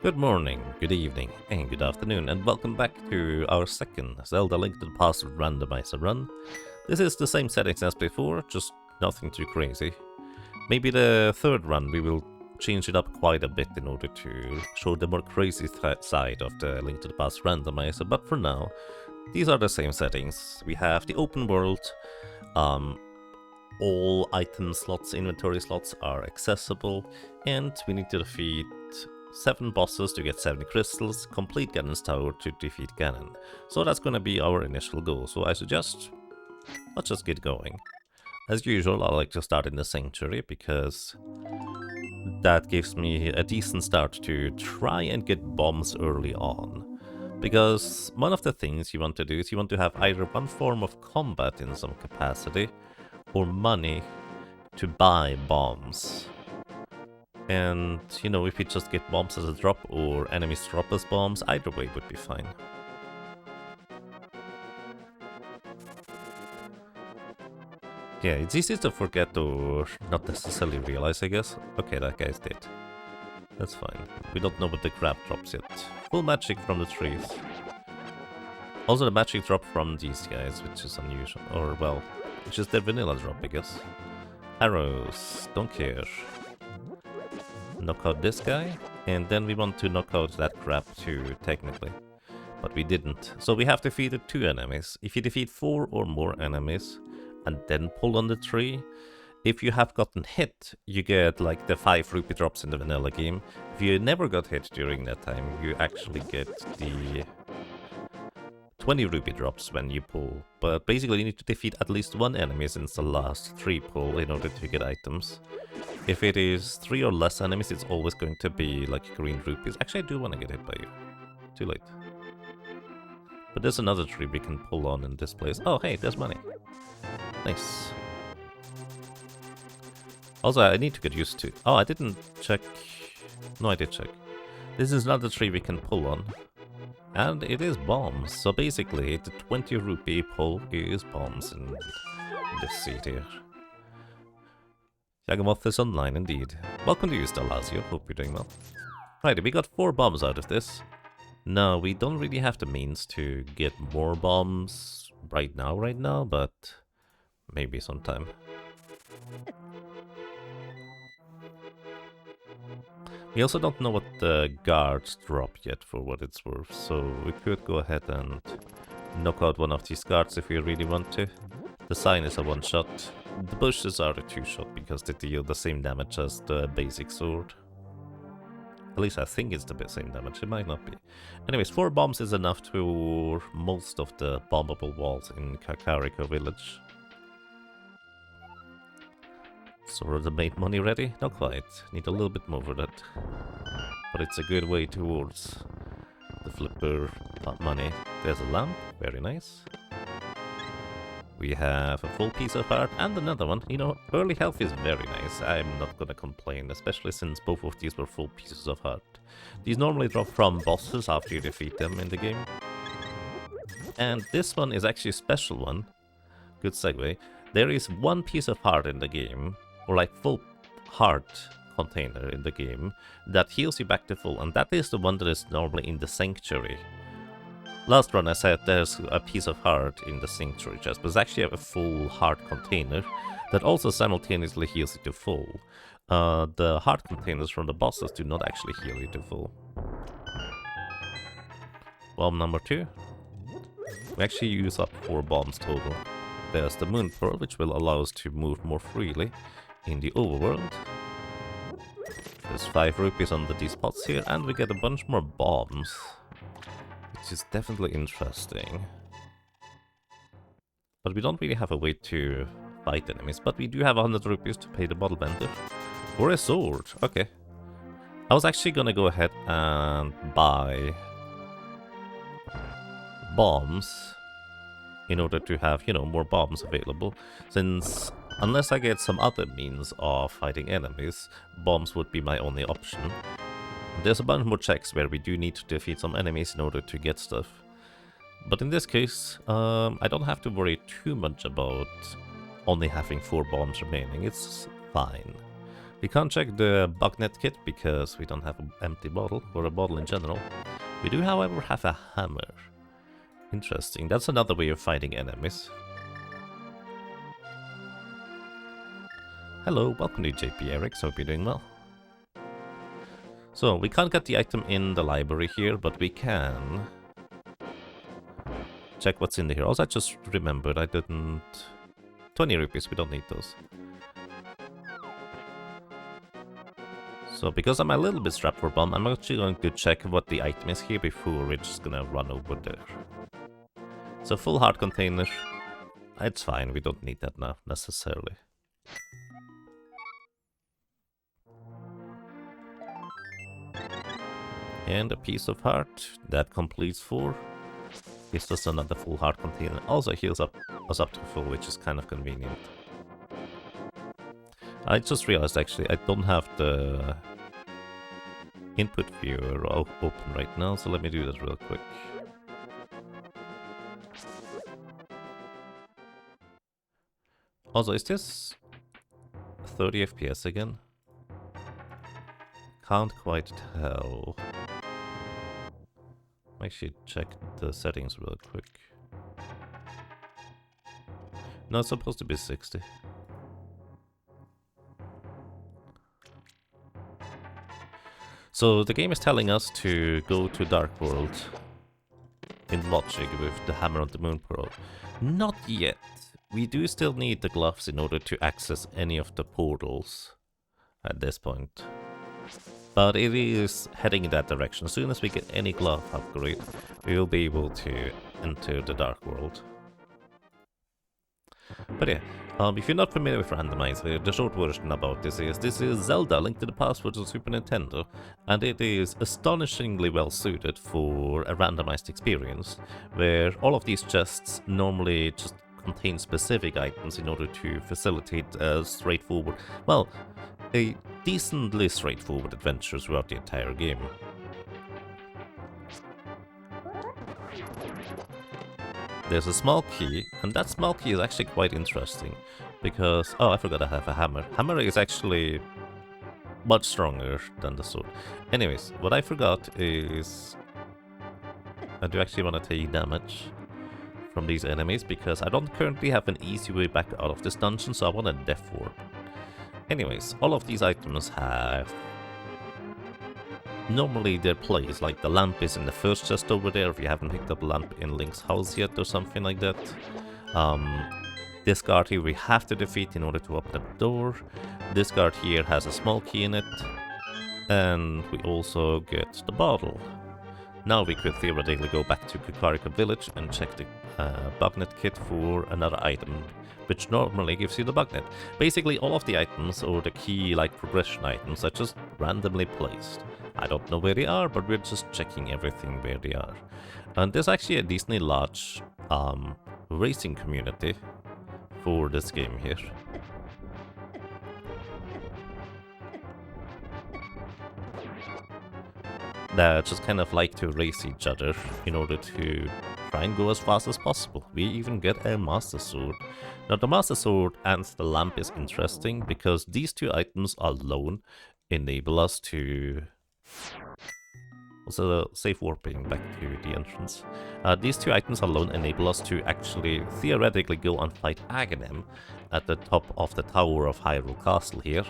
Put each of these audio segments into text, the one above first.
Good morning, good evening, and good afternoon, and welcome back to our second Zelda Link to the Past Randomizer run. This is the same settings as before, just nothing too crazy. Maybe the third run we will change it up quite a bit in order to show the more crazy side of the Link to the Past Randomizer, but for now, these are the same settings. We have the open world, all item slots, inventory slots are accessible, and we need to defeat 7 bosses to get 70 crystals, complete Ganon's tower to defeat Ganon. So that's gonna be our initial goal, so I suggest let's just get going. As usual, I like to start in the Sanctuary, because that gives me a decent start to try and get bombs early on. Because one of the things you want to do is you want to have either one form of combat in some capacity, or money to buy bombs. And, you know, if you just get bombs as a drop or enemies drop as bombs, either way would be fine. Yeah, it's easy to forget or not necessarily realize, I guess. Okay, that guy's dead. That's fine. We don't know what the crab drops yet. Full magic from the trees. Also the magic drop from these guys, which is unusual. Or, well, which is their vanilla drop, I guess. Arrows. Don't care. Knock out this guy, and then we want to knock out that crab too, technically. But we didn't. So we have defeated 2 enemies. If you defeat 4 or more enemies, and then pull on the tree, if you have gotten hit, you get like the 5 rupee drops in the vanilla game. If you never got hit during that time, you actually get the 20 rupee drops when you pull. But basically you need to defeat at least 1 enemy since the last 3 pull in order to get items. If it is 3 or less enemies, it's always going to be like green rupees. Actually, I do want to get hit by you. Too late. But there's another tree we can pull on in this place. Oh, hey, there's money. Nice. Also, I need to get used to... Oh, I didn't check... No, I did check. This is another tree we can pull on. And it is bombs. So basically, the 20 rupee pull is bombs in this seat here. Yagamoth is online, indeed. Welcome to you, Stalazio. Hope you're doing well. Right, we got 4 bombs out of this. No, we don't really have the means to get more bombs right now, but maybe sometime. We also don't know what the guards drop yet for what it's worth, so we could go ahead and knock out one of these guards if we really want to. The sign is a 1-shot. The bushes are a 2-shot because they deal the same damage as the basic sword. At least I think it's the same damage, it might not be. Anyways, 4 bombs is enough for most of the bombable walls in Kakariko village. Sort of the made money ready? Not quite. Need a little bit more for that. But it's a good way towards the flipper money. There's a lamp, very nice. We have a full piece of heart and another one. You know, early health is very nice. I'm not gonna complain, especially since both of these were full pieces of heart. These normally drop from bosses after you defeat them in the game. And this one is actually a special one. Good segue. There is 1 piece of heart in the game, or like full heart container in the game, that heals you back to full, and that is the one that is normally in the Sanctuary. Last run I said there's a piece of heart in the Sanctuary chest, but it's actually a full heart container that also simultaneously heals you to full. The heart containers from the bosses do not actually heal you to full. Bomb number 2. We actually use up 4 bombs total. There's the Moon Pearl, which will allow us to move more freely in the overworld. There's 5 rupees under these pots here, and we get a bunch more bombs, which is definitely interesting. But we don't really have a way to fight enemies, but we do have 100 rupees to pay the bottle vendor. For a sword, okay. I was actually gonna go ahead and buy bombs in order to have, you know, more bombs available, since unless I get some other means of fighting enemies, bombs would be my only option. There's a bunch more checks where we do need to defeat some enemies in order to get stuff. But in this case, I don't have to worry too much about only having 4 bombs remaining, it's fine. We can't check the bugnet kit because we don't have an empty bottle, or a bottle in general. We do, however, have a hammer. Interesting, that's another way of fighting enemies. Hello, welcome to JP Erics, hope you're doing well. So, we can't get the item in the library here, but we can check what's in here. Also, I just remembered I didn't... 20 rupees, we don't need those. So, because I'm a little bit strapped for bomb, I'm actually going to check what the item is here before we're just gonna run over there. So, full heart container. It's fine, we don't need that now, necessarily. And a piece of heart. That completes 4. Gives us another full heart container. Also heals us up to full, which is kind of convenient. I just realized actually I don't have the input viewer open right now, so let me do that real quick. Also, is this 30 FPS again? Can't quite tell. Actually check the settings real quick. No, it's supposed to be 60. So the game is telling us to go to Dark World in logic with the Hammer on the Moon Pearl. Not yet. We do still need the gloves in order to access any of the portals at this point. But it is heading in that direction. As soon as we get any glove upgrade, we will be able to enter the Dark World. But yeah, if you're not familiar with Randomizer, the short version about this is Zelda, Link to the Past for the Super Nintendo, and it is astonishingly well suited for a randomized experience, where all of these chests normally just contain specific items in order to facilitate a straightforward, well, a decently straightforward adventure throughout the entire game. There's a small key, and that small key is actually quite interesting, because... oh, I forgot I have a hammer. Hammer is actually much stronger than the sword. Anyways, what I forgot is... I do actually want to take damage from these enemies, because I don't currently have an easy way back out of this dungeon, so I want a death warp. Anyways, all of these items have normally their place, like the lamp is in the first chest over there, if you haven't picked up a lamp in Link's house yet or something like that. This guard here we have to defeat in order to open the door. This guard here has a small key in it. And we also get the bottle. Now we could theoretically go back to Kakariko Village and check the bugnet kit for another item, which normally gives you the bugnet. Basically all of the items, or the key like progression items, are just randomly placed. I don't know where they are, but we're just checking everything where they are. And there's actually a decently large racing community for this game here. That just kind of like to race each other in order to try and go as fast as possible. We even get a Master Sword. Now the Master Sword and the lamp is interesting because these two items alone enable us to... also safe warping back to the entrance. These two items alone enable us to actually theoretically go and fight Aghanim at the top of the tower of Hyrule Castle here,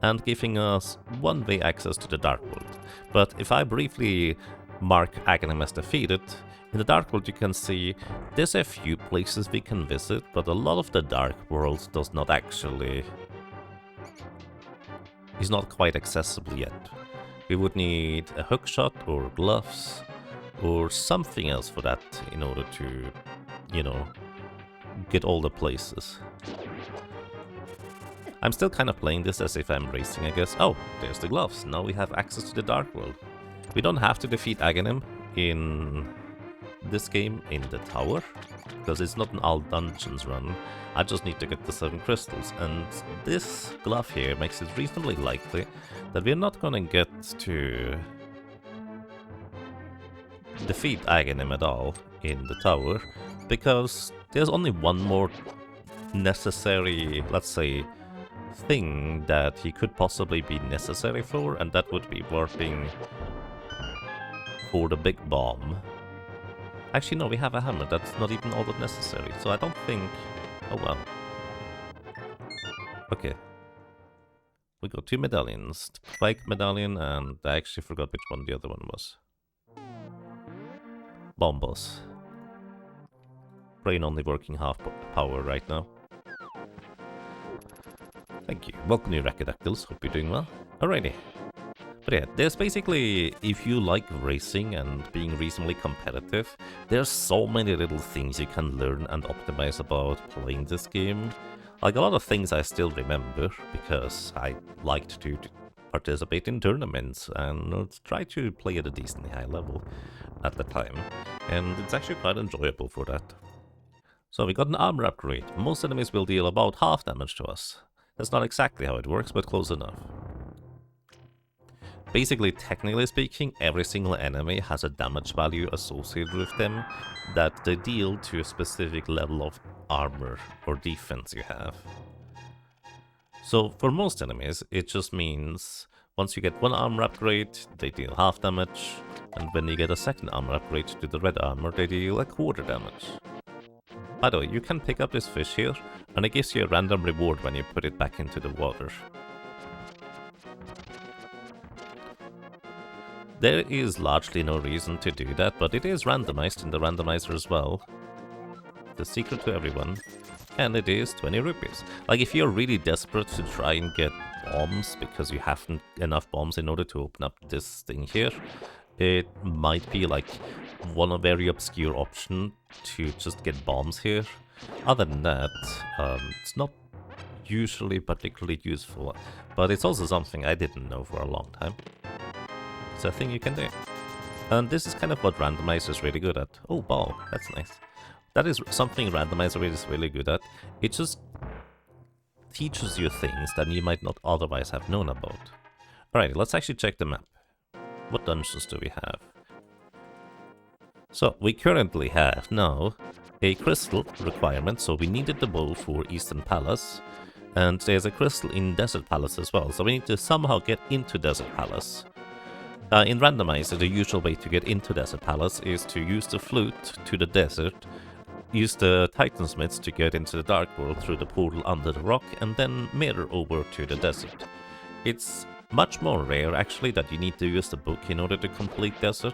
and giving us one-way access to the Dark World. But if I briefly mark Aghanim as defeated, in the Dark World you can see there's a few places we can visit, but a lot of the Dark World does not actually... is not quite accessible yet. We would need a hookshot or gloves or something else for that in order to, you know, get all the places. I'm still kind of playing this as if I'm racing, I guess. Oh, there's the gloves. Now we have access to the Dark World. We don't have to defeat Aghanim in this game in the tower, because it's not an all dungeons run. I just need to get the 7 crystals, and this glove here makes it reasonably likely that we're not gonna get to defeat Aghanim at all in the tower, because there's only one more necessary, let's say, thing that he could possibly be necessary for, and that would be warping for the big bomb. Actually, no, we have a hammer. That's not even all that necessary. So I don't think... Oh, well. Okay. We got 2 medallions. The Quake medallion, and I actually forgot which one the other one was. Bomb boss. Brain only working half power right now. Thank you. Welcome to Rakadactyls. Hope you're doing well. Alrighty. But yeah, there's basically, if you like racing and being reasonably competitive, there's so many little things you can learn and optimize about playing this game. Like a lot of things I still remember, because I liked to participate in tournaments and try to play at a decently high level at the time. And it's actually quite enjoyable for that. So we got an armor upgrade. Most enemies will deal about half damage to us. That's not exactly how it works, but close enough. Basically, technically speaking, every single enemy has a damage value associated with them that they deal to a specific level of armor or defense you have. So for most enemies, it just means once you get one armor upgrade, they deal half damage, and when you get a second armor upgrade to the red armor, they deal a quarter damage. By the way, you can pick up this fish here, and it gives you a random reward when you put it back into the water. There is largely no reason to do that, but it is randomized in the randomizer as well. The secret to everyone. And it is 20 rupees. Like, if you're really desperate to try and get bombs, because you haven't enough bombs in order to open up this thing here, it might be like one very obscure option to just get bombs here. Other than that, it's not usually particularly useful, but it's also something I didn't know for a long time. It's a thing you can do. And this is kind of what Randomizer is really good at. Oh, ball, that's nice. That is something Randomizer is really good at. It just teaches you things that you might not otherwise have known about. Alright, let's actually check the map. What dungeons do we have? So, we currently have now a crystal requirement, so we needed the bow for Eastern Palace. And there's a crystal in Desert Palace as well, so we need to somehow get into Desert Palace. In Randomizer, the usual way to get into Desert Palace is to use the flute to the desert, use the Titansmiths to get into the Dark World through the portal under the rock, and then mirror over to the desert. It's much more rare, actually, that you need to use the book in order to complete desert.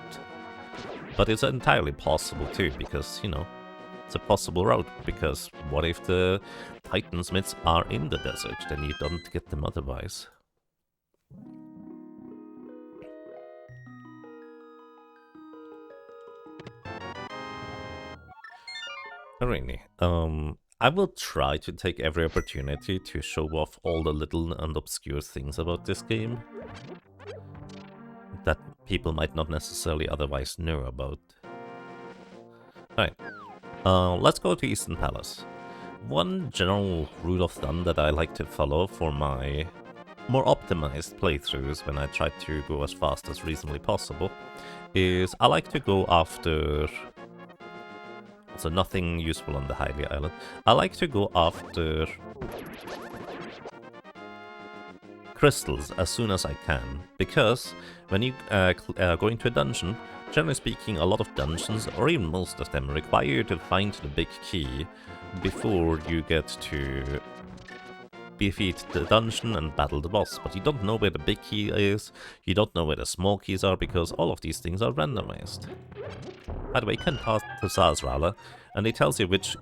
But it's entirely possible too, because, you know, it's a possible route, because what if the Titansmiths are in the desert, then you don't get them otherwise. Alrighty, I will try to take every opportunity to show off all the little and obscure things about this game that people might not necessarily otherwise know about. Alright, let's go to Eastern Palace. One general rule of thumb that I like to follow for my more optimized playthroughs when I try to go as fast as reasonably possible is I like to go after... So nothing useful on the Hylia Island. I like to go after crystals as soon as I can, because when you go into a dungeon, generally speaking, a lot of dungeons, or even most of them, require you to find the big key before you get to defeat the dungeon and battle the boss. But you don't know where the big key is, you don't know where the small keys are, because all of these things are randomized. By the way, you can pass to Zazrala, and it tells you which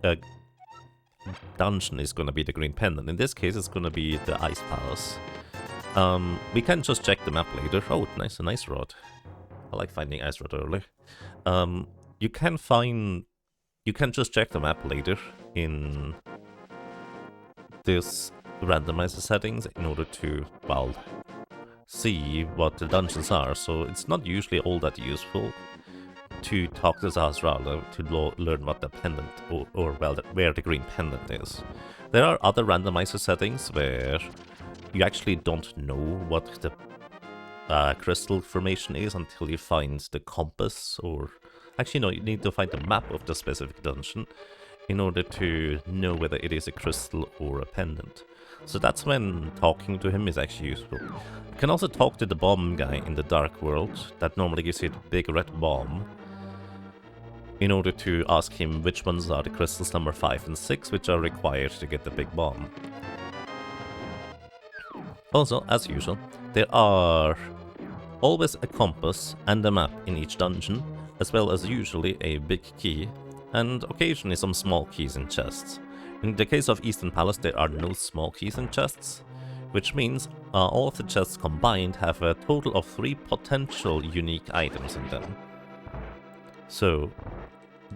dungeon is going to be the green pendant. In this case, it's going to be the Ice Palace. We can just check the map later. Oh, nice, an ice rod. I like finding ice rod early. You can just check the map later in this randomizer settings in order to, well, see what the dungeons are. So it's not usually all that useful to talk to Zazrala to learn what the pendant, or well, where the green pendant is. There are other randomizer settings where you actually don't know what the crystal formation is until you find the compass, or actually no, you need to find the map of the specific dungeon in order to know whether it is a crystal or a pendant. So that's when talking to him is actually useful. You can also talk to the bomb guy in the dark world, that normally gives you the big red bomb, in order to ask him which ones are the crystals number 5 and 6, which are required to get the big bomb. Also, as usual, there are always a compass and a map in each dungeon, as well as usually a big key, and occasionally some small keys in chests. In the case of Eastern Palace, there are no small keys in chests, which means all of the chests combined have a total of 3 potential unique items in them. So,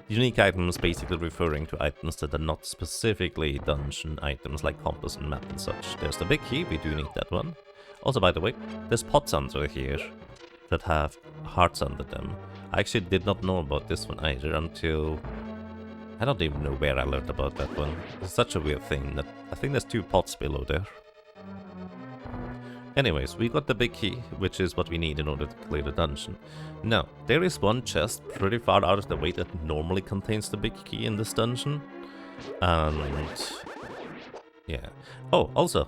unique items basically referring to items that are not specifically dungeon items like compass and map and such. There's the big key, we do need that one. Also, by the way, there's pots under here that have hearts under them. I actually did not know about this one either until... I don't even know where I learned about that one. It's such a weird thing that I think there's 2 pots below there. Anyways, we got the big key, which is what we need in order to clear the dungeon. Now, there is one chest pretty far out of the way that normally contains the big key in this dungeon. And... yeah. Oh, also,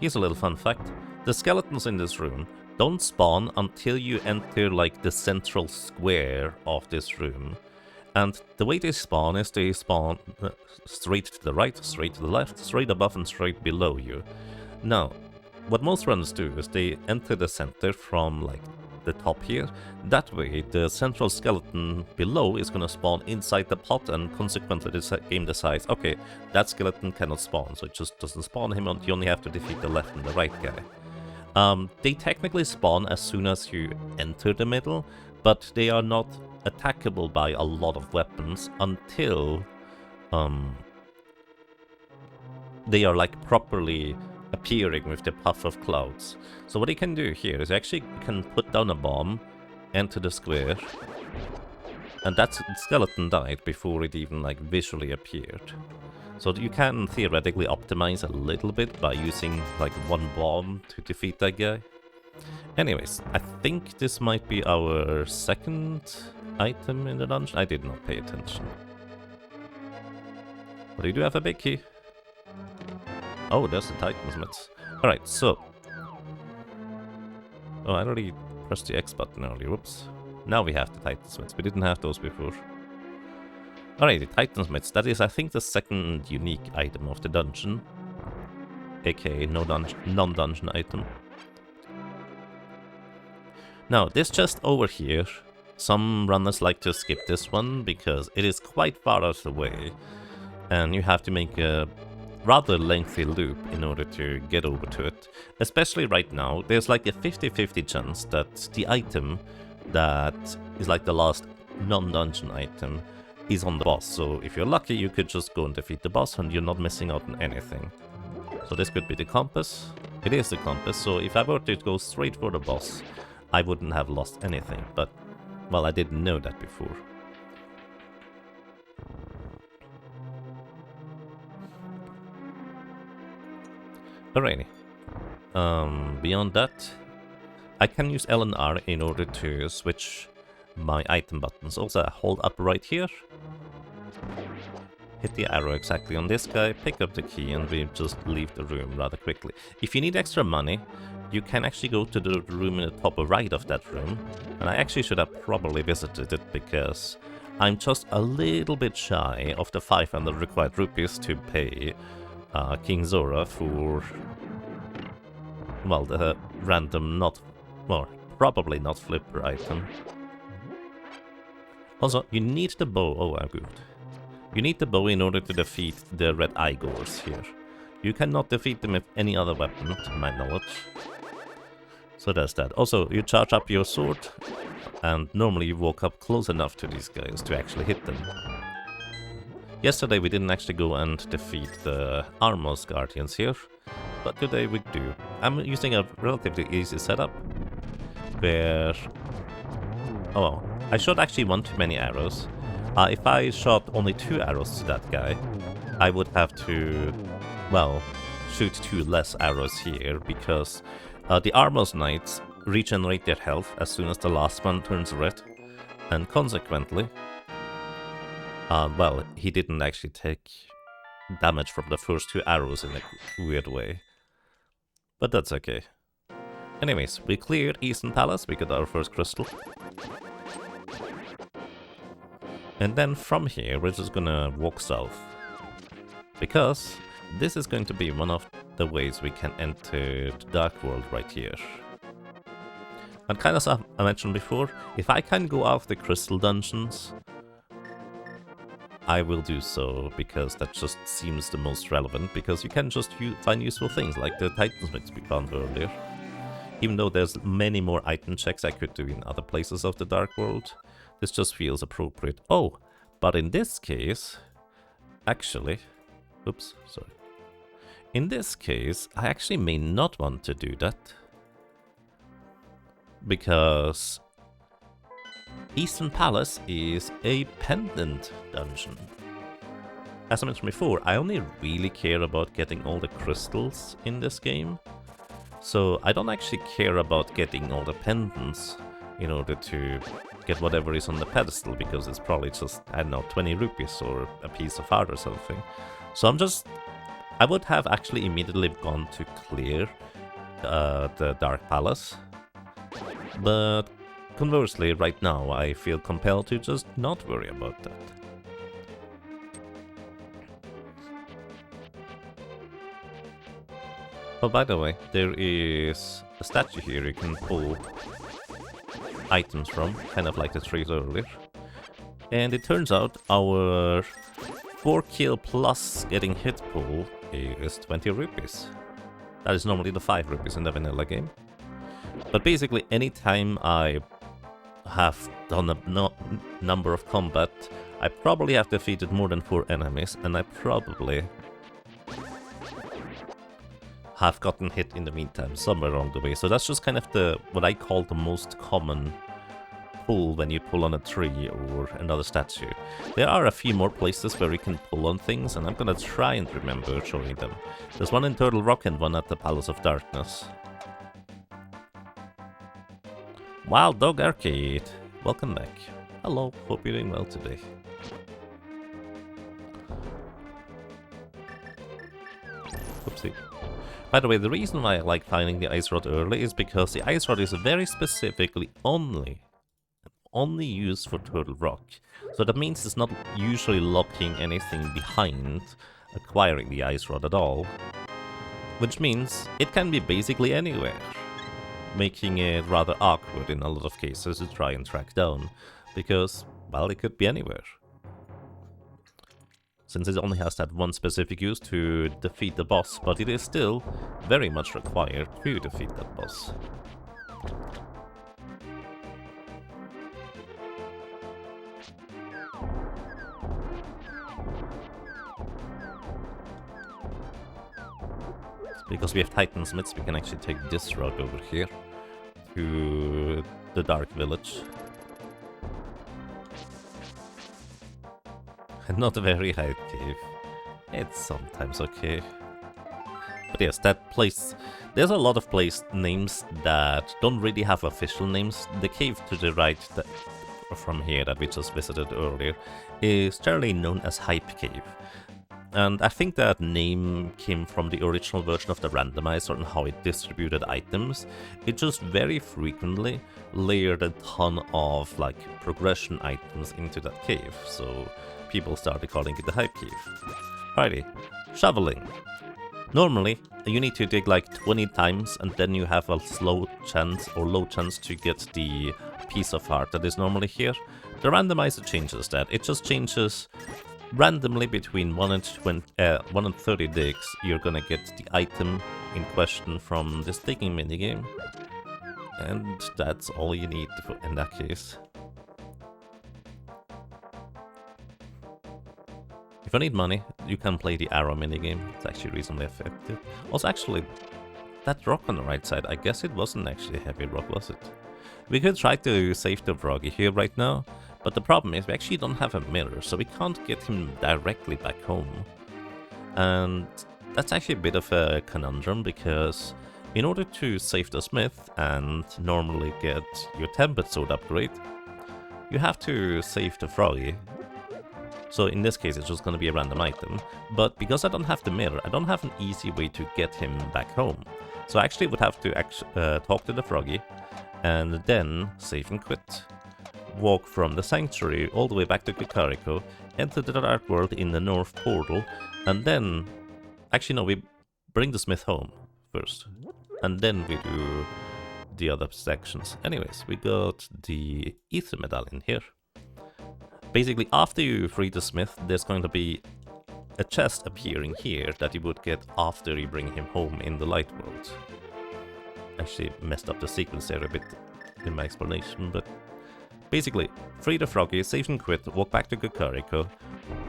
here's a little fun fact. The skeletons in this room don't spawn until you enter, like, the central square of this room. And the way they spawn is they spawn straight to the right, straight to the left, straight above and straight below you. Now, what most runners do is they enter the center from, like, the top here. That way, the central skeleton below is gonna spawn inside the pot, and consequently the game decides, okay, that skeleton cannot spawn, so it just doesn't spawn him, and you only have to defeat the left and the right guy. They technically spawn as soon as you enter the middle, but they are not attackable by a lot of weapons until they are, like, properly appearing with the puff of clouds. So what you can do here is actually you can put down a bomb, enter the square, and that skeleton died before it even, like, visually appeared. So you can theoretically optimize a little bit by using, like, 1 bomb to defeat that guy. Anyways, I think this might be our second item in the dungeon. I did not pay attention. But we do have a big key. Oh, there's the Titansmiths. Alright, so... oh, I already pressed the X button earlier, whoops. Now we have the Titansmiths, we didn't have those before. Alright, the Titansmiths, that is, I think, the second unique item of the dungeon. AKA non-dungeon item. Now, this chest over here, some runners like to skip this one because it is quite far out of the way. And you have to make a rather lengthy loop in order to get over to it. Especially right now, there's like a 50-50 chance that the item that is like the last non-dungeon item is on the boss. So if you're lucky, you could just go and defeat the boss and you're not missing out on anything. So this could be the compass. It is the compass, so if I were to go straight for the boss, I wouldn't have lost anything. But, well, I didn't know that before. Alrighty. Beyond that, I can use L and R in order to switch my item buttons. Also, I hold up right here, hit the arrow exactly on this guy, pick up the key, and we just leave the room rather quickly. If you need extra money, you can actually go to the room in the top right of that room, and I actually should have probably visited it because I'm just a little bit shy of the 500 required rupees to pay King Zora for, well, the random probably not flipper item. Also, you need the bow. Oh, I'm good. You need the bow in order to defeat the red Igors here. You cannot defeat them with any other weapon, to my knowledge. So there's that. Also, you charge up your sword, and normally you walk up close enough to these guys to actually hit them. Yesterday we didn't actually go and defeat the Armor's Guardians here, but today we do. I'm using a relatively easy setup, where... oh, I shot actually one too many arrows. If I shot only 2 arrows to that guy, I would have to, well, shoot 2 less arrows here, because the Armor's Knights regenerate their health as soon as the last one turns red, and consequently, well, he didn't actually take damage from the first 2 arrows in a weird way. But that's okay. Anyways, we cleared Eastern Palace, we got our first crystal. And then from here, we're just gonna walk south. Because this is going to be one of the ways we can enter the Dark World right here. And kind of stuff I mentioned before, if I can go out the crystal dungeons, I will do so, because that just seems the most relevant, because you can just find useful things, like the Titansmiths we found earlier. Even though there's many more item checks I could do in other places of the Dark World, this just feels appropriate. Oh, but in this case, actually, oops, sorry. In this case, I actually may not want to do that, because Eastern Palace is a pendant dungeon. As I mentioned before, I only really care about getting all the crystals in this game, so I don't actually care about getting all the pendants in order to get whatever is on the pedestal, because it's probably just, I don't know, 20 rupees or a piece of art or something. So I would have actually immediately gone to clear the Dark Palace, but conversely, right now I feel compelled to just not worry about that. Oh, by the way, there is a statue here you can pull items from, kind of like the trees earlier. And it turns out our 4 kill plus getting hit pool is 20 rupees. That is normally the 5 rupees in the vanilla game. But basically, anytime I have done a number of combat, I probably have defeated more than 4 enemies, and I probably have gotten hit in the meantime, somewhere along the way. So that's just kind of what I call the most common pull when you pull on a tree or another statue. There are a few more places where you can pull on things, and I'm gonna try and remember showing them. There's one in Turtle Rock and one at the Palace of Darkness. Wild Dog Arcade, welcome back. Hello, hope you're doing well today. Oopsie. By the way, the reason why I like finding the Ice Rod early is because the Ice Rod is very specifically only used for Turtle Rock. So that means it's not usually locking anything behind acquiring the Ice Rod at all. Which means it can be basically anywhere, making it rather awkward in a lot of cases to try and track down, because, well, it could be anywhere. Since it only has that one specific use to defeat the boss, but it is still very much required to defeat that boss. Because we have Titansmiths, we can actually take this route over here to the Dark Village. Not a very high cave. It's sometimes okay. But yes, that place... There's a lot of place names that don't really have official names. The cave to the right from here that we just visited earlier is generally known as Hype Cave. And I think that name came from the original version of the randomizer and how it distributed items. It just very frequently layered a ton of like progression items into that cave, so people started calling it the Hype Cave. Alrighty, shoveling. Normally, you need to dig like 20 times and then you have a slow chance or low chance to get the piece of art that is normally here. The randomizer changes that. It just changes randomly between 1 and 30 digs. You're gonna get the item in question from this digging minigame. And that's all you need in that case. If you need money, you can play the arrow minigame. It's actually reasonably effective. Also, actually, that rock on the right side, I guess it wasn't actually a heavy rock, was it? We could try to save the froggy here right now, but the problem is we actually don't have a mirror, so we can't get him directly back home. And that's actually a bit of a conundrum, because in order to save the smith and normally get your tempered sword upgrade, you have to save the froggy. So in this case, it's just going to be a random item. But because I don't have the mirror, I don't have an easy way to get him back home. So I actually would have to talk to the froggy, and then save and quit. Walk from the sanctuary all the way back to Kakariko, enter the Dark World in the North Portal, and then... Actually, no, we bring the Smith home first, and then we do the other sections. Anyways, we got the Ether Medallion here. Basically, after you free the Smith, there's going to be a chest appearing here that you would get after you bring him home in the Light World. Actually messed up the sequence there a bit in my explanation, but basically, free the froggy, save and quit, walk back to Kakariko,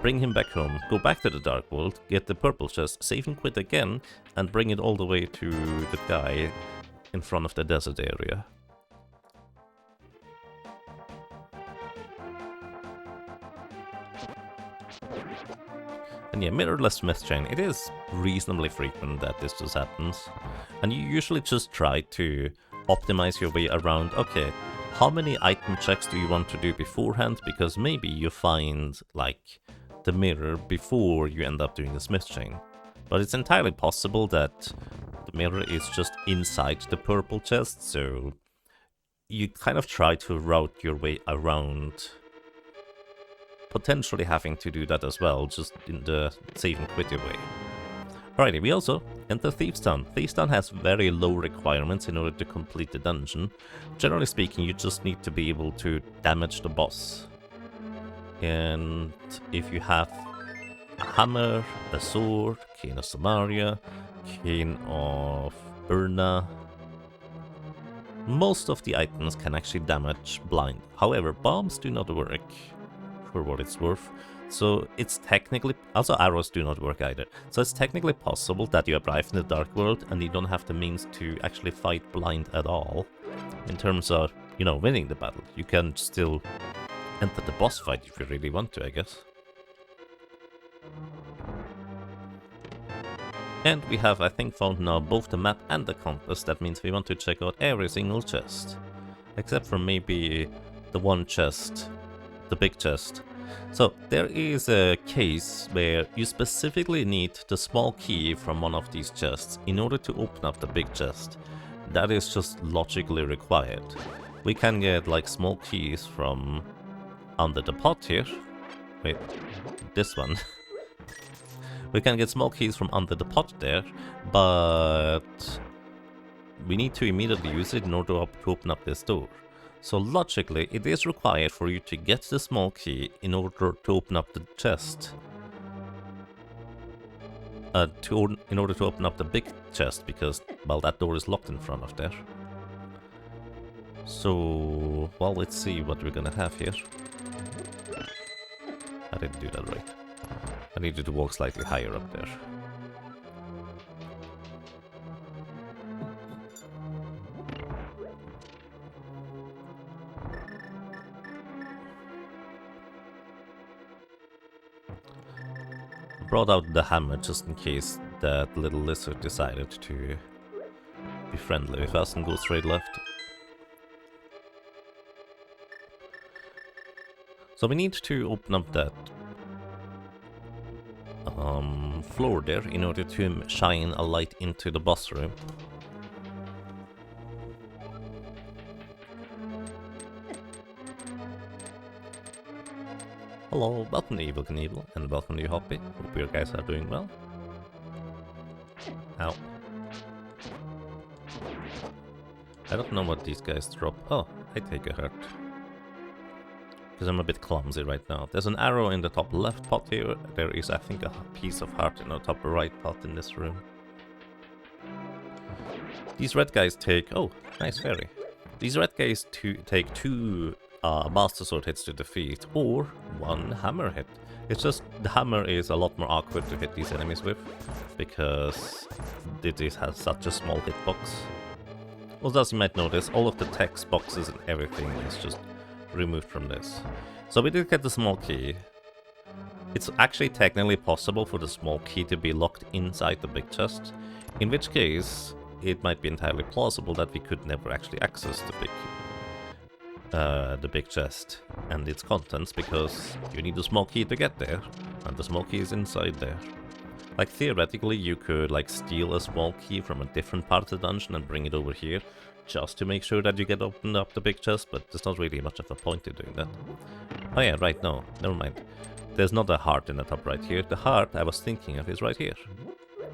bring him back home, go back to the Dark World, get the purple chest, save and quit again, and bring it all the way to the guy in front of the desert area. And yeah, mirrorless Smith chain, it is reasonably frequent that this just happens. And you usually just try to optimize your way around, okay, how many item checks do you want to do beforehand? Because maybe you find, like, the mirror before you end up doing the Smith chain. But it's entirely possible that the mirror is just inside the purple chest, so you kind of try to route your way around potentially having to do that as well, just in the save and quit way. Alrighty, we also enter Thieves Town. Thieves Town has very low requirements in order to complete the dungeon. Generally speaking, you just need to be able to damage the boss. And if you have a hammer, a sword, Cane of Samaria, Cane of Urna, most of the items can actually damage blind. However, bombs do not work, for what it's worth. So it's technically... Also arrows do not work either. So it's technically possible that you arrive in the Dark World and you don't have the means to actually fight blind at all. In terms of, you know, winning the battle. You can still enter the boss fight if you really want to, I guess. And we have, I think, found now both the map and the compass. That means we want to check out every single chest. Except for maybe the one chest, the big chest. So there is a case where you specifically need the small key from one of these chests in order to open up the big chest. That is just logically required. We can get like small keys from under the pot here. Wait, this one. We can get small keys from under the pot there, but we need to immediately use it in order to open up this door. So logically, it is required for you to get the small key in order to open up the chest. In order to open up the big chest, because, well, that door is locked in front of there. So, well, let's see what we're gonna have here. I didn't do that right. I needed to walk slightly higher up there. Brought out the hammer just in case that little lizard decided to be friendly with us and go straight left. So we need to open up that floor there in order to shine a light into the boss room. Hello, welcome to Evil Knievel, and welcome to Hoppy. Hope you guys are doing well. Ow. I don't know what these guys drop. Oh, I take a hurt. Because I'm a bit clumsy right now. There's an arrow in the top left pot here. There is, I think, a piece of heart in the top right pot in this room. These red guys take... Oh, nice fairy. These red guys take 2 Master Sword hits to defeat, or 1 hammer hit. It's just the hammer is a lot more awkward to hit these enemies with, because it has such a small hitbox. Also, as you might notice, all of the text boxes and everything is just removed from this. So we did get the small key. It's actually technically possible for the small key to be locked inside the big chest, in which case it might be entirely plausible that we could never actually access the big key. the big chest and its contents, because you need a small key to get there, and the small key is inside there. Like, theoretically, you could, like, steal a small key from a different part of the dungeon and bring it over here, just to make sure that you get opened up the big chest, but there's not really much of a point in doing that. Oh yeah, right, no, never mind. There's not a heart in the top right here. The heart I was thinking of is right here.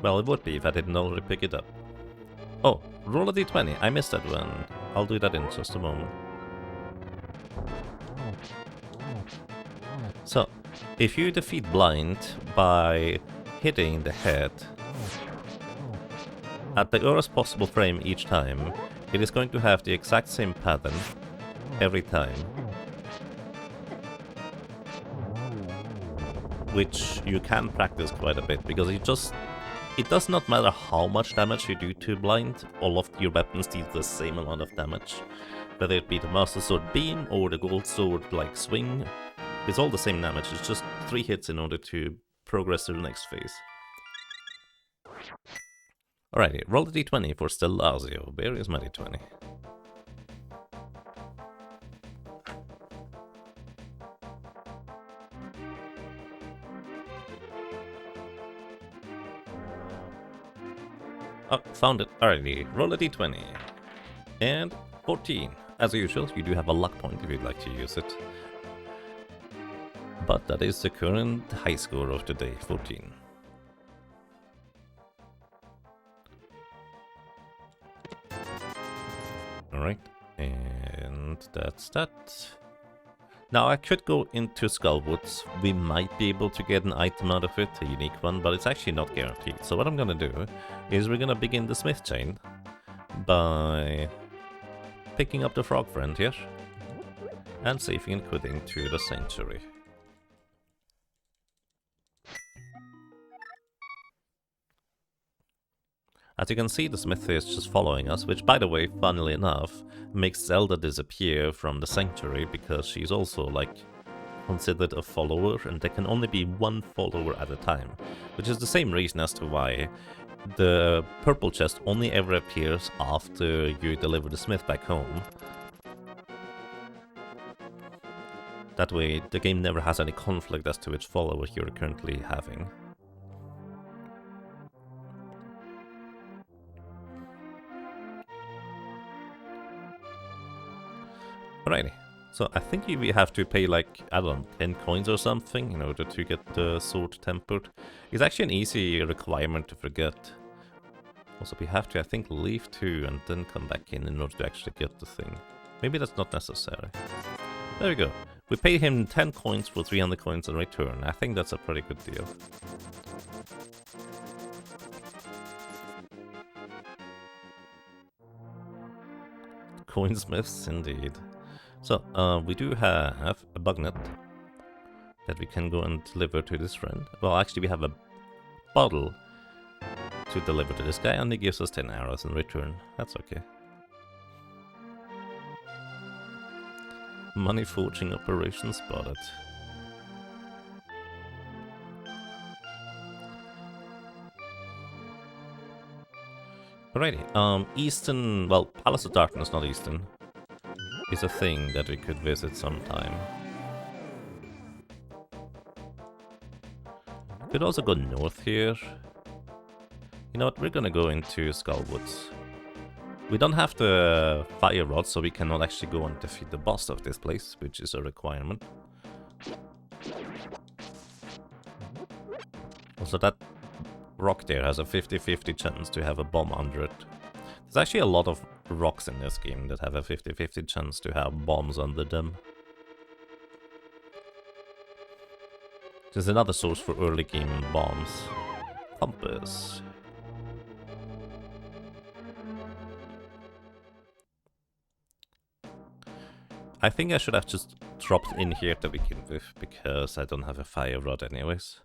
Well, it would be if I didn't already pick it up. Oh, roll a d20. I missed that one. I'll do that in just a moment. So, if you defeat blind by hitting the head at the earliest possible frame each time, it is going to have the exact same pattern every time. Which you can practice quite a bit, because it does not matter how much damage you do to blind, all of your weapons deal the same amount of damage. Whether it be the Master Sword Beam or the Gold Sword like Swing, it's all the same damage, it's just 3 hits in order to progress to the next phase. Alrighty, roll the d20 for Stellazio. Where is my d20? Oh, found it. Alrighty, roll a d20. And 14. As usual, you do have a luck point if you'd like to use it. But that is the current high score of the day, 14. Alright, and that's that. Now I could go into Skullwoods. We might be able to get an item out of it, a unique one, but it's actually not guaranteed. So what I'm gonna do is we're gonna begin the smith chain by picking up the frog friend here and saving and quitting to the sanctuary. As you can see, the smith is just following us, which, by the way, funnily enough, makes Zelda disappear from the sanctuary, because she's also, like, considered a follower, and there can only be one follower at a time. Which is the same reason as to why the purple chest only ever appears after you deliver the smith back home. That way, the game never has any conflict as to which follower you're currently having. Alrighty, so I think we have to pay like, I don't know, 10 coins or something in order to get the sword tempered. It's actually an easy requirement to forget. Also, we have to, I think, leave too and then come back in order to actually get the thing. Maybe that's not necessary. There we go. We paid him 10 coins for 300 coins in return. I think that's a pretty good deal. Coinsmiths, indeed. So, we do have a bugnet that we can go and deliver to this friend. Well, actually, we have a bottle to deliver to this guy, and he gives us 10 arrows in return. That's okay. Money forging operation spotted. Alrighty, Eastern, well, Palace of Darkness, not Eastern, is a thing that we could visit sometime. Could also go north here. You know what, we're gonna go into Skullwoods. We don't have the fire rod, so we cannot actually go and defeat the boss of this place, which is a requirement. Also, that rock there has a 50-50 chance to have a bomb under it. There's actually a lot of rocks in this game that have a 50-50 chance to have bombs under them. There's another source for early game bombs. Compass. I think I should have just dropped in here to begin with, because I don't have a fire rod anyways.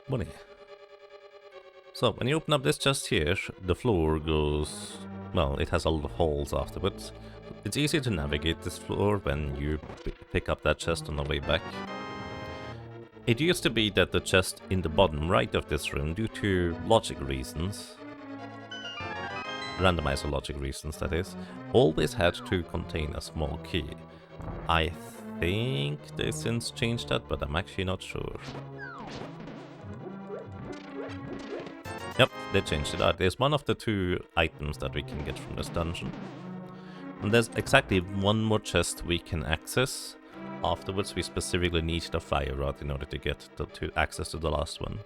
Money. So, when you open up this chest here, the floor goes... well, it has a lot of holes afterwards. It's easy to navigate this floor when you pick up that chest on the way back. It used to be that the chest in the bottom right of this room, due to logic reasons, randomizer logic reasons that is, always had to contain a small key. I think they since changed that, but I'm actually not sure. Yep, they changed it out. There's one of the 2 items that we can get from this dungeon. And there's exactly one more chest we can access. Afterwards, we specifically need the fire rod in order to get to access to the last one.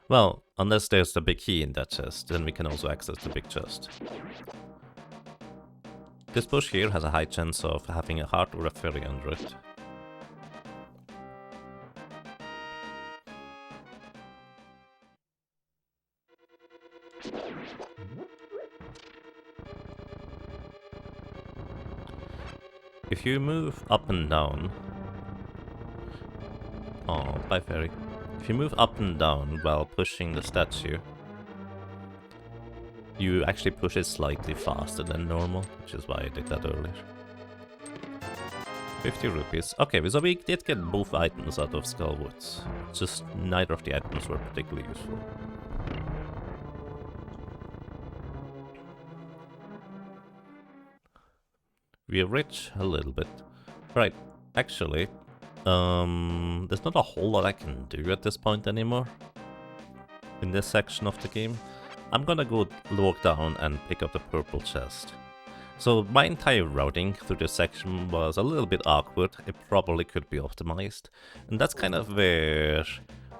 Well, unless there's the big key in that chest, then we can also access the big chest. This bush here has a high chance of having a heart or a fairy under it. If you move up and down... Oh, bye fairy. If you move up and down while pushing the statue, you actually push it slightly faster than normal, which is why I did that earlier. 50 rupees. Okay, so we did get both items out of Skullwoods. Just neither of the items were particularly useful. We are rich a little bit. Right, actually, there's not a whole lot I can do at this point anymore. In this section of the game. I'm gonna go walk down and pick up the purple chest. So my entire routing through this section was a little bit awkward. It probably could be optimized. And that's kind of where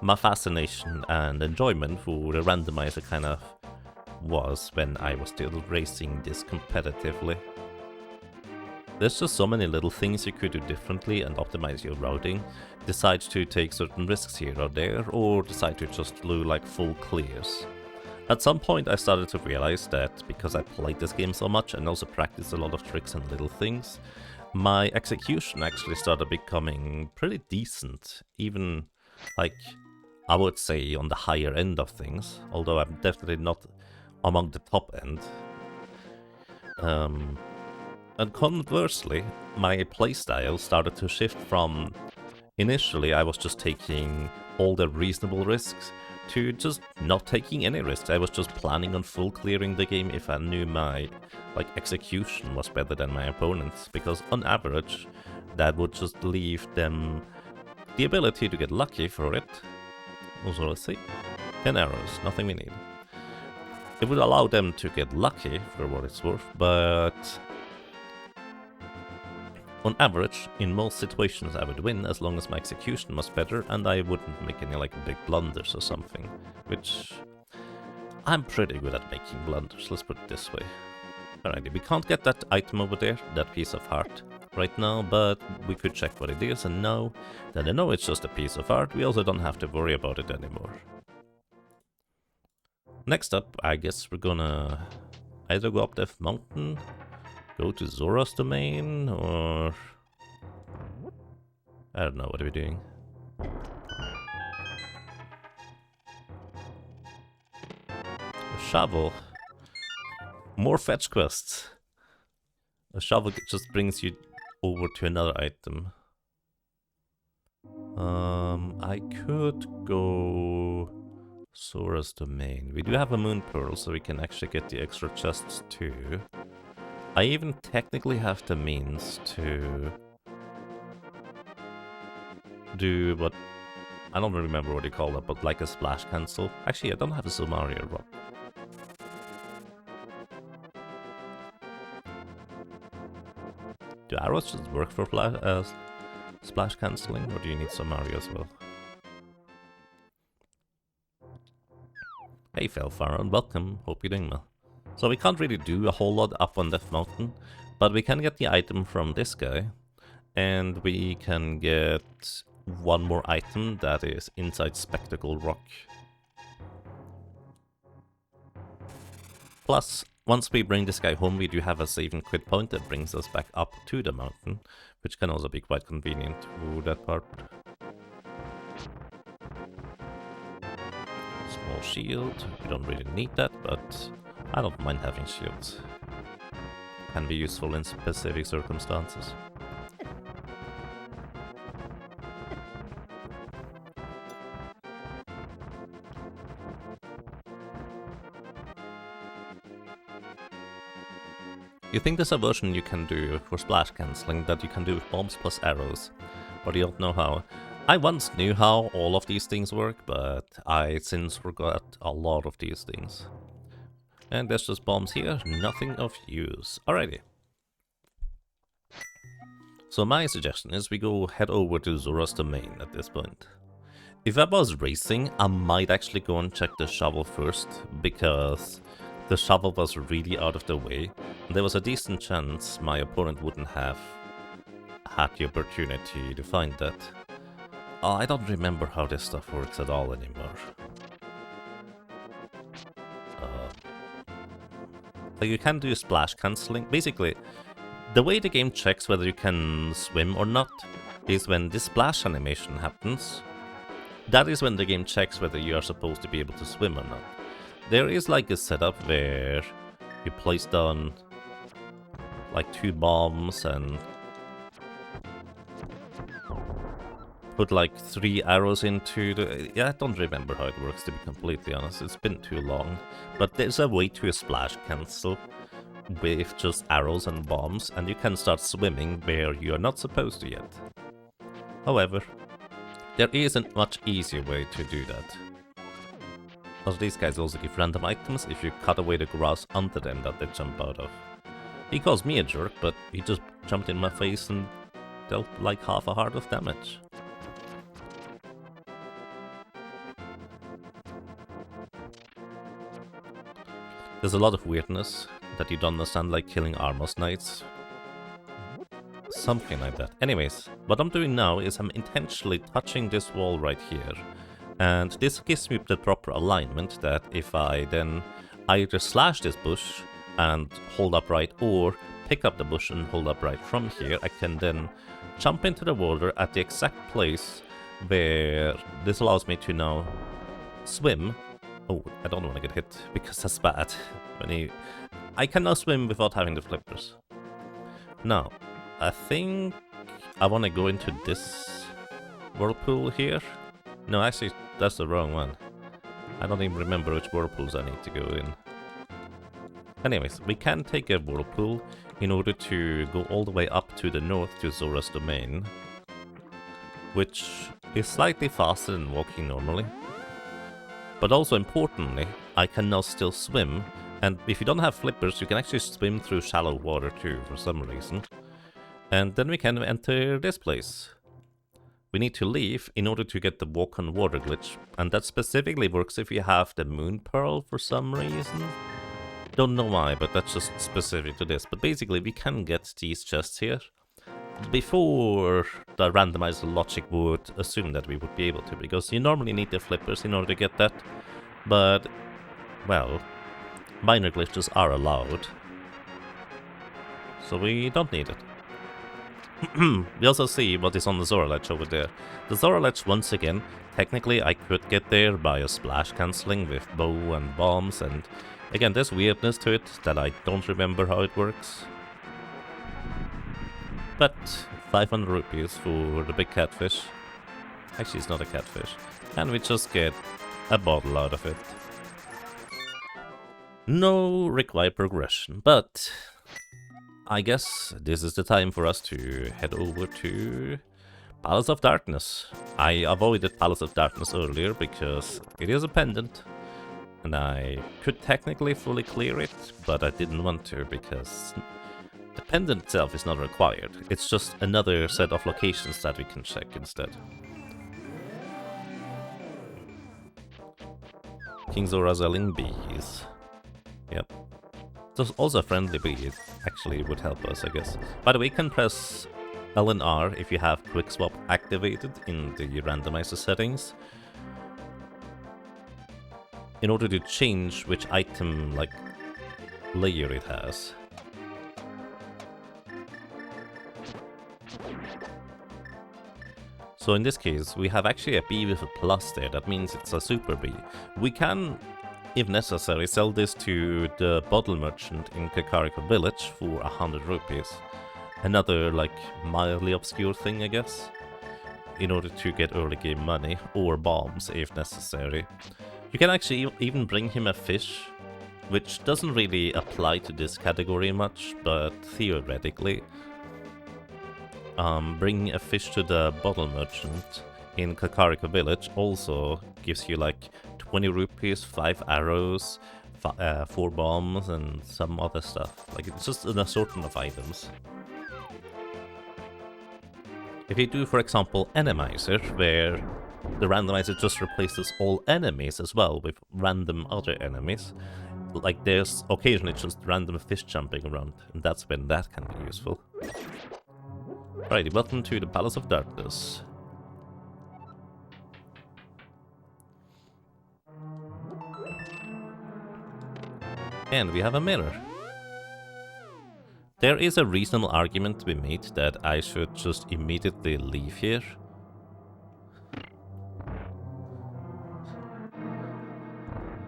my fascination and enjoyment for the randomizer kind of was when I was still racing this competitively. There's just so many little things you could do differently and optimize your routing. Decide to take certain risks here or there, or decide to just do like full clears. At some point I started to realize that because I played this game so much and also practiced a lot of tricks and little things, my execution actually started becoming pretty decent. Even, like, I would say on the higher end of things, although I'm definitely not among the top end. And conversely, my playstyle started to shift from, initially I was just taking all the reasonable risks, to just not taking any risks. I was just planning on full clearing the game if I knew my execution was better than my opponents, because on average that would just leave them the ability to get lucky for it. Also, let's see, 10 arrows, nothing we need. It would allow them to get lucky for what it's worth, but on average, in most situations I would win as long as my execution was better and I wouldn't make any big blunders or something, which I'm pretty good at making blunders, let's put it this way. Alrighty, we can't get that item over there, that piece of heart, right now, but we could check what it is, and now that I know it's just a piece of art, we also don't have to worry about it anymore. Next up, I guess we're gonna either go up Death Mountain, go to Zora's domain, or I don't know, what are we doing? A shovel. More fetch quests. A shovel just brings you over to another item. I could go Zora's domain. We do have a moon pearl, so we can actually get the extra chests too. I even technically have the means to do what, I don't remember what you call it, but like a splash cancel. Actually, I don't have a Sumaria rock. Do arrows just work for splash cancelling, or do you need Sumaria as well? Hey Felfaron, welcome, hope you're doing well. So we can't really do a whole lot up on Death Mountain, but we can get the item from this guy, and we can get one more item that is inside Spectacle Rock. Plus, once we bring this guy home, we do have a save and quit point that brings us back up to the mountain, which can also be quite convenient for that part. Small shield, we don't really need that, but I don't mind having shields. Can be useful in specific circumstances. You think there's a version you can do for splash cancelling that you can do with bombs plus arrows, but you don't know how. I once knew how all of these things work, but I since forgot a lot of these things. And there's just bombs here, nothing of use. Alrighty. So my suggestion is we go head over to Zora's domain at this point. If I was racing, I might actually go and check the shovel first, because the shovel was really out of the way. There was a decent chance my opponent wouldn't have had the opportunity to find that. I don't remember how this stuff works at all anymore. You can do splash cancelling. Basically, the way the game checks whether you can swim or not is when this splash animation happens. That is when the game checks whether you are supposed to be able to swim or not. There is like a setup where you place down like 2 bombs and put like 3 arrows into the... Yeah, I don't remember how it works, to be completely honest. It's been too long. But there's a way to splash cancel with just arrows and bombs, and you can start swimming where you're not supposed to yet. However, there isn't much easier way to do that. Also, these guys also give random items if you cut away the grass under them that they jump out of. He calls me a jerk, but he just jumped in my face and dealt like half a heart of damage. There's a lot of weirdness that you don't understand, like killing Armos Knights. Something like that. Anyways, what I'm doing now is I'm intentionally touching this wall right here. And this gives me the proper alignment that if I then either slash this bush and hold upright or pick up the bush and hold upright from here, I can then jump into the water at the exact place where this allows me to now swim. Oh, I don't want to get hit because that's bad. I can now swim without having the flippers. Now, I think I want to go into this whirlpool here. No, actually, that's the wrong one. I don't even remember which whirlpools I need to go in. Anyways, we can take a whirlpool in order to go all the way up to the north to Zora's domain, which is slightly faster than walking normally. But also importantly, I can now still swim, and if you don't have flippers, you can actually swim through shallow water too, for some reason. And then we can enter this place. We need to leave in order to get the walk on water glitch, and that specifically works if you have the moon pearl for some reason. Don't know why, but that's just specific to this. But basically, we can get these chests here. Before the randomizer logic would assume that we would be able to, because you normally need the flippers in order to get that. But, well, minor glitches are allowed, so we don't need it. We also see what is on the Zora Ledge over there. The Zora Ledge, once again, technically I could get there by a splash cancelling with bow and bombs, and again, there's weirdness to it that I don't remember how it works. But 500 rupees for the big catfish. Actually, it's not a catfish. And we just get a bottle out of it. No required progression, but I guess this is the time for us to head over to Palace of Darkness. I avoided Palace of Darkness earlier because it is a pendant, and I could technically fully clear it, but I didn't want to because the pendant itself is not required. It's just another set of locations that we can check instead. King Zora selling bees. Yep. There's also a friendly bee. It actually would help us, I guess. By the way, you can press L and R if you have Quick Swap activated in the randomizer settings, in order to change which item, like, layer it has. So in this case, we have actually a bee with a plus there. That means it's a super bee. We can, if necessary, sell this to the bottle merchant in Kakariko village for 100 rupees. Another, like, mildly obscure thing, I guess, in order to get early game money, or bombs if necessary. You can actually even bring him a fish which doesn't really apply to this category much, but theoretically, bringing a fish to the bottle merchant in Kakariko Village also gives you like 20 rupees, 5 arrows, 4 bombs, and some other stuff. Like, it's just an assortment of items. If you do, for example, Randomizer, where the randomizer just replaces all enemies as well with random other enemies, like there's occasionally just random fish jumping around, and that's when that can be useful. Alrighty, welcome to the Palace of Darkness. And we have a mirror. There is a reasonable argument to be made that I should just immediately leave here.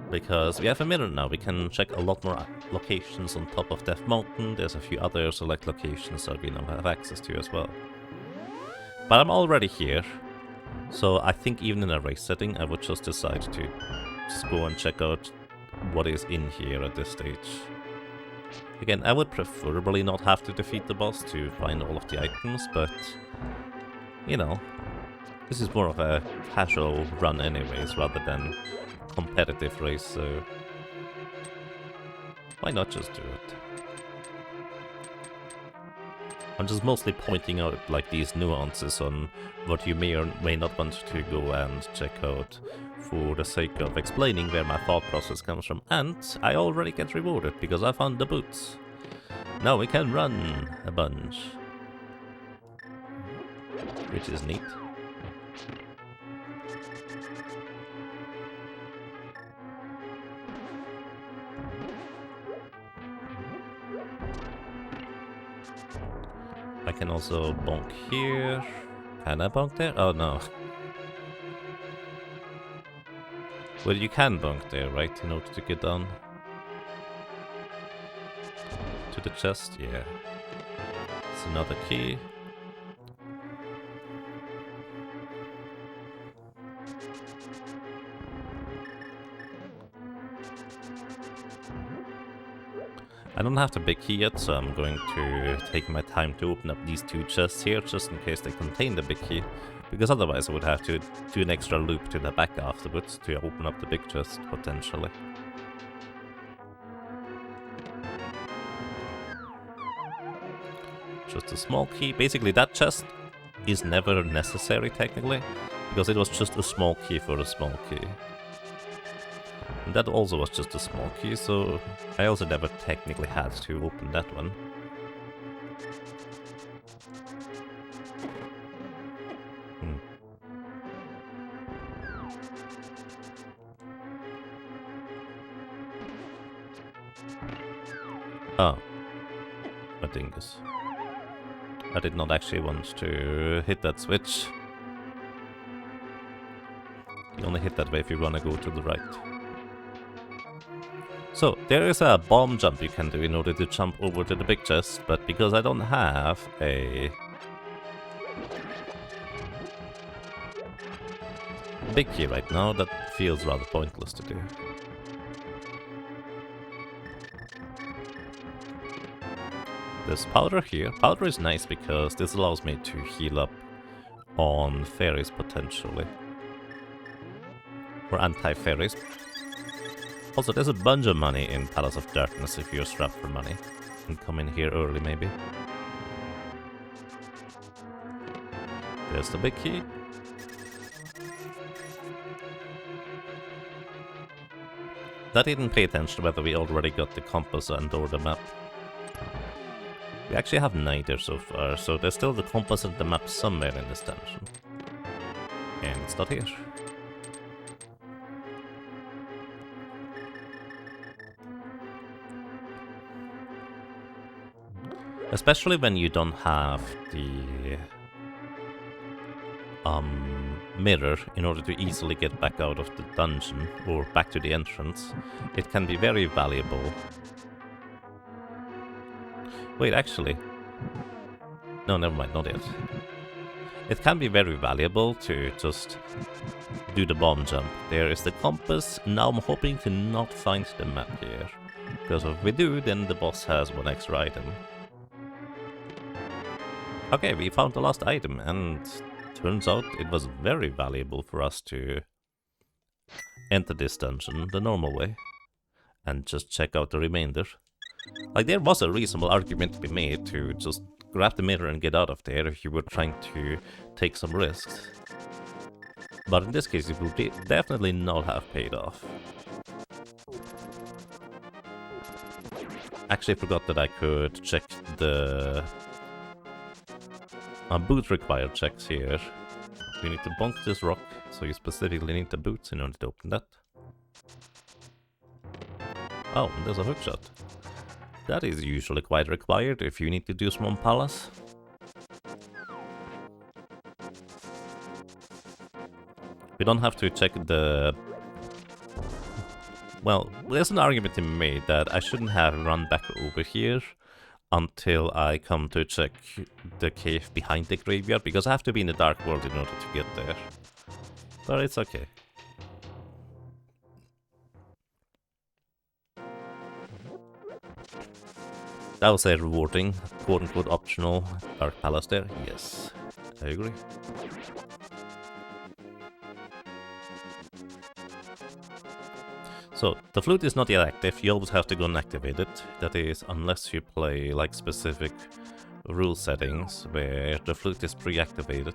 Because we have a mirror now, we can check a lot more locations on top of Death Mountain. There's a few other select locations that we now have access to as well. But I'm already here, so I think even in a race setting I would just decide to just go and check out what is in here at this stage. Again, I would preferably not have to defeat the boss to find all of the items, but, you know, this is more of a casual run anyways, rather than competitive race, so why not just do it? I'm just mostly pointing out like these nuances on what you may or may not want to go and check out for the sake of explaining where my thought process comes from. And I already get rewarded because I found the boots. Now we can run a bunch, which is neat. I can also bonk here. Can I bonk there? Oh no. Well, you can bonk there, right? In order to get down to the chest? Yeah. It's another key. I don't have the big key yet, so I'm going to take my time to open up these 2 chests here, just in case they contain the big key. Because otherwise I would have to do an extra loop to the back afterwards to open up the big chest, potentially. Just a small key. Basically, that chest is never necessary, technically, because it was just a small key for a small key. And that also was just a small key, so I also never technically had to open that one. Oh. A dingus. I did not actually want to hit that switch. You only hit that way if you want to go to the right. So, there is a bomb jump you can do in order to jump over to the big chest, but because I don't have a big key right now, that feels rather pointless to do. There's powder here. Powder is nice because this allows me to heal up on fairies potentially. Or anti-fairies. Also, there's a bunch of money in Palace of Darkness if you're strapped for money. And come in here early, maybe. There's the big key. I didn't pay attention to whether we already got the compass and or the map. We actually have neither so far, so there's still the compass and the map somewhere in this dungeon. And it's not here. Especially when you don't have the mirror in order to easily get back out of the dungeon or back to the entrance, it can be very valuable. Wait, actually. No, never mind, not yet. It can be very valuable to just do the bomb jump. There is the compass. Now I'm hoping to not find the map here. Because if we do, then the boss has one extra item. Okay, we found the last item, and turns out it was very valuable for us to enter this dungeon the normal way and just check out the remainder. Like, there was a reasonable argument to be made to just grab the mirror and get out of there if you were trying to take some risks. But in this case, it would definitely not have paid off. Actually, I forgot that I could check the boot required checks here. You need to bonk this rock, so you specifically need the boots in order to open that. Oh, and there's a hookshot. That is usually quite required if you need to do Swamp Palace. We don't have to check the... Well, there's an argument to be made that I shouldn't have run back over here until I come to check the cave behind the graveyard, because I have to be in the Dark World in order to get there. But it's okay. That was a rewarding, quote-unquote optional Dark Palace there. Yes, I agree. So, the flute is not yet active, you always have to go and activate it. That is, unless you play like specific rule settings where the flute is pre-activated.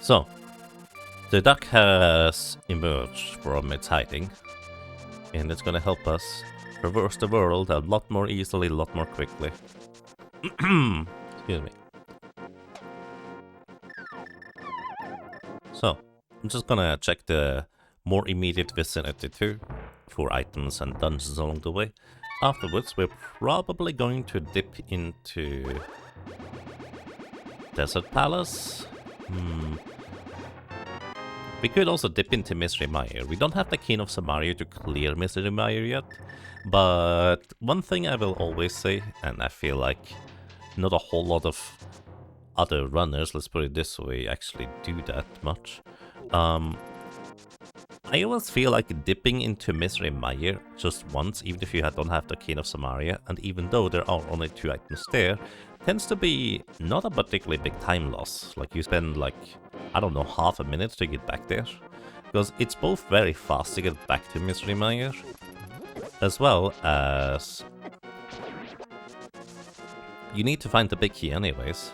So, the duck has emerged from its hiding, and it's gonna help us traverse the world a lot more easily, a lot more quickly. Excuse me. So, I'm just gonna check the more immediate vicinity too, for items and dungeons along the way. Afterwards, we're probably going to dip into Desert Palace. We could also dip into Mystery Mire. We don't have the King of Samaria to clear Mystery Mire yet, but one thing I will always say, and I feel like not a whole lot of other runners, let's put it this way, actually do that much. I always feel like dipping into Mystery Mire just once, even if you don't have the King of Samaria, and even though there are only 2 items there, tends to be not a particularly big time loss. Like, you spend like, I don't know, half a minute to get back there. Because it's both very fast to get back to Mystery Mire, as well as you need to find the big key anyways.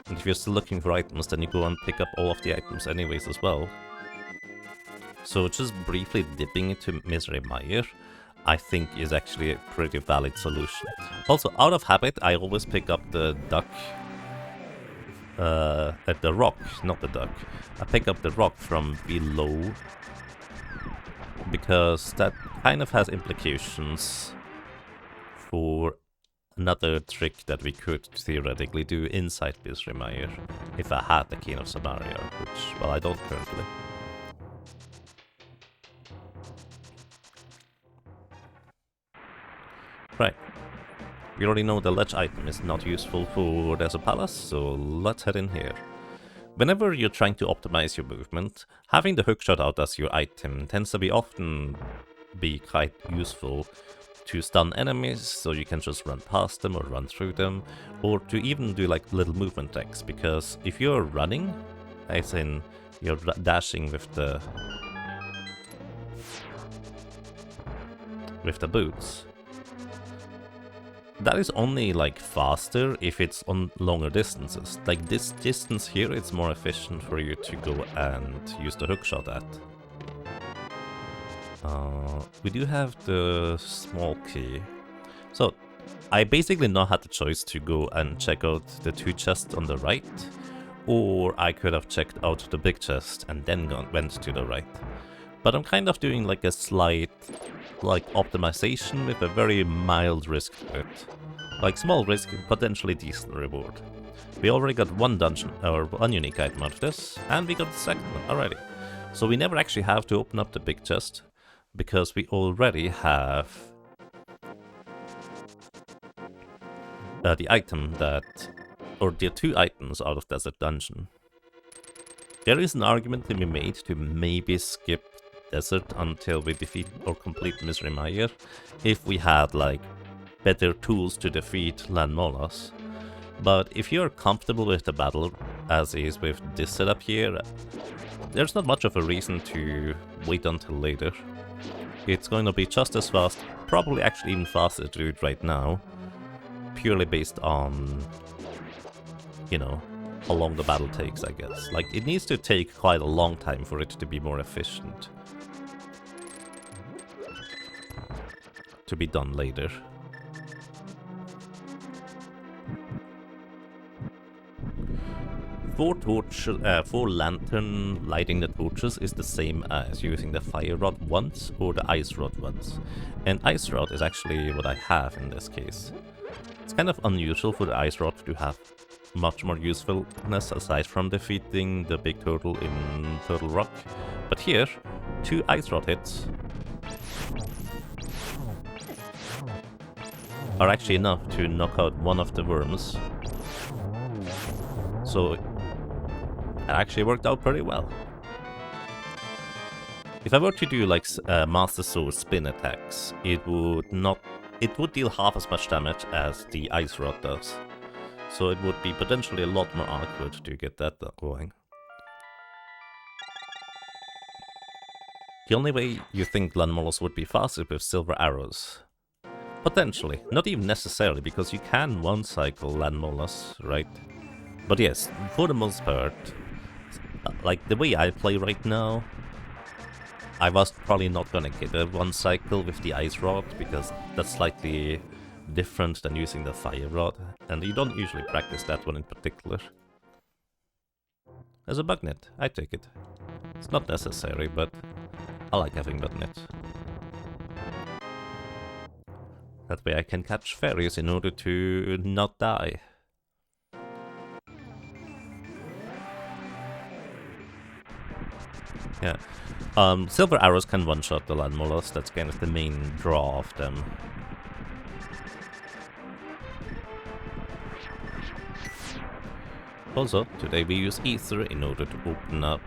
And if you're still looking for items, then you go and pick up all of the items anyways as well. So just briefly dipping into Mystery Mire, I think is actually a pretty valid solution. Also, out of habit, I always pick up the duck at the rock, not the duck. I pick up the rock from below, because that kind of has implications for another trick that we could theoretically do inside Mystery Mire if I had the King of Samaria, which, well, I don't currently. Right. We already know the ledge item is not useful for Desert Palace, so let's head in here. Whenever you're trying to optimize your movement, having the hookshot out as your item tends to often be quite useful to stun enemies, so you can just run past them or run through them, or to even do like little movement checks, because if you're running, as in you're dashing with the boots, that is only like faster if it's on longer distances. Like this distance here, it's more efficient for you to go and use the hookshot at. We do have the small key. So I basically now had the choice to go and check out the 2 chests on the right, or I could have checked out the big chest and then went to the right. But I'm kind of doing like a slight optimization with a very mild risk to it. Like small risk, potentially decent reward. We already got one dungeon, or one unique item out of this, and we got the second one already. So we never actually have to open up the big chest, because we already have the item that, or the 2 items out of Desert Dungeon. There is an argument to be made to maybe skip Desert until we defeat or complete Misery Mire, if we had like better tools to defeat Land Molas. But if you're comfortable with the battle as is with this setup here, there's not much of a reason to wait until later. It's going to be just as fast, probably actually even faster to do it right now, purely based on, you know, how long the battle takes, I guess. Like, it needs to take quite a long time for it to be more efficient. To be done later. For lantern lighting the torches is the same as using the fire rod once or the ice rod once. And ice rod is actually what I have in this case. It's kind of unusual for the ice rod to have much more usefulness aside from defeating the big turtle in Turtle Rock. But here, 2 ice rod hits are actually enough to knock out one of the worms. So it actually worked out pretty well. If I were to do like Master Sword spin attacks, it would deal half as much damage as the ice rod does. So it would be potentially a lot more awkward to get that going. The only way you think Land Molas would be faster with silver arrows. Potentially, not even necessarily, because you can one-cycle Land Molas, right? But yes, for the most part, like the way I play right now, I was probably not gonna get a one-cycle with the ice rod, because that's slightly different than using the fire rod, and you don't usually practice that one in particular. As a bug net, I take it. It's not necessary, but I like having bug nets. That way I can catch fairies in order to not die. Yeah. Silver arrows can one-shot the Land Molas, that's kind of the main draw of them. Also, today we use Ether in order to open up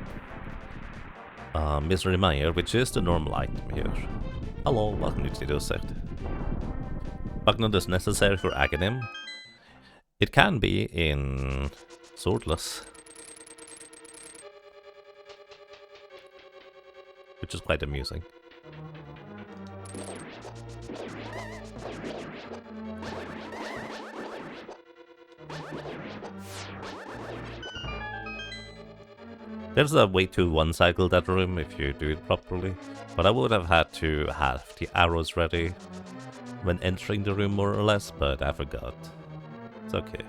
Misery Mire, which is the normal item here. Hello, welcome to the sect. Bagnod is necessary for Aghanim. It can be in Swordless, which is quite amusing. There's a way to one-cycle that room if you do it properly, but I would have had to have the arrows ready when entering the room more or less, but I forgot. It's okay.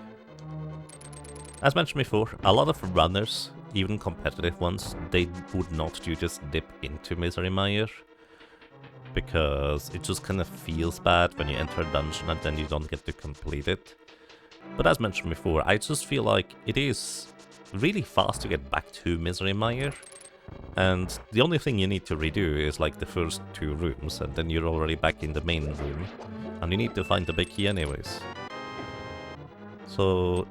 As mentioned before, a lot of runners, even competitive ones, they would not do just dip into Misery Mire, because it just kind of feels bad when you enter a dungeon and then you don't get to complete it. But as mentioned before, I just feel like it is really fast to get back to Misery Mire, and the only thing you need to redo is like the first 2 rooms, and then you're already back in the main room, and you need to find the big key anyways. So,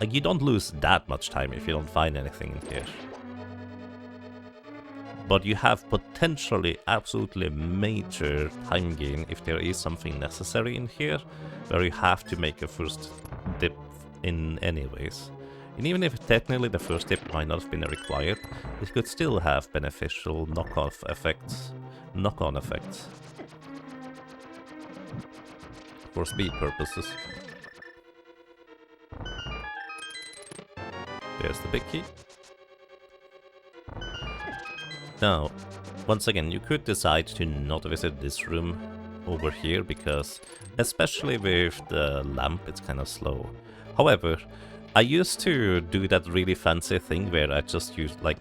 like, you don't lose that much time if you don't find anything in here. But you have potentially absolutely major time gain if there is something necessary in here, where you have to make a first dip in anyways. And even if technically the first dip might not have been required, it could still have beneficial knock-on effects. For speed purposes. There's the big key. Now, once again, you could decide to not visit this room over here, because especially with the lamp, it's kind of slow. However, I used to do that really fancy thing where I just used like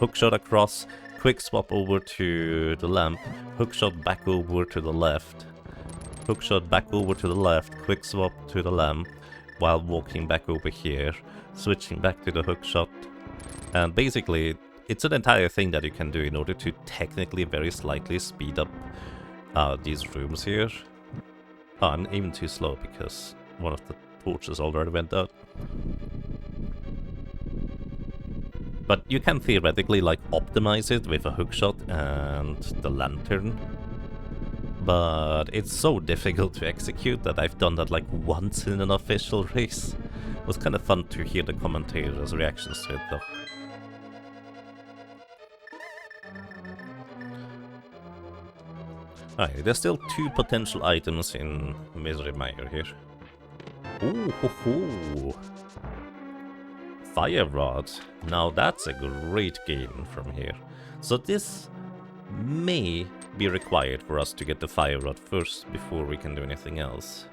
hookshot across, quick swap over to the lamp, hookshot back over to the left, hookshot back over to the left, quick swap to the lamp, while walking back over here, switching back to the hookshot. And basically, it's an entire thing that you can do in order to technically very slightly speed up these rooms here. Oh, I'm even too slow because one of the torches already went out. But you can theoretically like optimize it with a hookshot and the lantern. But it's so difficult to execute that I've done that like once in an official race. It was kind of fun to hear the commentators' reactions to it though. Alright, there's still 2 potential items in Misery Mire here. Ooh, ho, ho. Fire Rod. Now that's a great gain from here. So this may be required for us to get the Fire Rod first before we can do anything else.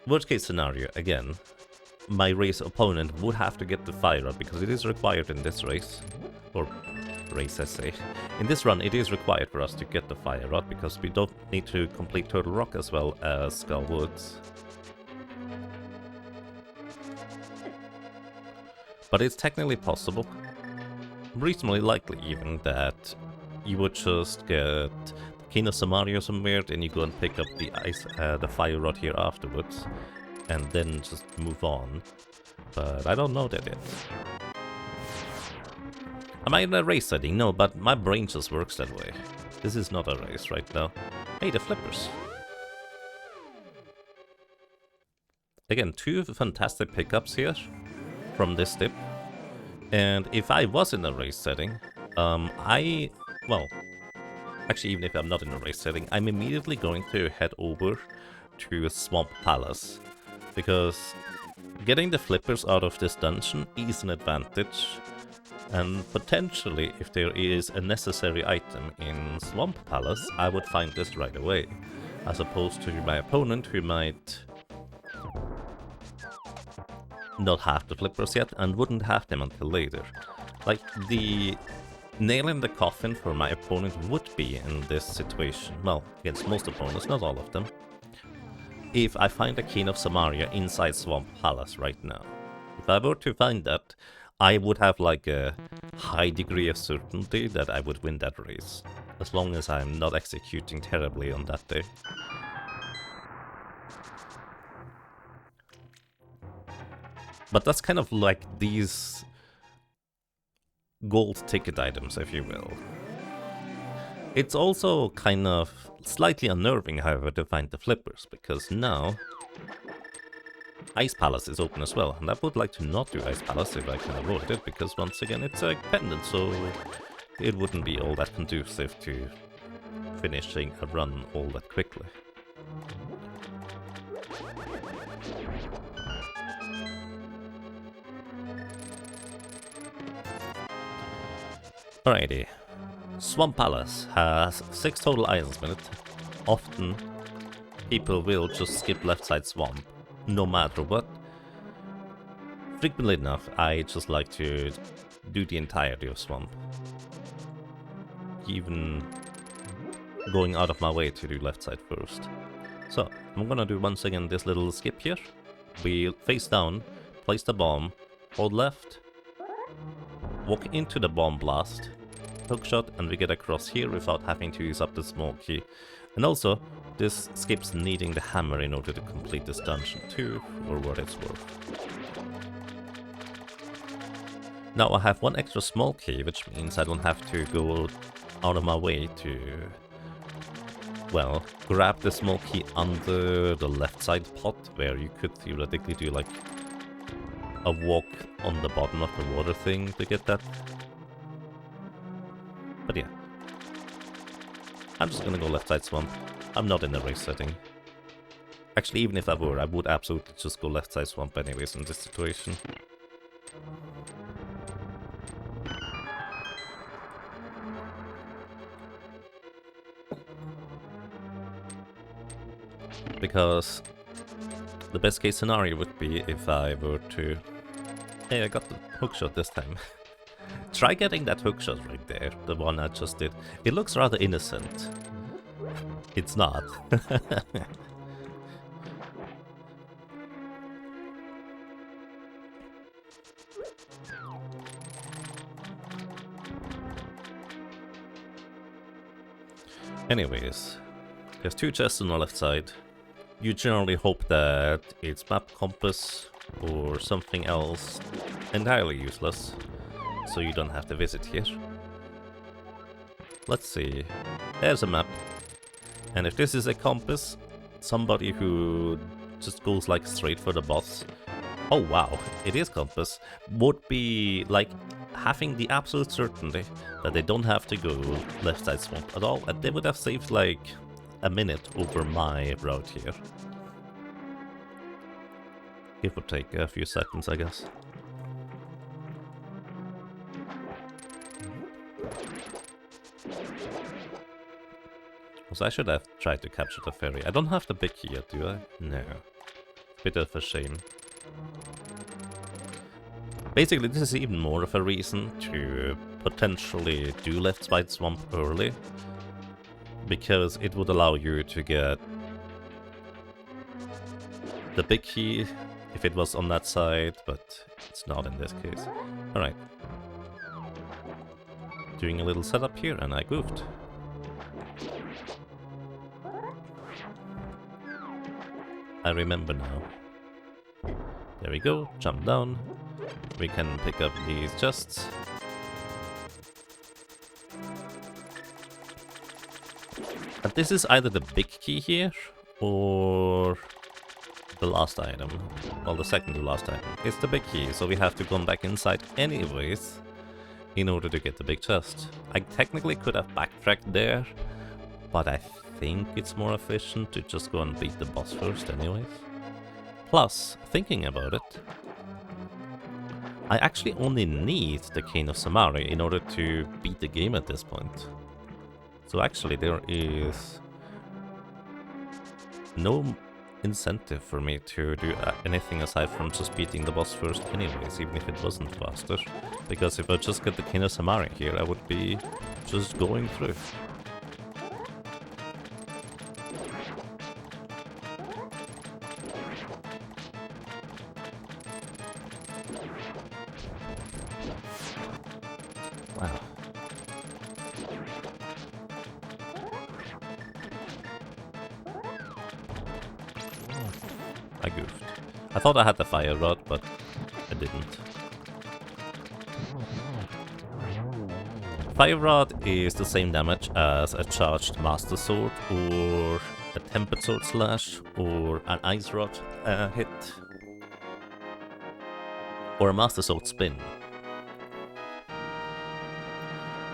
Worst case scenario, again, my race opponent would have to get the Fire Rod because it is required in this race. Or race, I say. In this run, it is required for us to get the Fire Rod because we don't need to complete Turtle Rock as well as Skull Woods. But it's technically possible, reasonably likely even, that you would just get the King of Samaria somewhere, then you go and pick up the Fire Rod here afterwards, and then just move on. But I don't know that yet. Am I in a race setting? No, but my brain just works that way. This is not a race right now. Hey, the flippers. Again, 2 fantastic pickups here from this dip. And if I was in a race setting, well, actually even if I'm not in a race setting, I'm immediately going to head over to Swamp Palace. Because getting the flippers out of this dungeon is an advantage. And potentially, if there is a necessary item in Swamp Palace, I would find this right away. As opposed to my opponent who might not have the flippers yet and wouldn't have them until later. Like, the nail in the coffin for my opponent would be in this situation, well, against most opponents, not all of them, if I find the King of Samaria inside Swamp Palace right now. If I were to find that, I would have like a high degree of certainty that I would win that race, as long as I'm not executing terribly on that day. But that's kind of like these gold ticket items, if you will. It's also kind of slightly unnerving, however, to find the flippers, because now Ice Palace is open as well, and I would like to not do Ice Palace if I can avoid it, because once again it's a pendant, so it wouldn't be all that conducive to finishing a run all that quickly. Alrighty. Swamp Palace has 6 total items in it. Often people will just skip left side swamp, no matter what. Frequently enough, I just like to do the entirety of swamp. Even going out of my way to do left side first. So, I'm gonna do once again this little skip here. We face down, place the bomb, hold left, walk into the bomb blast, hookshot, and we get across here without having to use up the small key. And also, this skips needing the hammer in order to complete this dungeon too, for what it's worth. Now I have one extra small key, which means I don't have to go out of my way to, well, grab the small key under the left side pot, where you could theoretically do like a walk on the bottom of the water thing to get that. But yeah, I'm just gonna go left side swamp. I'm not in a race setting. Actually, even if I were, I would absolutely just go left side swamp anyways in this situation. Because the best case scenario would be if I were to... Hey, I got the hookshot this time. Try getting that hookshot right there, the one I just did. It looks rather innocent. It's not. Anyways, there's 2 chests on the left side. You generally hope that it's map compass or something else entirely useless, so you don't have to visit here. Let's see. There's a map. And if this is a compass, somebody who just goes like straight for the boss, oh wow, it is compass, would be like having the absolute certainty that they don't have to go left side swamp at all, and they would have saved like a minute over my route here. It would take a few seconds, I guess. So I should have tried to capture the ferry. I don't have the big key yet, do I? No. Bit of a shame. Basically, this is even more of a reason to potentially do left side swamp early, because it would allow you to get the big key if it was on that side, but it's not in this case. Alright. Doing a little setup here, and I goofed. I remember now. There we go, jump down. We can pick up these chests. And this is either the big key here, or the last item. Well, the second to last item. It's the big key, so we have to come back inside anyways, in order to get the big chest. I technically could have backtracked there, but I think it's more efficient to just go and beat the boss first anyways. Plus, thinking about it, I actually only need the Cane of Samari in order to beat the game at this point. So actually there is no incentive for me to do anything aside from just beating the boss first anyways, even if it wasn't faster. Because if I just get the Cane of Samari here, I would be just going through. Wow. I goofed. I thought I had the fire rod, but I didn't. Fire rod is the same damage as a charged master sword, or a tempered sword slash, or an ice rod hit, or a master sword spin.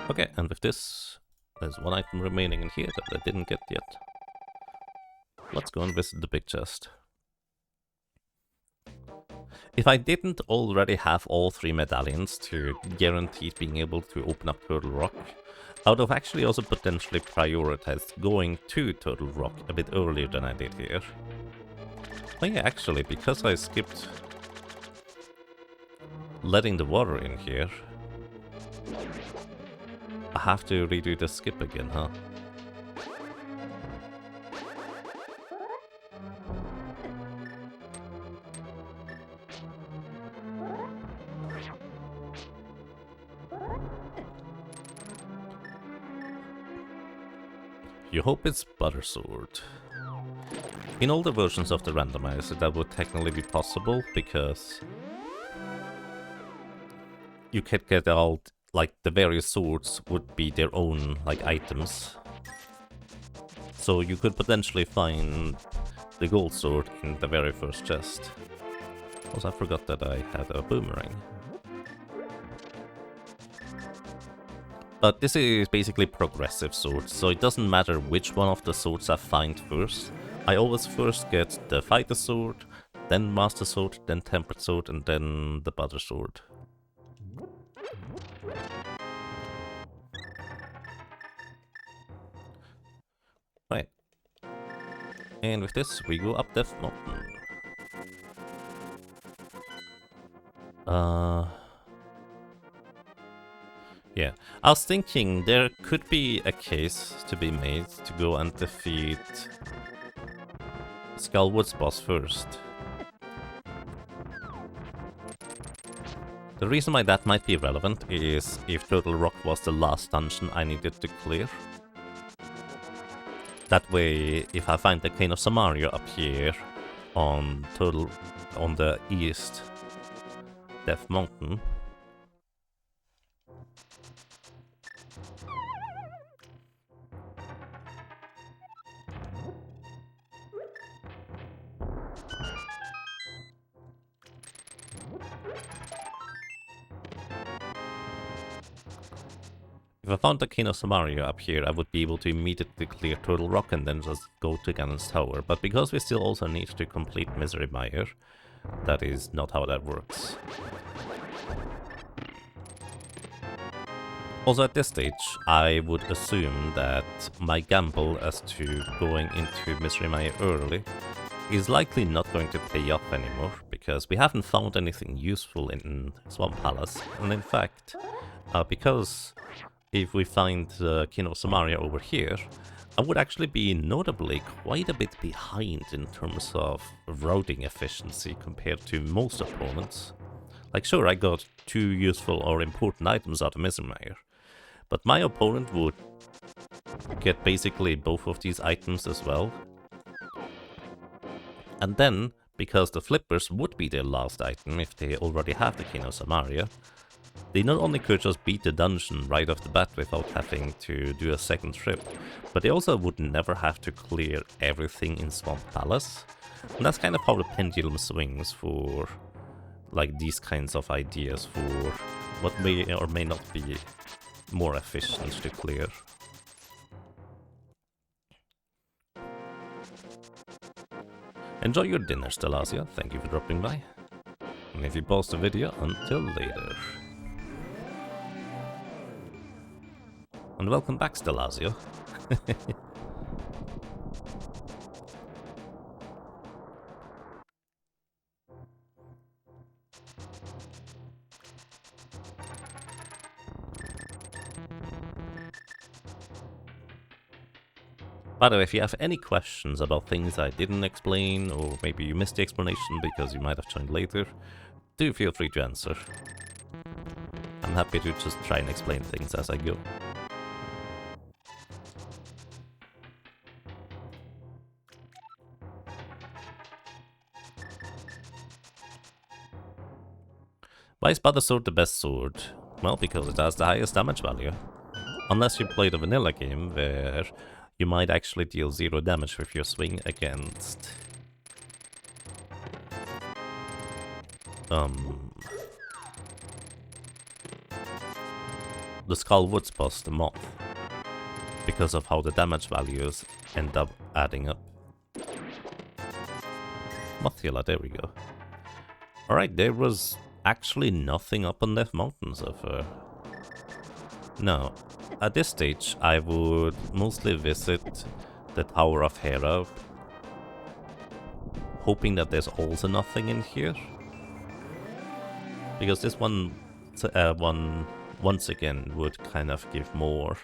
Okay, and with this, there's one item remaining in here that I didn't get yet. Let's go and visit the big chest. If I didn't already have all 3 medallions to guarantee being able to open up Turtle Rock, I would have actually also potentially prioritized going to Turtle Rock a bit earlier than I did here. Oh yeah, actually, because I skipped letting the water in here, I have to redo the skip again, huh? You hope it's Butter Sword. In older versions of the Randomizer, that would technically be possible, because you could get out, like, the various swords would be their own, like, items. So you could potentially find the gold sword in the very first chest. Also, I forgot that I had a boomerang. But this is basically progressive swords, so it doesn't matter which one of the swords I find first. I always first get the fighter sword, then master sword, then tempered sword, and then the butter sword. Right. And with this, we go up Death Mountain. Yeah, I was thinking there could be a case to be made to go and defeat Skullwood's boss first. The reason why that might be relevant is if Turtle Rock was the last dungeon I needed to clear. That way, if I find the Cane of Samaria up here on the east Death Mountain, if I found the Cane of Samaria up here, I would be able to immediately clear Turtle Rock and then just go to Ganon's Tower. But because we still also need to complete Misery Mire, that is not how that works. Also at this stage, I would assume that my gamble as to going into Misery Mire early is likely not going to pay off anymore, because we haven't found anything useful in Swamp Palace. And in fact, because if we find the King of Samaria over here, I would actually be notably quite a bit behind in terms of routing efficiency compared to most opponents. Like, sure, I got 2 useful or important items out of Misery Mire, but my opponent would get basically both of these items as well. And then, because the flippers would be their last item if they already have the King of Samaria, they not only could just beat the dungeon right off the bat without having to do a second trip, but they also would never have to clear everything in Swamp Palace. And that's kind of how the pendulum swings for like these kinds of ideas for what may or may not be more efficient to clear. Enjoy your dinner, Stellasia. Thank you for dropping by. And if you pause the video, until later. And welcome back, Stellasia. By the way, if you have any questions about things I didn't explain, or maybe you missed the explanation because you might have joined later, do feel free to answer. I'm happy to just try and explain things as I go. Why is Butter Sword the best sword? Well, because it has the highest damage value. Unless you play the vanilla game, where you might actually deal 0 damage with your swing against the Skull Woods boss, the Moth, because of how the damage values end up adding up. Mothula, there we go. Alright, there was actually nothing up on Death Mountain so far. No, at this stage I would mostly visit the Tower of Hera, hoping that there's also nothing in here. Because this one once again would kind of give more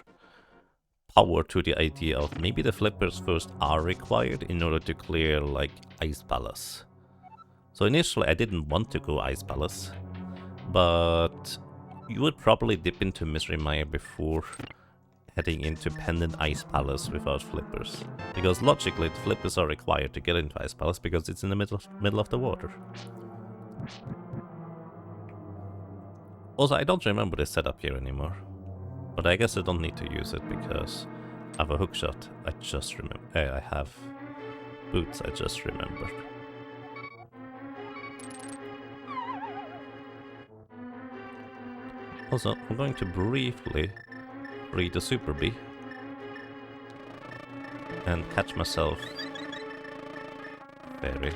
power to the idea of maybe the flippers first are required in order to clear like Ice Palace. So initially I didn't want to go Ice Palace, but you would probably dip into Misery Mire before heading into Pendant Ice Palace without flippers. Because logically the flippers are required to get into Ice Palace because it's in the middle of the water. Also, I don't remember this setup here anymore, but I guess I don't need to use it because I have a hookshot. I just remember. I have boots. I just remembered. Also, I'm going to briefly read the Super Bee and catch myself fairy.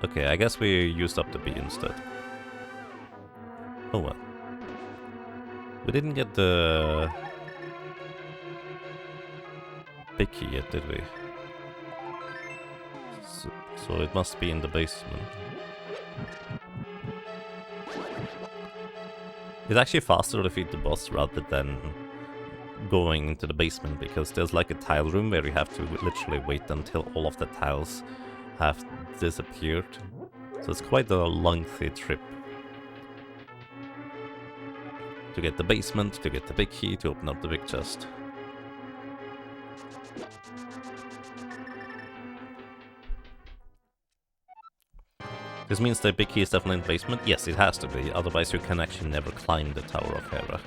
Okay, I guess we used up the bee instead. Oh well. We didn't get the big key yet, did we? So it must be in the basement. It's actually faster to defeat the boss rather than going into the basement, because there's like a tile room where you have to literally wait until all of the tiles have disappeared. So it's quite a lengthy trip to get the basement, to get the big key, to open up the big chest. This means the big key is definitely in the basement? Yes, it has to be, otherwise you can actually never climb the Tower of Hera.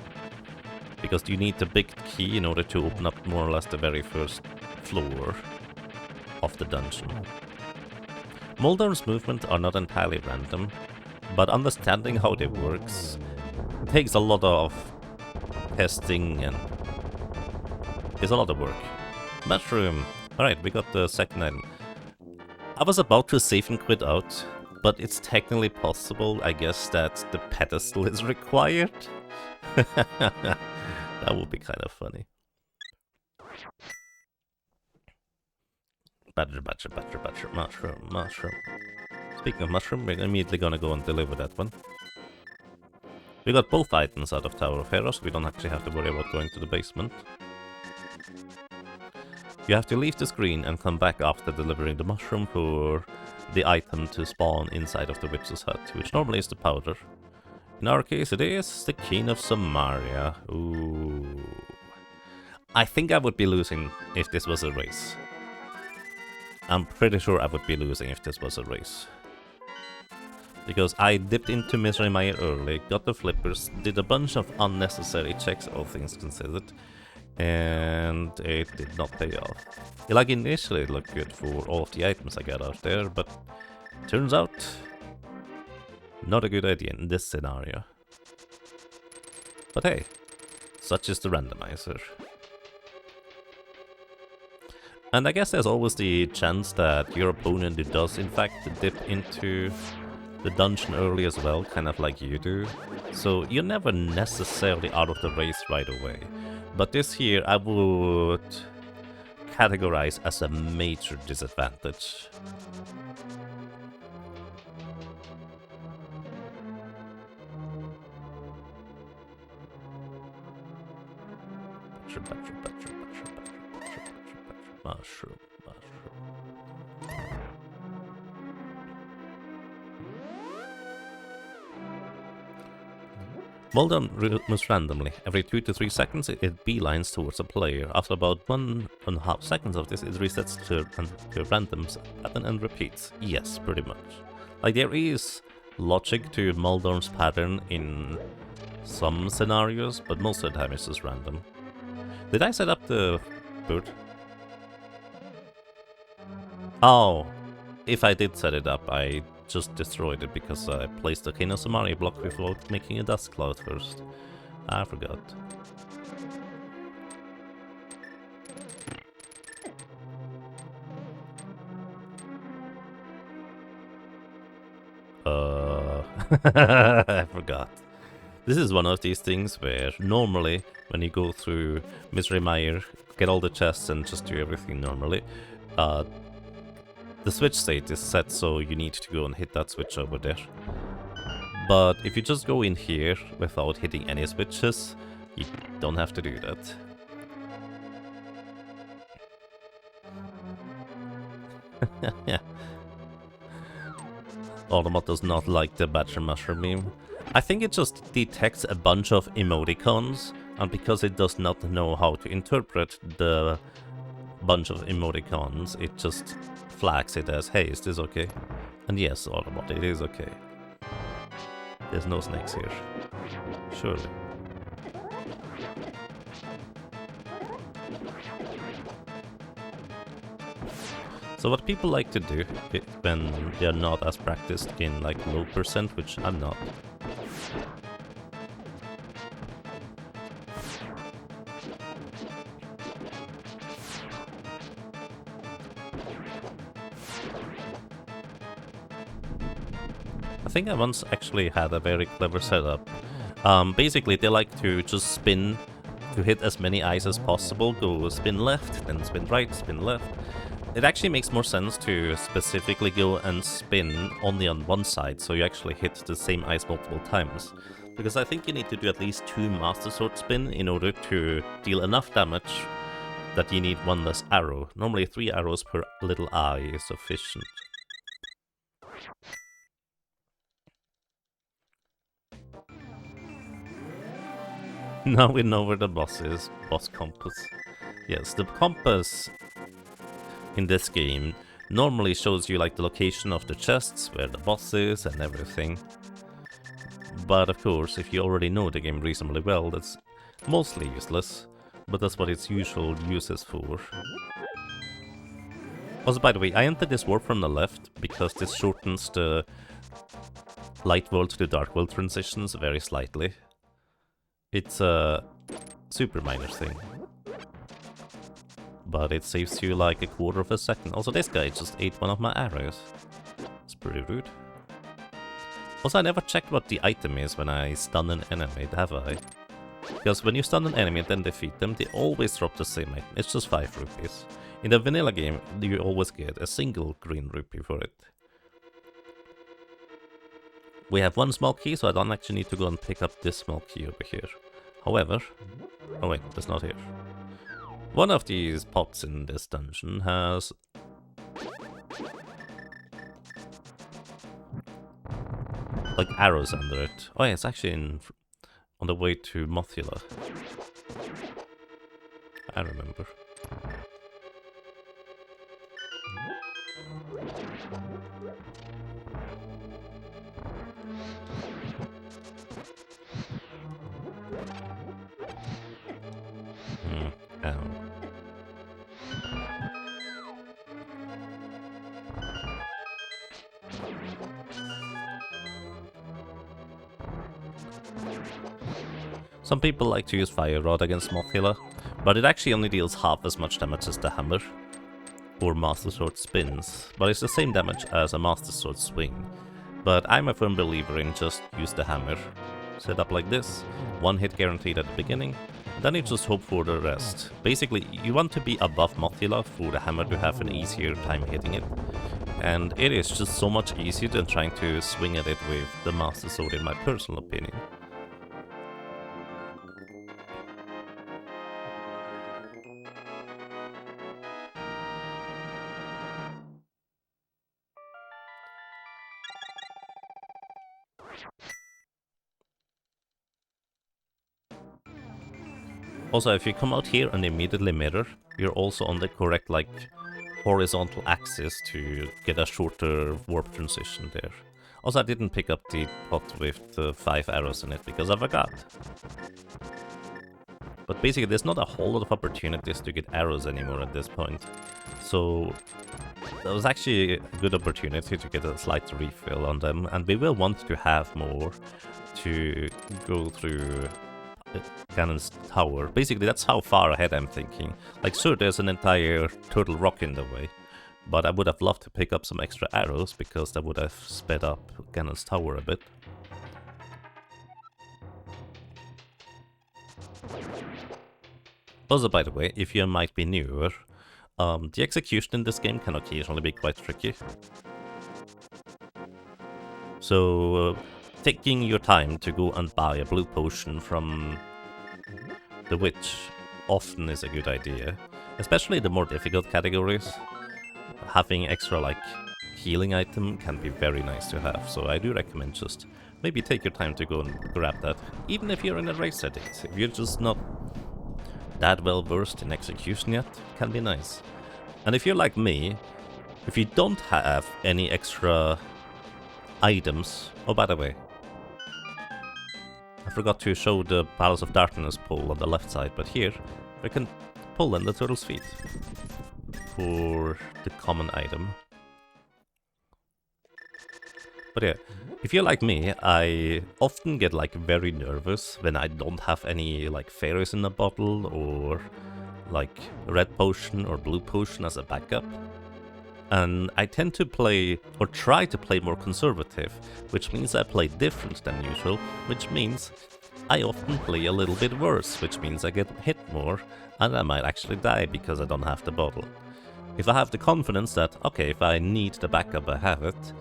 Because you need the big key in order to open up more or less the very first floor of the dungeon. Moldor's movements are not entirely random, but understanding how they works takes a lot of testing and is a lot of work. Mushroom. Alright, we got the second item. I was about to save and quit out, but it's technically possible, I guess, that the pedestal is required. That would be kind of funny. Badger, mushroom, mushroom. Speaking of mushroom, we're immediately gonna go and deliver that one. We got both items out of Tower of Hera, so we don't actually have to worry about going to the basement. You have to leave the screen and come back after delivering the mushroom for the item to spawn inside of the witch's hut, which normally is the powder. In our case, it is the King of Samaria. Ooh. I think I would be losing if this was a race. I'm pretty sure I would be losing if this was a race. Because I dipped into Misery Mire early, got the flippers, did a bunch of unnecessary checks, all things considered, and it did not pay off. Like, initially it looked good for all of the items I got out there, but turns out not a good idea in this scenario. But hey, such is the randomizer. And I guess there's always the chance that your opponent does in fact dip into the dungeon early as well, kind of like you do. So you're never necessarily out of the race right away. But this here I would categorize as a major disadvantage. Mushroom. Moldorm moves randomly. Every 2 to 3 seconds it beelines towards a player. After about 1.5 seconds of this, it resets to a random pattern and repeats. Yes, pretty much. Like, there is logic to Moldorm's pattern in some scenarios, but most of the time it's just random. Did I set up the bird? Oh, if I did set it up, I just destroyed it because I placed the King of Samaria block without making a dust cloud first. I forgot. I forgot. This is one of these things where normally when you go through Misery Mire, get all the chests and just do everything normally, the switch state is set so you need to go and hit that switch over there. But if you just go in here without hitting any switches, you don't have to do that. Yeah. Automat does not like the Badger Mushroom meme. I think it just detects a bunch of emoticons, and because it does not know how to interpret the bunch of emoticons, it just flags it as, hey, is this okay? And yes, Autobot, it is okay. There's no snakes here. Surely. So what people like to do when they're not as practiced in like low percent, which I'm not, I think I once actually had a very clever setup. Basically, they like to just spin to hit as many eyes as possible, go spin left, then spin right, spin left. It actually makes more sense to specifically go and spin only on one side, so you actually hit the same eyes multiple times. Because I think you need to do at least 2 Master Sword spin in order to deal enough damage that you need 1 less arrow. Normally 3 arrows per little eye is sufficient. Now we know where the boss is. Boss compass. Yes, the compass in this game normally shows you like the location of the chests, where the boss is and everything. But of course, if you already know the game reasonably well, that's mostly useless, but that's what its usual use is for. Also, by the way, I entered this warp from the left because this shortens the light world to dark world transitions very slightly. It's a super minor thing, but it saves you like a quarter of a second. Also, this guy just ate one of my arrows. It's pretty rude. Also, I never checked what the item is when I stun an enemy, have I? Because when you stun an enemy and then defeat them, they always drop the same item. It's just 5 rupees. In the vanilla game, you always get a single green rupee for it. We have one small key, so I don't actually need to go and pick up this small key over here. However... Oh wait, that's not here. One of these pots in this dungeon has... like arrows under it. Oh yeah, it's actually on the way to Mothula. I remember. Some people like to use Fire Rod against Mothula, but it actually only deals half as much damage as the hammer, or Master Sword spins, but it's the same damage as a Master Sword swing. But I'm a firm believer in just use the hammer. Set up like this, one hit guaranteed at the beginning, then you just hope for the rest. Basically, you want to be above Mothula for the hammer to have an easier time hitting it. And it is just so much easier than trying to swing at it with the Master Sword in my personal opinion. Also, if you come out here and immediately mirror, you're also on the correct, like, horizontal axis to get a shorter warp transition there. Also, I didn't pick up the pot with the 5 arrows in it because I forgot. But basically, there's not a whole lot of opportunities to get arrows anymore at this point. So, that was actually a good opportunity to get a slight refill on them, and we will want to have more to go through Ganon's tower. Basically, that's how far ahead I'm thinking. Like, sure, there's an entire turtle rock in the way, but I would have loved to pick up some extra arrows, because that would have sped up Ganon's tower a bit. Also, by the way, if you might be newer, the execution in this game can occasionally be quite tricky. So, taking your time to go and buy a blue potion from the witch often is a good idea. Especially the more difficult categories. Having extra, like, healing item can be very nice to have, so I do recommend just maybe take your time to go and grab that, even if you're in a race setting. If you're just not that well versed in execution yet, can be nice. And if you're like me, if you don't have any extra items... Oh, by the way, I forgot to show the Palace of Darkness pull on the left side, but here we can pull in the turtle's feet for the common item. But yeah, if you're like me, I often get like very nervous when I don't have any like fairies in the bottle, or like red potion or blue potion as a backup. And I tend to play, or try to play, more conservative, which means I play different than usual, which means I often play a little bit worse, which means I get hit more, and I might actually die because I don't have the bottle. If I have the confidence that, okay, if I need the backup, I have it,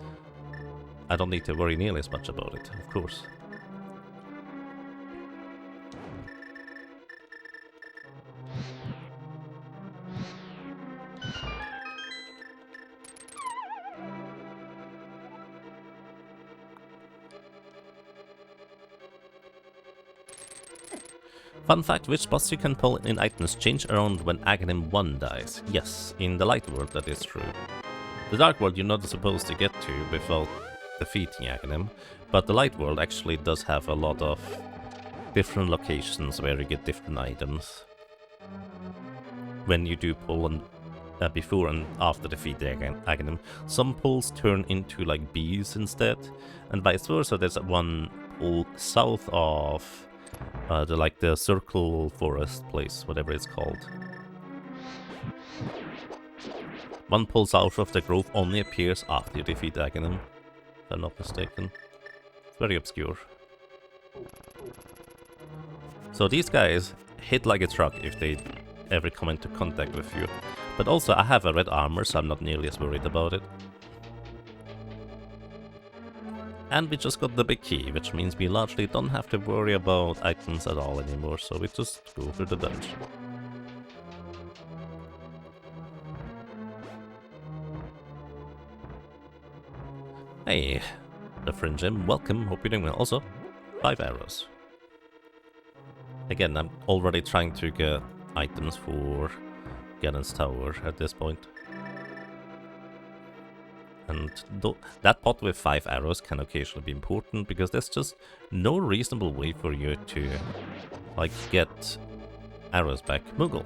I don't need to worry nearly as much about it, of course. Fun fact, which boss you can pull in items change around when Aghanim 1 dies. Yes, in the light world that is true. The dark world you're not supposed to get to without defeating Aghanim, but the light world actually does have a lot of different locations where you get different items when you do pull on before and after defeating Aghanim. Some pulls turn into like bees instead, and vice versa. There's one pull south of the circle forest place, whatever it's called. One pull south of the grove only appears after you defeat Aghanim, if I'm not mistaken. It's very obscure. So these guys hit like a truck if they ever come into contact with you. But also I have a red armor, so I'm not nearly as worried about it. And we just got the big key, which means we largely don't have to worry about items at all anymore, so we just go through the dungeon. Hey, the Fringe Gym, welcome, hope you're doing well. Also, 5 arrows. Again, I'm already trying to get items for Ganon's Tower at this point. And that pot with 5 arrows can occasionally be important, because there's just no reasonable way for you to, like, get arrows back. Moogle.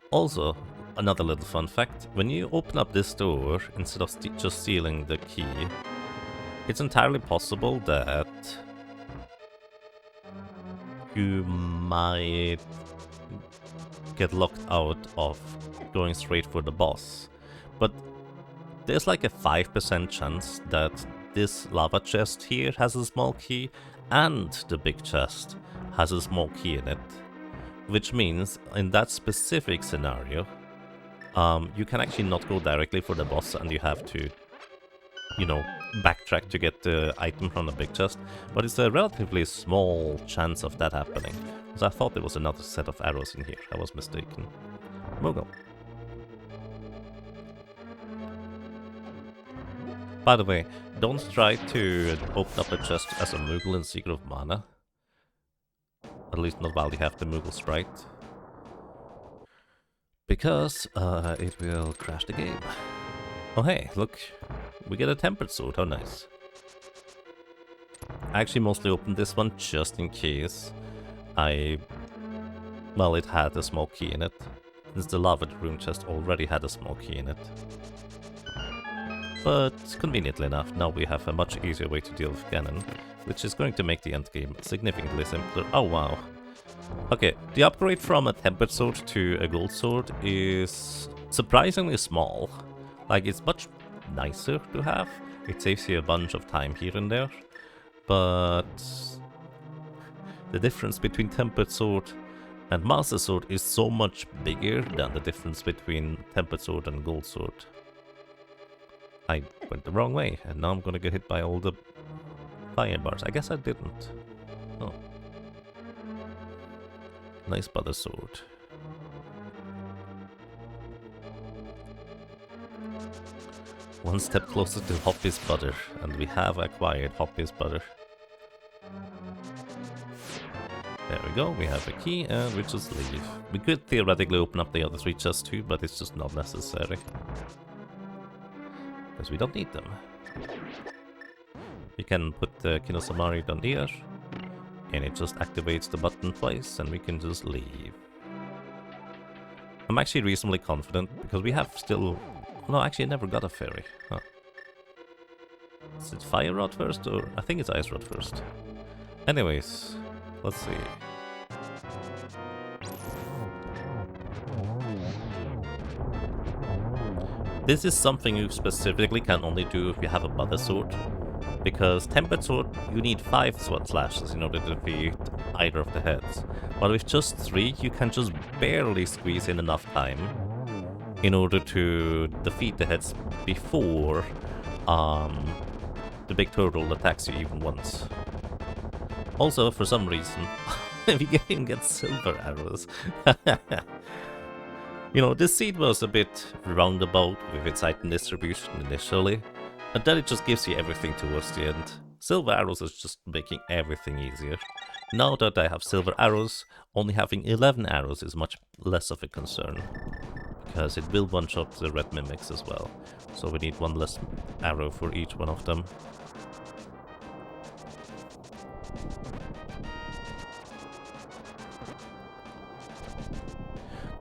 Also, another little fun fact, when you open up this door, instead of just stealing the key, it's entirely possible that you might get locked out of going straight for the boss. But there's like a 5% chance that this lava chest here has a small key and the big chest has a small key in it. Which means, in that specific scenario, you can actually not go directly for the boss and you have to, you know, backtrack to get the item from the big chest. But it's a relatively small chance of that happening. Because I thought there was another set of arrows in here. I was mistaken. Moogle. By the way, don't try to open up a chest as a Moogle in Secret of Mana. At least not while you have the Moogle sprite. Because it will crash the game. Oh hey, look, we get a tempered sword, how nice. I actually mostly opened this one just in case well, it had a small key in it. Since the lava rune chest already had a small key in it. But conveniently enough, now we have a much easier way to deal with Ganon, which is going to make the endgame significantly simpler. Oh wow. Okay, the upgrade from a tempered sword to a gold sword is surprisingly small. Like, it's much nicer to have. It saves you a bunch of time here and there. But the difference between tempered sword and master sword is so much bigger than the difference between tempered sword and gold sword. I went the wrong way, and now I'm gonna get hit by all the fire bars. I guess I didn't. Oh. Nice butter sword. One step closer to Hoppy's butter, and we have acquired Hoppy's butter. There we go, we have a key, and we just leave. We could theoretically open up the other 3 chests too, but it's just not necessary. Because we don't need them. We can put the Kinosamari down here, and it just activates the button twice, and we can just leave. I'm actually reasonably confident, because we have still... No, actually I never got a fairy. Huh. Is it Fire Rod first, or... I think it's Ice Rod first. Anyways, let's see. This is something you specifically can only do if you have a butter sword. Because tempered sword, you need 5 sword slashes in order to defeat either of the heads. But with just 3, you can just barely squeeze in enough time in order to defeat the heads before the big turtle attacks you even once. Also, for some reason, the game gets silver arrows. You know, this seed was a bit roundabout with its item distribution initially, but then it just gives you everything towards the end. Silver arrows is just making everything easier. Now that I have silver arrows, only having 11 arrows is much less of a concern, because it will one-shot the red mimics as well. So we need one less arrow for each one of them.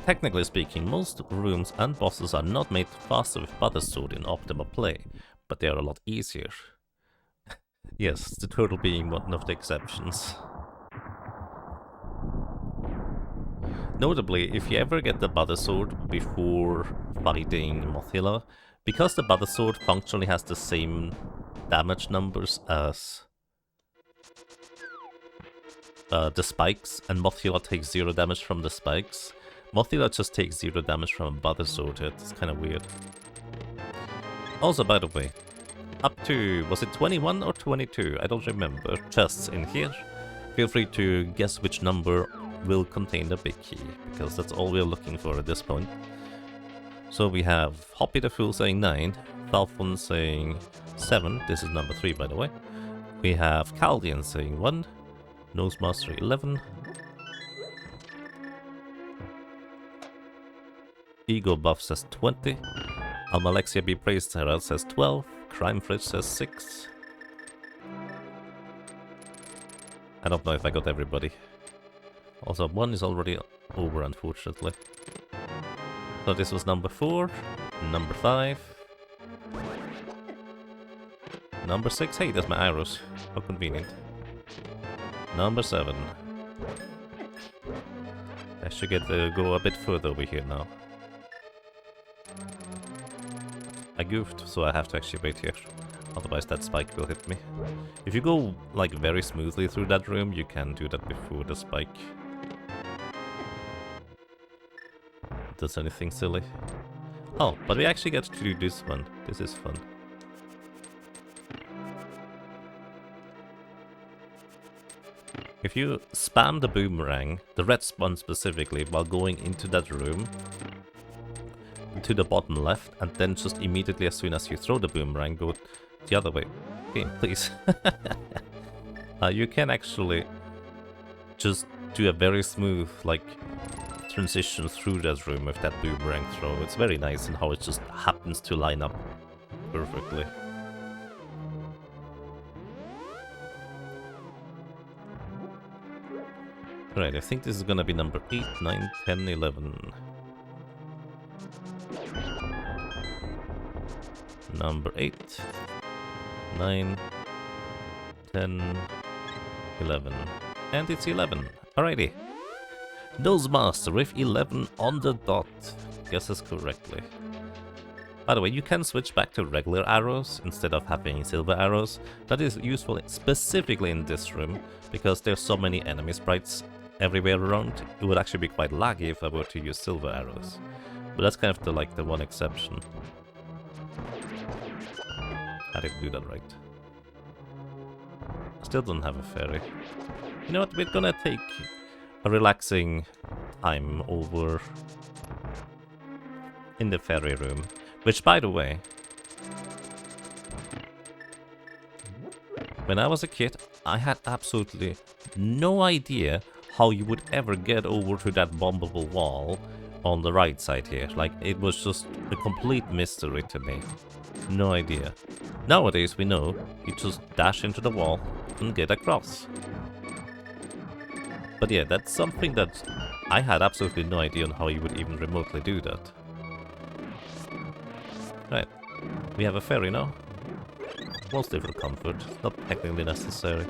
Technically speaking, most rooms and bosses are not made faster with Butter Sword in optimal play, but they are a lot easier. Yes, the turtle being one of the exceptions. Notably, if you ever get the Butter Sword before fighting Mothilla, because the Butter Sword functionally has the same damage numbers as the spikes, and Mothilla takes 0 damage from the spikes, Mothilla just takes 0 damage from a Butter Sword hit. It's kind of weird. Also, by the way, up to, was it 21 or 22? I don't remember. Chests in here. Feel free to guess which number will contain the big key, because that's all we're looking for at this point. So we have Hoppy the Fool saying 9, Falcon saying 7, this is number 3 by the way. We have Caldian saying 1, Nosemaster 11, Ego Buff says 20, Almalexia Be Praised says 12, Crime Fridge says 6. I don't know if I got everybody. Also, 1 is already over, unfortunately. So this was number 4, number 5, number 6. Hey, that's my arrows. How convenient. Number 7. I should get to go a bit further over here now. I goofed, so I have to actually wait here. Otherwise that spike will hit me. If you go like very smoothly through that room, you can do that before the spike does anything silly. Oh, but we actually get to do this one. This is fun. If you spam the boomerang, the red one specifically, while going into that room, to the bottom left, and then just immediately as soon as you throw the boomerang, go the other way. Okay, please. You can actually just do a very smooth, like, transition through that room with that boomerang throw. It's very nice in how it just happens to line up perfectly. Right, I think this is gonna be number 8, 9, 10, 11. Number 8, 9, 10, 11. And it's 11. Alrighty. Nosemaster with 11 on the dot. Guesses correctly. By the way, you can switch back to regular arrows instead of having silver arrows. That is useful specifically in this room, because there's so many enemy sprites everywhere around. It would actually be quite laggy if I were to use silver arrows. But that's kind of the one exception. I didn't do that right. Still don't have a fairy. You know what, we're gonna take a relaxing time over in the fairy room. Which, by the way, when I was a kid, I had absolutely no idea how you would ever get over to that bombable wall on the right side here. Like, it was just a complete mystery to me. No idea. Nowadays we know you just dash into the wall and get across. But yeah, that's something that I had absolutely no idea on how you would even remotely do that. Right, we have a fairy now. Mostly for comfort, not technically necessary.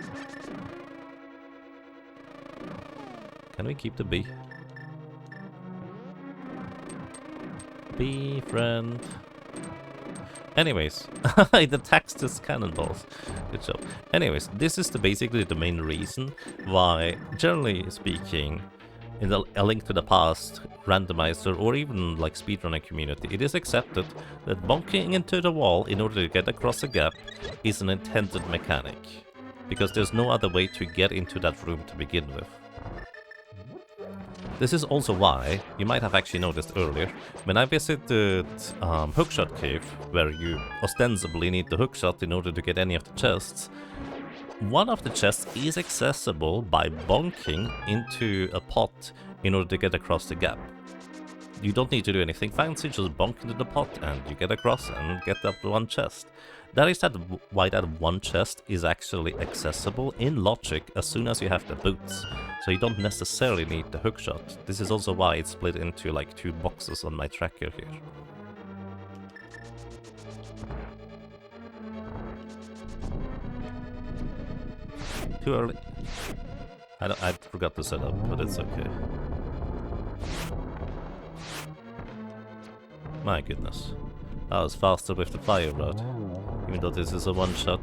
Can we keep the bee? Bee friend. Anyways, it attacks this cannonballs. Good job. Anyways, this is basically the main reason why, generally speaking, in A Link to the Past, Randomizer, or even like speedrunner community, it is accepted that bonking into the wall in order to get across a gap is an intended mechanic, because there's no other way to get into that room to begin with. This is also why, you might have actually noticed earlier, when I visited Hookshot Cave, where you ostensibly need the hookshot in order to get any of the chests, one of the chests is accessible by bonking into a pot in order to get across the gap. You don't need to do anything fancy, just bonk into the pot and you get across and get up to one chest. That is why that one chest is actually accessible in logic as soon as you have the boots. So you don't necessarily need the hookshot. This is also why it's split into like 2 boxes on my tracker here. Too early. I forgot to set up, but it's okay. My goodness. I was faster with the fire rod. Even though this is a one-shot.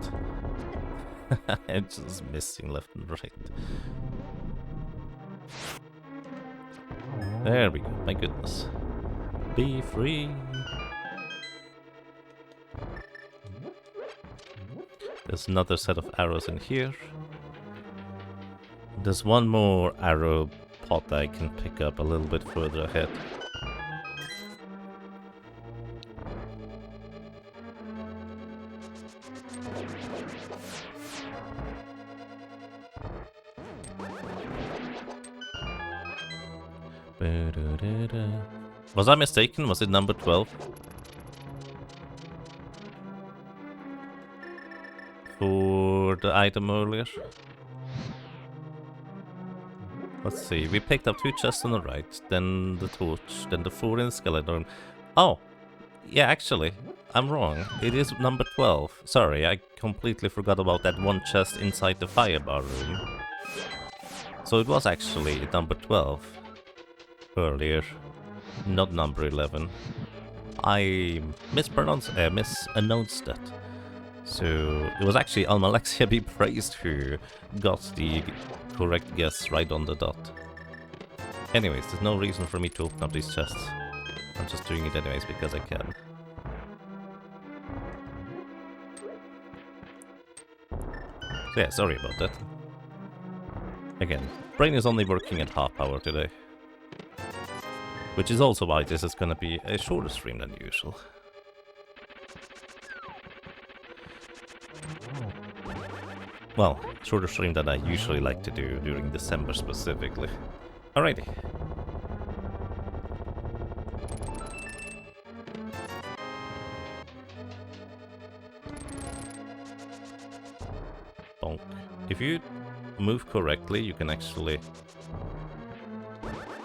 I'm just missing left and right. There we go, my goodness. Be free! There's another set of arrows in here. There's one more arrow pot I can pick up a little bit further ahead. Was I mistaken? Was it number 12? For the item earlier? Let's see, we picked up 2 chests on the right, then the torch, then the 4 in skeleton. Oh! Yeah, actually, I'm wrong. It is number 12. Sorry, I completely forgot about that one chest inside the firebar room. So it was actually number 12 earlier, not number 11. I misannounced that. So it was actually Almalexia be praised who got the correct guess right on the dot. Anyways, there's no reason for me to open up these chests. I'm just doing it anyways because I can. So yeah, sorry about that. Again, brain is only working at half power today. Which is also why this is gonna be a shorter stream than usual. Well, shorter stream than I usually like to do during December specifically. Alrighty. Bonk. If you move correctly, you can actually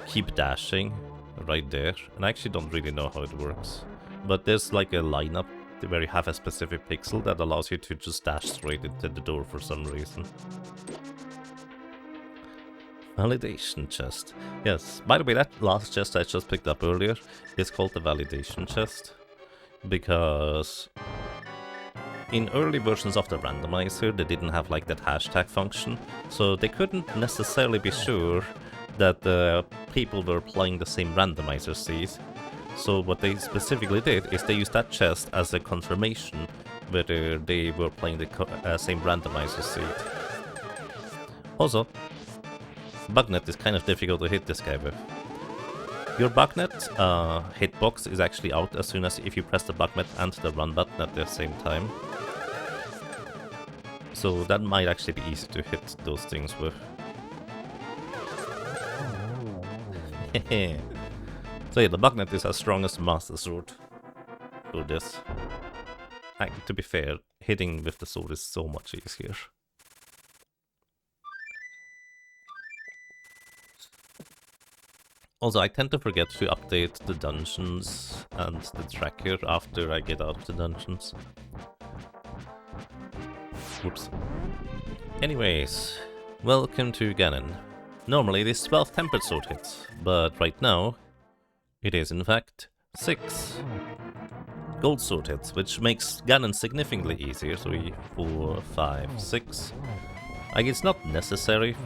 keep dashing right there. And I actually don't really know how it works. But there's like a lineup where you have a specific pixel that allows you to just dash straight into the door for some reason. Validation chest. Yes, by the way, that last chest I just picked up earlier is called the validation chest. Because in early versions of the randomizer, they didn't have like that hashtag function. So they couldn't necessarily be sure that the people were playing the same randomizer seed. So what they specifically did is they used that chest as a confirmation whether they were playing the same randomizer seed. Also, bugnet is kind of difficult to hit this guy with. Your bugnet hitbox is actually out as soon as if you press the bugnet and the run button at the same time. So that might actually be easy to hit those things with. So yeah, the bugnet is as strong as the Master Sword for this. To be fair, hitting with the sword is so much easier. Also, I tend to forget to update the dungeons and the tracker after I get out of the dungeons. Whoops. Anyways, welcome to Ganon. Normally it is 12 tempered sword hits, but right now it is in fact 6 gold sword hits, which makes Ganon significantly easier. 3, 4, 5, 6. Like, it's not necessary,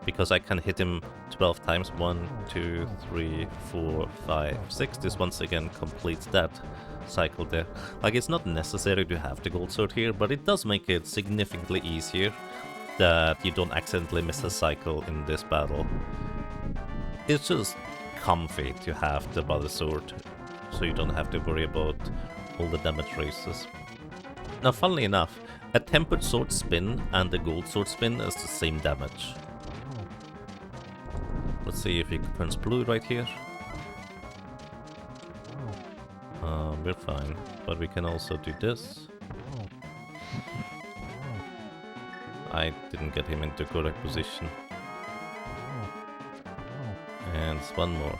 because I can hit him 12 times. 1, 2, 3, 4, 5, 6. This once again completes that cycle there. Like, it's not necessary to have the gold sword here, but it does make it significantly easier that you don't accidentally miss a cycle in this battle. It's just comfy to have the butter sword, so you don't have to worry about all the damage races. Now, funnily enough, A tempered sword spin and a gold sword spin is the same damage. Let's see if it turns blue right here. We're fine, but we can also do this. I didn't get him into correct position. And one more.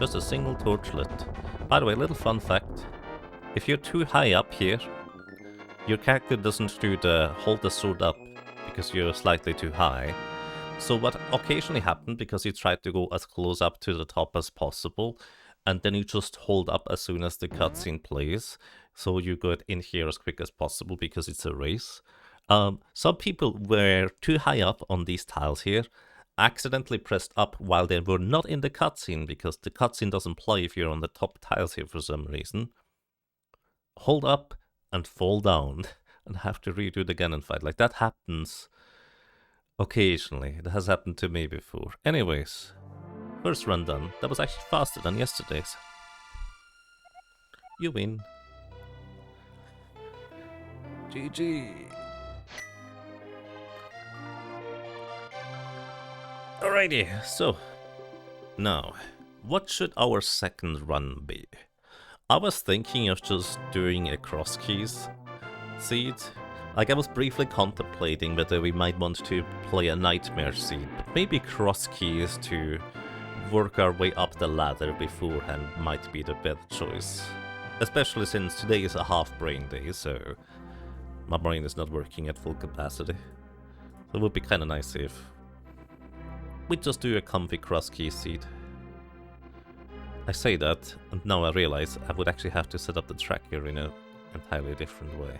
Just a single torch lit. By the way, little fun fact. If you're too high up here, your character doesn't do the hold the sword up because you're slightly too high. So what occasionally happened, because you tried to go as close up to the top as possible, and then you just hold up as soon as the cutscene plays, so you get in here as quick as possible because it's a race. Some people were too high up on these tiles here, accidentally pressed up while they were not in the cutscene, because the cutscene doesn't play if you're on the top tiles here for some reason. Hold up and fall down and have to redo it again and fight. Like, that happens occasionally. It has happened to me before. Anyways, first run done. That was actually faster than yesterday's. You win. GG. Alrighty, so now, what should our second run be? I was thinking of just doing a cross keys seed. Like, I was briefly contemplating whether we might want to play a nightmare seed, but maybe cross keys to work our way up the ladder beforehand might be the better choice. Especially since today is a half brain day, so my brain is not working at full capacity. So it would be kinda nice if we just do a comfy cross key seed. I say that, and now I realize I would actually have to set up the tracker in an entirely different way.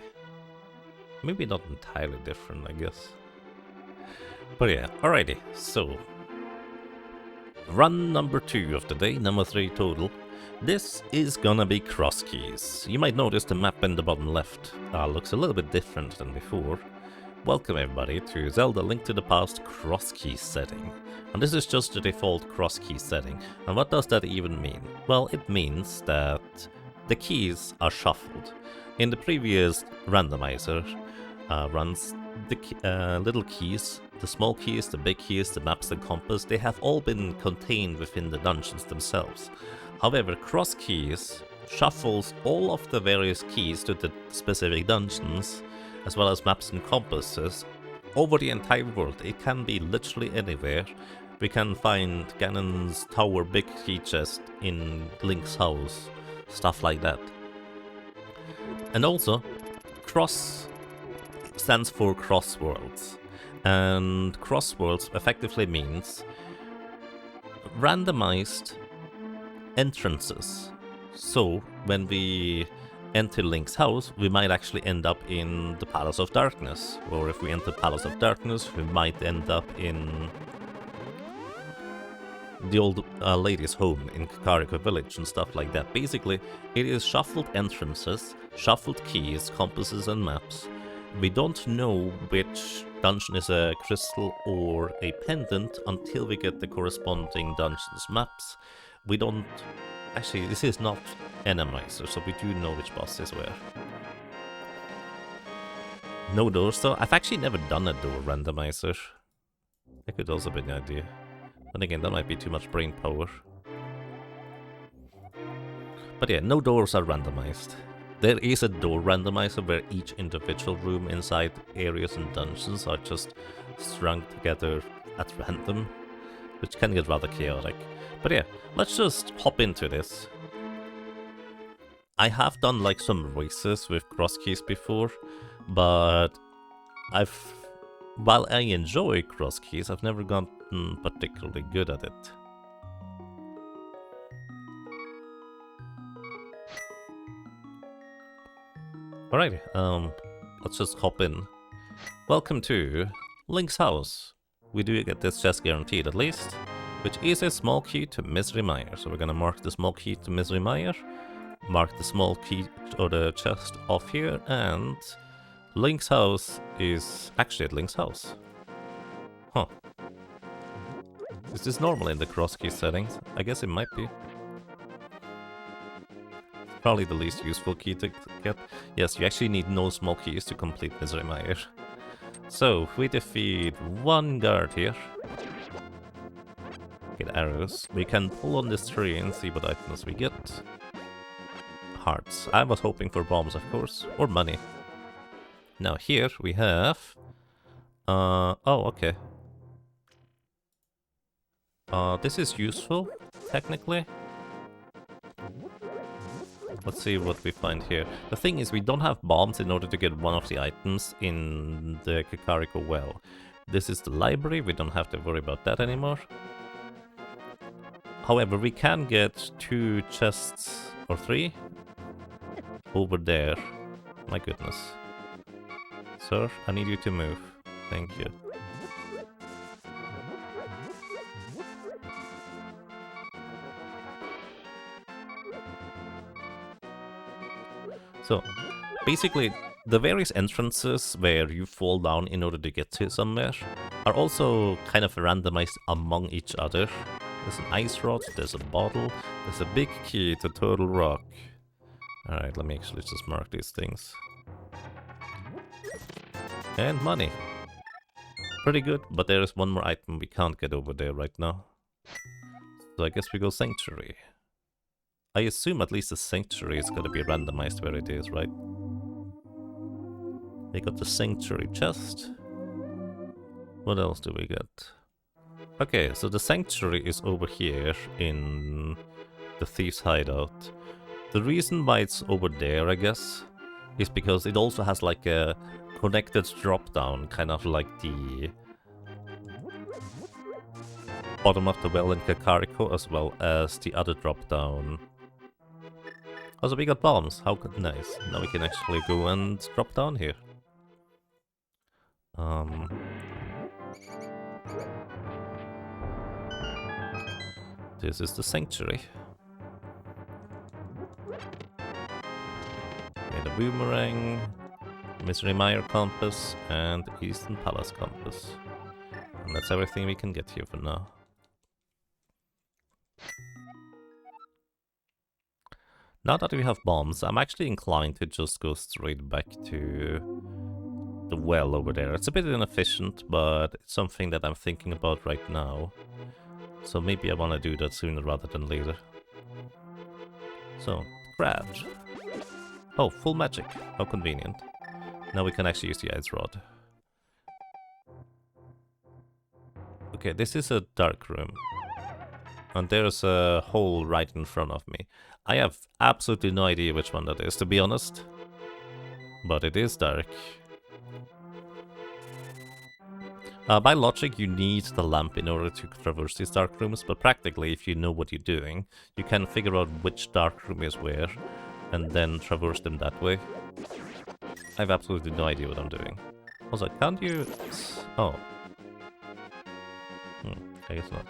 Maybe not entirely different, I guess. But yeah, alrighty, so run number 2 of the day, number 3 total. This is gonna be cross keys. You might notice the map in the bottom left looks a little bit different than before. Welcome everybody to Zelda Link to the Past cross key setting. And this is just the default cross key setting. And what does that even mean? Well, it means that the keys are shuffled. In the previous randomizer runs, the little keys, the small keys, the big keys, the maps and compass, they have all been contained within the dungeons themselves. However, cross keys shuffles all of the various keys to the specific dungeons, as well as maps and compasses, over the entire world. It can be literally anywhere. We can find Ganon's tower big key chest in Link's house, stuff like that. And also, cross stands for crossworlds, and crossworlds effectively means randomized entrances. So when we enter Link's house, we might actually end up in the Palace of Darkness, or if we enter Palace of Darkness, we might end up in the old lady's home in Kakariko Village and stuff like that. Basically, it is shuffled entrances, shuffled keys, compasses and maps. We don't know which dungeon is a crystal or a pendant until we get the corresponding dungeon's maps. We don't... Actually, this is not Randomizer, so we do know which bosses where. No doors though. I've actually never done a door randomizer. That could also be an idea. But again, that might be too much brain power. But yeah, no doors are randomized. There is a door randomizer where each individual room inside areas and dungeons are just strung together at random, which can get rather chaotic. But yeah, let's just hop into this. I have done like some races with cross keys before, but while I enjoy cross keys, I've never gotten particularly good at it. Alright, let's just hop in. Welcome to Link's house. We do get this chest guaranteed at least, which is a small key to Misery Mire. So we're gonna mark the small key to Misery Mire, mark the small key or the chest off here, and Link's house is actually at Link's house. Huh. Is this normal in the cross key settings? I guess it might be. Probably the least useful key to get. Yes, you actually need no small keys to complete Misery Mire. So, if we defeat one guard here, get arrows, we can pull on this tree and see what items we get. Hearts. I was hoping for bombs, of course, or money. Now here we have... oh, okay. This is useful, technically. Let's see what we find here. The thing is, we don't have bombs in order to get one of the items in the Kakariko well. This is the library, we don't have to worry about that anymore. However, we can get 2 chests, or 3, over there. My goodness. Sir, I need you to move. Thank you. So, basically, the various entrances where you fall down in order to get to somewhere are also kind of randomized among each other. There's an ice rod, there's a bottle, there's a big key to Turtle Rock. Alright, let me actually just mark these things. And money. Pretty good, but there is one more item we can't get over there right now. So I guess we go Sanctuary. I assume at least the Sanctuary is gonna be randomized where it is, right? We got the Sanctuary chest. What else do we get? Okay, so the Sanctuary is over here in the Thief's Hideout. The reason why it's over there, I guess, is because it also has like a connected drop-down, kind of like the bottom of the well in Kakariko, as well as the other drop-down. Also, we got bombs. How good, nice. Now we can actually go and drop down here. This is the Sanctuary. Made a boomerang, Misery Mire compass, and Eastern Palace compass. And that's everything we can get here for now. Now that we have bombs, I'm actually inclined to just go straight back to the well over there. It's a bit inefficient, but it's something that I'm thinking about right now. So maybe I want to do that sooner rather than later. So, crabs. Oh, full magic. How convenient. Now we can actually use the ice rod. Okay, this is a dark room. And there's a hole right in front of me. I have absolutely no idea which one that is, to be honest. But it is dark. By logic, you need the lamp in order to traverse these dark rooms, but practically, if you know what you're doing, you can figure out which dark room is where, and then traverse them that way. I have absolutely no idea what I'm doing. Also, can't you... Oh. I guess not.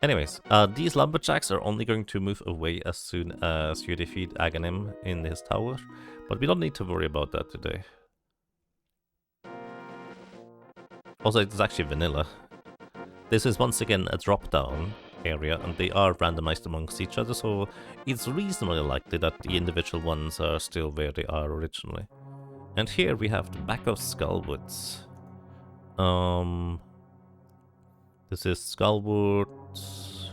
Anyways, these lumberjacks are only going to move away as soon as you defeat Aghanim in his tower, but we don't need to worry about that today. Also, it's actually vanilla. This is once again a drop-down area, and they are randomized amongst each other, so it's reasonably likely that the individual ones are still where they are originally. And here we have the back of Skullwoods. This is Skullwoods.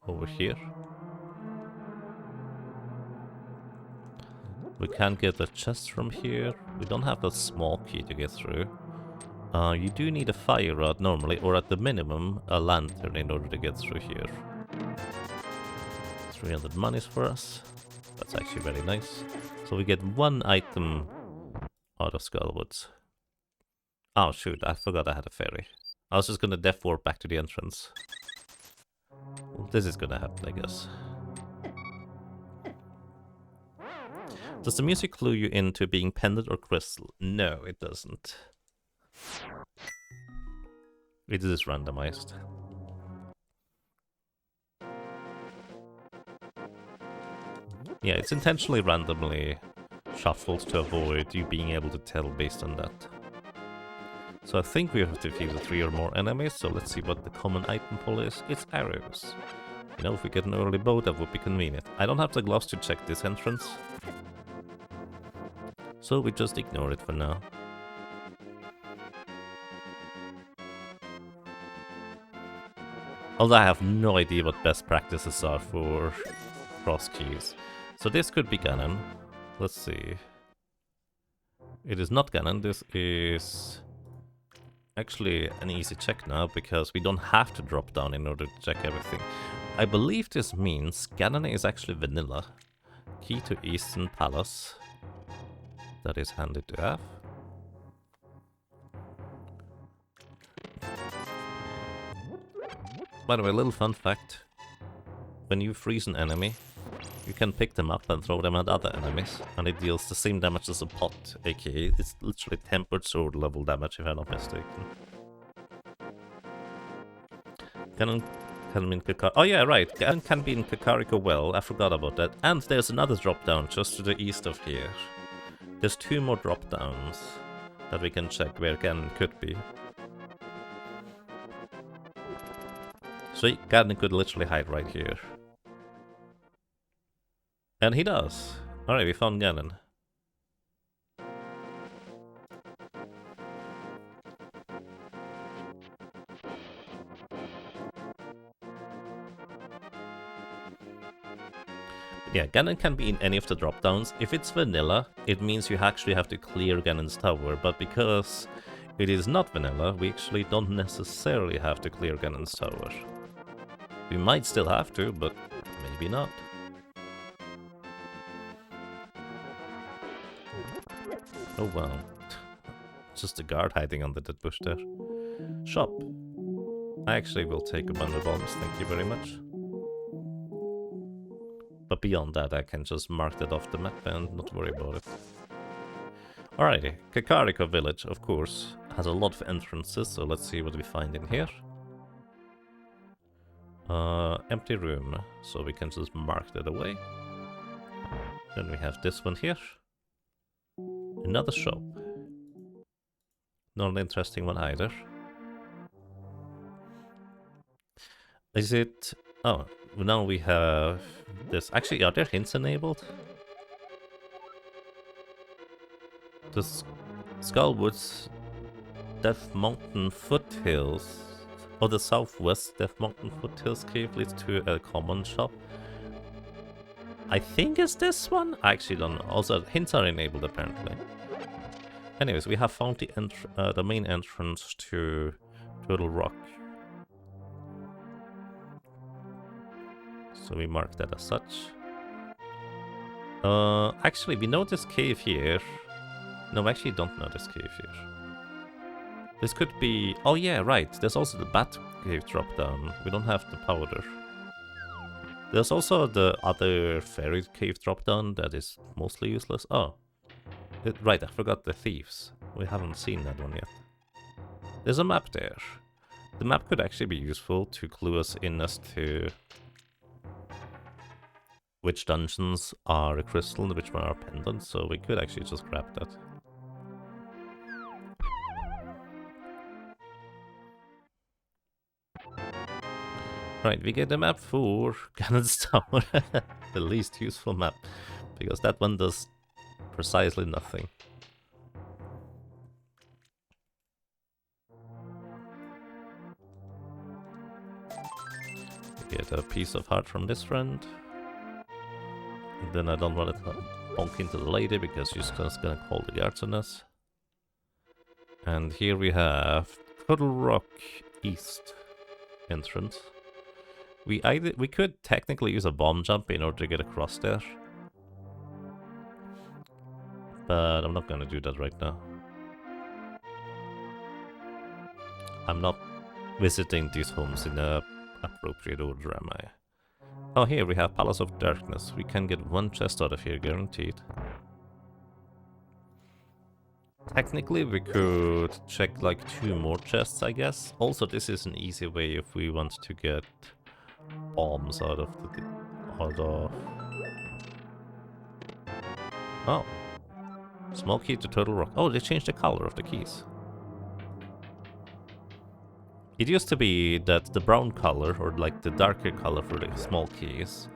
Over here. We can't get the chest from here. We don't have the small key to get through. You do need a fire rod normally, or at the minimum, a lantern in order to get through here. 300 monies for us. That's actually very nice. So we get one item out of Skullwoods. Oh shoot, I forgot I had a ferry. I was just gonna death warp back to the entrance. Well, this is gonna happen, I guess. Does the music clue you into being pendant or crystal? No, it doesn't. It is randomized. Yeah, it's intentionally randomly shuffled to avoid you being able to tell based on that. So I think we have defeated 3 or more enemies, so let's see what the common item pool is. It's arrows. You know, if we get an early bow, that would be convenient. I don't have the gloves to check this entrance, so we just ignore it for now. Although I have no idea what best practices are for cross keys. So this could be Ganon. Let's see. It is not Ganon, this is actually an easy check now, because we don't have to drop down in order to check everything. I believe this means Ganon is actually vanilla. Key to Eastern Palace. That is handy to have. By the way, a little fun fact. When you freeze an enemy, you can pick them up and throw them at other enemies, and it deals the same damage as a pot, aka it's literally tempered sword level damage if I'm not mistaken. Ganon can be in Kakariko. Oh yeah, right, Ganon can be in Kakariko well, I forgot about that. And there's another drop down just to the east of here. There's 2 more drop downs that we can check where Ganon could be. So Ganon could literally hide right here. And he does. Alright, we found Ganon. Yeah, Ganon can be in any of the drop downs. If it's vanilla, it means you actually have to clear Ganon's tower, but because it is not vanilla, we actually don't necessarily have to clear Ganon's tower. We might still have to, but maybe not. Oh wow. Just a guard hiding under that bush there. Shop. I actually will take a bundle of bombs, thank you very much. But beyond that, I can just mark that off the map and not worry about it. Alrighty, Kakariko Village, of course, has a lot of entrances, so let's see what we find in here. Empty room, so we can just mark that away. Then we have this one here. Another shop. Not an interesting one either. Is it... Oh, now we have this. Actually, are there hints enabled? The Skullwoods Death Mountain Foothills, or the Southwest Death Mountain Foothills cave leads to a common shop. I think it's this one? I actually don't know. Also, hints are enabled apparently. Anyways, we have found the main entrance to Turtle Rock. So we mark that as such. Actually, we know this cave here. No, we actually don't know this cave here. This could be... Oh yeah, right. There's also the Bat Cave drop down. We don't have the powder. There's also the other Fairy Cave drop down that is mostly useless. Oh. Right, I forgot the Thieves. We haven't seen that one yet. There's a map there. The map could actually be useful to clue us in as to which dungeons are a crystal and which one are pendants, so we could actually just grab that. Right, we get a map for Ganon's Tower, the least useful map, because that one does precisely nothing. We get a piece of heart from this friend. And then I don't want to bonk into the lady because she's just gonna call the guards on us. And here we have Turtle Rock East entrance. We could technically use a bomb jump in order to get across there. But I'm not gonna do that right now. I'm not visiting these homes in a appropriate order, am I? Oh, here we have Palace of Darkness. We can get 1 chest out of here, guaranteed. Technically, we could check like 2 more chests, I guess. Also, this is an easy way if we want to get bombs out of the... Oh. Small key to Turtle Rock. Oh, they changed the color of the keys. It used to be that the brown color, or like the darker color for the small keys,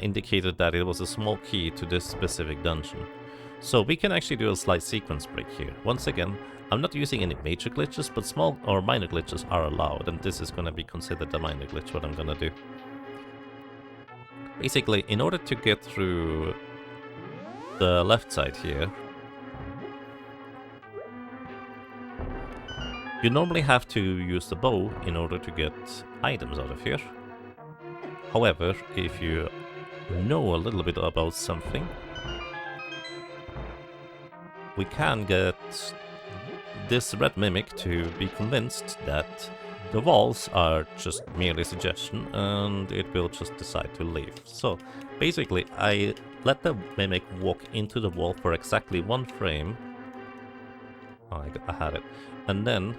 indicated that it was a small key to this specific dungeon. So we can actually do a slight sequence break here. Once again, I'm not using any major glitches, but small or minor glitches are allowed, and this is going to be considered a minor glitch, what I'm going to do. Basically, in order to get through the left side here, you normally have to use the bow in order to get items out of here. However, if you know a little bit about something, we can get this red mimic to be convinced that the walls are just merely suggestion and it will just decide to leave. So basically I let the mimic walk into the wall for exactly 1 frame. Oh, I had it. And then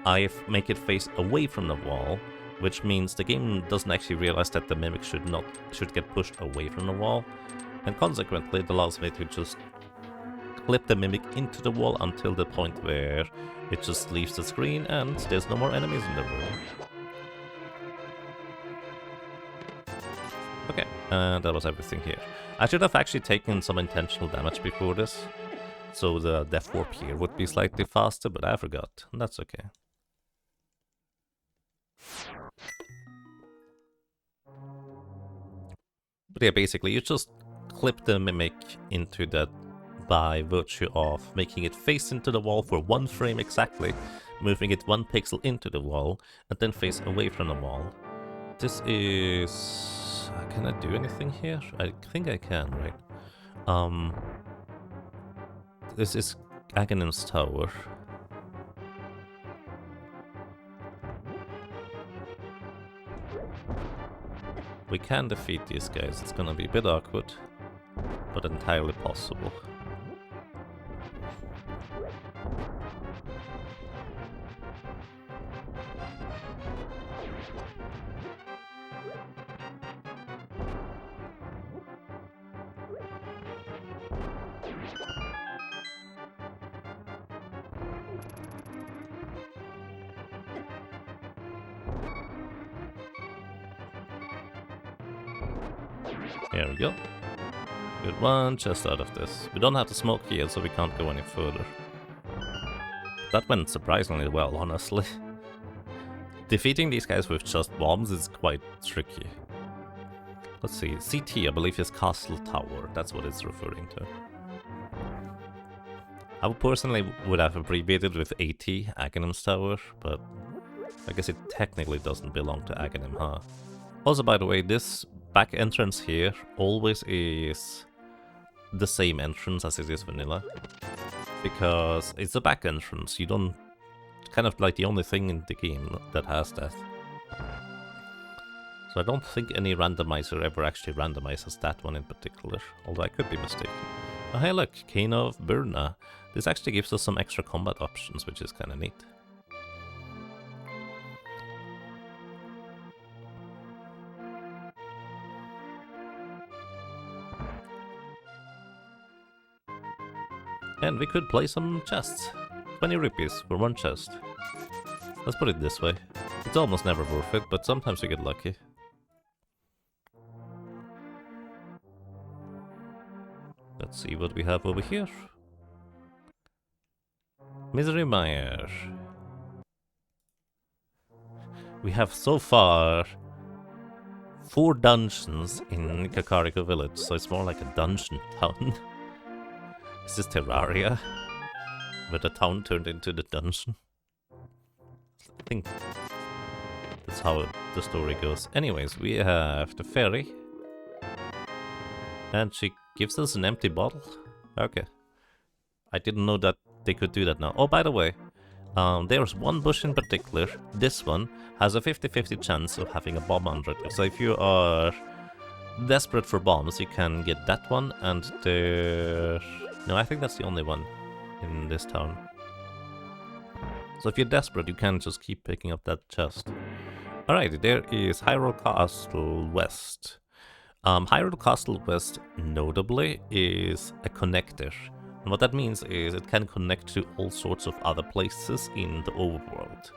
I make it face away from the wall, which means the game doesn't actually realize that the mimic should get pushed away from the wall, and consequently it allows me to just clip the mimic into the wall until the point where it just leaves the screen and there's no more enemies in the room. Okay, and that was everything here. I should have actually taken some intentional damage before this, so the death warp here would be slightly faster, but I forgot, and that's okay. But yeah, basically you just clip the mimic into that by virtue of making it face into the wall for 1 frame exactly, moving it 1 pixel into the wall, and then face away from the wall. This is... can I do anything here? I think I can, right? This is Aghanim's Tower. We can defeat these guys, it's gonna be a bit awkward, but entirely possible. Here we go. Get 1 chest out of this. We don't have the smoke here, so we can't go any further. That went surprisingly well, honestly. Defeating these guys with just bombs is quite tricky. Let's see, CT I believe is Castle Tower, that's what it's referring to. I personally would have abbreviated with AT, Aghanim's Tower, but I guess it technically doesn't belong to Aghanim, huh? Also, by the way, this back entrance here always is the same entrance as it is vanilla. Because it's a back entrance, you don't... kind of like the only thing in the game that has that. So I don't think any randomizer ever actually randomizes that one in particular, although I could be mistaken. Oh hey look, Cane of Burna. This actually gives us some extra combat options, which is kinda neat. And we could play some chests. 20 rupees for 1 chest. Let's put it this way. It's almost never worth it, but sometimes you get lucky. Let's see what we have over here. Misery Mire. We have so far 4 dungeons in Kakariko Village, so it's more like a dungeon town. Is this Terraria? Where the town turned into the dungeon? I think that's how the story goes. Anyways, we have the fairy. And she gives us an empty bottle? Okay. I didn't know that they could do that now. Oh, by the way, there's one bush in particular. This one has a 50-50 chance of having a bomb under it. So if you are desperate for bombs, you can get that one, and there... No, I think that's the only one in this town. So if you're desperate, you can just keep picking up that chest. Alright, there is Hyrule Castle West. Hyrule Castle West, notably, is a connector. And what that means is it can connect to all sorts of other places in the overworld.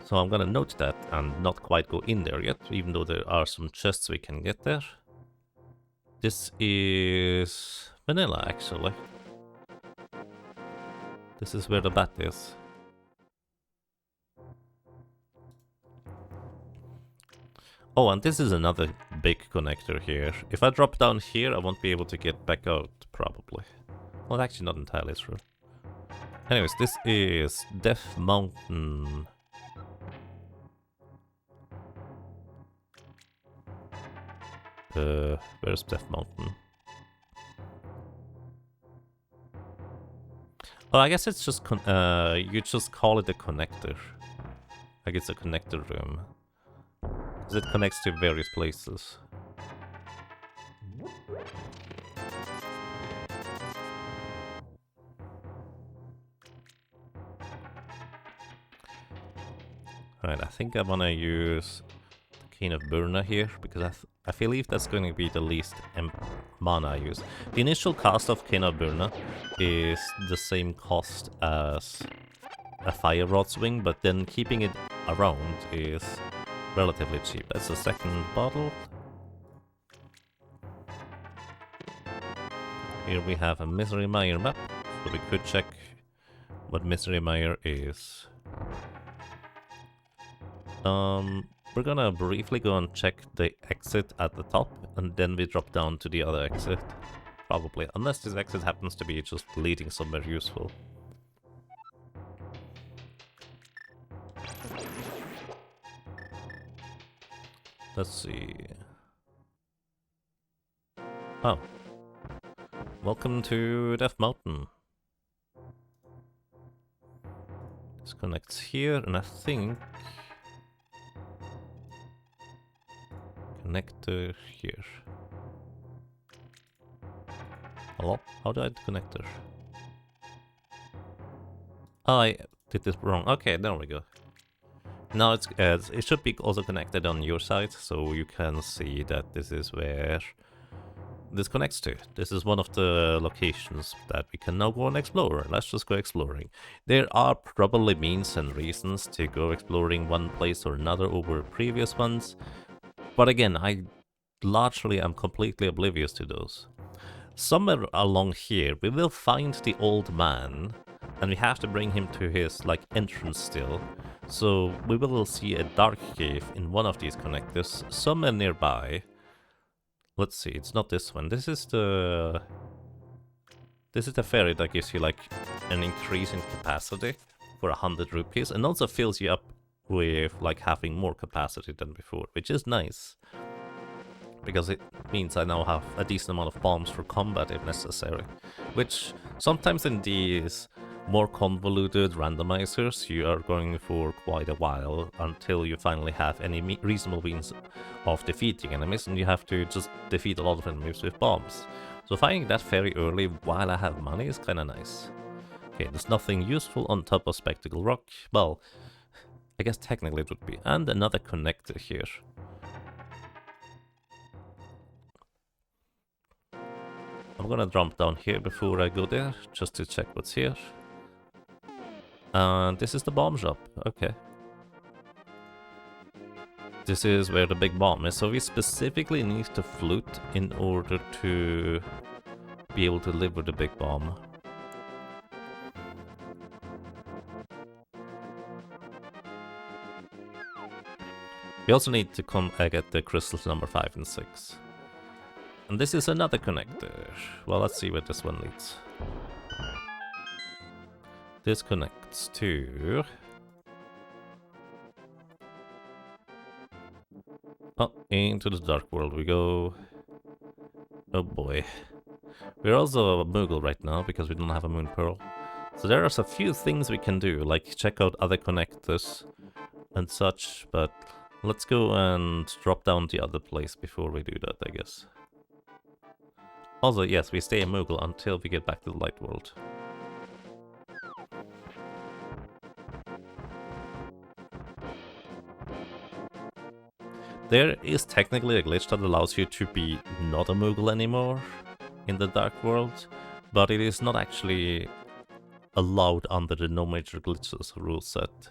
So I'm gonna note that and not quite go in there yet, even though there are some chests we can get there. This is vanilla, actually. This is where the bat is. Oh, and this is another big connector here. If I drop down here, I won't be able to get back out, probably. Well, actually not entirely true. Anyways, this is Death Mountain. Where's Death Mountain? Oh, I guess it's just you just call it a connector. Like it's a connector room. Because it connects to various places. Alright, I think I wanna use the Cane of Burna here, because I believe that's going to be the least mana I use. The initial cost of Cane of Burna is the same cost as a Fire Rod Swing, but then keeping it around is relatively cheap. That's the second bottle. Here we have a Misery Mire map, so we could check what Misery Mire is. We're gonna briefly go and check the exit at the top, and then we drop down to the other exit. Probably, unless this exit happens to be just leading somewhere useful. Let's see. Oh. Welcome to Death Mountain. This connects here, and I think... connector here. Hello? How do I connect her? Oh, I did this wrong. Okay, there we go. Now it should be also connected on your side, so you can see that this is where this connects to. This is one of the locations that we can now go and explore. Let's just go exploring. There are probably means and reasons to go exploring one place or another over previous ones, but again, I largely am completely oblivious to those. Somewhere along here, we will find the old man, and we have to bring him to his, like, entrance still. So we will see a dark cave in one of these connectors, somewhere nearby. Let's see, it's not this one. This is the ferry that gives you, like, an increase in capacity for 100 rupees, and also fills you up with, like, having more capacity than before, which is nice. Because it means I now have a decent amount of bombs for combat if necessary. Which, sometimes in these more convoluted randomizers, you are going for quite a while until you finally have any reasonable means of defeating enemies, and you have to just defeat a lot of enemies with bombs. So finding that very early while I have money is kinda nice. Okay, there's nothing useful on top of Spectacle Rock. Well, I guess technically it would be. And another connector here. I'm gonna jump down here before I go there, just to check what's here. And this is the bomb shop, okay. This is where the big bomb is, so we specifically need the flute in order to be able to deliver the big bomb. We also need to get the crystals number 5 and 6. And this is another connector. Well, let's see where this one leads. This connects to... oh, into the dark world we go. Oh boy. We're also a Moogle right now because we don't have a Moon Pearl. So there are a few things we can do, like check out other connectors and such, but let's go and drop down the other place before we do that, I guess. Also, yes, we stay a Moogle until we get back to the light world. There is technically a glitch that allows you to be not a Moogle anymore in the Dark World, but it is not actually allowed under the no major glitches rule set.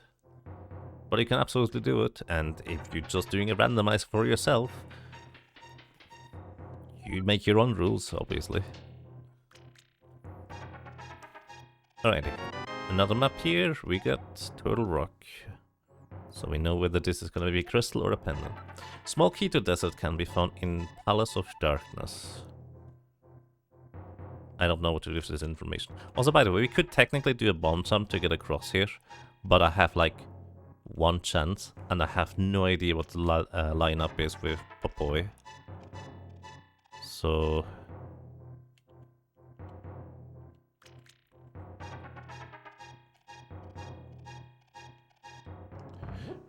But you can absolutely do it, and if you're just doing a randomizer for yourself, you make your own rules, obviously. Alrighty, another map here, we got Turtle Rock. So we know whether this is gonna be crystal or a pendant. Small key to desert can be found in Palace of Darkness. I don't know what to do with this information. Also, by the way, we could technically do a bomb jump to get across here, but I have like one chance, and I have no idea what the lineup is with Popoy. So...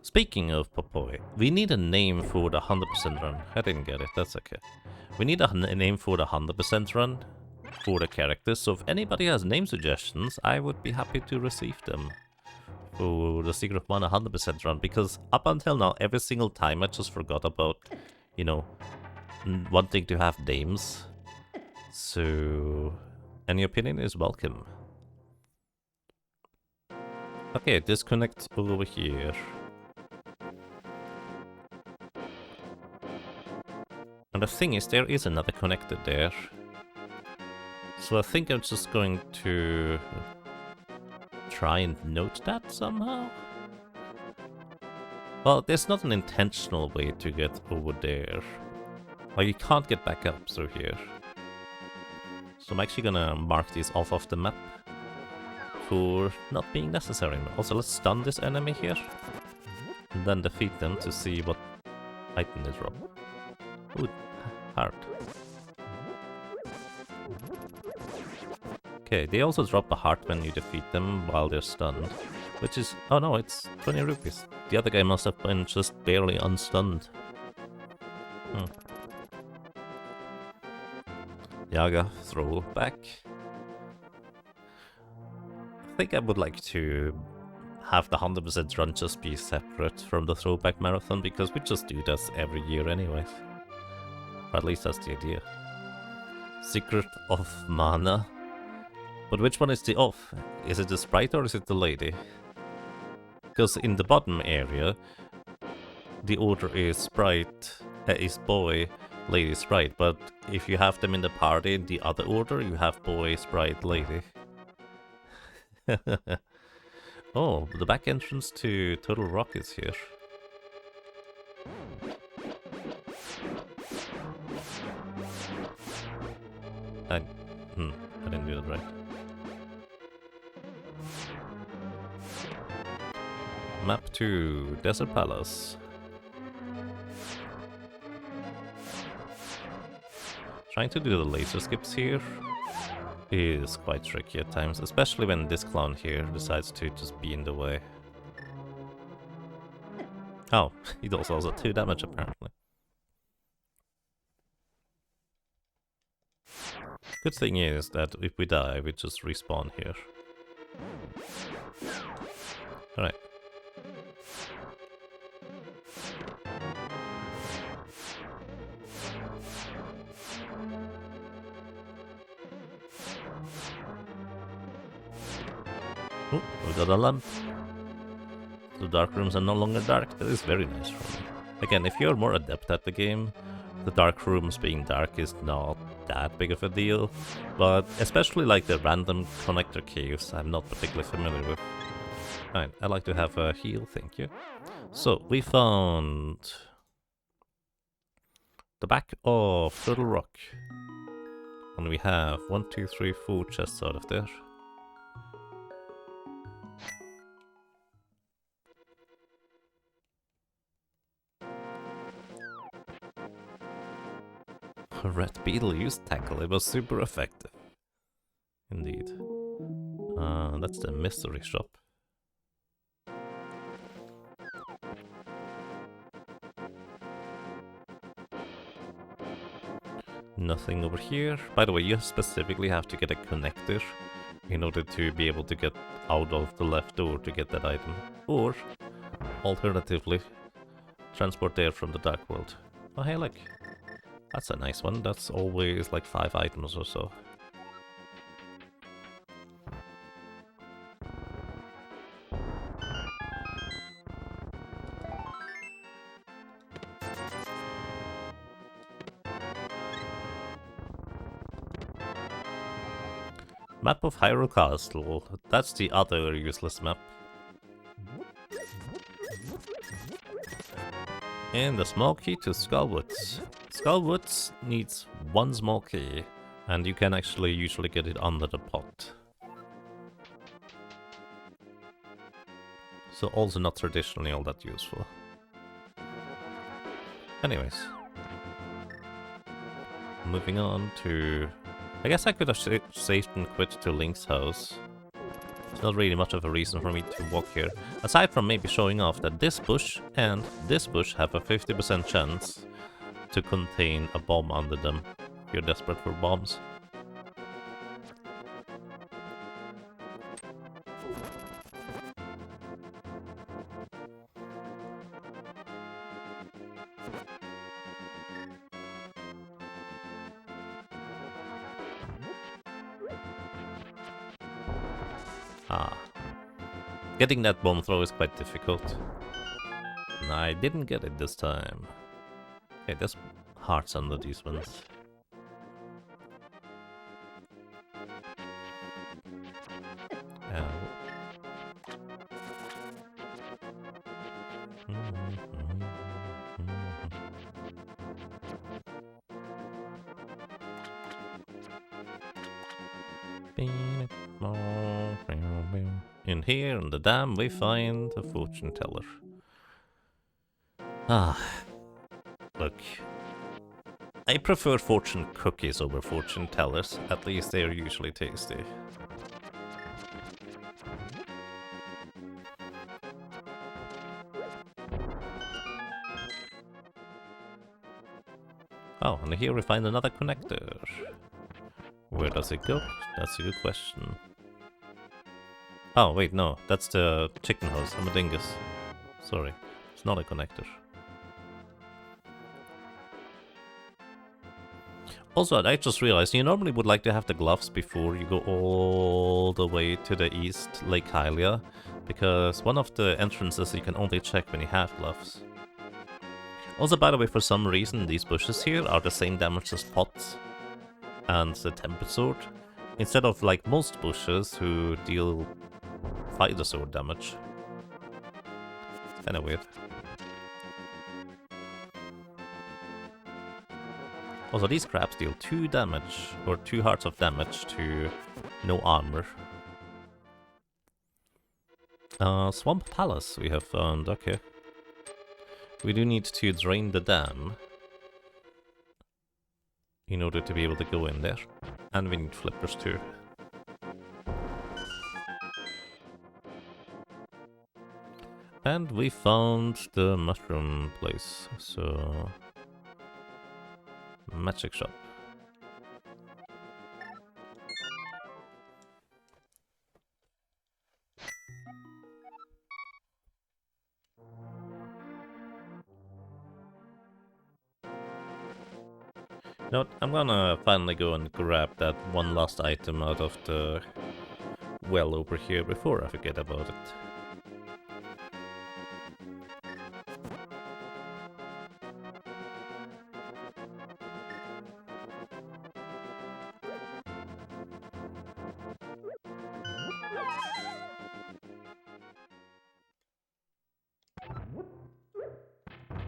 Speaking of Popoy, we need a name for the 100% run. I didn't get it, that's okay. We need a name for the 100% run for the characters, so if anybody has name suggestions, I would be happy to receive them for the Secret of Mana 100% run, because up until now, every single time I just forgot about, you know, wanting to have names. So, any opinion is welcome. Okay, disconnect over here. And the thing is, there is another connector there. So I think I'm just going to try and note that somehow. Well, there's not an intentional way to get over there. Like, you can't get back up through here. So I'm actually gonna mark these off of the map for not being necessary. Also, let's stun this enemy here. And then defeat them to see what item they drop. Ooh, heart. Okay, they also drop a heart when you defeat them while they're stunned. Which is... oh no, it's 20 rupees. The other guy must have been just barely unstunned. Yaga, throw back. I think I would like to have the 100% run just be separate from the throwback marathon, because we just do this every year anyways. Or at least that's the idea. Secret of Mana. But which one is the off? Is it the sprite or is it the lady? Because in the bottom area, the order is sprite, is boy, lady, sprite. But if you have them in the party in the other order, you have boy, sprite, lady. Oh, the back entrance to Turtle Rock is here. I didn't do that right. Map to Desert Palace. Trying to do the laser skips here is quite tricky at times, especially when this clown here decides to just be in the way. Oh, he does also 2 damage apparently. Good thing is that if we die, we just respawn here. Alright. Oh, we got a lamp. The dark rooms are no longer dark. That is very nice for me. Again, if you're more adept at the game, the dark rooms being dark is not that big of a deal. But especially like the random connector caves, I'm not particularly familiar with. Alright, I'd like to have a heal, thank you. So, we found the back of Turtle Rock. And we have 1, 2, 3, 4 chests out of there. Red Beetle used tackle, it was super effective. Indeed. That's the mystery shop. Nothing over here. By the way, you specifically have to get a connector in order to be able to get out of the left door to get that item. Or, alternatively, transport there from the Dark World. Oh hey look, That's a nice one. That's always like 5 items or so. Map of Hyrule Castle. That's the other useless map. And the small key to Skullwoods. Skullwoods needs 1 small key, and you can actually usually get it under the pot. So also not traditionally all that useful. Anyways. Moving on to... I guess I could have saved and quit to Link's house. There's not really much of a reason for me to walk here. Aside from maybe showing off that this bush and this bush have a 50% chance to contain a bomb under them if you're desperate for bombs. Ah. Getting that bomb throw is quite difficult. And I didn't get it this time. Okay, there's hearts under these ones. In here, in the dam, we find a fortune teller. Ah, look. I prefer fortune cookies over fortune tellers. At least they're usually tasty. Oh, and here we find another connector. Where does it go? That's a good question. Oh, wait, no. That's the chicken house. I'm a dingus. Sorry. It's not a connector. Also, I just realized you normally would like to have the gloves before you go all the way to the east, Lake Hylia, because one of the entrances you can only check when you have gloves. Also, by the way, for some reason, these bushes here are the same damage as pots and the tempered sword, instead of like most bushes who deal fighter sword damage. It's kinda weird. Also, these crabs deal 2 damage, or 2 hearts of damage to no armor. Swamp Palace we have found, okay. We do need to drain the dam in order to be able to go in there. And we need flippers too. And we found the mushroom place, so... Magic shop. You know what? I'm gonna finally go and grab that one last item out of the well over here before I forget about it.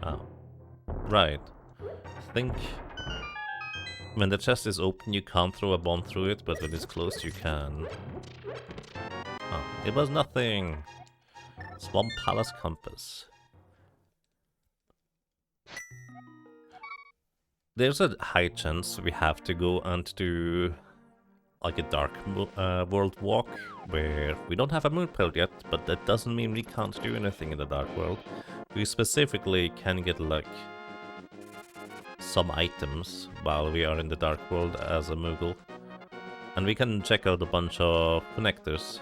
Oh. Right. I think when the chest is open you can't throw a bomb through it, but when it's closed you can. Oh, it was nothing! Swamp Palace Compass. There's a high chance we have to go and do like a dark world walk, where we don't have a moon pill yet, but that doesn't mean we can't do anything in the dark world. We specifically can get like some items while we are in the dark world as a Moogle. And we can check out a bunch of connectors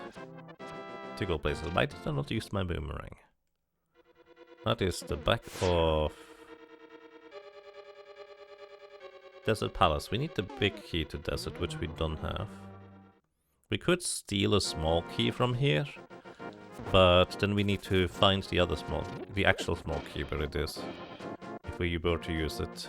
to go places. Why did I not use my boomerang? That is the back of... Desert Palace. We need the big key to Desert, which we don't have. We could steal a small key from here, but then we need to find the actual small key where it is, if we were to use it.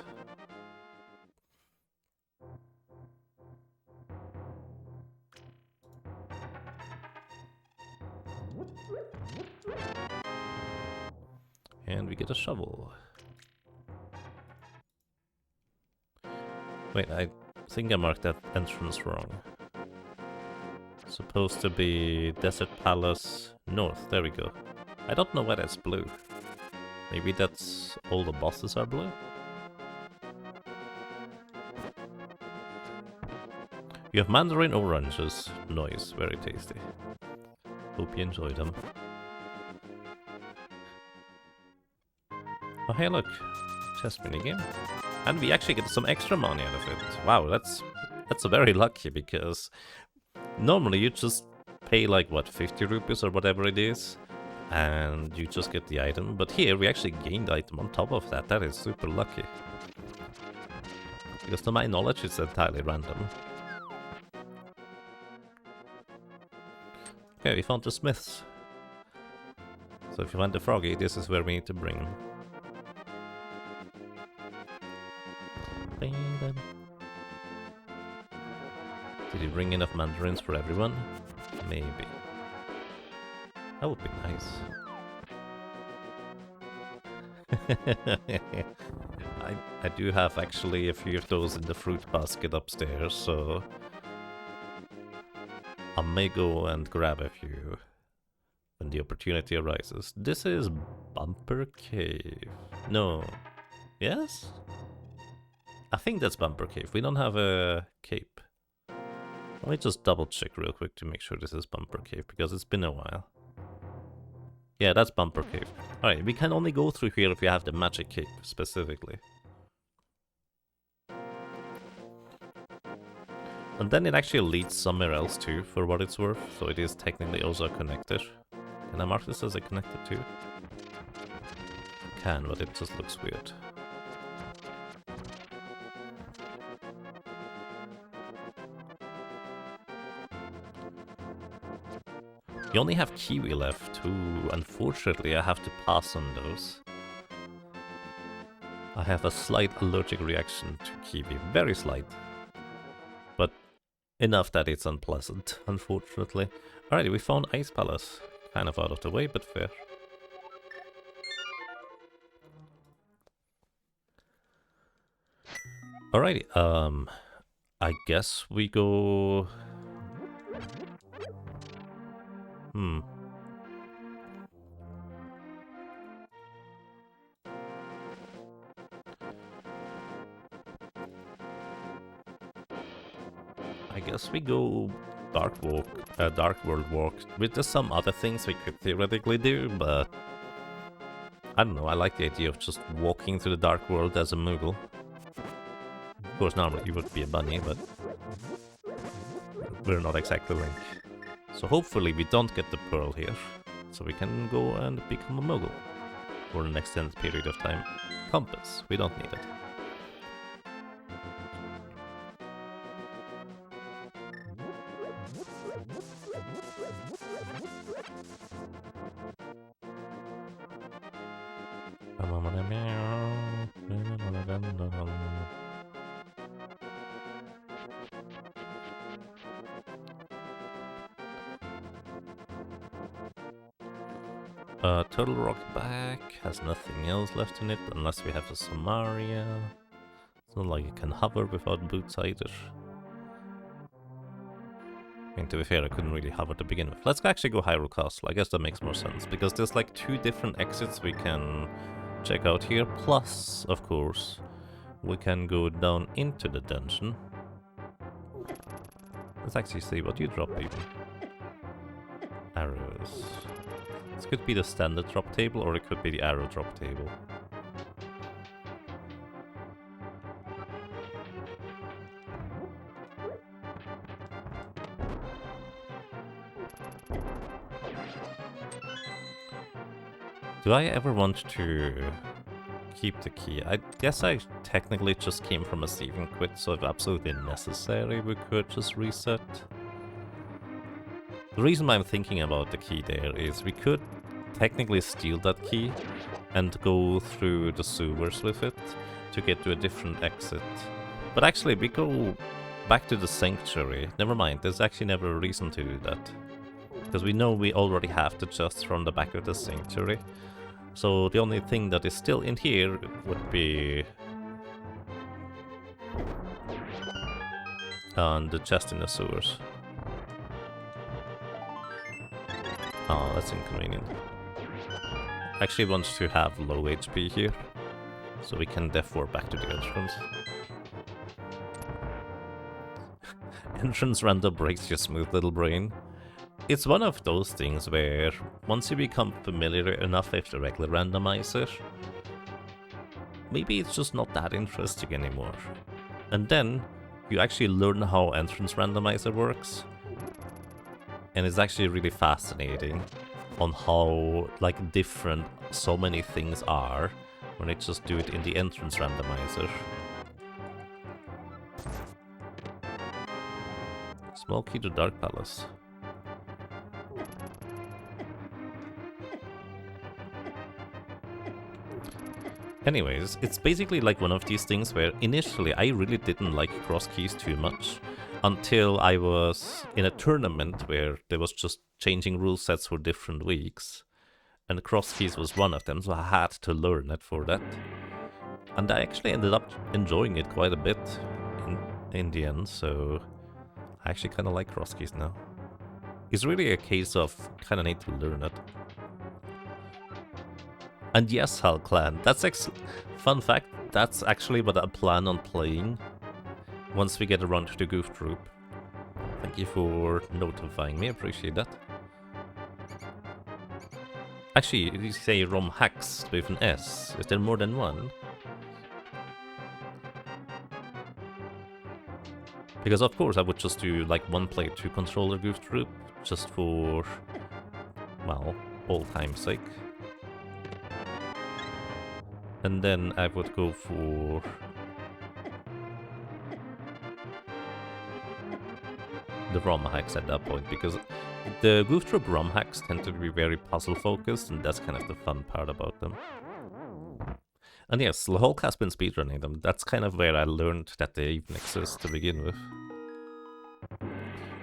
And we get a shovel. Wait, I think I marked that entrance wrong. Supposed to be Desert Palace North. There we go. I don't know why that's blue. Maybe that's all the bosses are blue? You have mandarin oranges. Nice, very tasty. Hope you enjoy them. Oh hey look, chess minigame. And we actually get some extra money out of it. Wow, that's very lucky, because normally you just pay like, what, 50 rupees or whatever it is, and you just get the item. But here we actually gained the item on top of that. That is super lucky. Because to my knowledge it's entirely random. Okay, we found the smiths. So if you want the froggy, this is where we need to bring him. Did he bring enough mandarins for everyone? Maybe. That would be nice. I do have actually a few of those in the fruit basket upstairs, so I may go and grab a few when the opportunity arises. This is Bumper Cave. No. Yes? I think that's Bumper Cave. We don't have a cape. Let me just double check real quick to make sure this is Bumper Cave, because it's been a while. Yeah, that's Bumper Cave. Alright, we can only go through here if we have the magic cape, specifically. And then it actually leads somewhere else too, for what it's worth, so it is technically also a connector. Can I mark this as a connector too? I can, but it just looks weird. You only have kiwi left, ooh, unfortunately I have to pass on those. I have a slight allergic reaction to kiwi, very slight. But enough that it's unpleasant, unfortunately. Alrighty, we found Ice Palace. Kind of out of the way, but fair. Alrighty, I guess we go... I guess we go Dark World Walk, with just some other things we could theoretically do, but I don't know, I like the idea of just walking through the Dark World as a Moogle. Of course, normally you would be a bunny, but we're not exactly Link. So hopefully we don't get the pearl here, so we can go and become a Moogle for an extended period of time. Compass, we don't need it. Turtle Rock back has nothing else left in it, unless we have a Samaria. It's not like you can hover without boots either. I mean, to be fair, I couldn't really hover to begin with. Let's actually go Hyrule Castle. I guess that makes more sense, because there's like 2 different exits we can check out here. Plus, of course, we can go down into the dungeon. Let's actually see what you drop even. Arrows. This could be the standard drop table, or it could be the arrow drop table. Do I ever want to keep the key. I guess I technically just came from a save and quit, so if absolutely necessary, we could just reset. The reason why I'm thinking about the key there is we could technically steal that key and go through the sewers with it to get to a different exit. But actually, we go back to the sanctuary. Never mind, there's actually never a reason to do that. Because we know we already have the chests from the back of the sanctuary. So the only thing that is still in here would be the chest in the sewers. Oh, that's inconvenient. Actually wants to have low HP here, so we can therefore back to the entrance. Entrance rando breaks your smooth little brain. It's one of those things where once you become familiar enough with the regular randomizer, maybe it's just not that interesting anymore. And then you actually learn how entrance randomizer works, and it's actually really fascinating on how like different so many things are when they just do it in the entrance randomizer. Small key to Dark Palace. Anyways, it's basically like one of these things where initially I really didn't like cross keys too much until I was in a tournament where there was just changing rule sets for different weeks, and cross keys was one of them, so I had to learn it for that. And I actually ended up enjoying it quite a bit in the end, so I actually kind of like cross keys now. It's really a case of kind of need to learn it. And yes, Hal Clan, that's fun fact, that's actually what I plan on playing once we get around to the Goof Troop. Thank you for notifying me, appreciate that. Actually, you say ROM hacks with an S, is there more than one? Because of course I would just do like one player, two controller Goof Troop, just for, well, old time's sake. And then I would go for the ROM hacks at that point, because the Goof Troop ROM hacks tend to be very puzzle focused, and that's kind of the fun part about them. And yes, the Hulk has been speedrunning them. That's kind of where I learned that they even exist to begin with.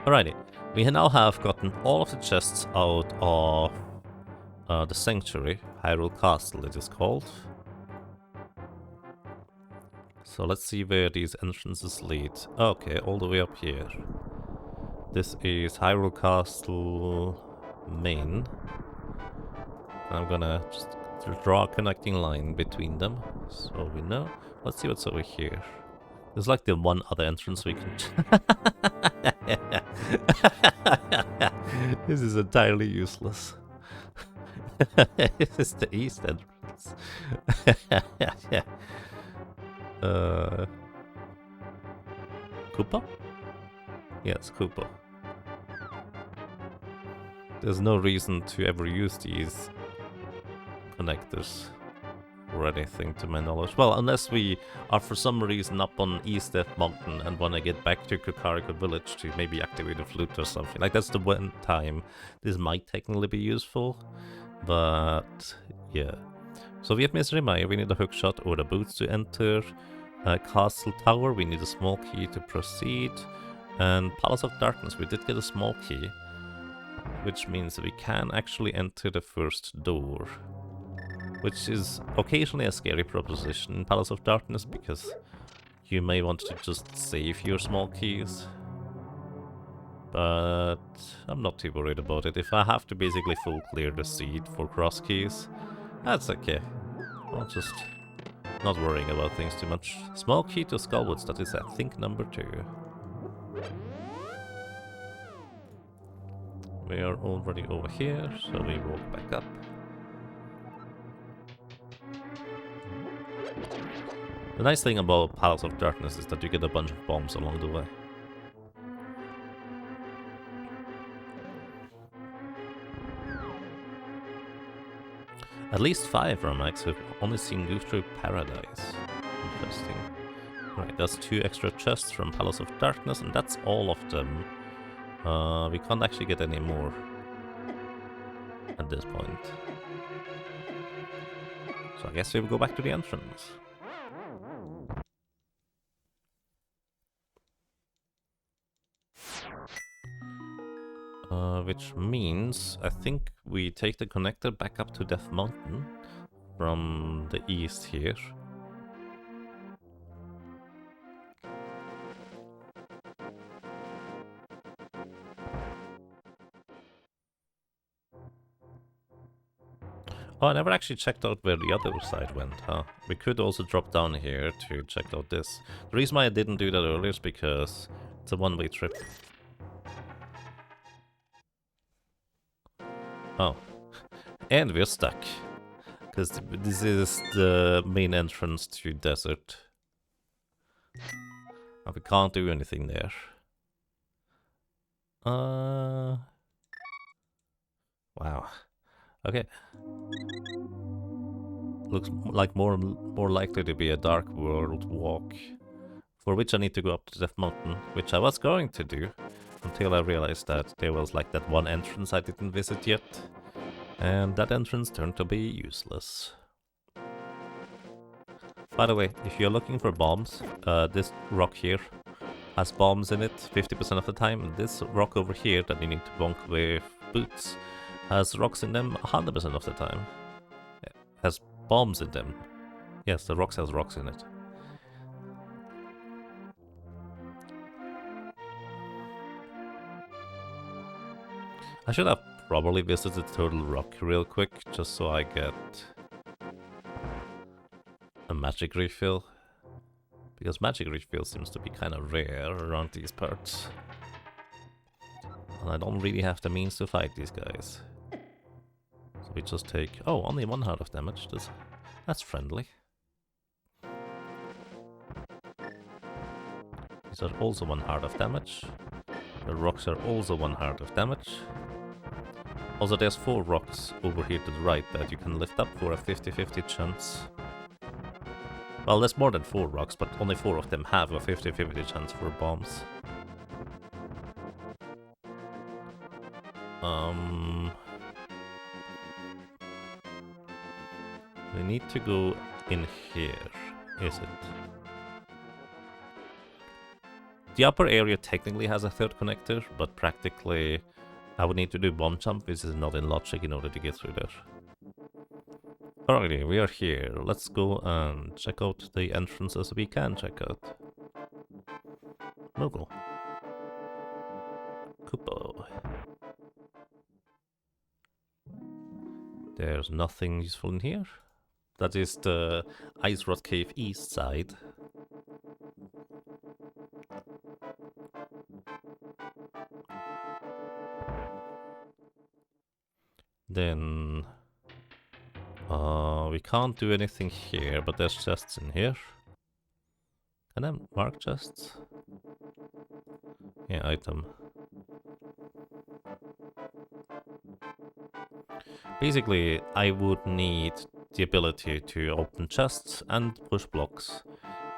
Alrighty, we now have gotten all of the chests out of the Sanctuary, Hyrule Castle it is called. So let's see where these entrances lead. Okay, all the way up here. This is Hyrule Castle main. I'm gonna just draw a connecting line between them, so we know. Let's see what's over here. There's like the one other entrance we can... This is entirely useless. This is the east entrance. Koopa? Yes, Koopa. There's no reason to ever use these connectors or anything to my knowledge. Well, unless we are for some reason up on East Death Mountain and want to get back to Kakariko Village to maybe activate a flute or something. Like, that's the one time this might technically be useful. But, yeah. So we have Misery Mire, we need a hookshot or the boots to enter. Castle Tower, we need a small key to proceed. And Palace of Darkness, we did get a small key, which means we can actually enter the first door, which is occasionally a scary proposition in Palace of Darkness, because you may want to just save your small keys. But I'm not too worried about it. If I have to basically full clear the seed for cross keys, that's okay. I'll just not worrying about things too much. Small key to Skullwoods, that is I think number 2. We are already over here, so we walk back up. The nice thing about Palace of Darkness is that you get a bunch of bombs along the way. At least 5 Romax who've only seen Goof Troop Paradise. Interesting. Right, that's 2 extra chests from Palace of Darkness, and that's all of them. We can't actually get any more at this point. So I guess we'll go back to the entrance. Which means I think we take the connector back up to Death Mountain from the east here. Oh, I never actually checked out where the other side went, huh? We could also drop down here to check out this. The reason why I didn't do that earlier is because it's a one-way trip. Oh. And we're stuck. Because this is the main entrance to desert. And we can't do anything there. Wow. Okay. Looks like more likely to be a Dark World walk. For which I need to go up to Death Mountain, which I was going to do. Until I realized that there was like that one entrance I didn't visit yet. And that entrance turned to be useless. By the way, if you're looking for bombs, this rock here has bombs in it 50% of the time, and this rock over here that you need to bonk with boots has rocks in them 100% of the time. It has bombs in them. Yes, the rocks has rocks in it. I should have probably visited Turtle Rock real quick, just so I get a magic refill. Because magic refill seems to be kind of rare around these parts. And I don't really have the means to fight these guys. So we just take... Oh, only 1 heart of damage. That's friendly. These are also 1 heart of damage. The rocks are also 1 heart of damage. Also, there's 4 rocks over here to the right that you can lift up for a 50-50 chance. Well, there's more than 4 rocks, but only 4 of them have a 50-50 chance for bombs. We need to go in here, is it? The upper area technically has a 3rd connector, but practically I would need to do bomb jump, which is not in logic in order to get through there. Alrighty, we are here. Let's go and check out the entrances we can check out. Moogle. Kupo. There's nothing useful in here. That is the Ice Rod Cave east side. Then... we can't do anything here, but there's chests in here. Can I mark chests? Yeah, item. Basically, I would need the ability to open chests and push blocks,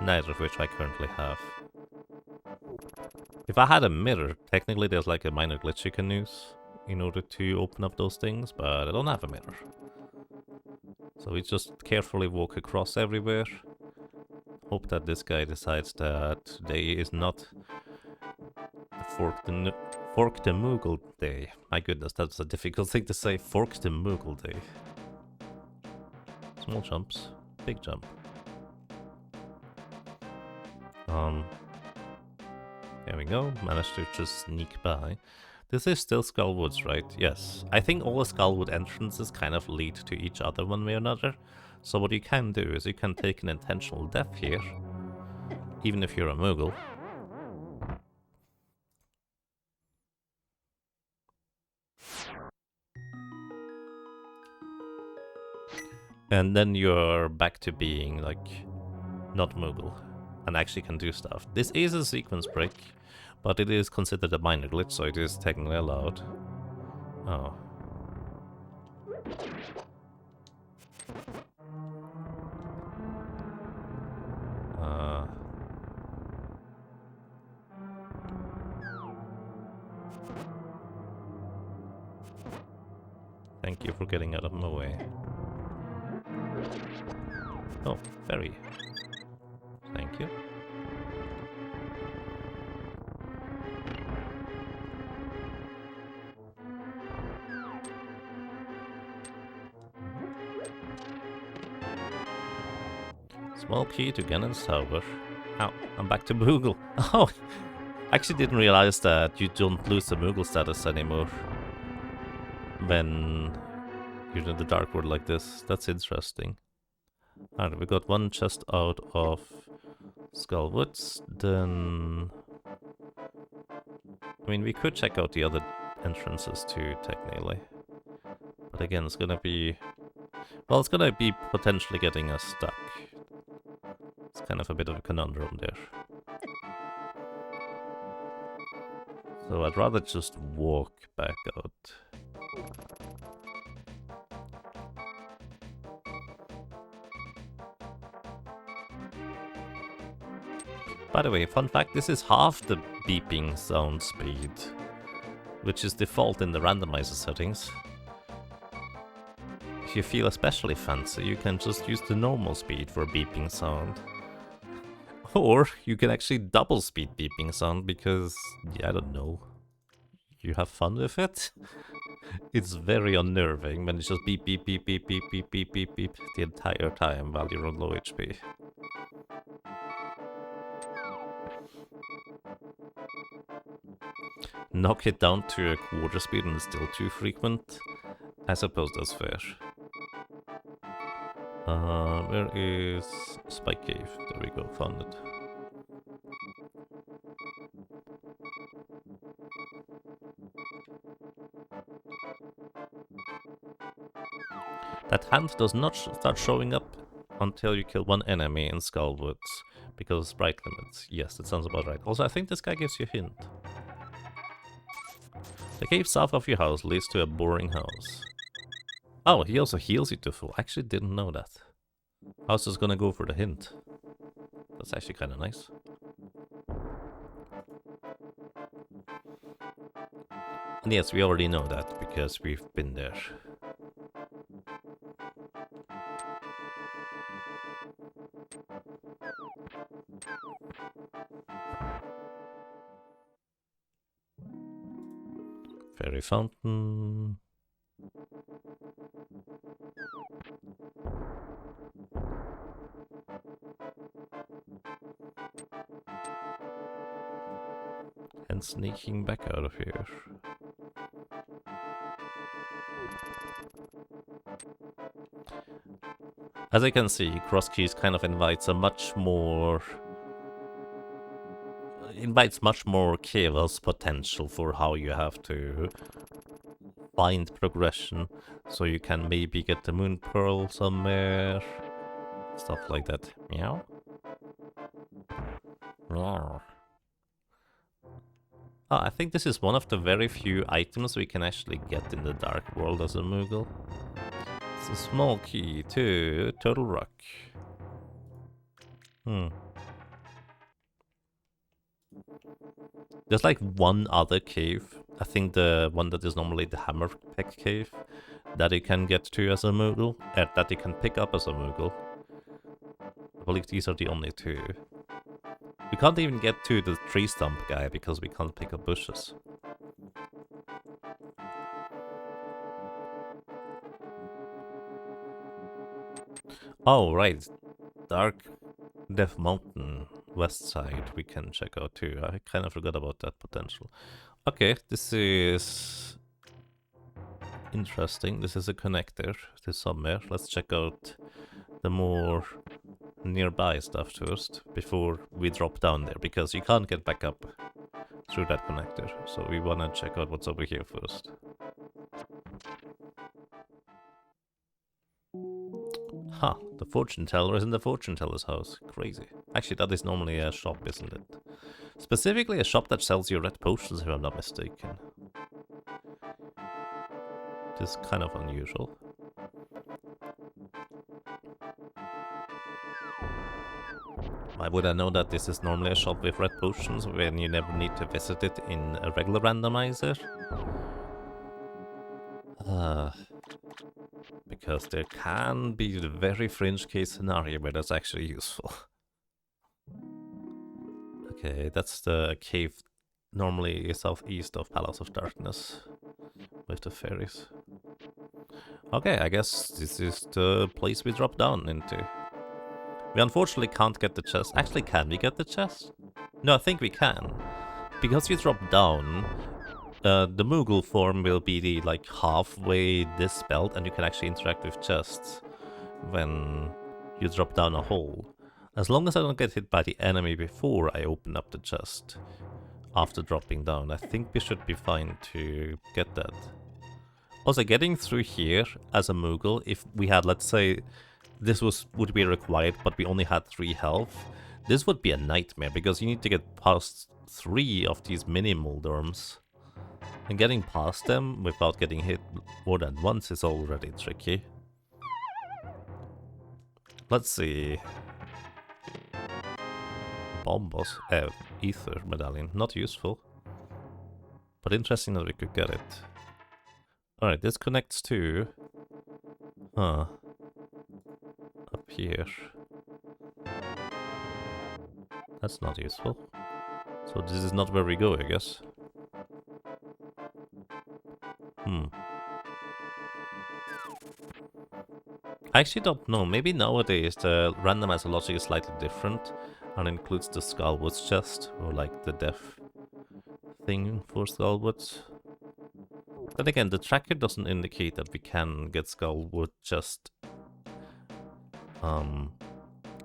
neither of which I currently have. If I had a mirror, technically there's like a minor glitch you can use in order to open up those things, but I don't have a mirror. So we just carefully walk across everywhere. Hope that this guy decides that today is not the Fork the Moogle Day. My goodness, that's a difficult thing to say. Fork the Moogle Day. Small jumps, big jump. There we go. Managed to just sneak by. This is still Skullwoods, right? Yes. I think all the Skullwood entrances kind of lead to each other one way or another. So what you can do is you can take an intentional death here, even if you're a Moogle. And then you're back to being, like, not Moogle, and actually can do stuff. This is a sequence break, but it is considered a minor glitch, so it is technically allowed. Oh. Thank you for getting out of my way. Oh, ferry. Thank you. Small key to Ganon's tower. Ow, I'm back to Moogle. Oh, I actually didn't realize that you don't lose the Moogle status anymore when you're in the Dark World like this. That's interesting. Alright, we got one chest out of Skull Woods, then... I mean, we could check out the other entrances too, technically. But again, it's gonna be... Well, it's gonna be potentially getting us stuck. It's kind of a bit of a conundrum there. So I'd rather just walk back out. By the way, fun fact, this is half the beeping sound speed, which is default in the randomizer settings. If you feel especially fancy, you can just use the normal speed for beeping sound. Or you can actually double speed beeping sound because, yeah, I don't know, you have fun with it. It's very unnerving when it's just beep beep beep beep beep beep beep beep beep the entire time while you're on low HP. Knock it down to a quarter speed and it's still too frequent. I suppose that's fair. Where is Spike Cave? There we go, found it. That hand does not start showing up until you kill one enemy in Skullwoods, because of sprite limits. Yes, that sounds about right. Also, I think this guy gives you a hint. The cave south of your house leads to a boring house. Oh, he also heals you to full. I actually didn't know that. I was just gonna go for the hint. That's actually kind of nice. And yes, we already know that because we've been there. Fairy fountain. And sneaking back out of here. As I can see, Cross Keys kind of invites much more chaos potential for how you have to find progression. So you can maybe get the Moon Pearl somewhere. Stuff like that. Meow. Roar. Oh, I think this is one of the very few items we can actually get in the Dark World as a Moogle. It's a small key to Turtle Rock. There's like one other cave, I think the one that is normally the Hammerpeck cave, that you can get to as a Moogle, that you can pick up as a Moogle. I believe these are the only two. We can't even get to the tree stump guy because we can't pick up bushes. Oh, right. Dark Death Mountain, west side, we can check out too. I kind of forgot about that potential. Okay, this is interesting. This is a connector to somewhere. Let's check out the more nearby stuff first before we drop down there, because you can't get back up through that connector. So we want to check out what's over here first. Huh, the fortune teller is in the fortune teller's house. Crazy. Actually, that is normally a shop, isn't it? Specifically a shop that sells you red potions, if I'm not mistaken. It is kind of unusual. Why would I know that this is normally a shop with red potions when you never need to visit it in a regular randomizer? Because there can be the very fringe case scenario where that's actually useful. Okay, that's the cave normally southeast of Palace of Darkness with the fairies. Okay, I guess this is the place we drop down into. We unfortunately can't get the chest. Actually, can we get the chest? No, I think we can. Because we drop down, the Moogle form will be like halfway dispelled, and you can actually interact with chests when you drop down a hole. As long as I don't get hit by the enemy before I open up the chest after dropping down, I think we should be fine to get that. Also, getting through here as a Moogle, if we had, let's say, this would be required, but we only had 3 health, this would be a nightmare, because you need to get past 3 of these mini Moldorms. And getting past them without getting hit more than once is already tricky. Let's see. Bomb boss, ether medallion, not useful. But interesting that we could get it. Alright, this connects to... Huh. Up here. That's not useful. So this is not where we go, I guess. I actually don't know. Maybe nowadays the randomizer logic is slightly different and includes the Skullwoods chest, or like the death thing for Skullwoods. Then again, the tracker doesn't indicate that we can get Skullwood chest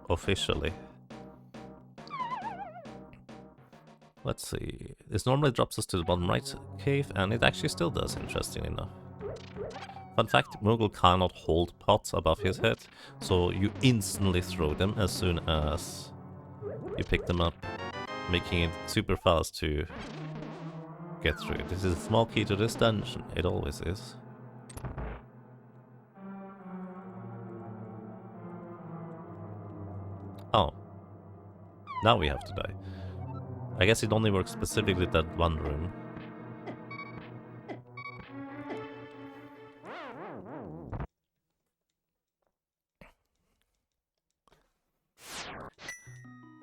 officially. Let's see. This normally drops us to the bottom right cave, and it actually still does, interestingly enough. Fun fact, Moogle cannot hold pots above his head, so you instantly throw them as soon as you pick them up, making it super fast to get through. This is a small key to this dungeon, it always is. Oh. Now we have to die. I guess it only works specifically that one room.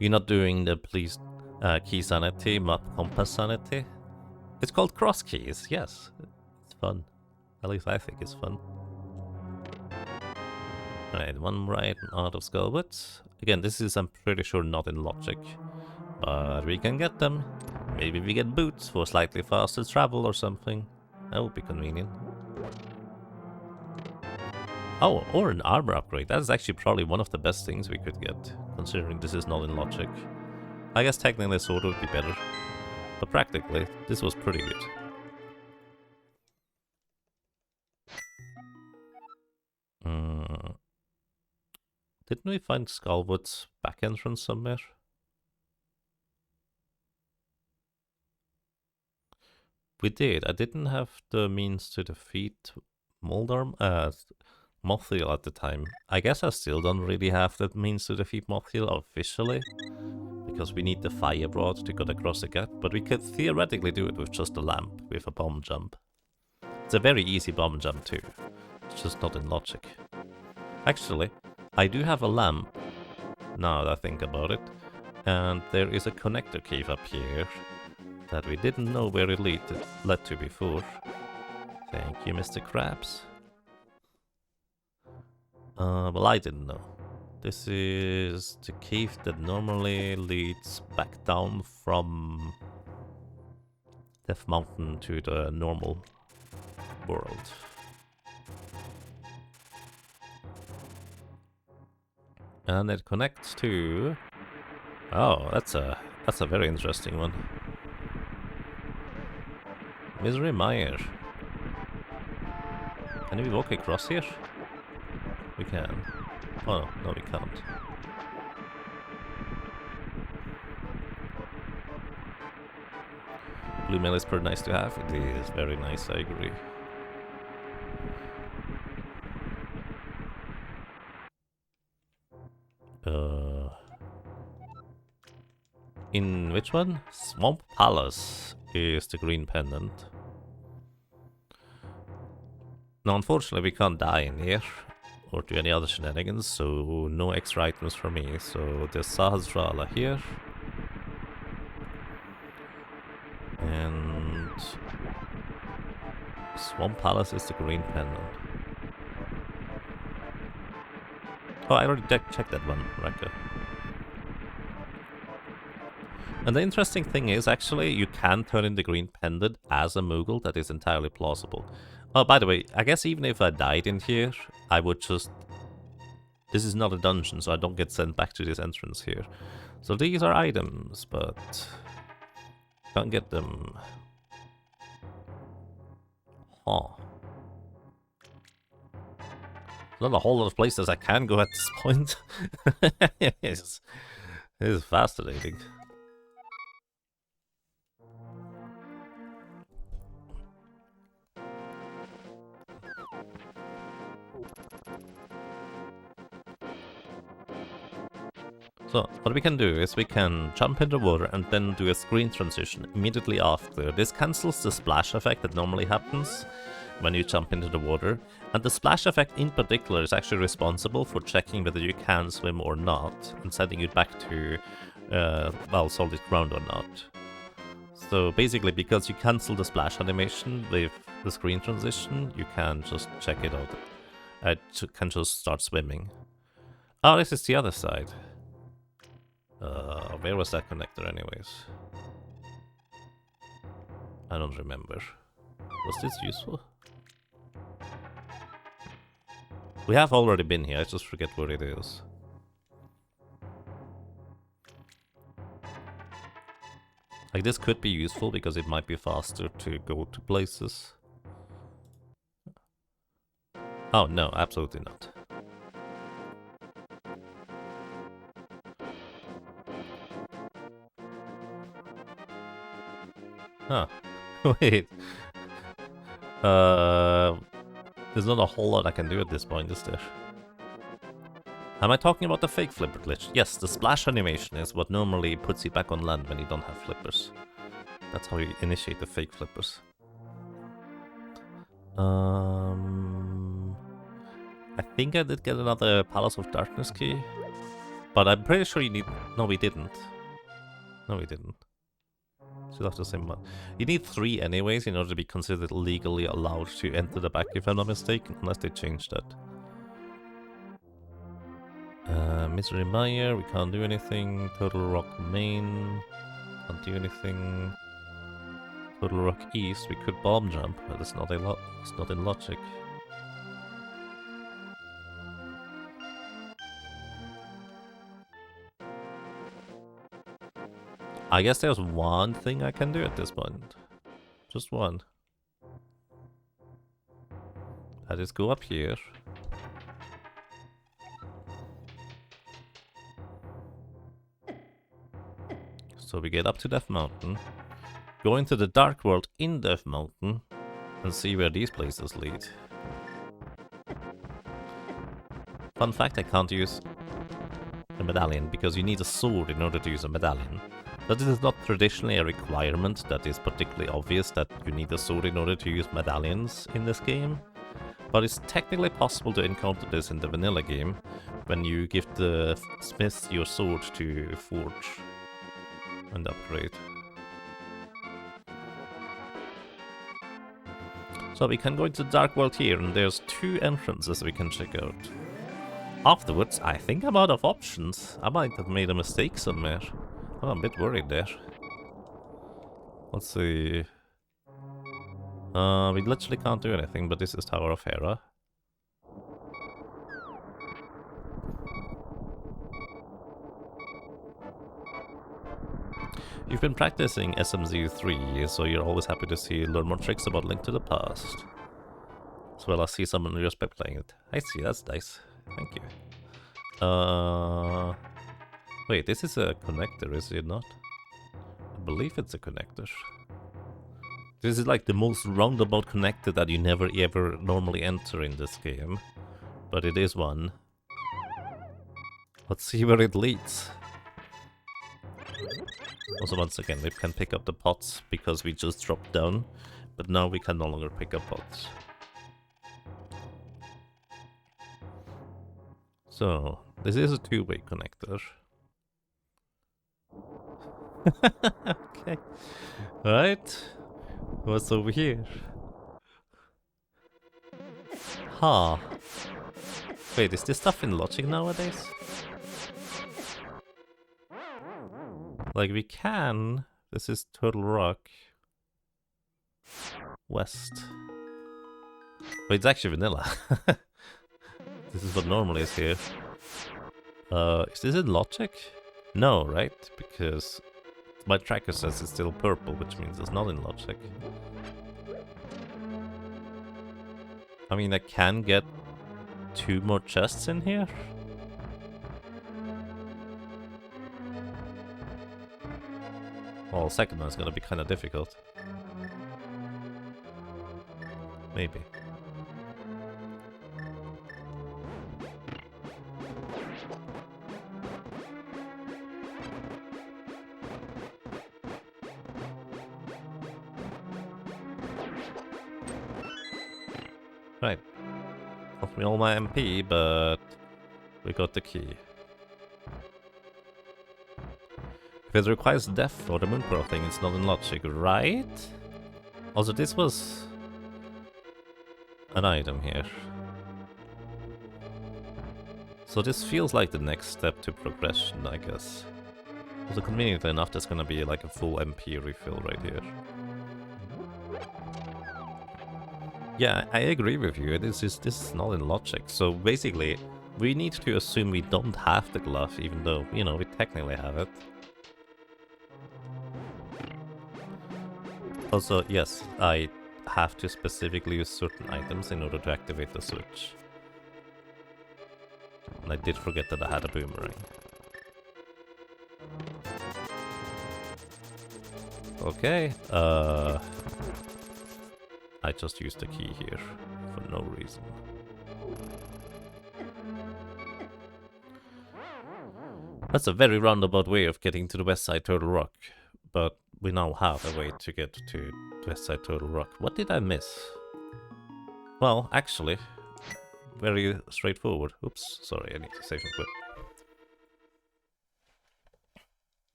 You're not doing the please key sanity, map compass sanity? It's called cross keys, yes. It's fun. At least I think it's fun. Alright, one right out of Skullwoods. Again, this is, I'm pretty sure, not in logic. But we can get them. Maybe we get boots for slightly faster travel or something. That would be convenient. Oh, or an armor upgrade. That is actually probably one of the best things we could get, considering this is not in logic. I guess technically sword would be better. But practically, this was pretty good. Didn't we find Skullwood's back entrance somewhere? We did. I didn't have the means to defeat Moldorm, Mothiel at the time. I guess I still don't really have the means to defeat Mothiel officially, because we need the fire rod to get across the gap, but we could theoretically do it with just a lamp, with a bomb jump. It's a very easy bomb jump too, it's just not in logic. Actually, I do have a lamp, now that I think about it, and there is a connector cave up here that we didn't know where it led to before. Thank you, Mr. Krabs. Well, I didn't know. This is the cave that normally leads back down from Death Mountain to the normal world. And it connects to... Oh, that's a very interesting one. Misery Mire. Can we walk across here? We can. Oh, no, we can't. Blue mail is pretty nice to have. It is very nice, I agree. In which one? Swamp Palace is the green pendant. Now, unfortunately, we can't die in here or do any other shenanigans, so no extra items for me. So there's Sahasrara here. And Swamp Palace is the green pendant. Oh, I already checked that one, right? And the interesting thing is, actually, you can turn in the green pendant as a Moogle. That is entirely plausible. Oh, by the way, I guess even if I died in here, I would just... This is not a dungeon, so I don't get sent back to this entrance here. So these are items, but... Can't get them. Huh. There's not a whole lot of places I can go at this point. It is fascinating. So, what we can do is we can jump into water and then do a screen transition immediately after. This cancels the splash effect that normally happens when you jump into the water. And the splash effect in particular is actually responsible for checking whether you can swim or not and sending you back to, well, solid ground or not. So basically, because you cancel the splash animation with the screen transition, you can just check it out. You can just start swimming. Oh, this is the other side. Where was that connector anyways? I don't remember. Was this useful? We have already been here, I just forget where it is. Like, this could be useful because it might be faster to go to places. Oh, no, absolutely not. Huh. Wait. There's not a whole lot I can do at this point, is there? Am I talking about the fake flipper glitch? Yes, the splash animation is what normally puts you back on land when you don't have flippers. That's how you initiate the fake flippers. I think I did get another Palace of Darkness key. But I'm pretty sure you need... No, we didn't. No, we didn't. Still have the same one. You need 3 anyways in order to be considered legally allowed to enter the back, if I'm not mistaken, unless they changed that. Misery Mire, we can't do anything. Total Rock Main, can't do anything. Total Rock East, we could bomb jump, but it's not in logic. I guess there's one thing I can do at this point. Just one. I just go up here. So we get up to Death Mountain, go into the Dark World in Death Mountain, and see where these places lead. Fun fact, I can't use a medallion because you need a sword in order to use a medallion. But it is not traditionally a requirement that is particularly obvious that you need a sword in order to use medallions in this game. But it's technically possible to encounter this in the vanilla game when you give the smith your sword to forge and upgrade. So we can go into the Dark World here, and there's 2 entrances we can check out. Afterwards, I think I'm out of options. I might have made a mistake somewhere. Oh, I'm a bit worried there. Let's see. We literally can't do anything, but this is Tower of Hera. You've been practicing SMZ3, so you're always happy to learn more tricks about Link to the Past. As well as see someone just by playing it. I see, that's nice. Thank you. Wait, this is a connector, is it not? I believe it's a connector. This is like the most roundabout connector that you never ever normally enter in this game. But it is one. Let's see where it leads. Also, once again, we can pick up the pots because we just dropped down. But now we can no longer pick up pots. So, this is a two-way connector. Okay. Right. What's over here? Huh. Wait, is this stuff in logic nowadays? Like, we can... This is Turtle Rock. West. But it's actually vanilla. This is what normally is here. Is this in logic? No, right? Because my tracker says it's still purple, which means it's not in logic. I mean, I can get 2 more chests in here. Well, second one's gonna be kind of difficult. Maybe. Right. Not me all my MP, but we got the key. If it requires death or the moon pearl thing, it's not in logic, right? Also, this was an item here. So this feels like the next step to progression, I guess. Also, conveniently enough, there's gonna be like a full MP refill right here. Yeah, I agree with you. This is not in logic. So basically, we need to assume we don't have the glove, even though, you know, we technically have it. Also, yes, I have to specifically use certain items in order to activate the switch. And I did forget that I had a boomerang. Okay, I just used the key here for no reason. That's a very roundabout way of getting to the west side Turtle Rock, but we now have a way to get to west side Turtle Rock. What did I miss? Well, actually, very straightforward. Oops, sorry, I need to save and quit.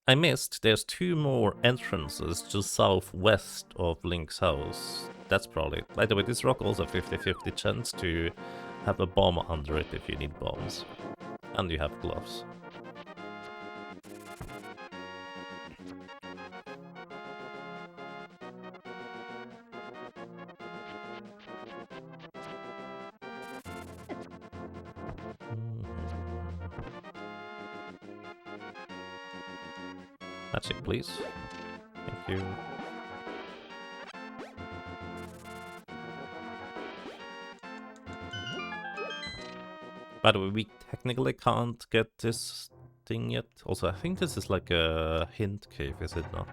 I missed, there's 2 more entrances just southwest of Link's house. That's probably it. By the way, this rock also 50-50 chance to have a bomb under it if you need bombs. And you have gloves. Magic, please. Thank you. By the way, we technically can't get this thing yet. Also, I think this is like a hint cave, is it not?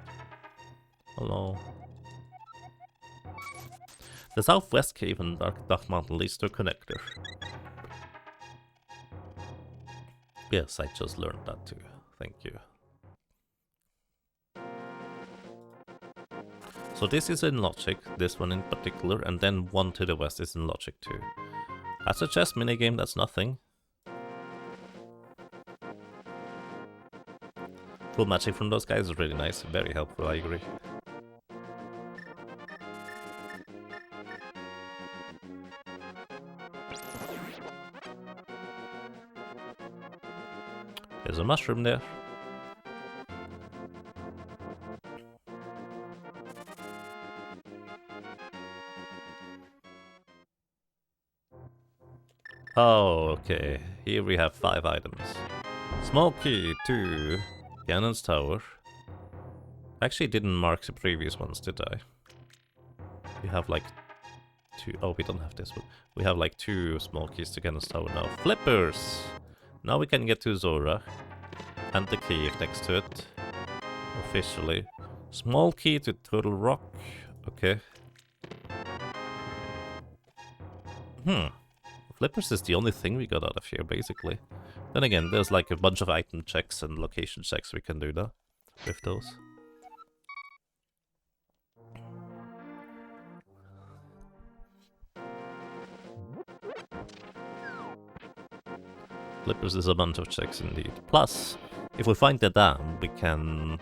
Hello. The southwest cave and Dark Mountain leads to a connector. Yes, I just learned that too. Thank you. So this is in logic, this one in particular, and then one to the west is in logic too. That's a chess minigame, that's nothing. Full magic from those guys is really nice, very helpful, I agree. There's a mushroom there. Oh, okay. Here we have 5 items. Small key to Ganon's Tower. I actually didn't mark the previous ones, did I? We have like 2... Oh, we don't have this one. We have like 2 small keys to Ganon's Tower now. Flippers! Now we can get to Zora. And the cave next to it. Officially. Small key to Turtle Rock. Okay. Flippers is the only thing we got out of here, basically. Then again, there's like a bunch of item checks and location checks we can do now with those. Flippers is a bunch of checks indeed. Plus, if we find the dam, we can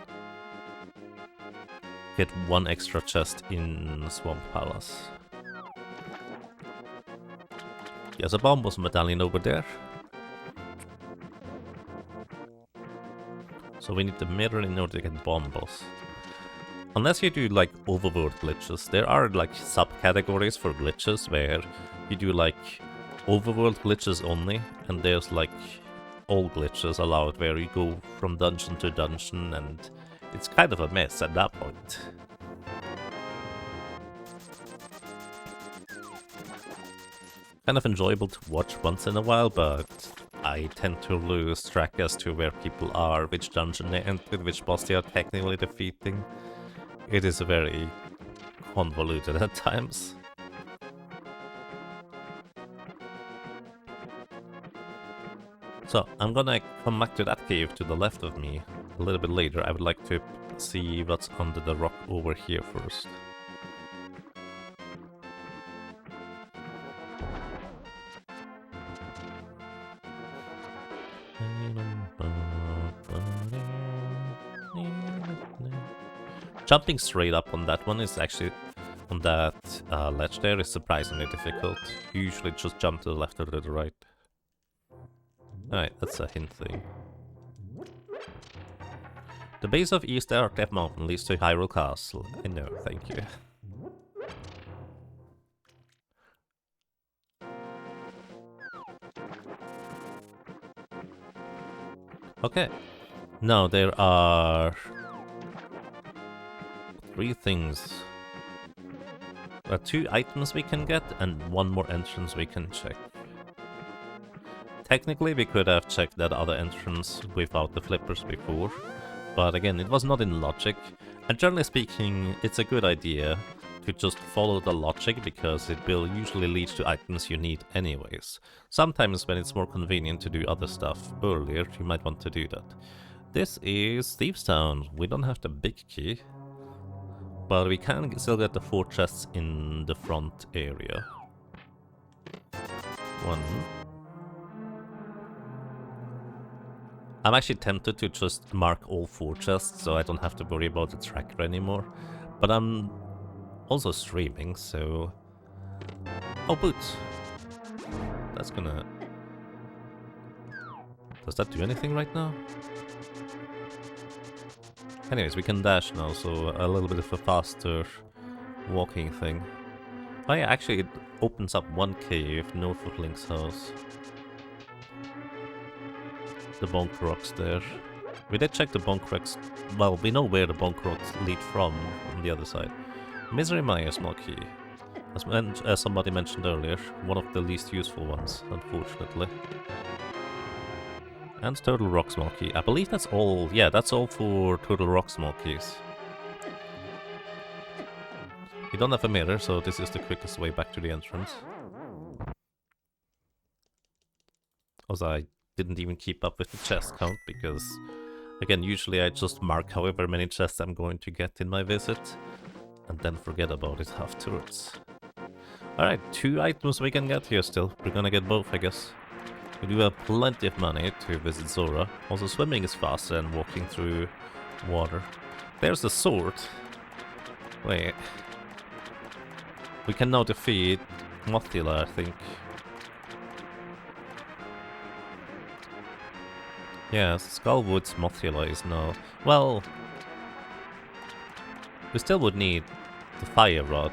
get one extra chest in Swamp Palace. There's a bomb medallion over there. So we need the mirror in order to get bomb boss. Unless you do like overworld glitches, there are like subcategories for glitches where you do like overworld glitches only, and there's like all glitches allowed where you go from dungeon to dungeon, and it's kind of a mess at that point. Kind of enjoyable to watch once in a while, but I tend to lose track as to where people are, which dungeon they entered, which boss they are technically defeating. It is very convoluted at times. So, I'm gonna come back to that cave to the left of me a little bit later. I would like to see what's under the rock over here first. Jumping straight up on that one is actually, on that ledge there, is surprisingly difficult. You usually just jump to the left or to the right. Alright, that's a hint thing. The base of East Artep Mountain leads to Hyrule Castle. I know, thank you. Okay. Now there are 3 things. There are 2 items we can get and 1 more entrance we can check. Technically we could have checked that other entrance without the flippers before, but again, it was not in logic, and generally speaking, it's a good idea to just follow the logic because it will usually lead to items you need anyways. Sometimes when it's more convenient to do other stuff earlier, you might want to do that. This is Thieves Town. We don't have the big key, but we can still get the 4 chests in the front area. 1. I'm actually tempted to just mark all 4 chests so I don't have to worry about the tracker anymore. But I'm also streaming, so... Oh, boots! That's gonna... Does that do anything right now? Anyways, we can dash now, so a little bit of a faster walking thing. Oh yeah, actually it opens up 1 cave north of Link's house. The bonk rocks there. We did check the bonk rocks. Well, we know where the bonk rocks lead from on the other side. Misery Maya small key. As somebody mentioned earlier, one of the least useful ones, unfortunately. And Turtle Rock small key. I believe that's all. Yeah, that's all for Turtle Rock small keys. We don't have a mirror, so this is the quickest way back to the entrance. Also, I didn't even keep up with the chest count because, again, usually I just mark however many chests I'm going to get in my visit and then forget about it afterwards. Alright, 2 items we can get here still. We're gonna get both, I guess. We do have plenty of money to visit Zora. Also, swimming is faster than walking through water. There's the sword. Wait. We can now defeat Mothila, I think. Yes, Skullwood's Mothila is now... Well... We still would need the Fire Rod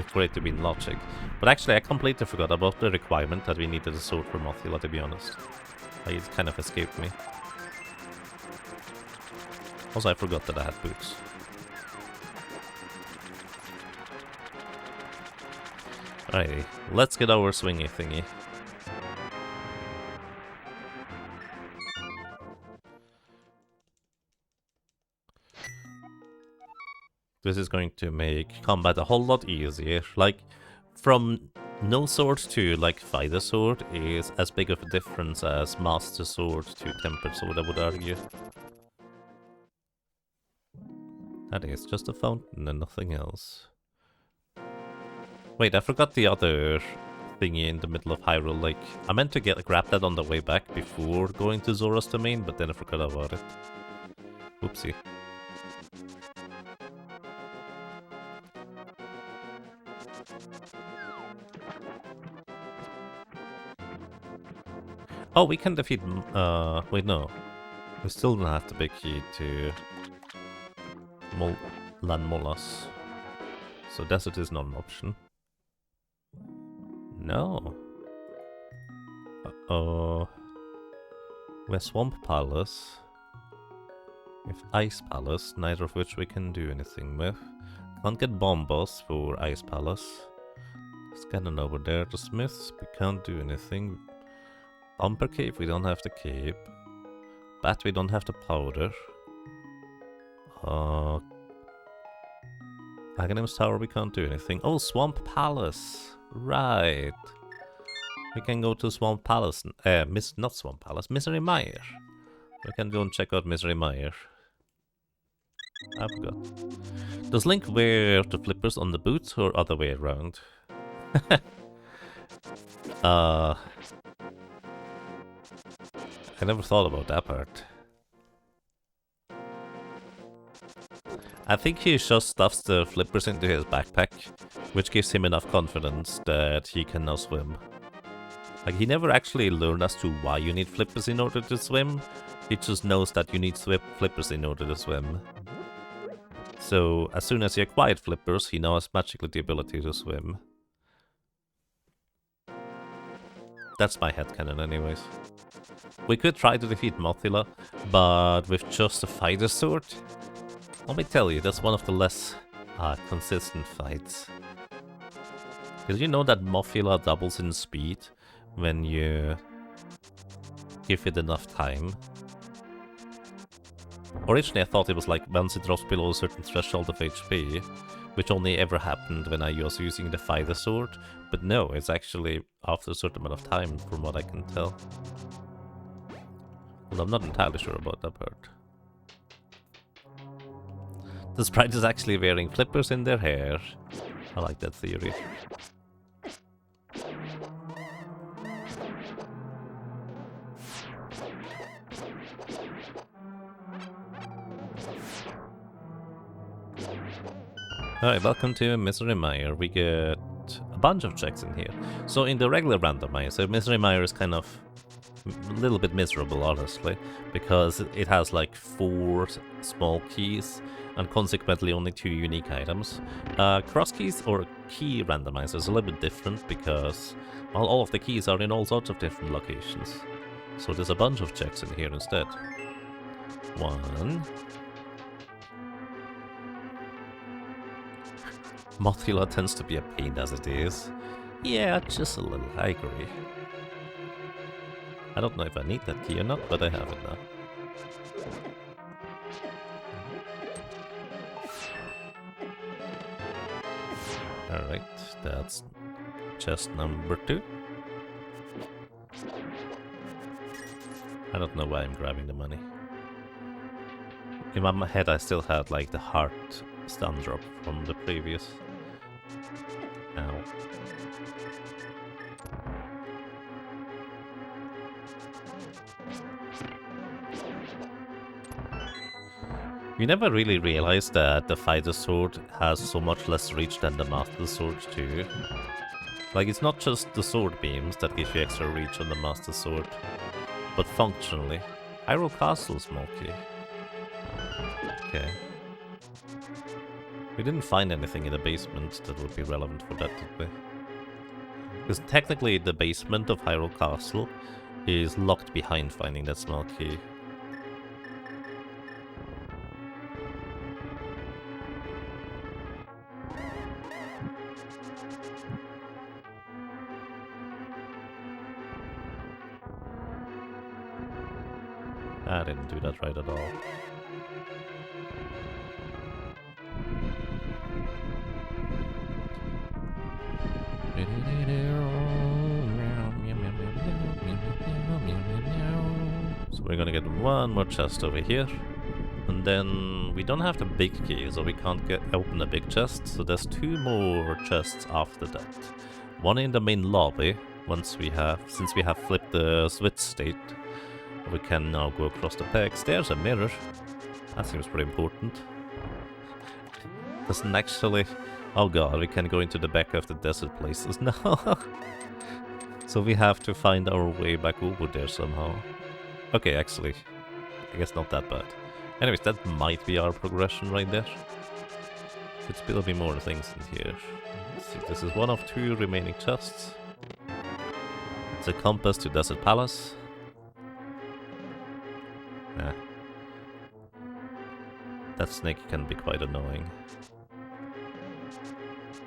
for it to be in logic. But actually, I completely forgot about the requirement that we needed a sword for Mothila, to be honest. It kind of escaped me. Also, I forgot that I had boots. Alrighty, let's get our swingy thingy. This is going to make combat a whole lot easier. Like, from no sword to, like, fighter sword is as big of a difference as master sword to tempered sword, I would argue. That is just a fountain and nothing else. Wait, I forgot the other thingy in the middle of Hyrule. Like, I meant to grab that on the way back before going to Zora's Domain, but then I forgot about it. Oopsie. Oh, we can defeat... wait, no. We still don't have the big key to... Molas. So desert is not an option. No. Uh-oh. We have Swamp Palace. We have Ice Palace, neither of which we can do anything with. Can't get Bombos for Ice Palace. Scanning over there, the Smiths, we can't do anything. Umber Cave, we don't have the cape. Bat, we don't have the powder. Aghanim's Tower, we can't do anything. Oh, Swamp Palace! Right. We can go to Swamp Palace. Not Swamp Palace, Misery Mire. We can go and check out Misery Mire. I forgot. Does Link wear the flippers on the boots or other way around? I never thought about that part. I think he just stuffs the flippers into his backpack, which gives him enough confidence that he can now swim. Like, he never actually learned as to why you need flippers in order to swim. He just knows that you need flippers in order to swim. So, as soon as he acquired flippers, he now has magically the ability to swim. That's my headcanon anyways. We could try to defeat Mothula, but with just a fighter sword? Let me tell you, that's one of the less consistent fights. Because you know that Mothula doubles in speed when you give it enough time. Originally I thought it was like once it drops below a certain threshold of HP, which only ever happened when I was using the fighter sword, but no, it's actually after a certain amount of time from what I can tell. Well, I'm not entirely sure about that part. The sprite is actually wearing flippers in their hair. I like that theory. Alright, welcome to Misery Mire. We get a bunch of checks in here. So in the regular randomizer, Misery Mire is kind of a little bit miserable, honestly, because it has like 4 small keys and consequently only 2 unique items. Cross keys or key randomizer is a little bit different because, well, all of the keys are in all sorts of different locations. So there's a bunch of checks in here instead. 1. Mothula tends to be a pain as it is. Yeah, just a little, I agree. I don't know if I need that key or not, but I have it now. Alright, that's chest number 2. I don't know why I'm grabbing the money. In my head I still had like the heart stun drop from the previous. Ow. You never really realize that the fighter sword has so much less reach than the master sword too. Like, it's not just the sword beams that give you extra reach on the master sword, but functionally. Hyrule Castle, small key. Okay. We didn't find anything in the basement that would be relevant for that, did we? Because technically the basement of Hyrule Castle is locked behind finding that small key. I didn't do that right at all. So we're gonna get one more chest over here. And then we don't have the big key, so we can't open the big chest. So there's 2 more chests after that. one in the main lobby. Since we have flipped the switch state, we can now go across the pegs. There's a mirror. That seems pretty important. Doesn't actually... Oh god, we can go into the back of the desert places now. So we have to find our way back over there somehow. Okay, actually, I guess not that bad. Anyways, that might be our progression right there. Could still be more things in here. Let's see, this is one of 2 remaining chests. It's a compass to Desert Palace. That snake can be quite annoying.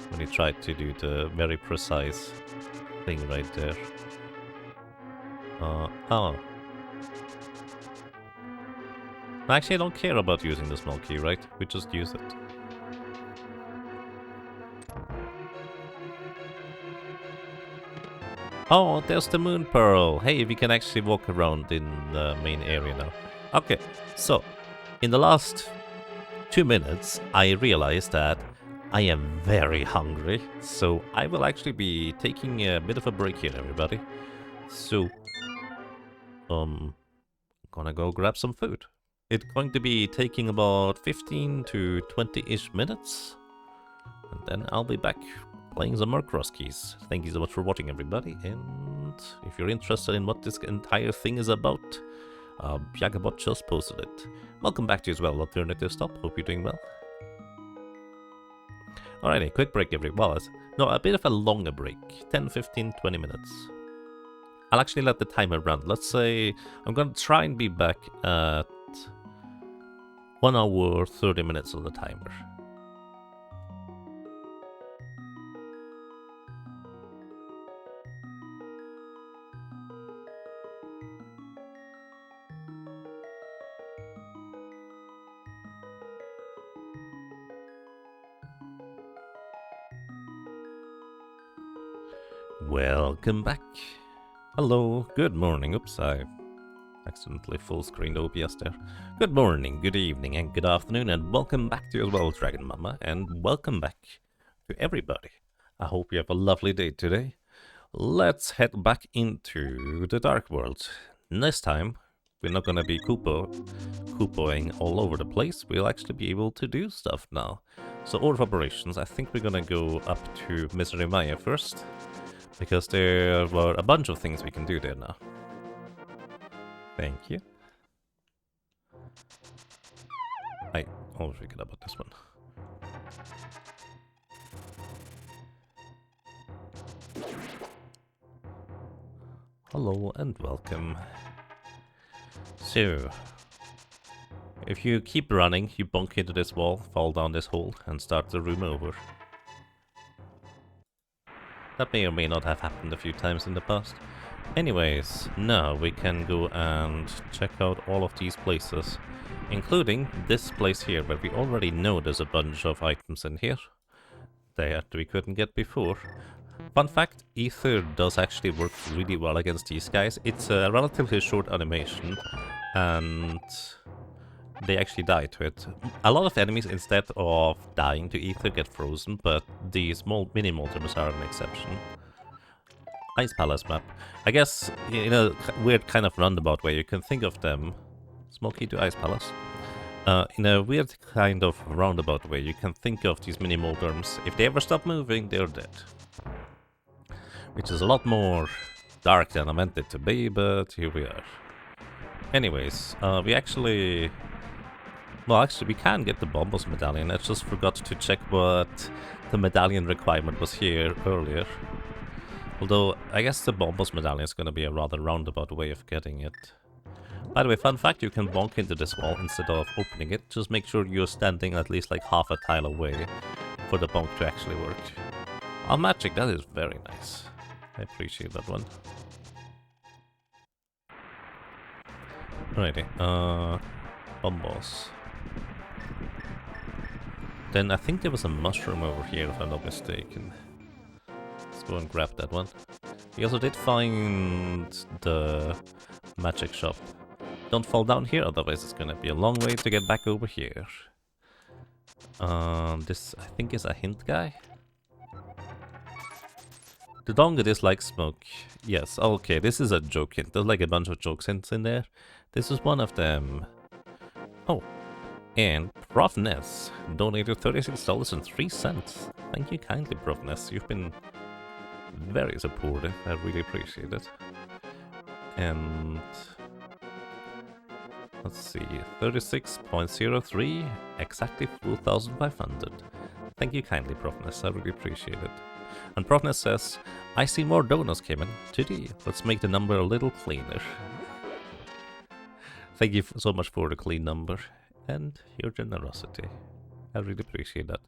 When you try to do the very precise thing right there. Oh. Actually, I don't care about using the small key, right? We just use it. Oh, there's the moon pearl. Hey, we can actually walk around in the main area now. Okay, so in the last 2 minutes, I realized that I am very hungry. So I will actually be taking a bit of a break here, everybody. So, gonna go grab some food. It's going to be taking about 15 to 20-ish minutes. And then I'll be back playing some more cross keys. Thank you so much for watching, everybody. And if you're interested in what this entire thing is about, Jagabot just posted it. Welcome back to you as well, Alternative Stop. Hope you're doing well. Alrighty, quick break, everyone. Well, no, a bit of a longer break. 10, 15, 20 minutes. I'll actually let the timer run. Let's say I'm gonna try and be back at 1 hour, 30 minutes on the timer. Welcome back. Hello, good morning. Oops, I accidentally full screened OBS there. Good morning, good evening, and good afternoon, and welcome back to you as well, Dragon Mama, and welcome back to everybody. I hope you have a lovely day today. Let's head back into the Dark World. This time, we're not gonna be Koopoing all over the place. We'll actually be able to do stuff now. So, order of operations, I think we're gonna go up to Misery Maya first, because there were a bunch of things we can do there now. Thank you. I always forget about this one. Hello and welcome. So, if you keep running, you bonk into this wall, fall down this hole, and start the room over. That may or may not have happened a few times in the past. Anyways, now we can go and check out all of these places, including this place here, where we already know there's a bunch of items in here that we couldn't get before. Fun fact, Ether does actually work really well against these guys. It's a relatively short animation, and they actually die to it. A lot of enemies, instead of dying to Ether, get frozen, but the small mini-multiples are an exception. Ice Palace map. I guess, in a weird kind of roundabout way, you can think of them... Small key to Ice Palace. In a weird kind of roundabout way, you can think of these mini-multiples. If they ever stop moving, they're dead. Which is a lot more dark than I meant it to be, but here we are. Anyways, we actually... Well, actually, we can get the Bombos medallion. I just forgot to check what the medallion requirement was here earlier. Although, I guess the Bombos medallion is going to be a rather roundabout way of getting it. By the way, fun fact, you can bonk into this wall instead of opening it. Just make sure you're standing at least like half a tile away for the bonk to actually work. Oh, magic, that is very nice. I appreciate that one. Alrighty, Bombos. Then I think there was a mushroom over here, if I'm not mistaken. Let's go and grab that one. We also did find the magic shop. Don't fall down here, otherwise it's gonna be a long way to get back over here. This, I think, is a hint guy. The donga dislikes smoke. Yes, okay, this is a joke hint. There's like a bunch of joke hints in there. This is one of them. Oh, and Prof Ness donated $36.03. Thank you kindly, Prof Ness. You've been very supportive. I really appreciate it. And let's see, 36.03, exactly 4,500. Thank you kindly, Prof Ness. I really appreciate it. And Prof Ness says, I see more donuts came in today. Let's make the number a little cleaner. Thank you so much for the clean number and your generosity. I really appreciate that.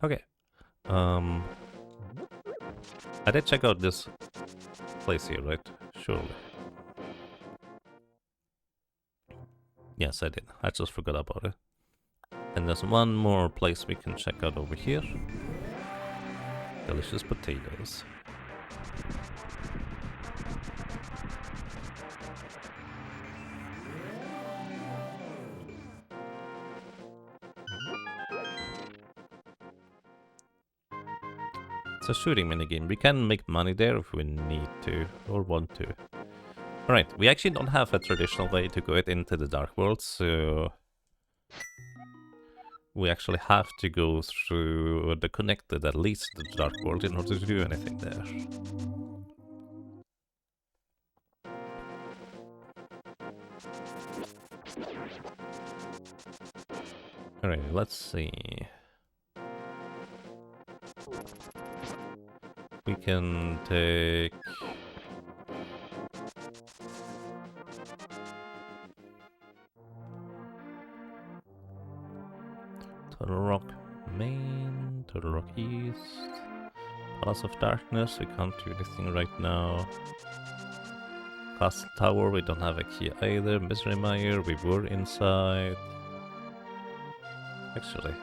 Okay. I did check out this place here, right? Surely. Yes, I did. I just forgot about it. And there's one more place we can check out over here. Delicious potatoes. It's a shooting minigame. We can make money there if we need to or want to. Alright, we actually don't have a traditional way to go into the Dark World, so we actually have to go through the connected that leads to the Dark World in order to do anything there. Alright, let's see. We can take... Turtle Rock Main, Turtle Rock East, Palace of Darkness, we can't do anything right now. Castle Tower, we don't have a key either. Misery Mire, we were inside. Actually,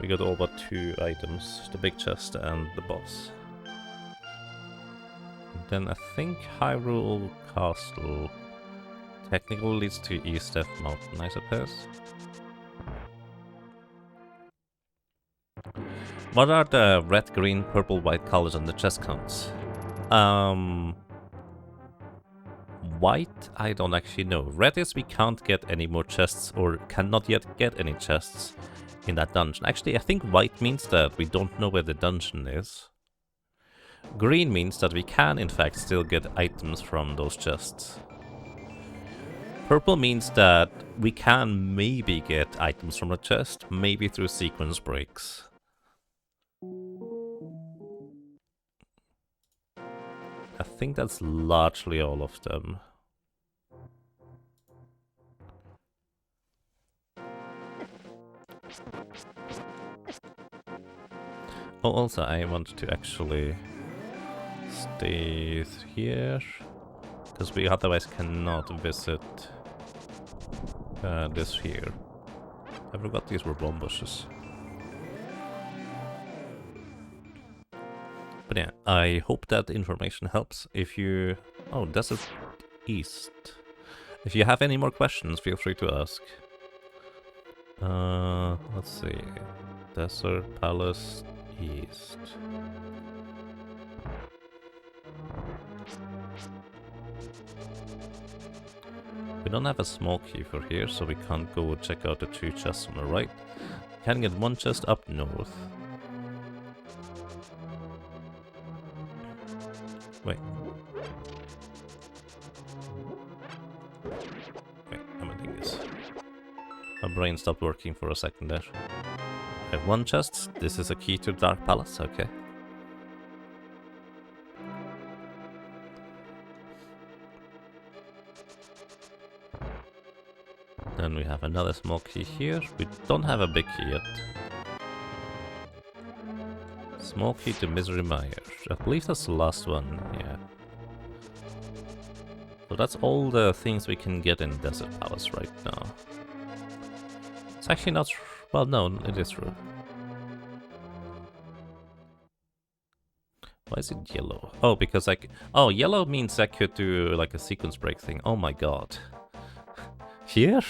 we got all but 2 items, the big chest and the boss. And then I think Hyrule Castle technically leads to East F Mountain, I suppose. What are the red, green, purple, white colors on the chest counts? White, I don't actually know. Red is we can't get any more chests, or cannot yet get any chests in that dungeon. Actually, I think white means that we don't know where the dungeon is. Green means that we can, in fact, still get items from those chests. Purple means that we can maybe get items from a chest, maybe through sequence breaks. I think that's largely all of them. Oh, also I want to actually stay here, because we otherwise cannot visit this here. I forgot these were bomb bushes. But yeah, I hope that information helps. If you... Oh, Desert East. If you have any more questions, feel free to ask. Let's see. Desert Palace East. We don't have a small key for here, so we can't go check out the 2 chests on the right. We can get 1 chest up north. Wait. Wait, I'm a dingus. My brain stopped working for a second there. I have 1 chest. This is a key to Dark Palace, okay. Then we have another small key here. We don't have a big key yet. Small key to Misery Mire. I believe that's the last one, yeah. So that's all the things we can get in Desert Palace right now. It's actually not... Well, no, it is true. Why is it yellow? Oh, because I... Oh, yellow means I could do like a sequence break thing. Oh my god. Here?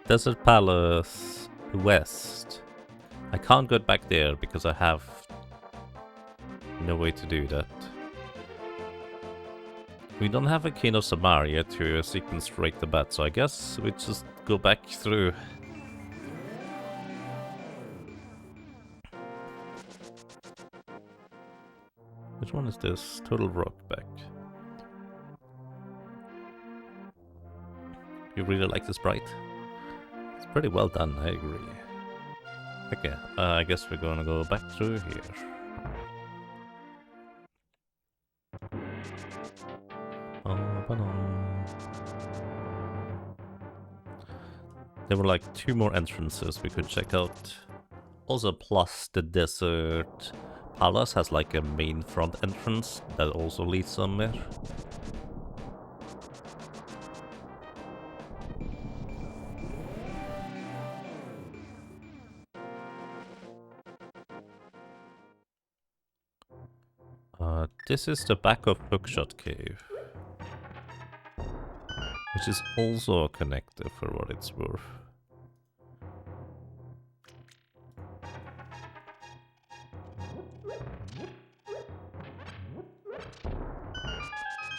Desert Palace West. I can't go back there because I have no way to do that. We don't have a King of Samaria to sequence straight the bat, so I guess we just go back through. Which one is this? Total Rock back. You really like the sprite? It's pretty well done, I agree. Okay, I guess we're gonna go back through here. There were like 2 more entrances we could check out. Also, plus the Desert Palace has like a main front entrance that also leads somewhere. This is the back of Hookshot Cave, which is also a connector for what it's worth.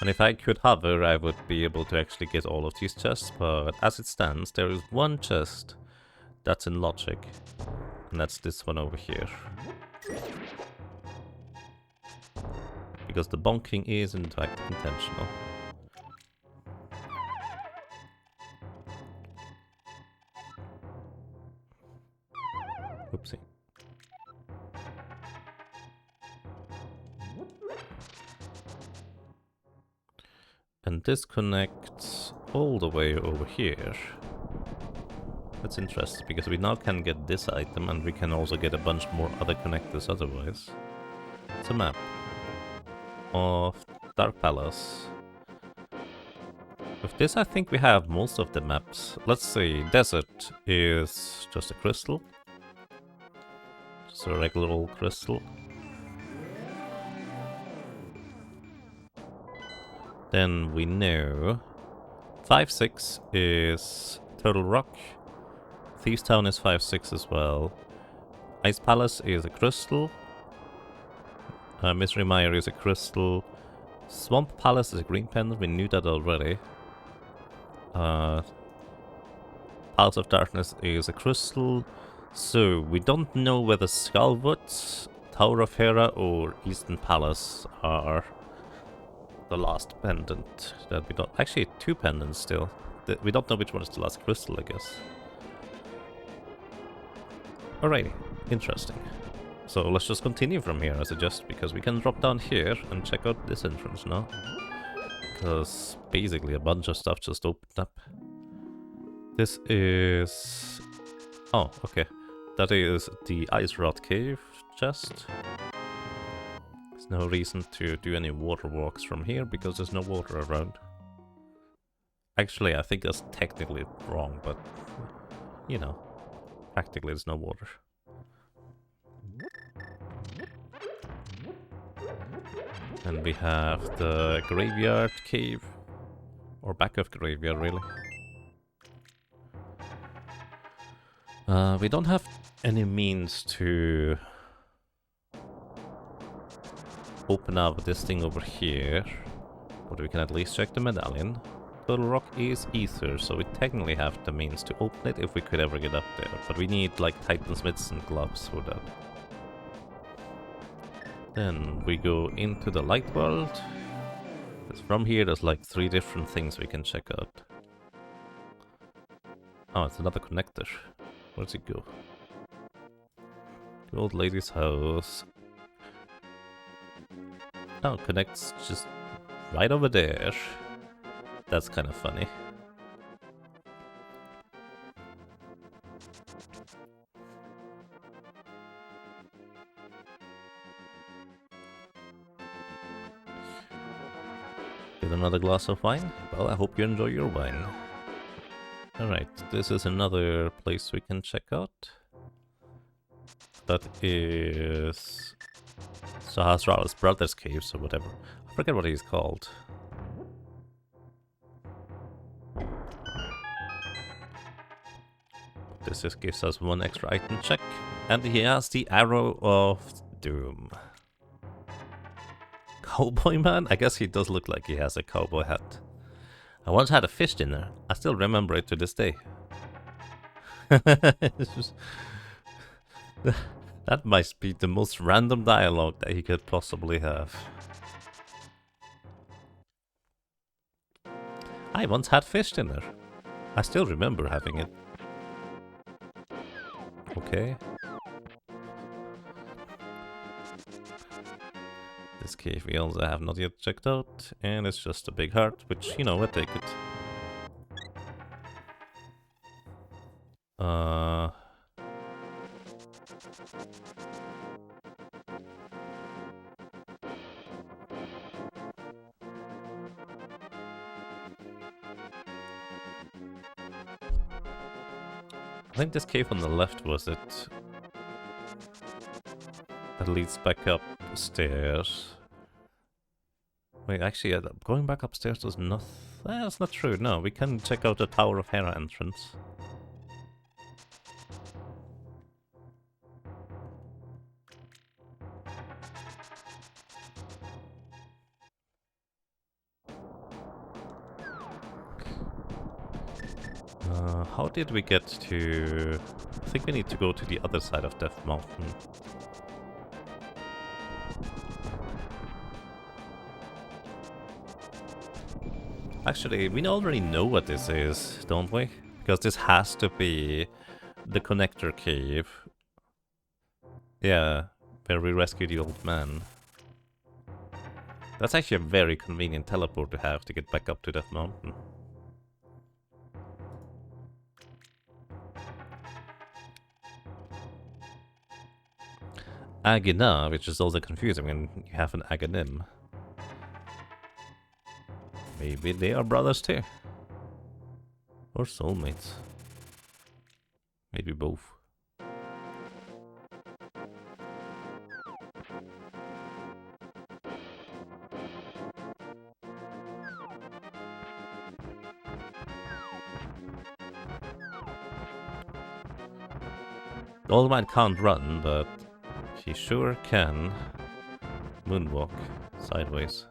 And if I could hover, I would be able to actually get all of these chests, but as it stands, there is one chest that's in logic, and that's this one over here. Because the bonking is in fact intentional. Oopsie. And this connects all the way over here. That's interesting, because we now can get this item, and we can also get a bunch more other connectors otherwise. It's a map of Dark Palace. With this, I think we have most of the maps. Let's see, Desert is just a crystal. Just a regular old crystal. Then we know 5-6 is Total Rock. Thieves Town is 5-6 as well. Ice Palace is a crystal. Mystery Mire is a crystal. Swamp Palace is a green pendant, we knew that already. Palace of Darkness is a crystal. So, we don't know whether Skullwood, Tower of Hera or Eastern Palace are the last pendant that we don't... Actually, 2 pendants still. We don't know which one is the last crystal, I guess. Alrighty, interesting. So let's just continue from here, I suggest, because we can drop down here and check out this entrance now. Because basically a bunch of stuff just opened up. This is... Oh, okay. That is the Ice Rot Cave chest. There's no reason to do any water walks from here, because there's no water around. Actually, I think that's technically wrong, but... You know, practically there's no water. And we have the Graveyard Cave. Or back of Graveyard, really. We don't have any means to open up this thing over here. But we can at least check the medallion. Total Rock is Ether, so we technically have the means to open it if we could ever get up there. But we need like Titansmiths and gloves for that. Then we go into the light world. Because from here there's like 3 different things we can check out. Oh, it's another connector. Where's it go? The old lady's house. Oh, it connects just right over there. That's kind of funny. Get another glass of wine? Well, I hope you enjoy your wine. Alright, this is another place we can check out. That is... Sahasrara's brother's caves or whatever. I forget what he's called. This just gives us one extra item check. And he has the Arrow of Doom. Cowboy man? I guess he does look like he has a cowboy hat. I once had a fish dinner. I still remember it to this day. It's just... That might be the most random dialogue that he could possibly have. I once had fish dinner. I still remember having it. Okay. This cave we also have not yet checked out, and it's just a big heart, which, you know, we'll take it. I think this cave on the left was it. That leads back up the stairs. Wait, actually, going back upstairs does nothing. That's not true. No, we can check out the Tower of Hera entrance. How did we get to... I think we need to go to the other side of Death Mountain. Actually, we already know what this is, don't we? Because this has to be the connector cave. Yeah, where we rescue the old man. That's actually a very convenient teleport to have to get back up to Death Mountain. Agina, which is also confusing when you have an Aganim. Maybe they are brothers too. Or soulmates. Maybe both. The old man can't run, but he sure can moonwalk sideways.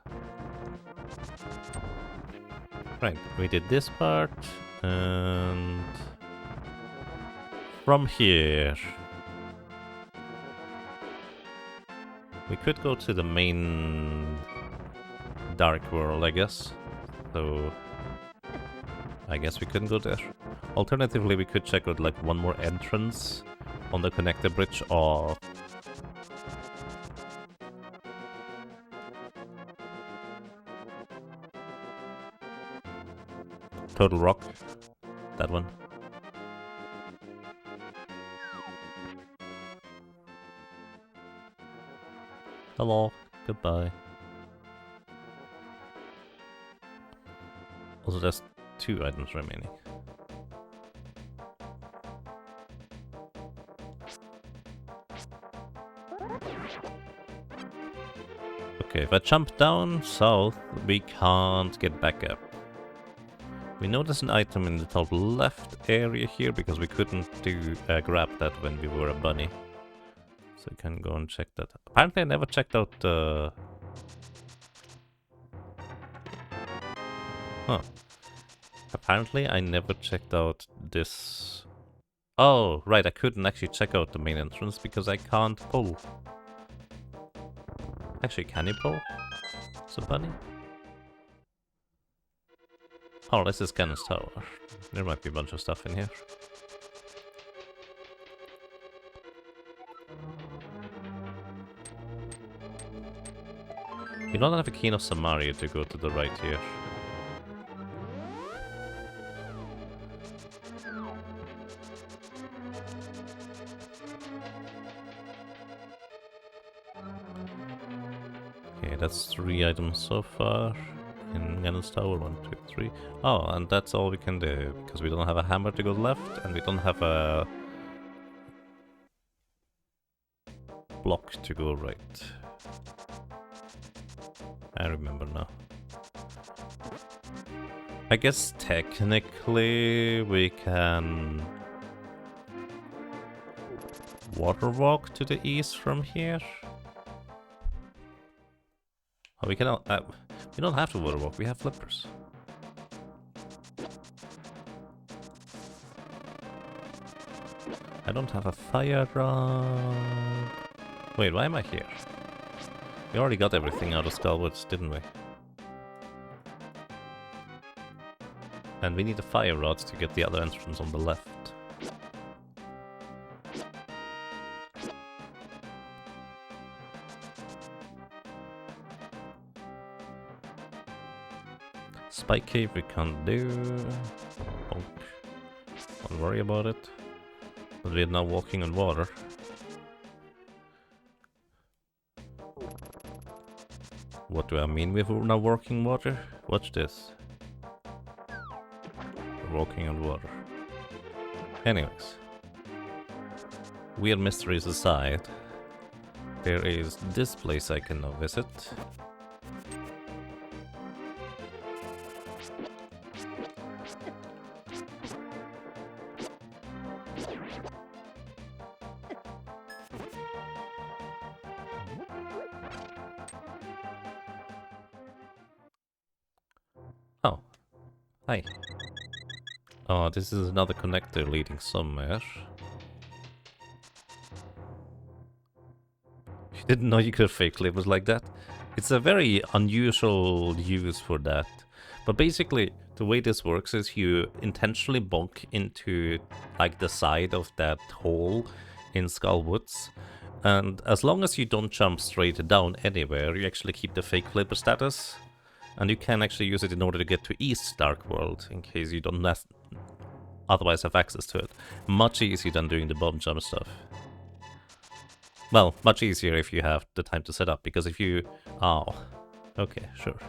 Right, we did this part, and from here we could go to the main dark world, I guess. So I guess we couldn't go there. Alternatively, we could check out like one more entrance on the connector bridge, or Total Rock, that one. Hello, goodbye. Also, there's 2 items remaining. Okay, if I jump down south, we can't get back up. We know there's an item in the top left area here, because we couldn't grab that when we were a bunny. So we can go and check that. Apparently I never checked out the... Huh. Apparently I never checked out this... Oh, right, I couldn't actually check out the main entrance because I can't pull. Actually, can you pull? It's a bunny? Oh, this is Ganon's Tower. There might be a bunch of stuff in here. You don't have a key of Samaria to go to the right here. Okay, that's 3 items so far. In Ganon's Tower, 1, 2, 3. Oh, and that's all we can do, because we don't have a hammer to go left, and we don't have a block to go right. I remember now. I guess technically we can water walk to the east from here? Oh, we cannot. We don't have to water walk. We have flippers. I don't have a fire rod. Wait, why am I here? We already got everything out of Skullwoods, didn't we? And we need the fire rods to get the other entrance on the left. Spike cave we can't do. Bonk. Don't worry about it. But we're now walking on water. What do I mean with now walking water? Watch this. We're walking on water. Anyways. Weird mysteries aside, there is this place I can now visit. Oh. Hi. Oh, this is another connector leading somewhere. You didn't know you could have fake flippers like that? It's a very unusual use for that. But basically, the way this works is you intentionally bonk into like the side of that hole in Skullwoods. And as long as you don't jump straight down anywhere, you actually keep the fake flipper status. And you can actually use it in order to get to East Dark World, in case you don't otherwise have access to it. Much easier than doing the bomb jump stuff. Well, much easier if you have the time to set up, because if you... Oh, okay, sure.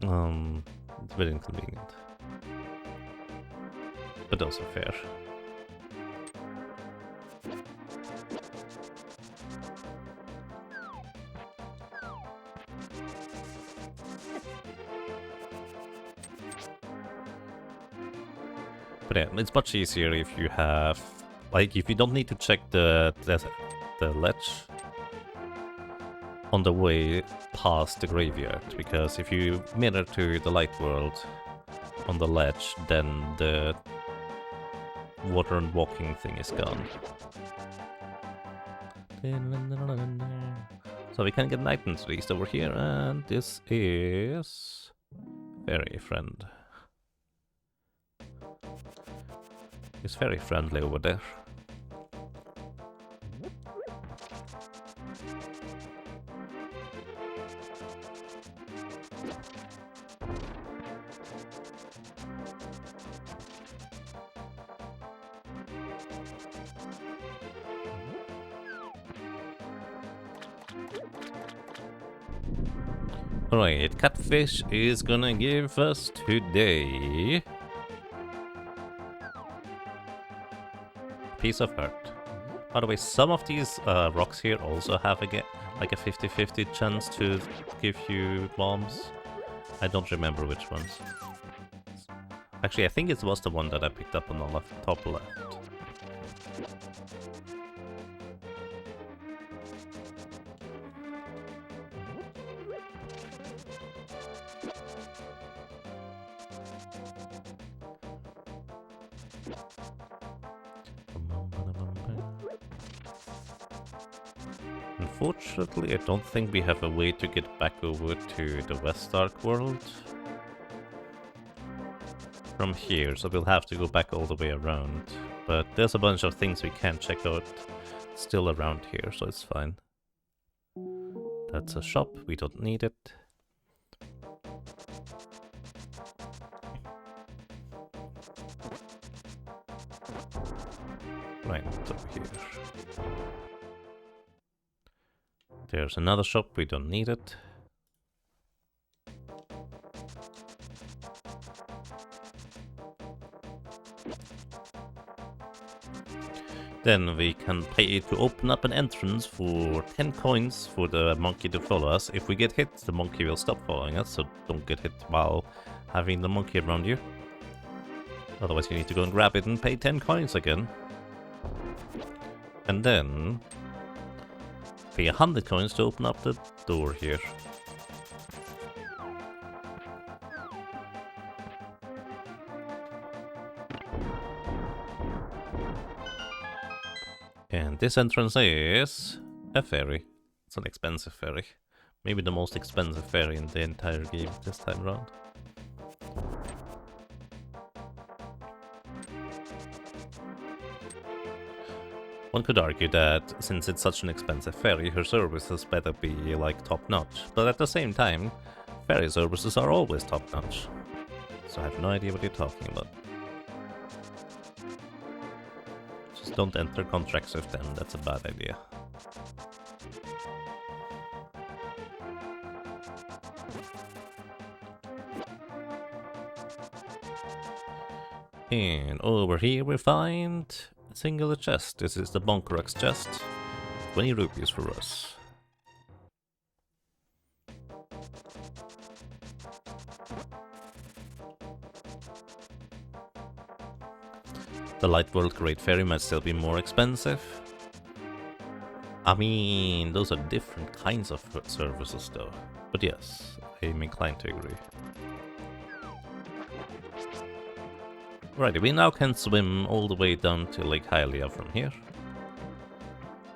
It's a bit inconvenient. But also fair. But yeah, it's much easier if you have, like, if you don't need to check the ledge on the way past the graveyard, because if you mirror to the light world on the ledge, then the water and walking thing is gone. So we can get night at least over here, and this is Fairy Friend. He's very friendly over there. Alright, Catfish is gonna give us today Piece of Heart. By the way, some of these rocks here also have like a 50-50 chance to give you bombs. I don't remember which ones. Actually, I think it was the one that I picked up on the top left. Unfortunately, I don't think we have a way to get back over to the West Dark World from here, so we'll have to go back all the way around. But there's a bunch of things we can check out still around here, so it's fine. That's a shop, we don't need it. Right, over here. There's another shop, we don't need it. Then we can pay to open up an entrance for 10 coins for the monkey to follow us. If we get hit, the monkey will stop following us, so don't get hit while having the monkey around you. Otherwise you need to go and grab it and pay 10 coins again. And then pay 100 coins to open up the door here. And this entrance is a ferry. It's an expensive ferry. Maybe the most expensive ferry in the entire game this time around. One could argue that since it's such an expensive ferry, her services better be like top-notch. But at the same time, ferry services are always top-notch. So I have no idea what you're talking about. Just don't enter contracts with them, that's a bad idea. And over here we find a singular chest. This is the Bonkorax chest. 20 rupees for us. The Light World Great Ferry might still be more expensive. I mean, those are different kinds of services though. But yes, I'm inclined to agree. Alrighty, we now can swim all the way down to Lake Hylia from here.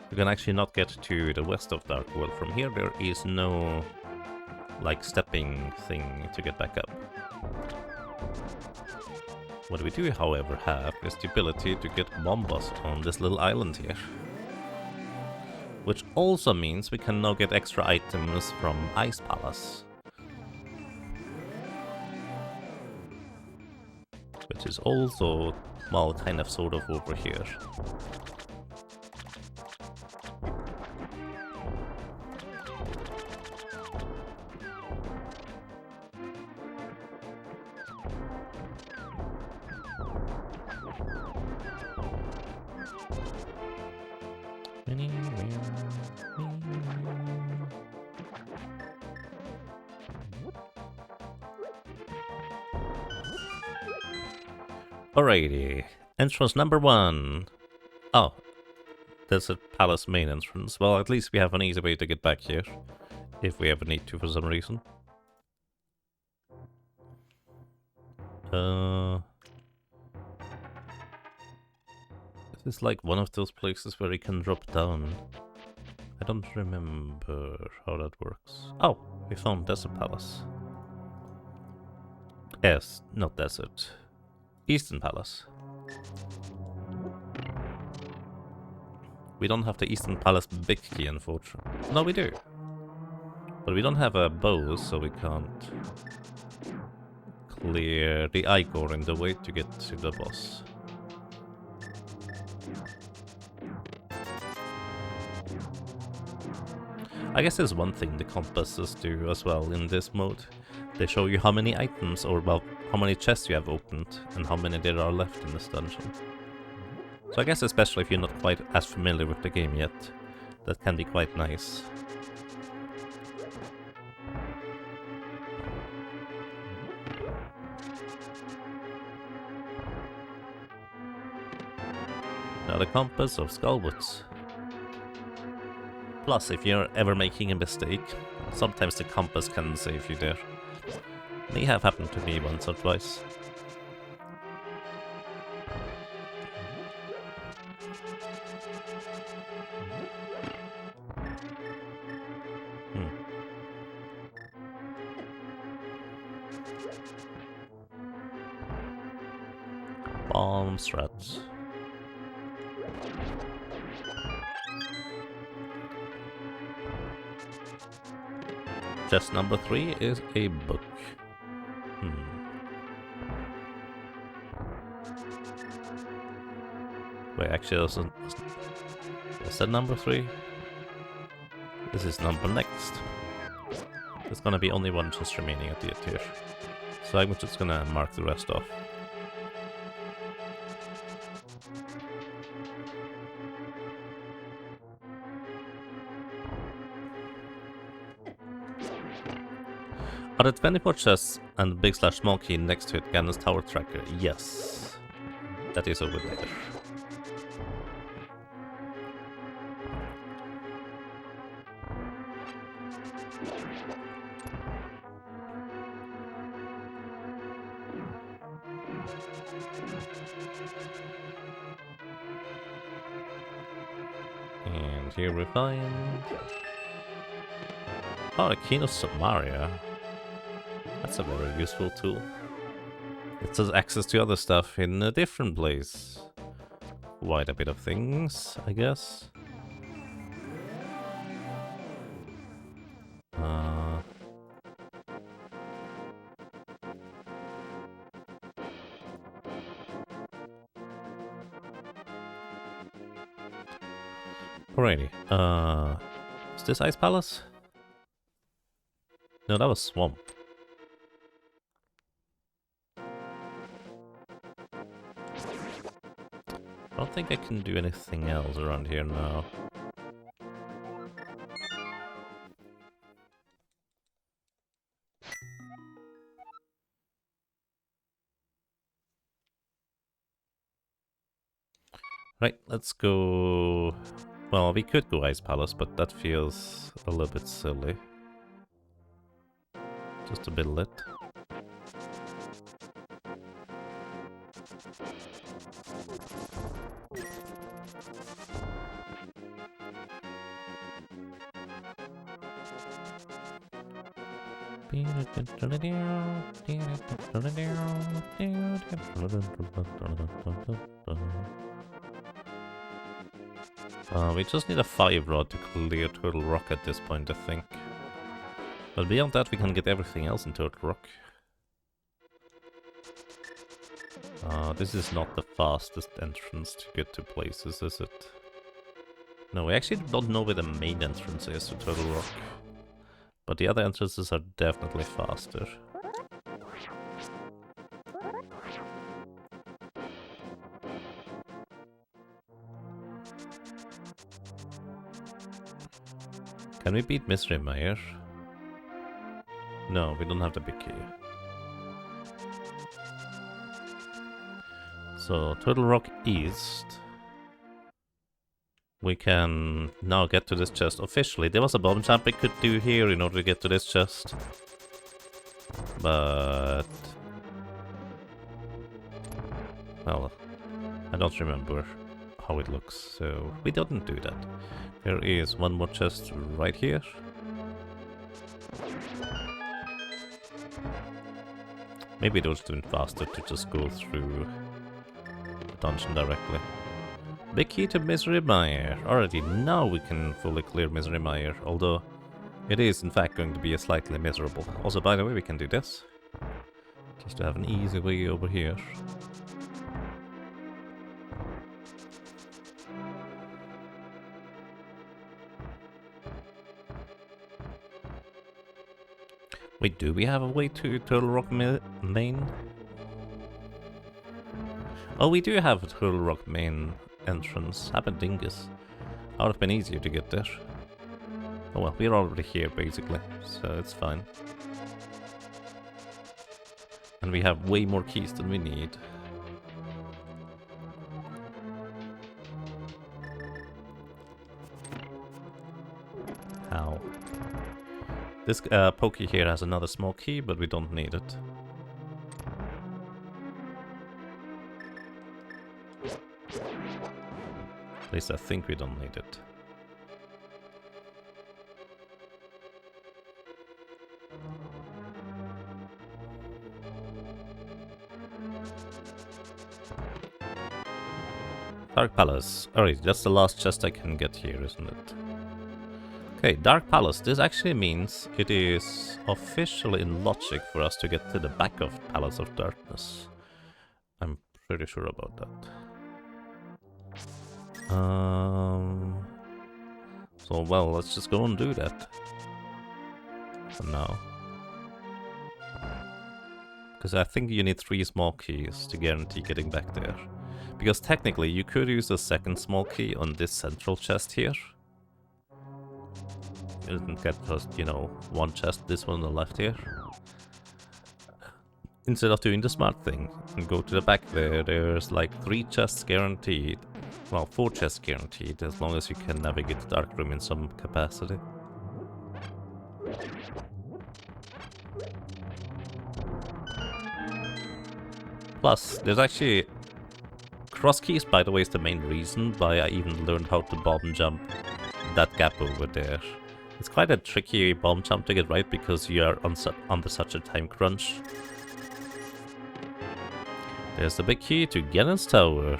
We can actually not get to the west of Dark World from here. There is no, like, stepping thing to get back up. What we do, however, have is the ability to get bombas on this little island here. Which also means we can now get extra items from Ice Palace. Which is also, well, kind of sort of over here. Alrighty, entrance number 1. Oh, there's a palace main entrance. Well, at least we have an easy way to get back here, if we ever need to for some reason. This is like one of those places where you can drop down. I don't remember how that works. Oh, we found Desert Palace. Yes, not Desert. Eastern Palace. We don't have the Eastern Palace big key, unfortunately. No, we do. But we don't have a bow, so we can't clear the Igor in the way to get to the boss. I guess there's one thing the compasses do as well in this mode. They show you how many items, or well, how many chests you have opened, and how many there are left in this dungeon. So I guess especially if you're not quite as familiar with the game yet, that can be quite nice. Now the compass of Skullwoods. Plus, if you're ever making a mistake, sometimes the compass can save you there. May have happened to me once or twice. Bomb strats. Chest number 3 is a book. Wait, actually, was that number 3? This is number next. There's gonna be only one chest remaining at the end here. So I'm just gonna mark the rest off. Are the 24 chests and big / small key next to it Ganon's tower tracker? Yes. That is over there. And here we find... Oh, the Key of Samaria. That's a very useful tool. It has access to other stuff in a different place. Quite a bit of things, I guess. Alrighty. Is this Ice Palace? No, that was Swamp. I don't think I can do anything else around here now. Right, let's go... Well, we could go Ice Palace, but that feels a little bit silly. Just to build it. We just need a fire rod to clear Turtle Rock at this point, I think. But beyond that, we can get everything else in Turtle Rock. This is not the fastest entrance to get to places, is it? No, we actually don't know where the main entrance is to Turtle Rock. But the other entrances are definitely faster. Can we beat Mystery Mayor? No, we don't have the big key. So, Turtle Rock East. We can now get to this chest officially. There was a bomb jump we could do here in order to get to this chest. But... well, I don't remember how it looks, so we didn't do that. There is one more chest right here. Maybe it would have been faster to just go through the dungeon directly. Big key to Misery Mire. Already now we can fully clear Misery Mire, although it is in fact going to be a slightly miserable. Also, by the way, we can do this. Just to have an easy way over here. Wait, do we have a way to Turtle Rock main? Oh, we do have a Turtle Rock main entrance. Dingus. That would have been easier to get there. Oh well, we're already here basically, so it's fine. And we have way more keys than we need. How? This pokey here has another small key, but we don't need it. At least I think we don't need it. Dark Palace. Alright, that's the last chest I can get here, isn't it? Okay, Dark Palace. This actually means it is officially in logic for us to get to the back of Palace of Darkness. I'm pretty sure about that. So, well, let's just go and do that. For now. Because I think you need 3 small keys to guarantee getting back there. Because technically, you could use a second small key on this central chest here. You didn't get just, you know, one chest, this one on the left here. Instead of doing the smart thing and go to the back there, there's like 3 chests guaranteed. Well, 4 chests guaranteed, as long as you can navigate the dark room in some capacity. Plus, there's actually cross keys, by the way, is the main reason why I even learned how to bomb jump that gap over there. It's quite a tricky bomb jump to get right because you are under such a time crunch. There's the big key to Ganon's Tower.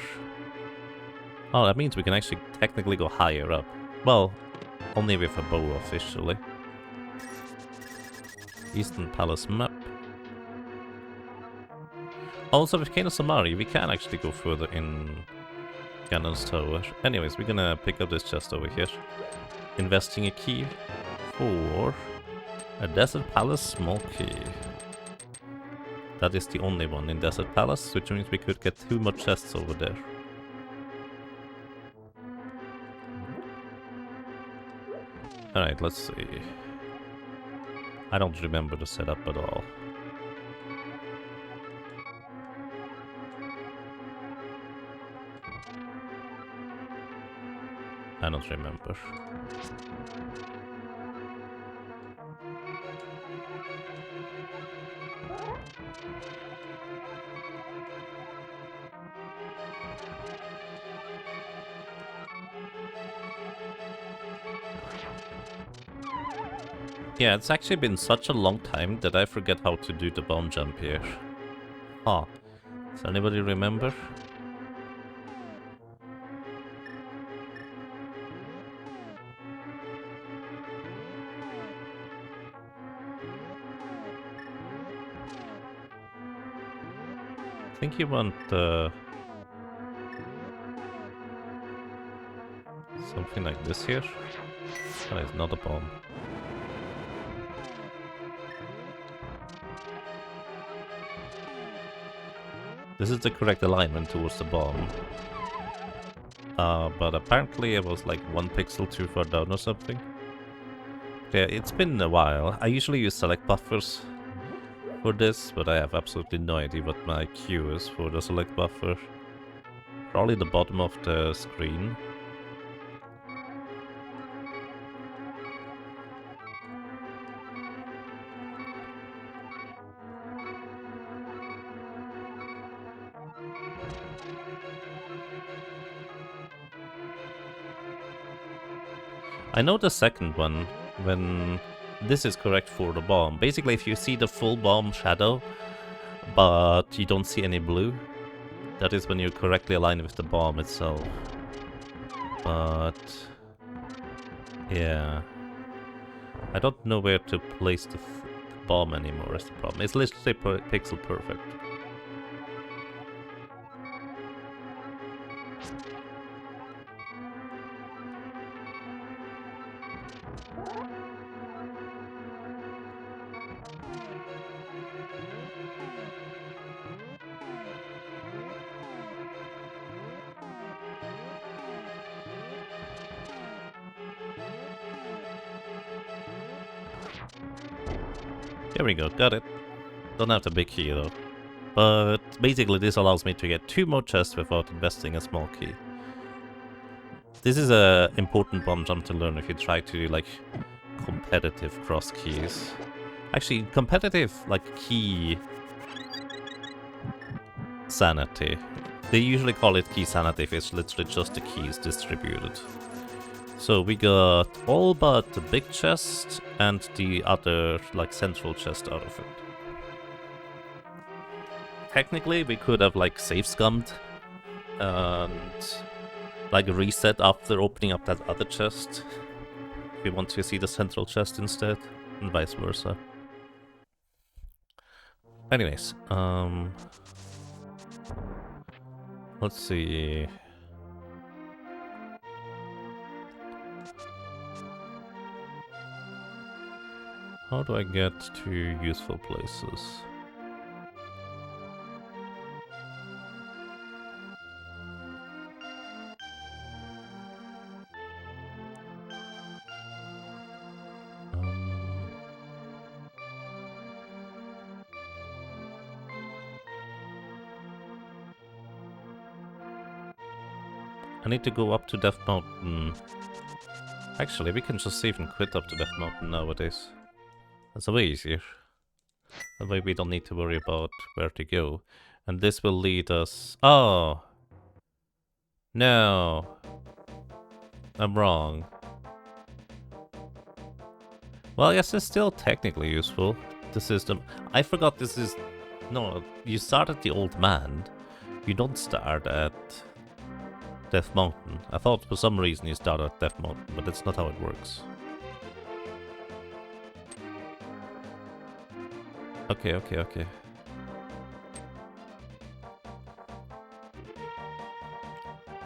Oh, that means we can actually technically go higher up. Well, only with a bow officially. Eastern Palace map. Also, with Kano Samari, we can actually go further in Ganon's Tower. Anyways, we're gonna pick up this chest over here. Investing a key for a Desert Palace small key. That is the only one in Desert Palace, which means we could get 2 more chests over there. Alright, let's see. I don't remember the setup at all. I don't remember. Yeah, it's actually been such a long time that I forget how to do the bomb jump here. Huh. Does anybody remember? I think you want something like this here. That is not a bomb. This is the correct alignment towards the bomb. But apparently it was like 1 pixel too far down or something. Yeah, it's been a while. I usually use select buffers for this, but I have absolutely no idea what my cue is for the select buffer. Probably the bottom of the screen. I know the second one, when this is correct for the bomb. Basically, if you see the full bomb shadow, but you don't see any blue, that is when you're correctly aligned with the bomb itself. But yeah, I don't know where to place the bomb anymore is the problem. It's literally pixel perfect. There we go, got it. Don't have the big key though. But basically this allows me to get 2 more chests without investing a small key. This is a important bomb jump to learn if you try to do like competitive cross keys. Actually, competitive like key sanity. They usually call it key sanity if it's literally just the keys distributed. So we got all but the big chest and the other, like, central chest out of it. Technically, we could have, like, save scummed and, like, reset after opening up that other chest. If we want to see the central chest instead, and vice versa. Anyways, let's see. How do I get to useful places? I need to go up to Death Mountain. Actually, we can just save and quit up to Death Mountain nowadays. That's way easier. That way we don't need to worry about where to go. And this will lead us... Oh! No. I'm wrong. Well, yes, it's still technically useful. The system. I forgot this is... No, you start at the Old Man. You don't start at Death Mountain. I thought for some reason you start at Death Mountain, but that's not how it works. Okay, okay, okay.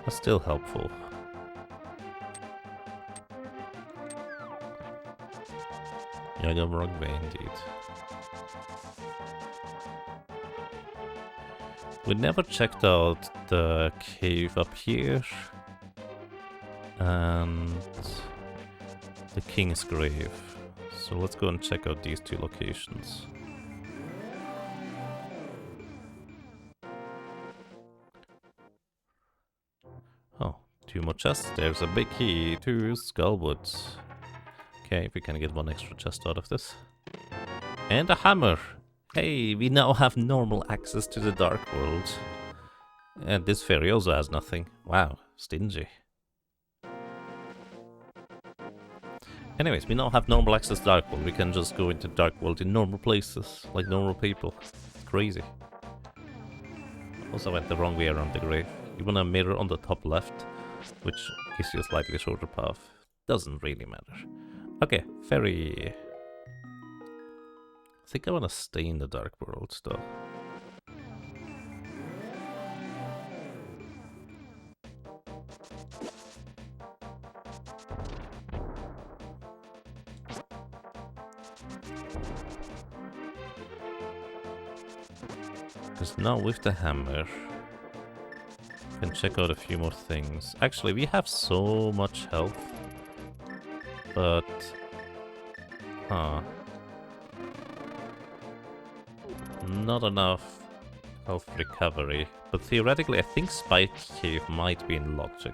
That's still helpful. Yeah, I got the wrong way indeed. We never checked out the cave up here. And the King's Grave. So let's go and check out these two locations. Oh, two more chests. There's a big key to Skullwoods. Okay, we can get one extra chest out of this. And a hammer! Hey, we now have normal access to the Dark World. And this fairy also has nothing. Wow, stingy. Anyways, we now have normal access to Dark World. We can just go into Dark World in normal places, like normal people. It's crazy. Also went the wrong way around the grave. You want a mirror on the top left, which gives you a slightly shorter path. Doesn't really matter. Okay, fairy. I think I want to stay in the Dark World though. Because now with the hammer, we can check out a few more things. Actually, we have so much health, but... Huh. Not enough health recovery. But theoretically, I think Spike Cave might be in Logic.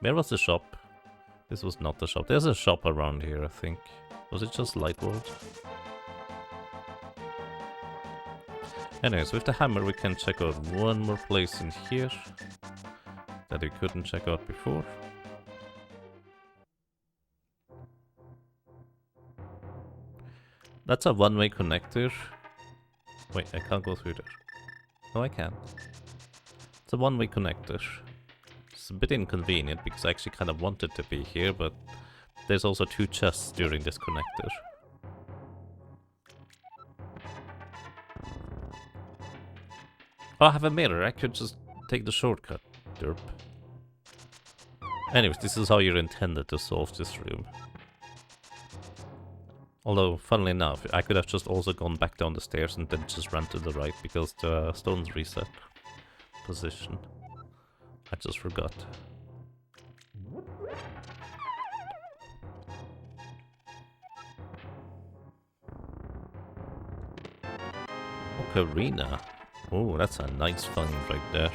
Where was the shop? This was not the shop. There's a shop around here, I think. Was it just Light World? Anyways, with the hammer we can check out one more place in here that we couldn't check out before. That's a one-way connector. Wait, I can't go through there. No, I can. It's a one-way connector. It's a bit inconvenient because I actually kind of wanted to be here, but there's also two chests during this connector. Oh, I have a mirror. I could just take the shortcut. Derp. Anyways, this is how you're intended to solve this room. Although, funnily enough, I could have just also gone back down the stairs and then just ran to the right because the stones reset position. I just forgot. Ocarina. Oh, that's a nice find right there.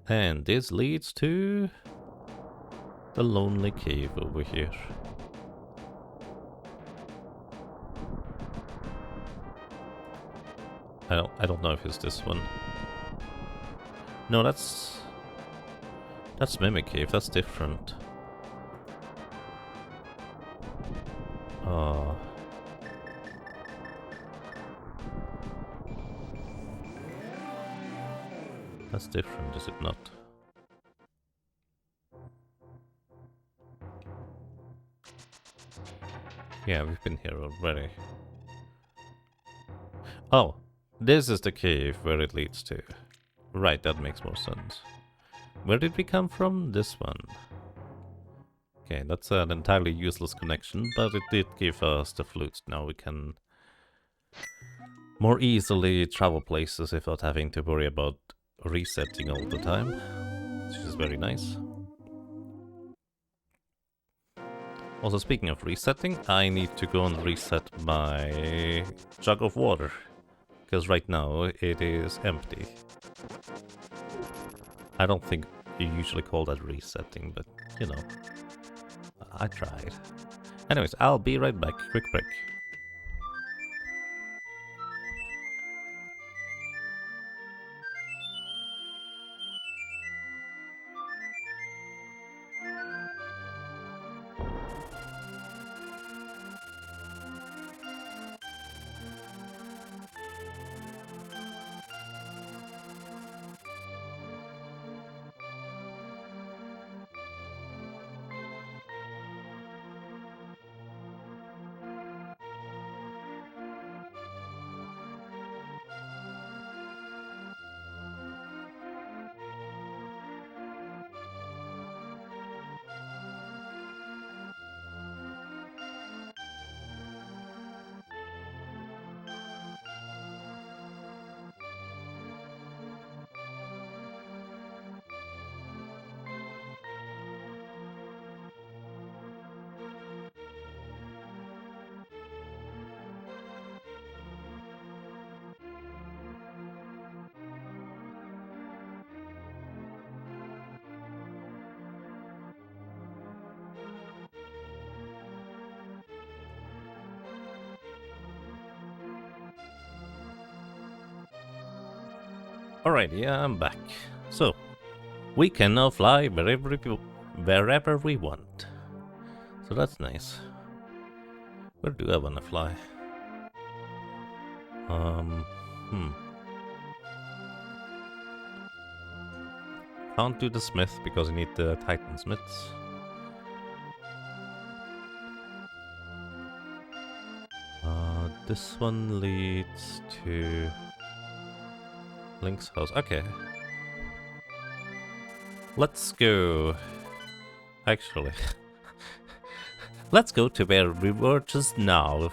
And this leads to the lonely cave over here. I don't know if it's this one. No, that's Mimic Cave. That's different. Oh. That's different, is it not? Yeah, we've been here already. Oh, this is the cave where it leads to. Right, that makes more sense. Where did we come from? This one. Okay, that's an entirely useless connection, but it did give us the flute. Now we can more easily travel places without having to worry about resetting all the time, which is very nice. Also, speaking of resetting, I need to go and reset my jug of water, because right now it is empty. I don't think you usually call that resetting, but you know, I tried. Anyways, I'll be right back. Quick break. Alright, yeah, I'm back. So, we can now fly wherever we want. So that's nice. Where do I want to fly? Can't do the smith because you need the Titan smiths. This one leads to Link's house. Okay. Let's go. Actually, let's go to where we were just now.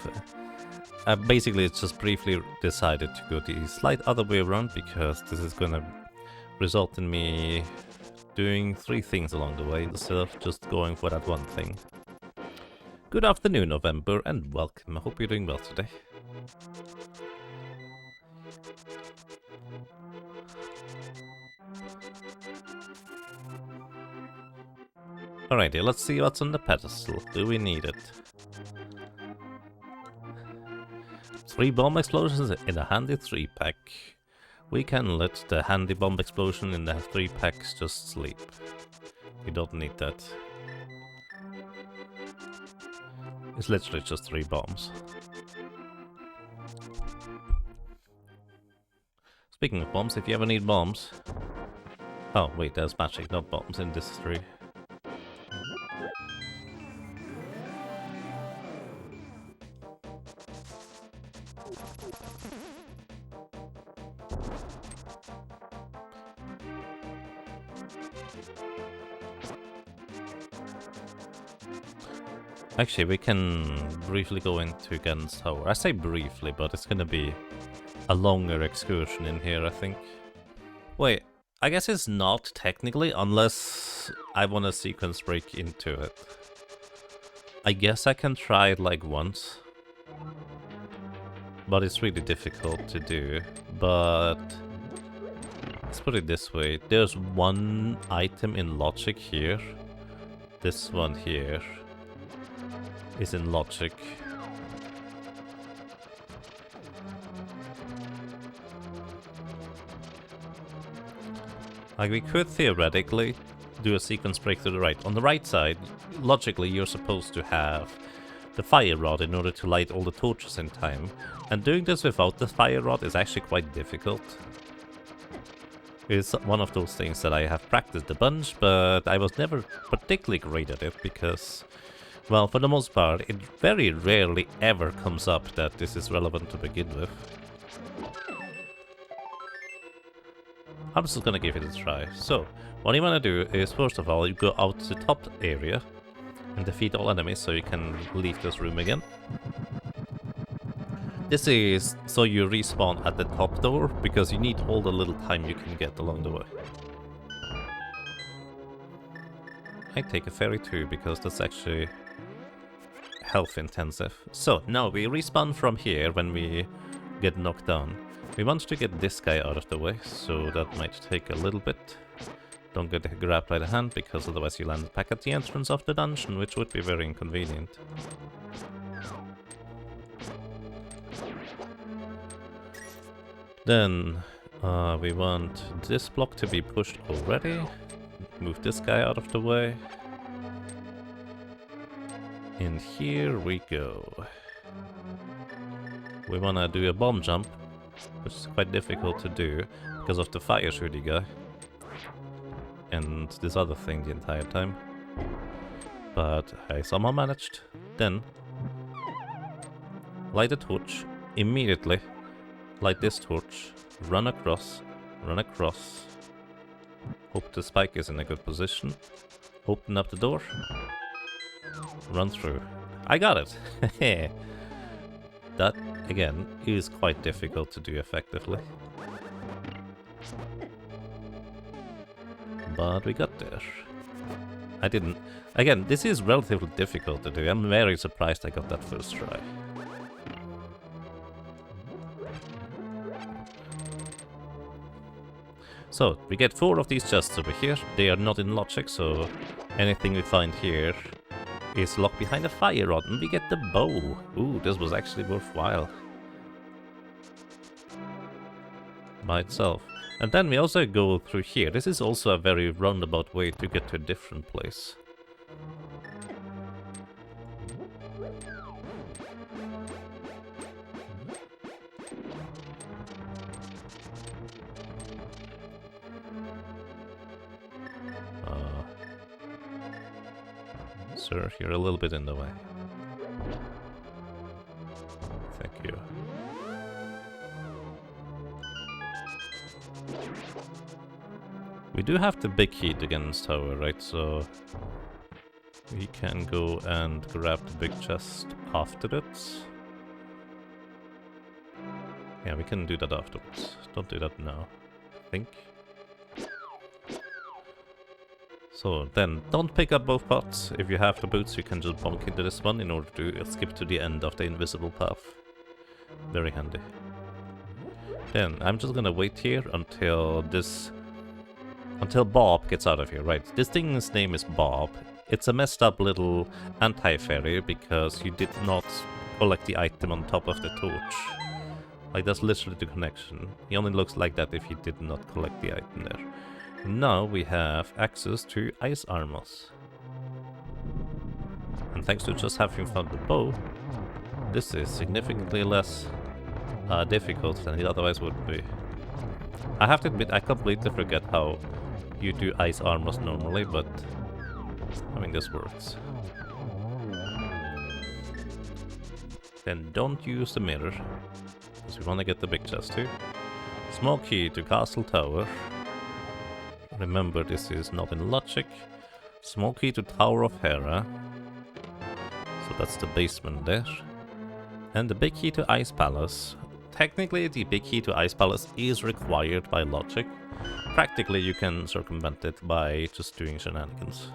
Basically, it's just briefly decided to go the slight other way around because this is gonna result in me doing 3 things along the way instead of just going for that one thing. Good afternoon, November, and welcome. I hope you're doing well today. Alrighty, let's see what's on the pedestal. Do we need it? 3 bomb explosions in a handy 3-pack. We can let the handy bomb explosion in the 3 packs just sleep. We don't need that. It's literally just 3 bombs. Speaking of bombs, if you ever need bombs... Oh, wait, there's magic, not bombs in this 3. Actually, we can briefly go into Gen's tower. I say briefly, but it's gonna be a longer excursion in here, I think. Wait, I guess it's not technically, unless I want to sequence break into it. I guess I can try it like once. But it's really difficult to do. But let's put it this way. There's one item in logic here. This one here is in logic. Like, we could theoretically do a sequence break to the right. On the right side, logically, you're supposed to have the fire rod in order to light all the torches in time. And doing this without the fire rod is actually quite difficult. It's one of those things that I have practiced a bunch, but I was never particularly great at it because, well, for the most part, it very rarely ever comes up that this is relevant to begin with. I'm just gonna give it a try. So, what you wanna do is, first of all, you go out to the top area and defeat all enemies so you can leave this room again. This is so you respawn at the top door, because you need all the little time you can get along the way. I take a ferry too, because that's actually health intensive. So, now we respawn from here when we get knocked down. We want to get this guy out of the way, so that might take a little bit. Don't get grabbed by the hand, because otherwise you land back at the entrance of the dungeon, which would be very inconvenient. Then, we want this block to be pushed already. Move this guy out of the way. And here we go. We wanna do a bomb jump, which is quite difficult to do because of the fire shooty guy and this other thing the entire time. But I somehow managed. Then light a torch immediately. Light this torch. Run across. Run across. Hope the spike is in a good position. Open up the door. Run through. I got it! That, again, is quite difficult to do effectively. But we got there. I didn't... Again, this is relatively difficult to do. I'm very surprised I got that first try. So, we get 4 of these chests over here. They are not in logic, so anything we find here is locked behind a fire rod, and we get the bow. Ooh, this was actually worthwhile by itself. And then we also go through here. This is also a very roundabout way to get to a different place. Sir, you're a little bit in the way. Thank you. We do have the big key to Ganon's tower, right? So we can go and grab the big chest after it. Yeah, we can do that afterwards. Don't do that now, I think. So then, don't pick up both pots. If you have the boots, you can just bonk into this one in order to skip to the end of the invisible path. Very handy. Then, I'm just gonna wait here until Bob gets out of here, right? This thing's name is Bob. It's a messed up little anti-fairy because you did not collect the item on top of the torch. Like, that's literally the connection. He only looks like that if you did not collect the item there. Now we have access to ice armors. And thanks to just having found the bow, this is significantly less difficult than it otherwise would be. I have to admit, I completely forget how you do ice armors normally, but I mean, this works. Then don't use the mirror, because we want to get the big chest too. Small key to Castle Tower. Remember, this is not in logic. Small key to Tower of Hera. So that's the basement there. And the big key to Ice Palace. Technically, the big key to Ice Palace is required by logic. Practically, you can circumvent it by just doing shenanigans.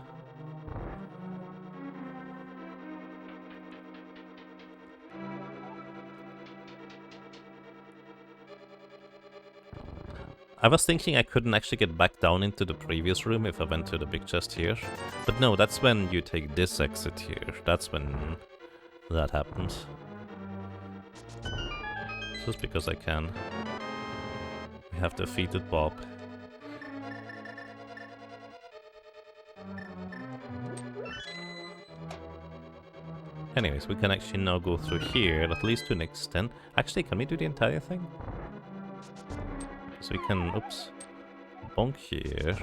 I was thinking I couldn't actually get back down into the previous room if I went to the big chest here. But no, that's when you take this exit here. That's when that happens. Just because I can. We have defeated Bob. Anyways, we can actually now go through here, at least to an extent. Actually, can we do the entire thing? So we can, oops, bonk here.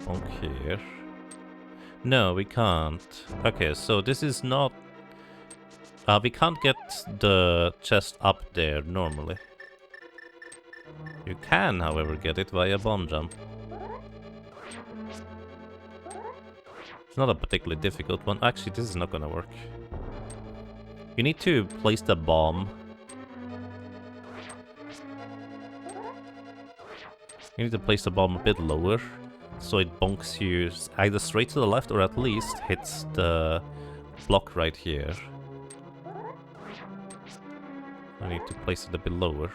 Bonk here. No, we can't. Okay, so this is not... we can't get the chest up there normally. You can, however, get it via bomb jump. It's not a particularly difficult one. Actually, this is not gonna work. You need to place the bomb. You need to place the bomb a bit lower, so it bonks you either straight to the left or at least hits the block right here. I need to place it a bit lower.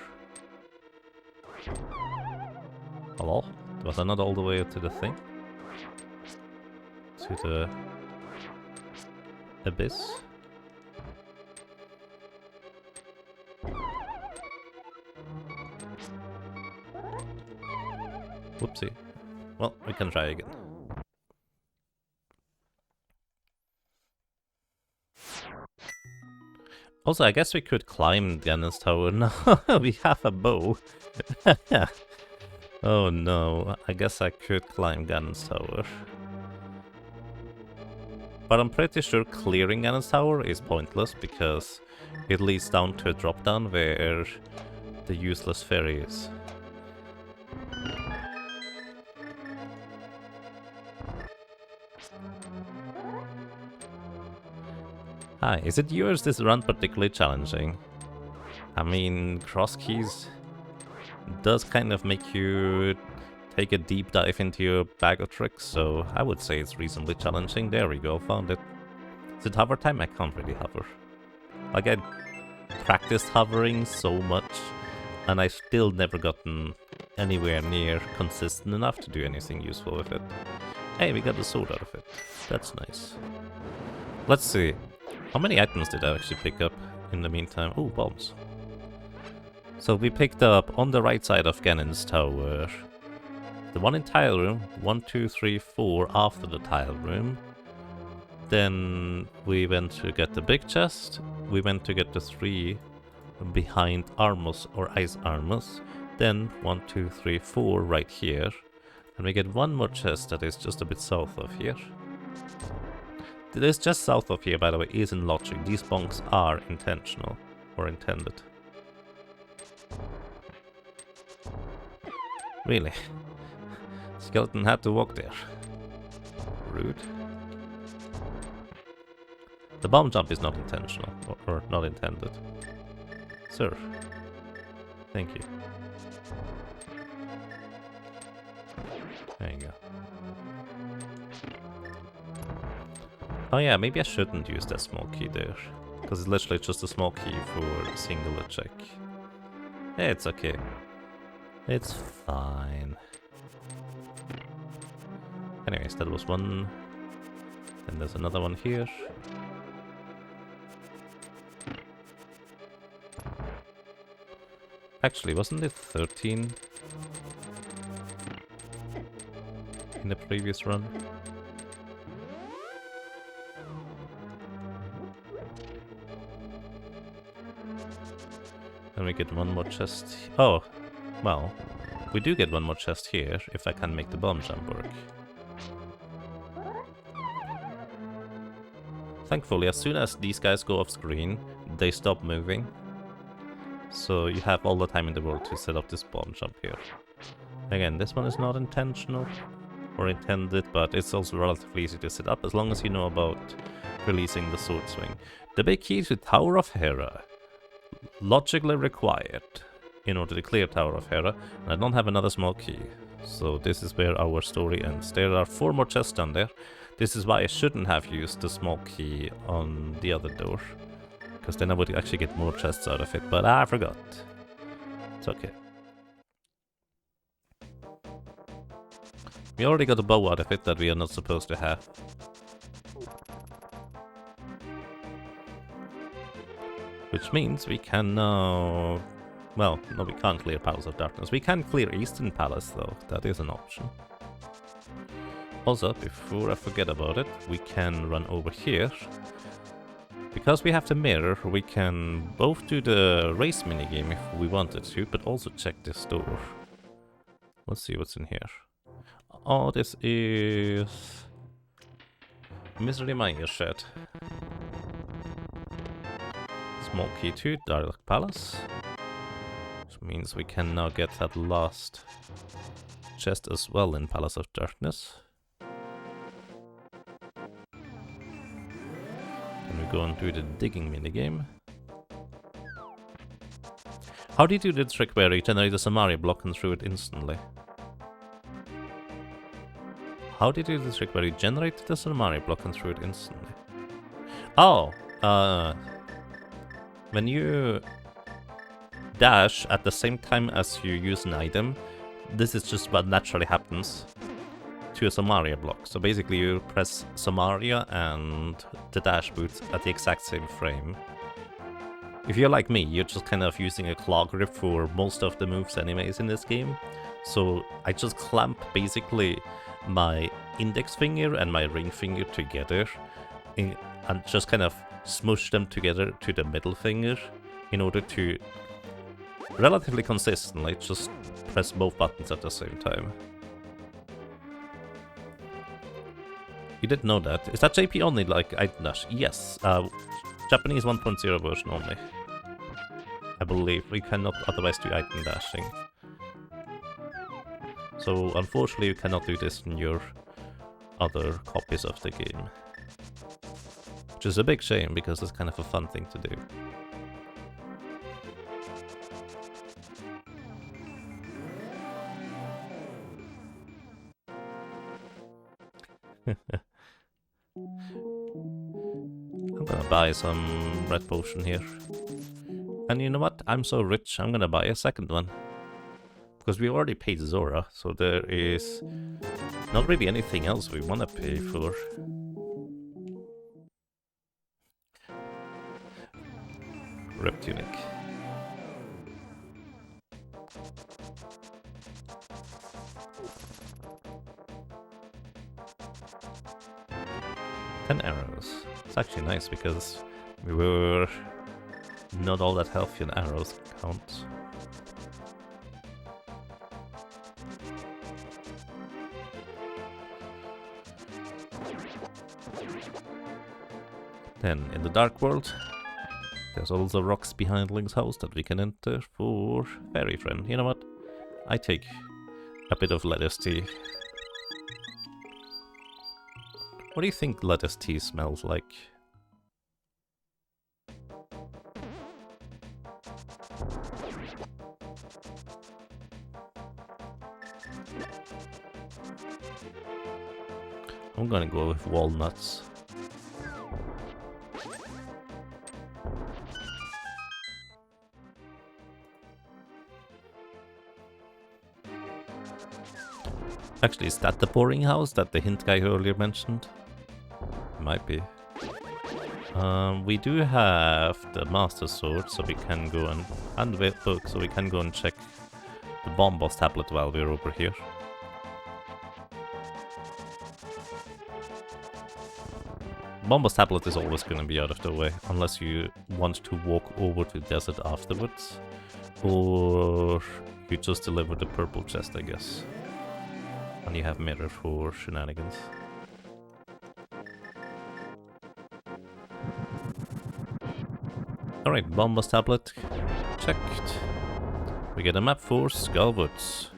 Hello? Was I not all the way to the thing? To the abyss? Whoopsie. Well, we can try again. Also, I guess we could climb Ganon's tower now. We have a bow. Oh no, I guess I could climb Ganon's tower. But I'm pretty sure clearing Ganon's tower is pointless because it leads down to a drop-down where the useless fairy is. Hi, is it yours this run particularly challenging? I mean, cross keys does kind of make you take a deep dive into your bag of tricks, so I would say it's reasonably challenging. There we go, found it. Is it hover time? I can't really hover. Like, I practiced hovering so much, and I've still never gotten anywhere near consistent enough to do anything useful with it. Hey, we got the sword out of it. That's nice. Let's see. How many items did I actually pick up in the meantime? Oh, bombs. So we picked up on the right side of Ganon's tower the one in tile room, 1, 2, 3, 4 after the tile room. Then we went to get the big chest. We went to get the 3 behind Armos or Ice Armos. Then 1, 2, 3, 4 right here. And we get one more chest that is just a bit south of here. This just south of here, by the way, isn't logic. These bonks are intentional or intended. Really? Skeleton had to walk there. Rude. The bomb jump is not intentional, or not intended. Sir. Thank you. There you go. Oh yeah, maybe I shouldn't use that small key there. Because it's literally just a small key for a singular check. Yeah, it's okay. It's fine. Anyways, that was one. And there's another one here. Actually, wasn't it 13 in the previous run? And we get one more chest. Oh, well, we do get one more chest here if I can make the bomb jump work. Thankfully, as soon as these guys go off screen, they stop moving. So you have all the time in the world to set up this bomb jump here. Again, this one is not intentional or intended, but it's also relatively easy to set up as long as you know about releasing the sword swing. The big key to Tower of Hera, logically required in order to clear Tower of Hera, and I don't have another small key. So this is where our story ends. There are 4 more chests down there. This is why I shouldn't have used the small key on the other door, because then I would actually get more chests out of it, but I forgot. It's okay. We already got a bow out of it that we are not supposed to have. Which means we can now... Well, no, we can't clear Palace of Darkness. We can clear Eastern Palace, though. That is an option. Also, before I forget about it, we can run over here. Because we have the mirror, we can both do the race minigame if we wanted to, but also check this door. Let's see what's in here. Oh, this is... Misery Maya Shed. Small key to Dark Palace. Which means we can now get that last chest as well in Palace of Darkness. Then we go and do the digging minigame. How do you do the trick where you generate a Samaria block and throw it instantly? How did you do the trick where you generate the Samaria block and throw it instantly? Oh! When you dash at the same time as you use an item, this is just what naturally happens to a Samaria block. So basically you press Samaria and the dash boots at the exact same frame. If you're like me, you're just kind of using a claw grip for most of the moves anyways in this game. So I just clamp basically my index finger and my ring finger together and just kind of smush them together to the middle finger in order to relatively consistently just press both buttons at the same time. You didn't know that? Is that JP only, like item dash? Yes, Japanese 1.0 version only. I believe we cannot otherwise do item dashing. So unfortunately you cannot do this in your other copies of the game. Which is a big shame because it's kind of a fun thing to do. I'm gonna buy some red potion here. And you know what? I'm so rich, I'm gonna buy a second one. Because we already paid Zora, so there is not really anything else we wanna pay for. Rip tunic. 10 arrows. It's actually nice because we were not all that healthy on arrows count. Then in the dark world, there's also rocks behind Link's house that we can enter for Fairy Friend. You know what? I take a bit of lettuce tea. What do you think lettuce tea smells like? I'm gonna go with walnuts. Actually, is that the boring house that the hint guy earlier mentioned? Might be. We do have the Master Sword, so we can go and the book, so we can go and check the Bomb Boss tablet while we're over here. Bomb Boss tablet is always going to be out of the way, unless you want to walk over to the desert afterwards, or you just deliver the purple chest, I guess. And you have mirror for shenanigans. Alright, Bomb Boss tablet checked. We get a map for Skullwoods.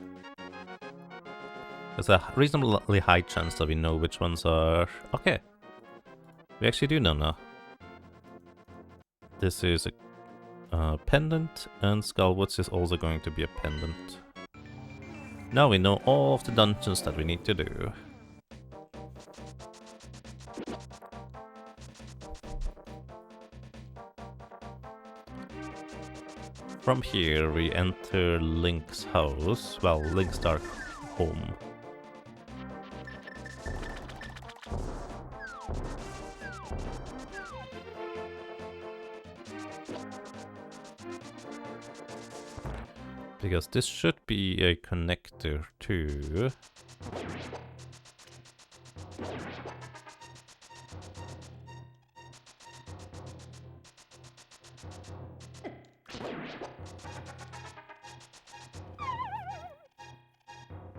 There's a reasonably high chance that we know which ones are... Okay. We actually do know now. This is a pendant, and Skullwoods is also going to be a pendant. Now we know all of the dungeons that we need to do. From here we enter Link's house, well, Link's dark home. Because this should be a connector to...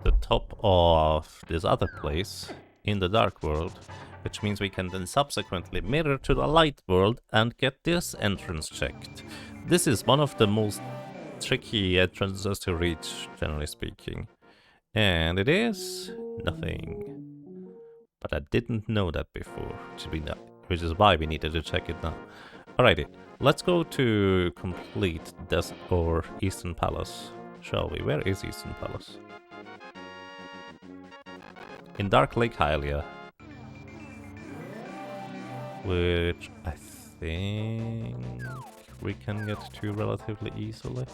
the top of this other place in the dark world, which means we can then subsequently mirror to the light world and get this entrance checked. This is one of the most tricky entrances to reach, generally speaking. And it is nothing. But I didn't know that before, which is why we needed to check it now. Alrighty, let's go to complete Desert or Eastern Palace, shall we? Where is Eastern Palace? In Dark Lake Hylia. Which I think we can get to relatively easily.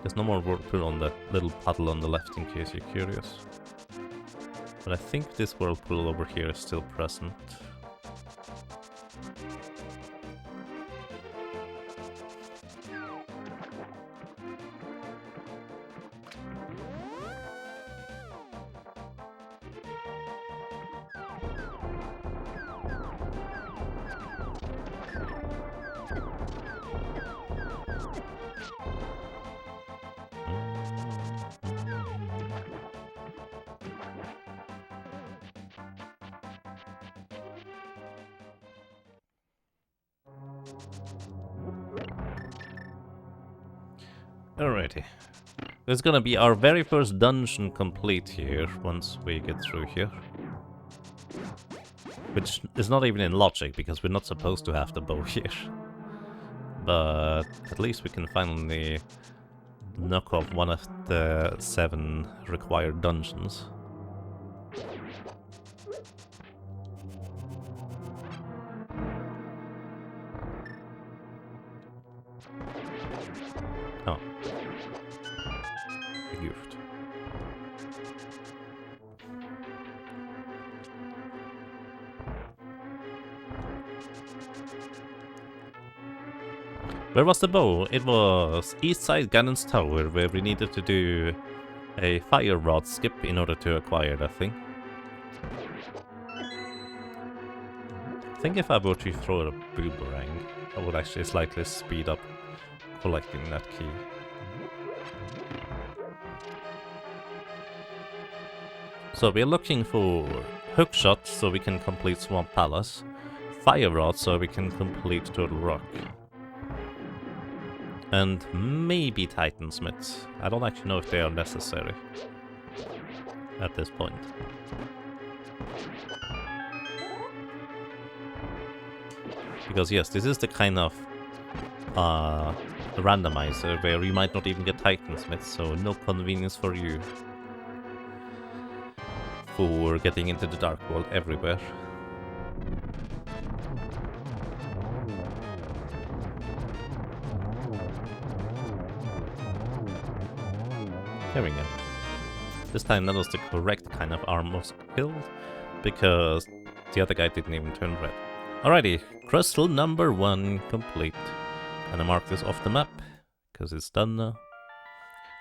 There's no more whirlpool on that little puddle on the left in case you're curious. But I think this whirlpool over here is still present. Alrighty. This is gonna be our very first dungeon complete here, once we get through here. Which is not even in logic, because we're not supposed to have the bow here. But at least we can finally knock off one of the 7 required dungeons. Oh. I goofed. Where was the bow? It was east side Ganon's Tower, where we needed to do a fire rod skip in order to acquire that thing. I think if I were to throw a boomerang, I would actually slightly speed up collecting that key. So we're looking for hookshot so we can complete Swamp Palace, fire rod so we can complete Turtle Rock, and maybe Titansmiths. I don't actually know if they are necessary at this point. Because yes, this is the kind of randomizer where you might not even get Titansmiths, so no convenience for you for getting into the Dark World everywhere. There we go. This time that was the correct kind of armor skill, because the other guy didn't even turn red. Alrighty, crystal number 1 complete. Gonna mark this off the map, because it's done now.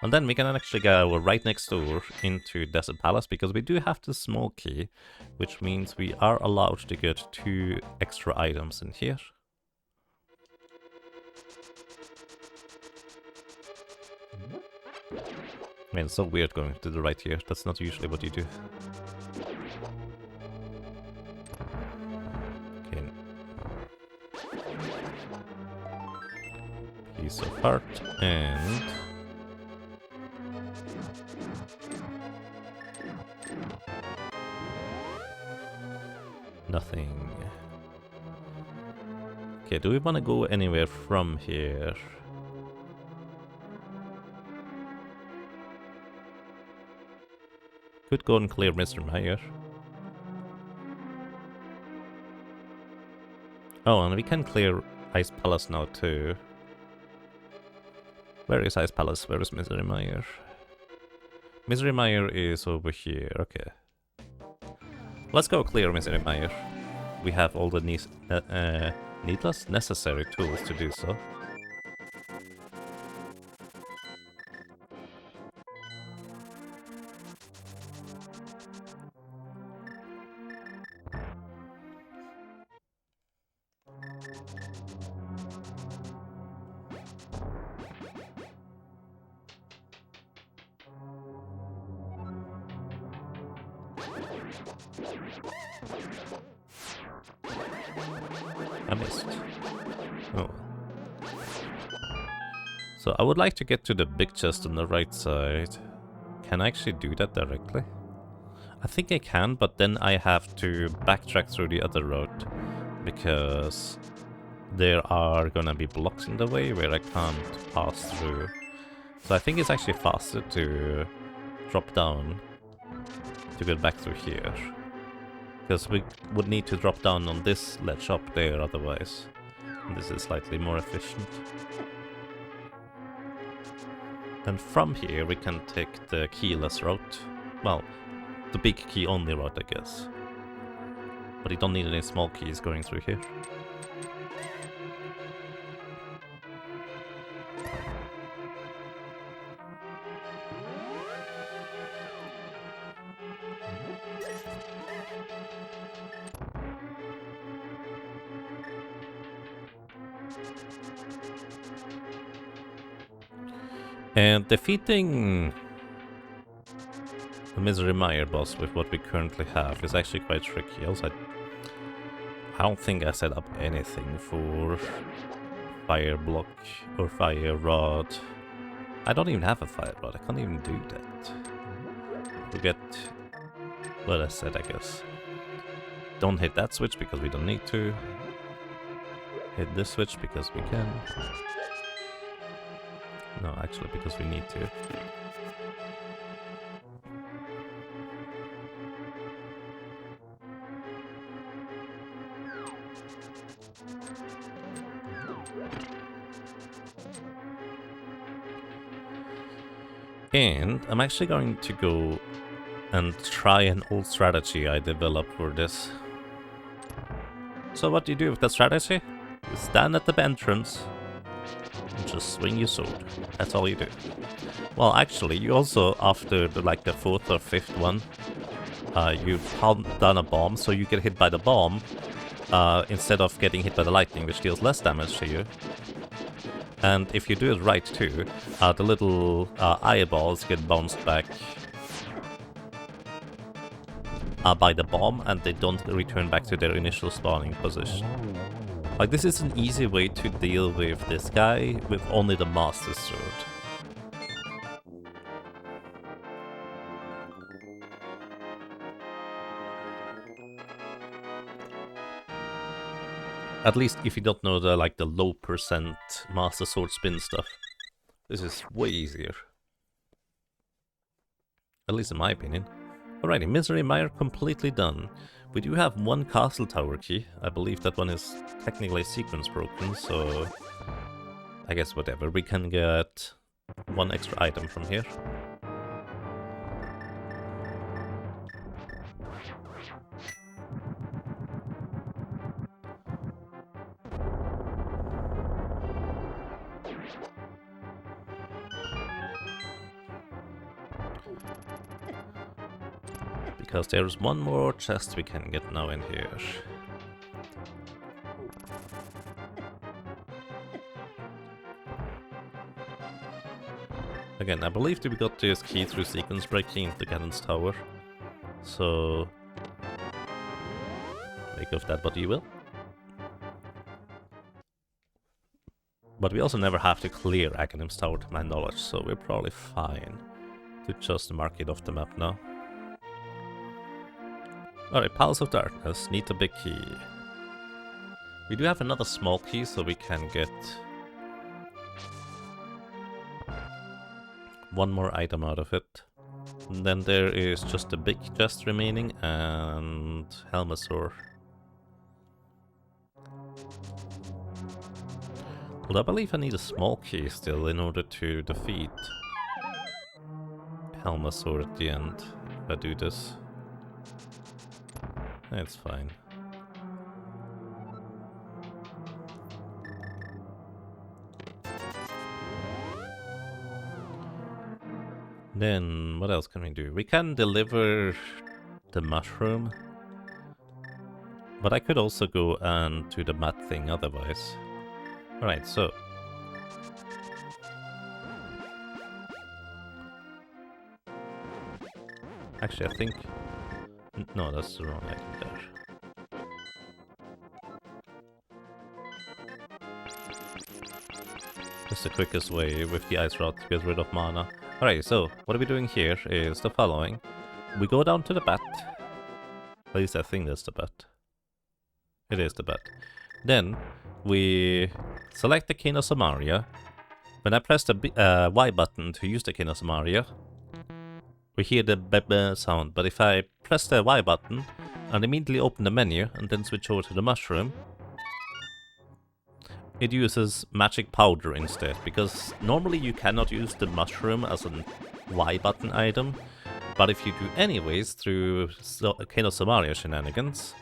And then we can actually go right next door into Desert Palace, because we do have the small key, which means we are allowed to get 2 extra items in here. Man, it's so weird going to the right here. That's not usually what you do. Okay. Piece of heart and... nothing. Okay, do we want to go anywhere from here? Could go and clear Mr. Meyer. Oh, and we can clear Ice Palace now too. Where is Ice Palace? Where is Misery Meyer? Misery Meyer is over here, okay. Let's go clear Misery Meyer. We have all the needless necessary tools to do so. I missed. Oh. So I would like to get to the big chest on the right side. Can I actually do that directly? I think I can, but then I have to backtrack through the other road, because there are gonna be blocks in the way where I can't pass through. So I think it's actually faster to drop down to get back through here. Because we would need to drop down on this ledge up there otherwise. And this is slightly more efficient. And from here we can take the keyless route. Well, the big key only route, I guess. But you don't need any small keys going through here. And defeating the Misery Meyer boss with what we currently have is actually quite tricky. Also, I don't think I set up anything for fire block or fire rod. I don't even have a fire rod, I can't even do that. Forget what I said, I guess. Don't hit that switch because we don't need to. Hit this switch because we can. No, actually, because we need to. And I'm actually going to go and try an old strategy I developed for this. So what do you do with that strategy? You stand at the entrance, Just swing your sword. That's all you do. Well, actually, you also, after the fourth or fifth one, you pound down a bomb, so you get hit by the bomb instead of getting hit by the lightning, which deals less damage to you. And if you do it right too, the little eyeballs get bounced back by the bomb, and they don't return back to their initial spawning position. Like, this is an easy way to deal with this guy with only the Master Sword. At least if you don't know the low percent Master Sword spin stuff. This is way easier. At least in my opinion. Alrighty, Misery Mire completely done. We do have one castle tower key. I believe that one is technically sequence broken, so I guess whatever. We can get one extra item from here. Because there's one more chest we can get now in here. Again, I believe that we got this key through sequence breaking into Ganon's tower. So make of that what you will. But we also never have to clear Aghanim's tower to my knowledge, so we're probably fine to just mark it off the map now. Alright, Palace of Darkness, need a big key. We do have another small key, so we can get one more item out of it. And then there is just a big chest remaining and Helmasaur. Well, I believe I need a small key still in order to defeat Helmasaur at the end if I do this. That's fine. Then, what else can we do? We can deliver the mushroom. But I could also go and do the mat thing otherwise. Alright, so. Actually, I think... No, that's the wrong item there. That's the quickest way with the ice rod to get rid of mana. Alright, so what we're doing here is the following. We go down to the bat. At least I think that's the bat. It is the bat. Then we select the Cane of Samaria. When I press the Y button to use the Cane of Samaria, we hear the bebe sound, but if I press the Y button and immediately open the menu and then switch over to the mushroom, it uses magic powder instead, because normally you cannot use the mushroom as a Y button item, but if you do anyways through Cane of Samaria shenanigans,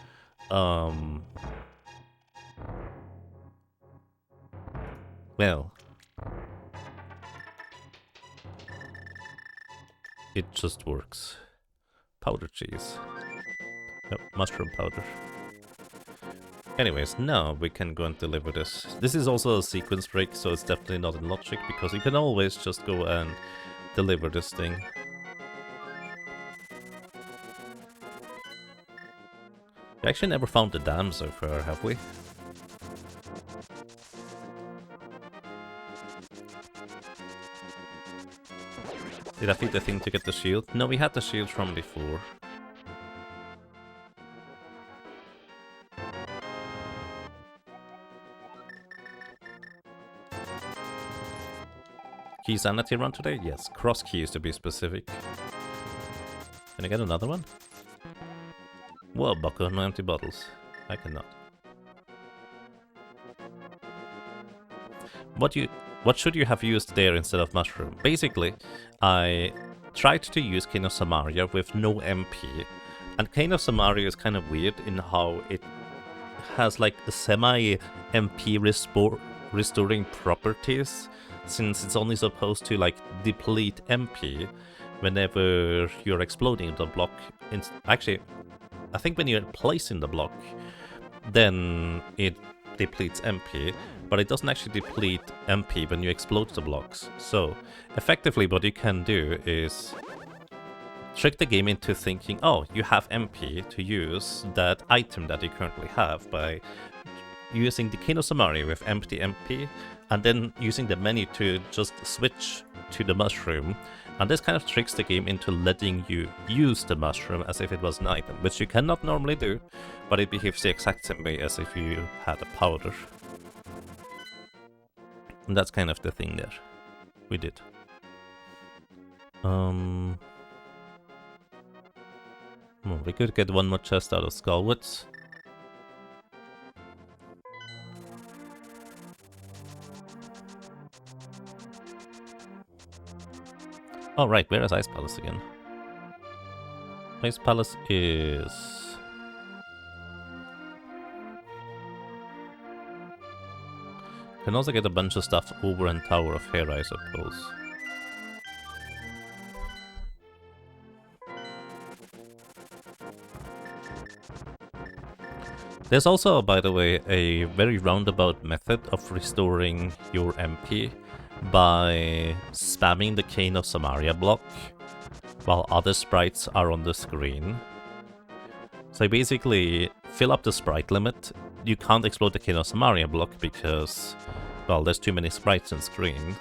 well, it just works. Powder cheese. Nope, mushroom powder. Anyways, now we can go and deliver this. This is also a sequence break, so it's definitely not in logic, because you can always just go and deliver this thing. We actually never found the dam so far, have we? Did I feed the thing to get the shield? No, we had the shield from before. Key sanity run today? Yes, cross keys to be specific. Can I get another one? Whoa, buckle, no empty bottles. I cannot. What should you have used there instead of mushroom? Basically, I tried to use Cane of Samaria with no MP. And Cane of Samaria is kind of weird in how it has like a semi-MP restoring properties, since it's only supposed to like deplete MP whenever you're exploding the block. Actually, I think when you're placing the block, then it depletes MP, but it doesn't actually deplete MP when you explode the blocks. So effectively what you can do is trick the game into thinking, oh, you have MP to use that item that you currently have by using the King of Samaria with empty MP, and then using the menu to just switch to the mushroom. And this kind of tricks the game into letting you use the mushroom as if it was an item, which you cannot normally do, but it behaves the exact same way as if you had a powder. And that's kind of the thing there. We did. We could get one more chest out of Skullwoods. Oh right, where is Ice Palace again? Ice Palace is... Can also get a bunch of stuff over in Tower of Hera, I suppose. There's also, by the way, a very roundabout method of restoring your MP by spamming the Cane of Samaria block while other sprites are on the screen. So basically, fill up the sprite limit. You can't explode the Cane of Samaria block because, well, there's too many sprites on screen.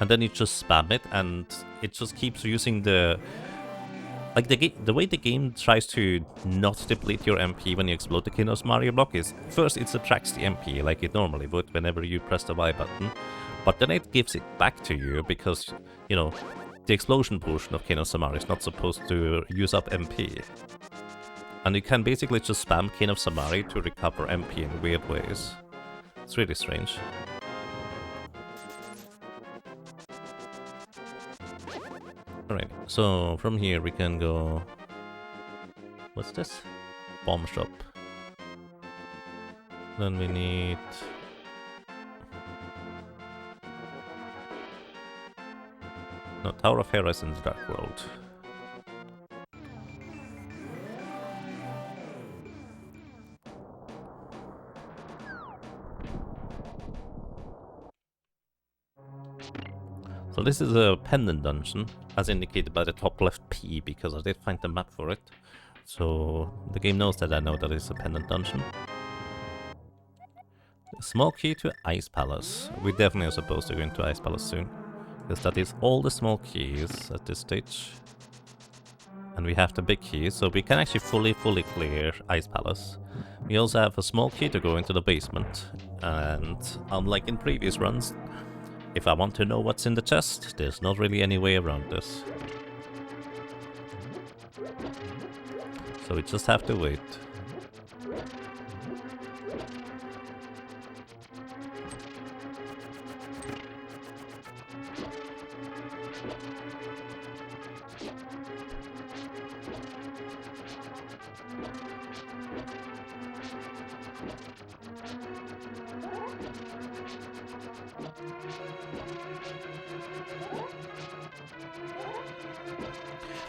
And then you just spam it, and it just keeps using the... Like, the way the game tries to not deplete your MP when you explode the King of Samaria block is, first it subtracts the MP like it normally would whenever you press the Y button, but then it gives it back to you because, you know, the explosion portion of King of Samaria is not supposed to use up MP. And you can basically just spam King of Samaria to recover MP in weird ways. It's really strange. Alright, so from here we can go... What's this? Bomb shop. Then we need... No, Tower of Hera is in the Dark World. So this is a pendant dungeon, as indicated by the top left P, because I did find the map for it. So the game knows that I know that it's a pendant dungeon. Small key to Ice Palace. We definitely are supposed to go into Ice Palace soon, because that is all the small keys at this stage. And we have the big key, so we can actually fully clear Ice Palace. We also have a small key to go into the basement, and unlike in previous runs, if I want to know what's in the chest, there's not really any way around this. So we just have to wait.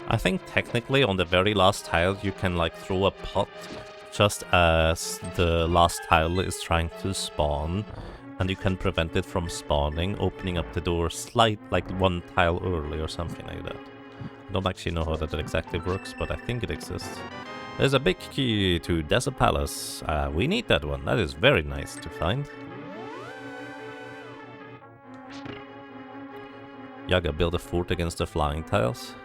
I think technically on the very last tile you can like throw a pot just as the last tile is trying to spawn, and you can prevent it from spawning, opening up the door like one tile early or something like that. I don't actually know how that exactly works, but I think it exists. There's a big key to Desert Palace. We need that one. That is very nice to find. Yaga build a fort against the flying tiles.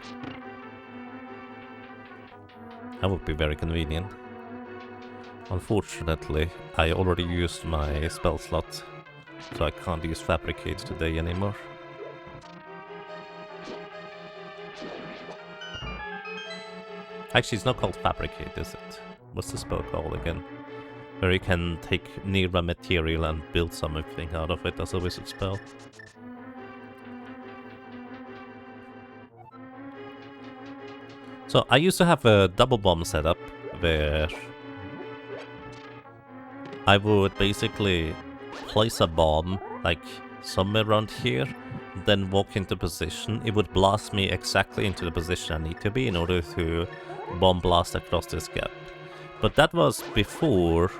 That would be very convenient. Unfortunately, I already used my spell slot, so I can't use Fabricate today anymore. Actually, it's not called Fabricate, is it? What's the spell called again? Where you can take nearby material and build something out of it as a wizard spell. So I used to have a double bomb setup where I would basically place a bomb, like, somewhere around here, then walk into position, it would blast me exactly into the position I need to be in order to bomb blast across this gap. But that was before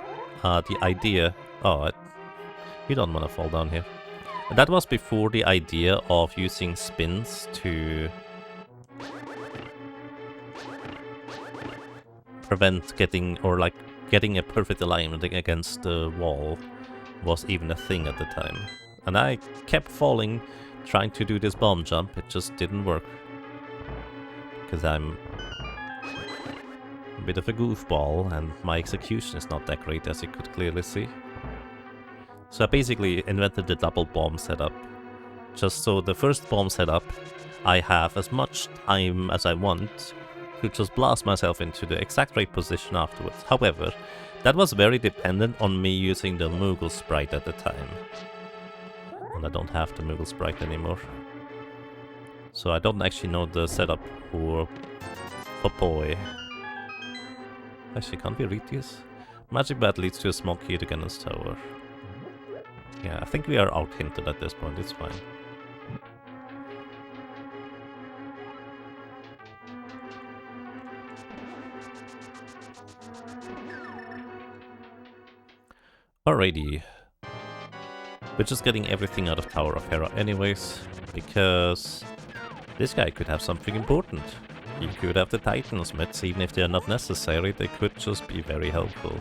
the idea... Oh, you don't want to fall down here. That was before the idea of using spins to prevent getting, or like, getting a perfect alignment against the wall was even a thing at the time. And I kept falling, trying to do this bomb jump, it just didn't work. Because I'm a bit of a goofball, and my execution is not that great, as you could clearly see. So I basically invented the double bomb setup. Just so the first bomb setup, I have as much time as I want to just blast myself into the exact right position afterwards. However, that was very dependent on me using the Moogle sprite at the time. And I don't have the Moogle sprite anymore. So I don't actually know the setup for boy. Actually, can't we read these? Magic bat leads to a small key to Ganon's tower. Yeah, I think we are out-hinted at this point, it's fine. Alrighty. We're just getting everything out of Tower of Hera anyways, because this guy could have something important. He could have the Titan Smiths, even if they are not necessary, they could just be very helpful.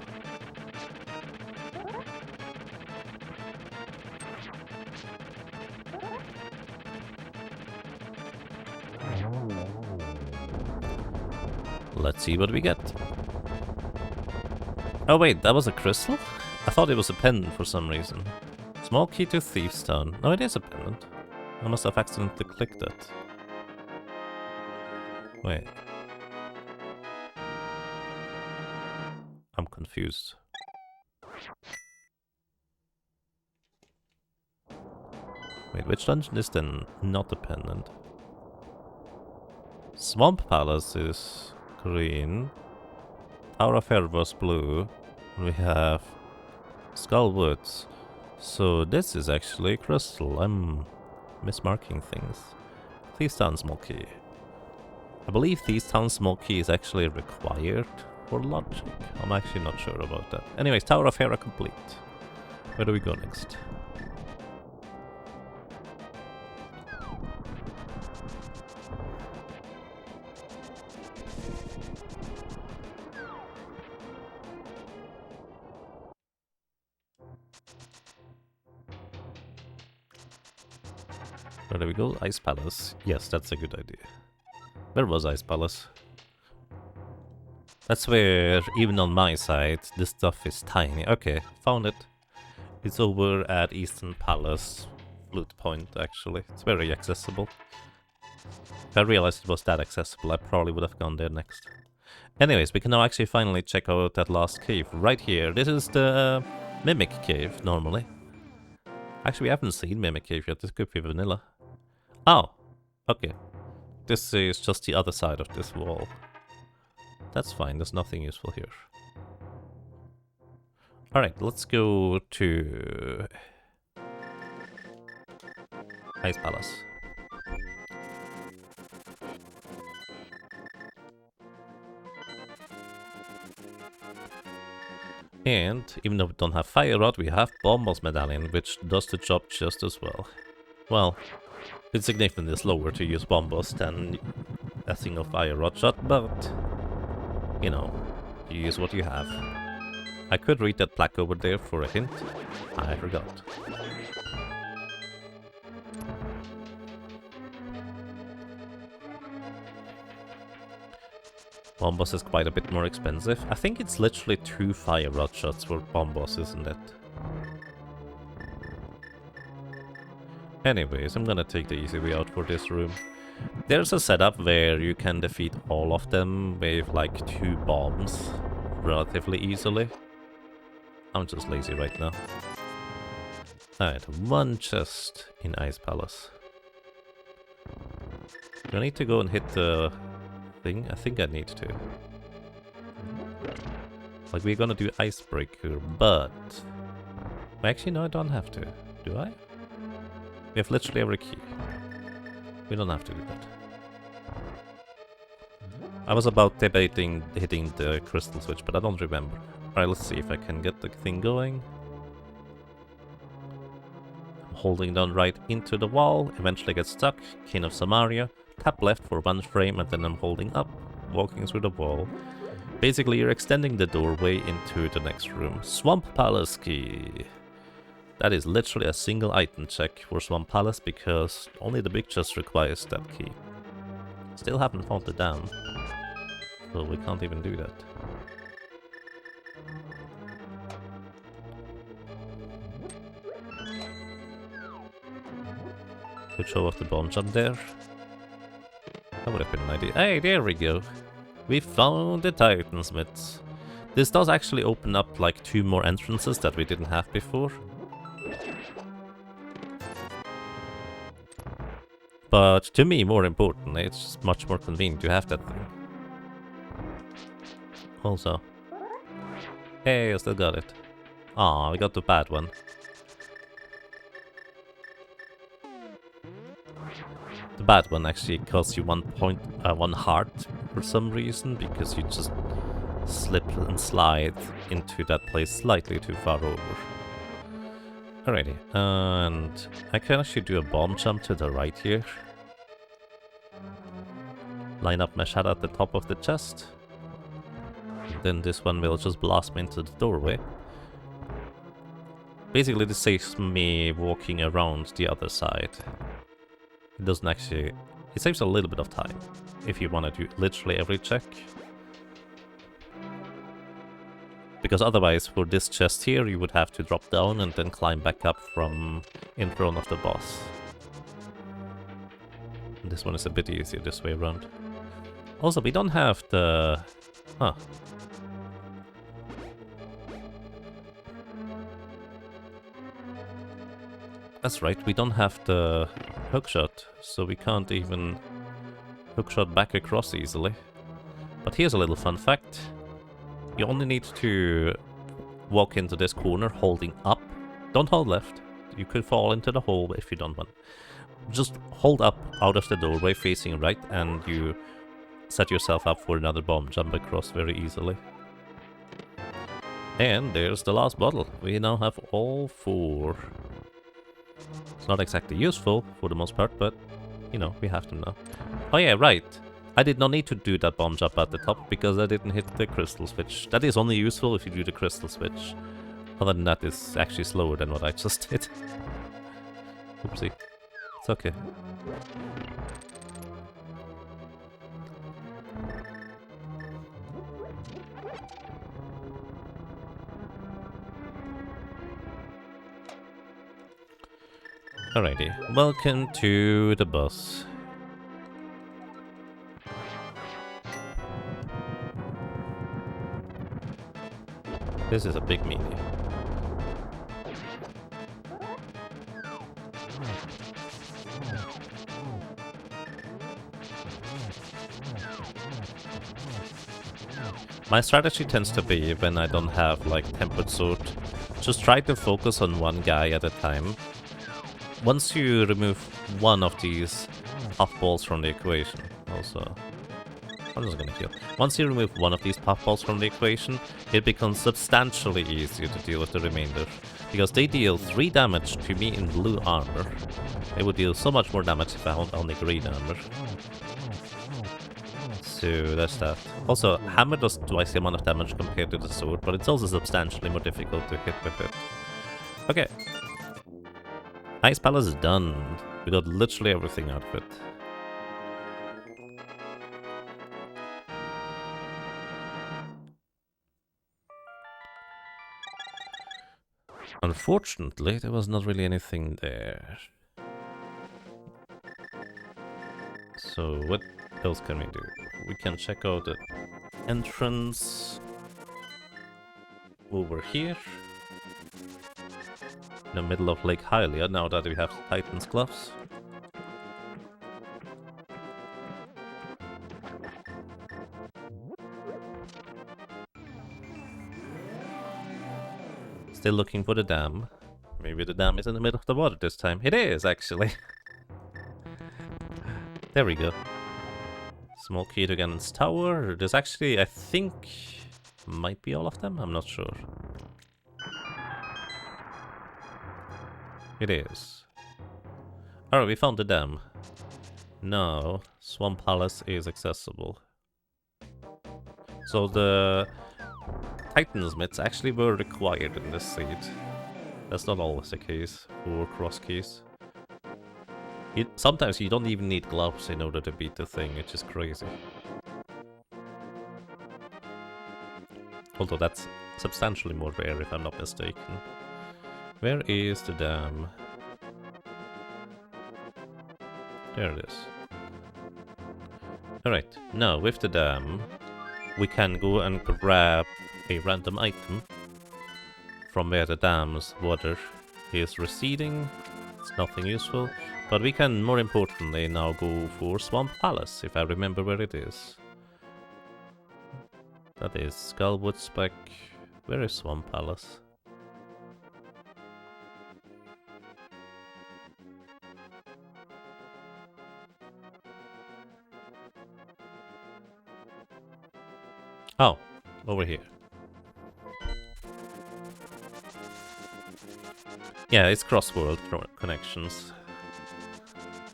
Let's see what we get. Oh wait, that was a crystal? I thought it was a pendant for some reason. Small key to Thieves Town. No, it is a pendant. I must have accidentally clicked it. Wait. I'm confused. Wait, which dungeon is then not a pendant? Swamp Palace is green. Tower of Hera was blue. We have Skull Woods. So this is actually crystal. I'm mismarking things. Thieves Town small key. I believe Thieves Town small key is actually required for logic. I'm actually not sure about that. Anyways, Tower of Hera complete. Where do we go next? Where do we go? Ice Palace. Yes, that's a good idea. Where was Ice Palace? That's where, even on my side, this stuff is tiny. Okay, found it. It's over at Eastern Palace. Flute Point, actually. It's very accessible. If I realized it was that accessible, I probably would have gone there next. Anyways, we can now actually finally check out that last cave right here. This is the Mimic Cave, normally. Actually, we haven't seen Mimic Cave yet. This could be vanilla. Oh, okay. This is just the other side of this wall. That's fine, there's nothing useful here. Alright, let's go to Ice Palace. And even though we don't have Fire Rod, we have Bombos Medallion, which does the job just as well. Well, it's significantly slower to use Bombos than a single Fire Rod shot, but you know, you use what you have. I could read that plaque over there for a hint. I forgot. Bombos is quite a bit more expensive. I think it's literally 2 Fire Rod shots for Bombos, isn't it? Anyways, I'm gonna take the easy way out for this room. There's a setup where you can defeat all of them with like 2 bombs relatively easily. I'm just lazy right now. Alright, 1 chest in Ice Palace. Do I need to go and hit the thing? I think I need to. Like, we're gonna do Icebreaker, but Actually, no, I don't have to. Do I? We have literally every key. We don't have to do that. I was about debating hitting the crystal switch, but I don't remember. Alright, let's see if I can get the thing going. I'm holding down right into the wall, eventually get stuck, King of Samaria, tap left for one frame, and then I'm holding up, walking through the wall. Basically, you're extending the doorway into the next room. Swamp Palace key. That is literally a single item check for Swamp Palace because only the big chest requires that key. Still haven't found the dam, so we can't even do that. Could show off the bomb jump there. That would have been an idea. Hey, there we go. We found the Titansmiths. This does actually open up like 2 more entrances that we didn't have before. But to me, more important, it's just much more convenient to have that thing. Also. Hey, I still got it. Aw, we got the bad one. The bad one actually costs you 1 heart for some reason, because you just slip and slide into that place slightly too far over. Alrighty, and I can actually do a bomb jump to the right here. Line up my shadow at the top of the chest. Then this one will just blast me into the doorway. Basically, this saves me walking around the other side. It doesn't actually... It saves a little bit of time if you want to do literally every check. Because otherwise, for this chest here, you would have to drop down and then climb back up from in front of the boss. And this one is a bit easier this way around. Also, we don't have the... Huh. That's right, we don't have the hookshot, so we can't even hookshot back across easily. But here's a little fun fact. You only need to walk into this corner holding up. Don't hold left. You could fall into the hole if you don't want. Just hold up out of the doorway facing right, and you set yourself up for another bomb jump across very easily. And there's the last bottle. We now have all 4. It's not exactly useful for the most part, but, you know, we have them now. Oh yeah, right. I did not need to do that bomb jump at the top because I didn't hit the crystal switch. That is only useful if you do the crystal switch. Other than that, it's actually slower than what I just did. Oopsie. It's okay. Alrighty, welcome to the boss. This is a big meanie. My strategy tends to be, when I don't have like tempered sword, just try to focus on one guy at a time. Once you remove one of these puffballs from the equation, also, I'm just gonna heal. Once you remove one of these puffballs from the equation, it becomes substantially easier to deal with the remainder, because they deal 3 damage to me in blue armor. They would deal so much more damage if I had only green armor. So that's that. Also, hammer does twice the amount of damage compared to the sword, but it's also substantially more difficult to hit with it. Okay. Ice Palace is done. We got literally everything out of it. Unfortunately, there was not really anything there. So what else can we do? We can check out the entrance over here. In the middle of Lake Hylia, now that we have Titan's gloves. Still looking for the dam. Maybe the dam is in the middle of the water this time. It is, actually. There we go. Small key to Ganon's tower. There's actually, I think, might be all of them. I'm not sure. It is. Alright, we found the dam. Now, Swamp Palace is accessible. So the Titansmiths actually were required in this seed. That's not always the case for cross keys. Sometimes you don't even need gloves in order to beat the thing, which is crazy. Although that's substantially more rare if I'm not mistaken. Where is the dam? There it is. Alright, now with the dam, we can go and grab a random item from where the dam's water is receding. It's nothing useful, but we can, more importantly, now go for Swamp Palace, if I remember where it is. That is Skullwood Spec. Where is Swamp Palace? Oh, over here. Yeah, it's cross-world connections.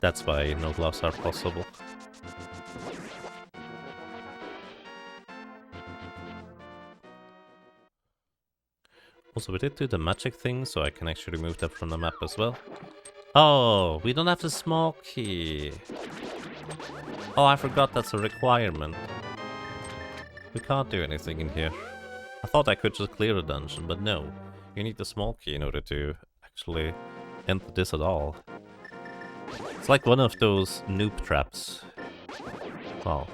That's why no gloves are possible. Also, we did do the magic thing, so I can actually remove that from the map as well. Oh, we don't have the small key. Oh, I forgot that's a requirement. We can't do anything in here. I thought I could just clear the dungeon, but no. You need the small key in order to actually enter this at all. It's like one of those noob traps. Wow.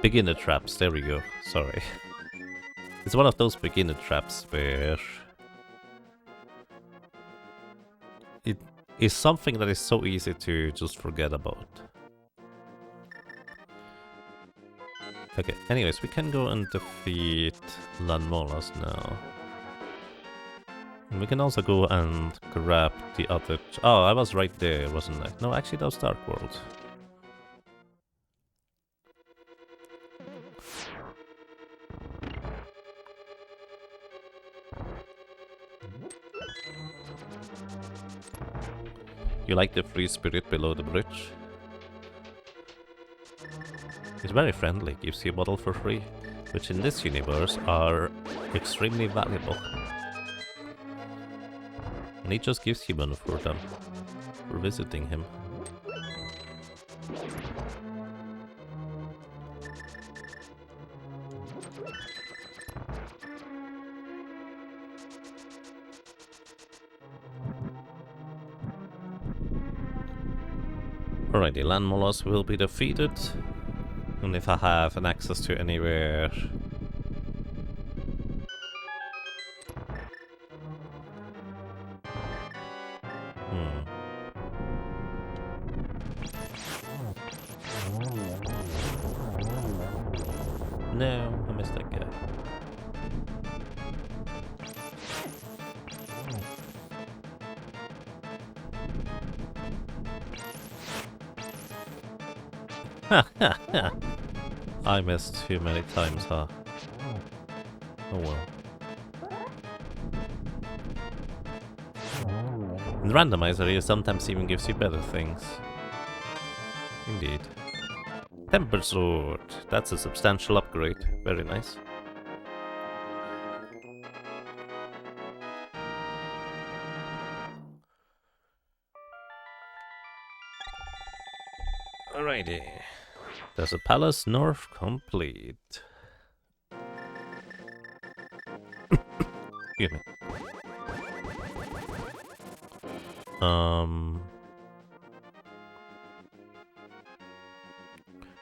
Beginner traps, there we go. Sorry. It's one of those beginner traps where it is something that is so easy to just forget about. Okay, anyways, we can go and defeat Landmolas now. And we can also go and grab the other... Oh, I was right there, wasn't I? No, actually that was Dark World. You like the free spirit below the bridge? It's very friendly, gives you a bottle for free, which in this universe are extremely valuable. And he just gives you one for them, for visiting him. Alrighty, Landmolas will be defeated. And if I have an access to anywhere... No, I missed that guy. I missed too many times, huh? Oh well. In Randomizer, it sometimes even gives you better things. Indeed. Temper Sword. That's a substantial upgrade. Very nice. Alrighty. There's a palace north complete. Excuse me.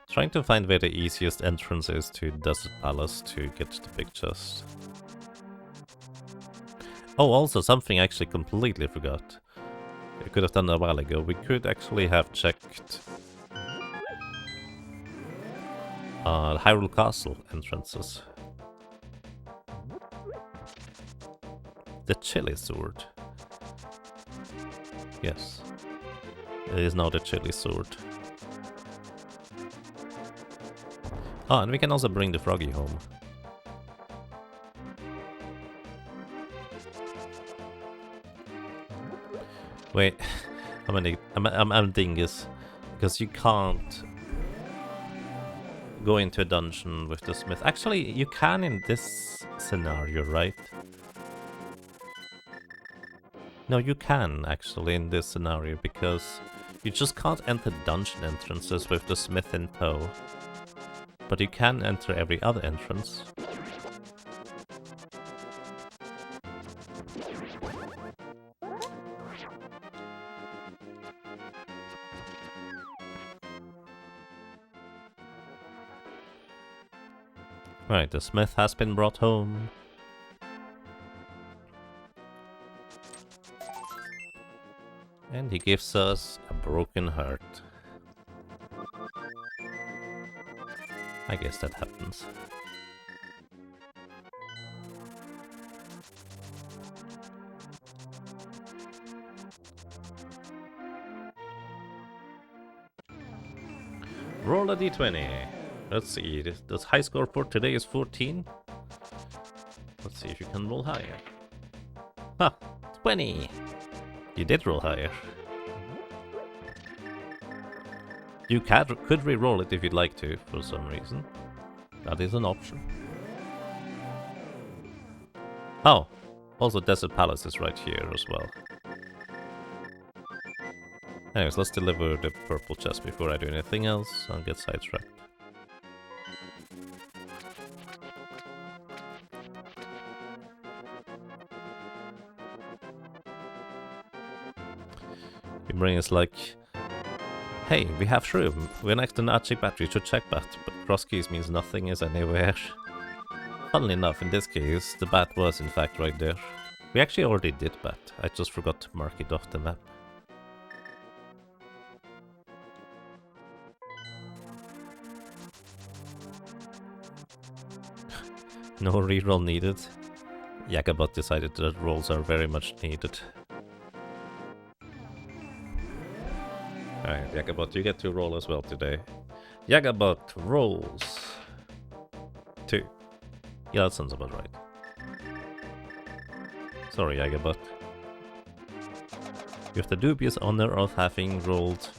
Trying to find where the easiest entrance is to Desert Palace to get to the big chest. Oh, also something I actually completely forgot. I could have done that a while ago. We could actually have checked the Hyrule Castle entrances. The chili sword. Yes. It is now the chili sword. Oh, and we can also bring the froggy home. Wait, I'm dingus. Because you can't go into a dungeon with the smith. Actually, you can in this scenario, right? No, you can actually in this scenario, because you just can't enter dungeon entrances with the smith in tow. But you can enter every other entrance. Right, the smith has been brought home. And he gives us a broken heart. I guess that happens. Roll a d20. Let's see, the high score for today is 14. Let's see if you can roll higher. Ha! 20! You did roll higher. You could re-roll it if you'd like to, for some reason. That is an option. Oh! Also Desert Palace is right here as well. Anyways, let's deliver the purple chest before I do anything else. I'll get sidetracked. You bring us like, hey, we have shroom. We're next to Nachi battery, should check that. But cross keys means nothing is anywhere. Funnily enough, in this case, the bat was in fact right there. We actually already did bat. I just forgot to mark it off the map. No reroll needed. Yakabot decided that rolls are very much needed. Alright, Yakabot, you get to roll as well today. Yakabot rolls 2. Yeah, that sounds about right. Sorry, Yakabot. You have the dubious honor of having rolled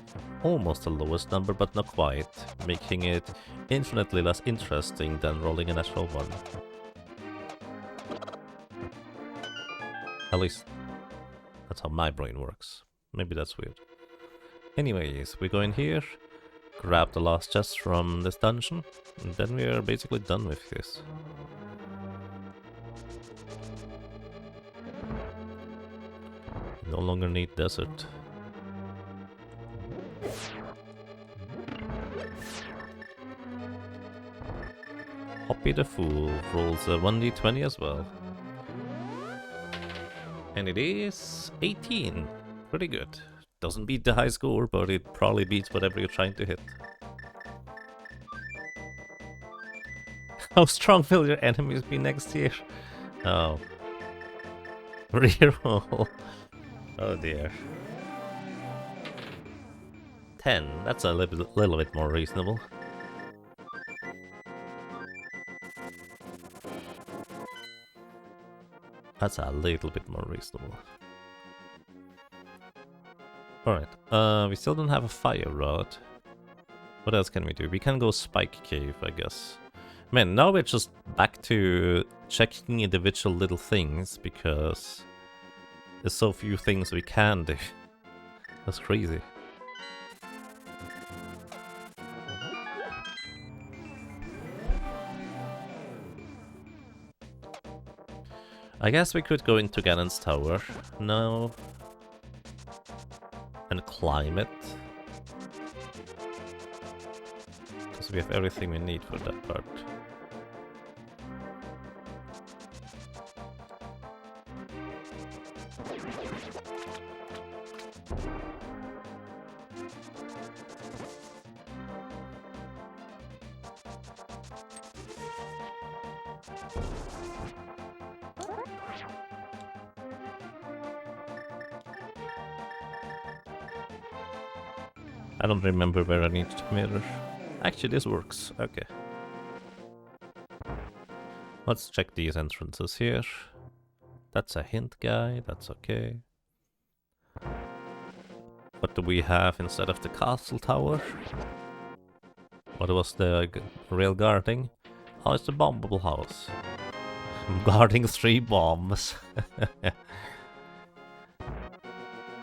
almost the lowest number, but not quite, making it infinitely less interesting than rolling a natural 1. At least, that's how my brain works. Maybe that's weird. Anyways, we go in here, grab the last chest from this dungeon, and then we are basically done with this. No longer need desert. Hoppy the Fool rolls a 1d20 as well. And it is 18. Pretty good. Doesn't beat the high score, but it probably beats whatever you're trying to hit. How strong will your enemies be next year? Oh. Reroll. Oh dear. 10. That's a little bit more reasonable. That's a little bit more reasonable. Alright, we still don't have a fire rod. What else can we do? We can go Spike Cave, I guess. Man, now we're just back to checking individual little things, because there's so few things we can do. That's crazy. I guess we could go into Ganon's tower now and climb it, because we have everything we need for that part. I don't remember where I need to mirror. Actually, this works. Okay. Let's check these entrances here. That's a hint guy, that's okay. What do we have instead of the castle tower? What was the rail guarding? Oh, it's the bombable house. I'm guarding 3 bombs.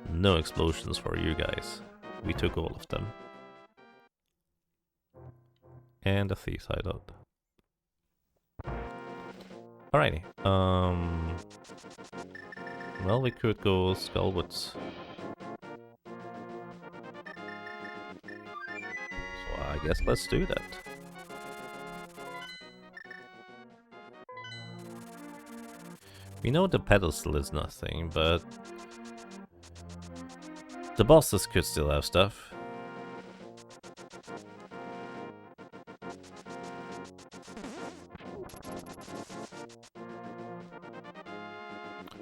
No explosions for you guys. We took all of them. And a thief hideout. Alrighty. Well, we could go Skullwoods. So I guess let's do that. We know the pedestal is nothing, but the bosses could still have stuff.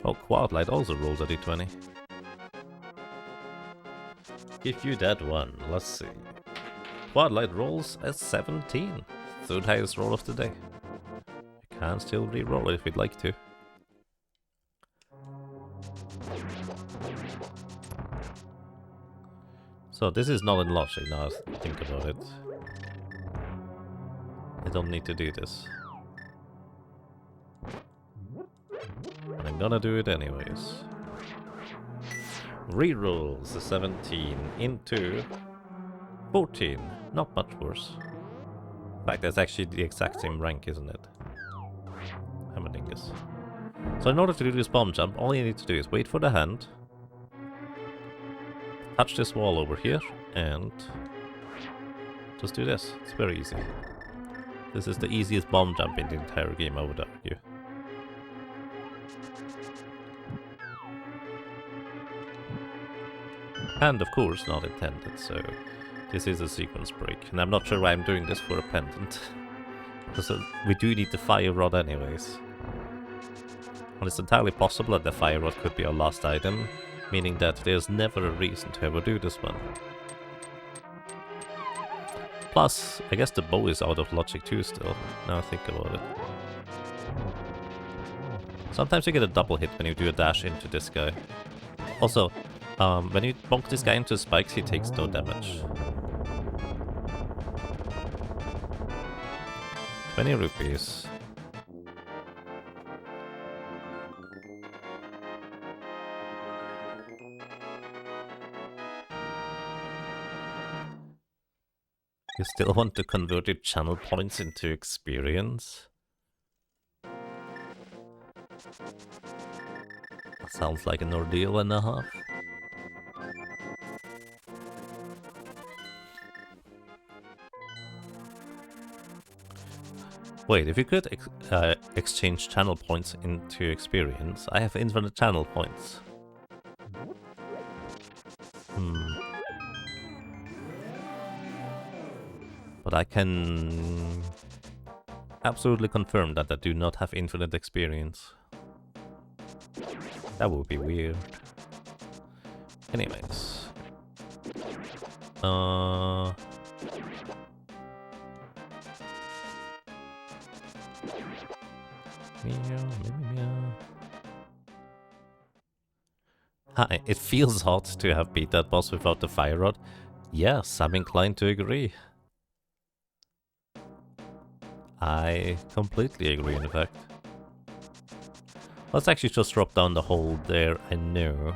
Oh, Quadlight also rolls a d20. Give you that one, let's see. Quadlight rolls a 17. Third highest roll of the day. You can still re-roll it if you'd like to. So this is not in logic now I think about it. I don't need to do this. And I'm gonna do it anyways. Rerolls the 17 into 14. Not much worse. In fact, that's actually the exact same rank, isn't it? I'm a dingus. So in order to do this bomb jump, all you need to do is wait for the hand, touch this wall over here, and just do this. It's very easy. This is the easiest bomb jump in the entire game, I would argue. And of course not intended, so this is a sequence break. And I'm not sure why I'm doing this for a pendant. Because we do need the fire rod anyways. And it's entirely possible that the fire rod could be our last item, meaning that there's never a reason to ever do this one. Plus, I guess the bow is out of logic too still, now I think about it. Sometimes you get a double hit when you do a dash into this guy. Also, when you bonk this guy into spikes, he takes no damage. 20 rupees. You still want to convert your channel points into experience? That sounds like an ordeal and a half. Wait, if you could exchange channel points into experience, I have infinite channel points. But I can absolutely confirm that I do not have infinite experience. That would be weird. Anyways. Hi, it feels hot to have beat that boss without the fire rod. Yes, I'm inclined to agree. I completely agree, in fact. Let's actually just drop down the hole there. I know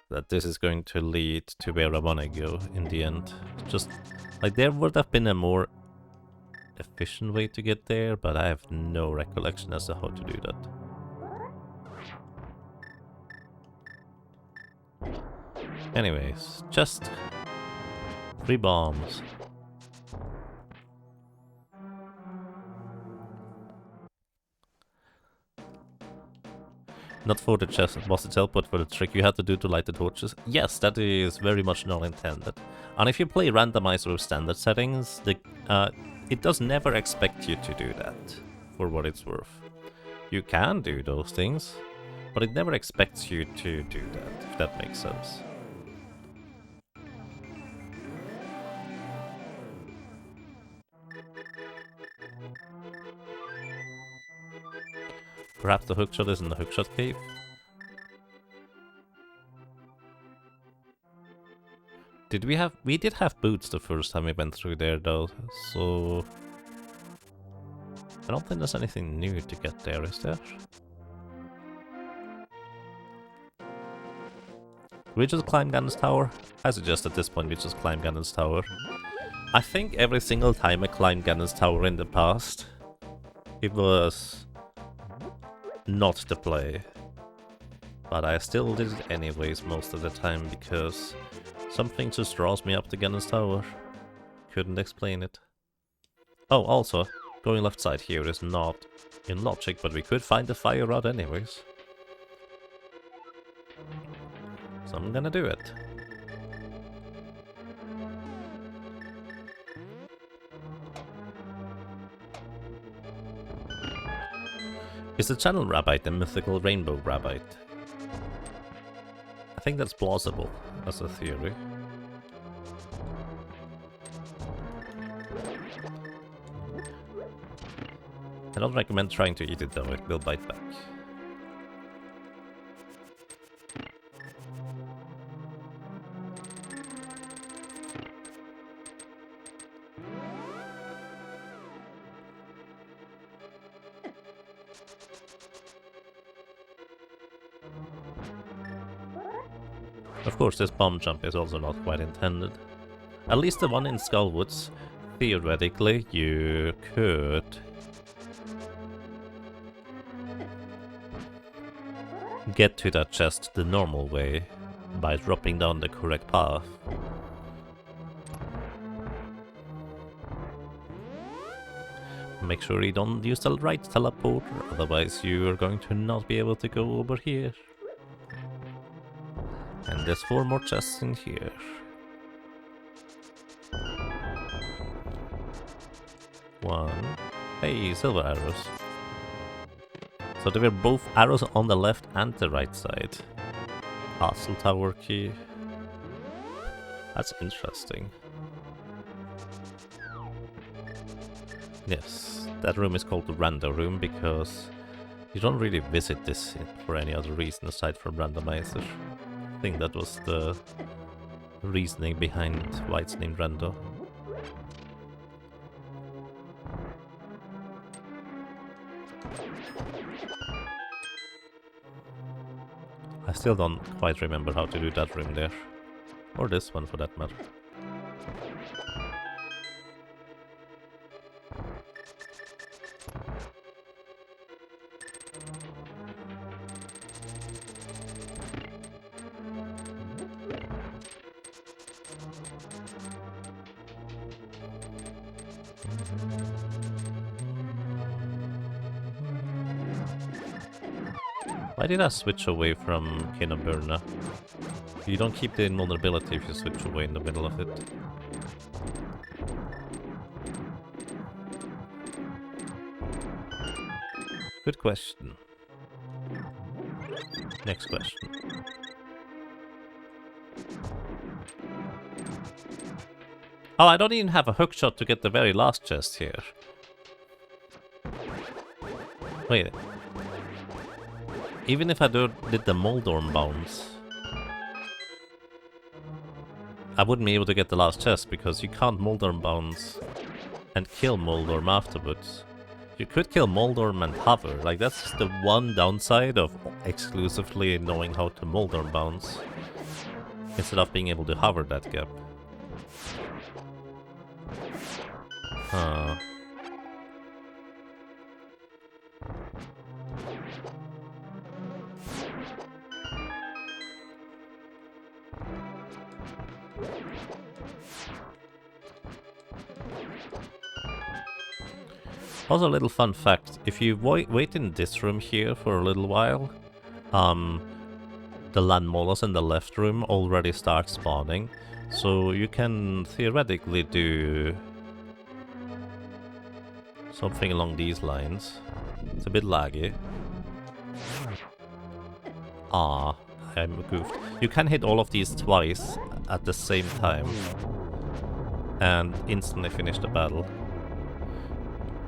that this is going to lead to where I want to go in the end. Just, like, there would have been a more efficient way to get there, but I have no recollection as to how to do that. Anyways, just 3 bombs. Not for the chest boss itself, but for the trick you had to do to light the torches. Yes, that is very much not intended. And if you play Randomizer with standard settings, it does never expect you to do that, for what it's worth. You can do those things, but it never expects you to do that, if that makes sense. Perhaps the hookshot is in the hookshot cave? Did we have... We did have boots the first time we went through there though, so... I don't think there's anything new to get there, is there? We just climb Ganon's tower? I suggest at this point we just climb Ganon's tower. I think every single time I climbed Ganon's tower in the past, it was not the play. But I still did it anyways most of the time because something just draws me up to Ganon's tower. Couldn't explain it. Oh, also, going left side here is not in logic, but we could find the fire rod anyways. So I'm gonna do it. Is the channel rabbite the mythical rainbow rabbite? I think that's plausible as a theory. I don't recommend trying to eat it though, it will bite back. Of course, this bomb jump is also not quite intended. At least the one in Skullwoods, theoretically, you could get to that chest the normal way by dropping down the correct path. Make sure you don't use the right teleporter, otherwise you are going to not be able to go over here. And there's 4 more chests in here. One. Hey, silver arrows. So there were both arrows on the left and the right side. Castle tower key. That's interesting. Yes, that room is called the rando room because you don't really visit this for any other reason aside from randomizer. I think that was the reasoning behind why it's named rando. I still don't quite remember how to do that room there. Or this one for that matter. Why did I switch away from Kinoburna? You don't keep the invulnerability if you switch away in the middle of it. Good question. Next question. Oh, I don't even have a hookshot to get the very last chest here. Wait. Even if I did the Moldorm bounce, I wouldn't be able to get the last chest because you can't Moldorm bounce and kill Moldorm afterwards. You could kill Moldorm and hover, like that's the one downside of exclusively knowing how to Moldorm bounce instead of being able to hover that gap. Huh. Also, a little fun fact, if you wait in this room here for a little while, the land molars in the left room already start spawning, so you can theoretically do something along these lines. It's a bit laggy. Ah, I'm goofed. You can hit all of these twice at the same time and instantly finish the battle.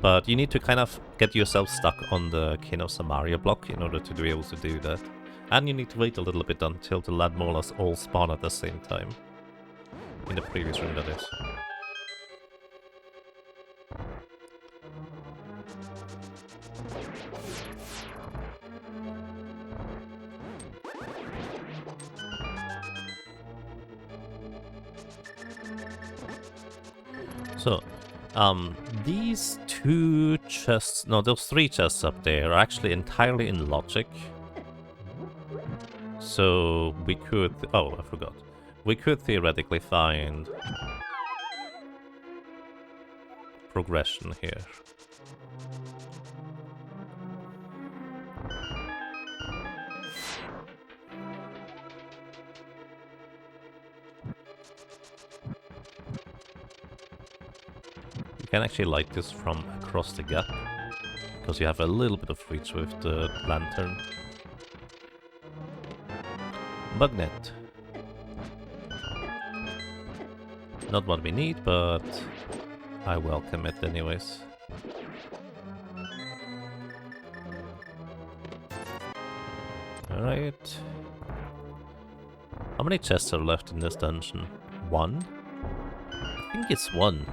But you need to kind of get yourself stuck on the Kino Samaria block in order to be able to do that. And you need to wait a little bit until the Ladmolas all spawn at the same time. In the previous room, that is. So, these two chests, no, those three chests up there are actually entirely in logic. So we could, oh, I forgot. We could theoretically find progression here. You can actually light this from across the gap, because you have a little bit of reach with the lantern. Bugnet. Not what we need, but I welcome it anyways. Alright. How many chests are left in this dungeon? One? I think it's one.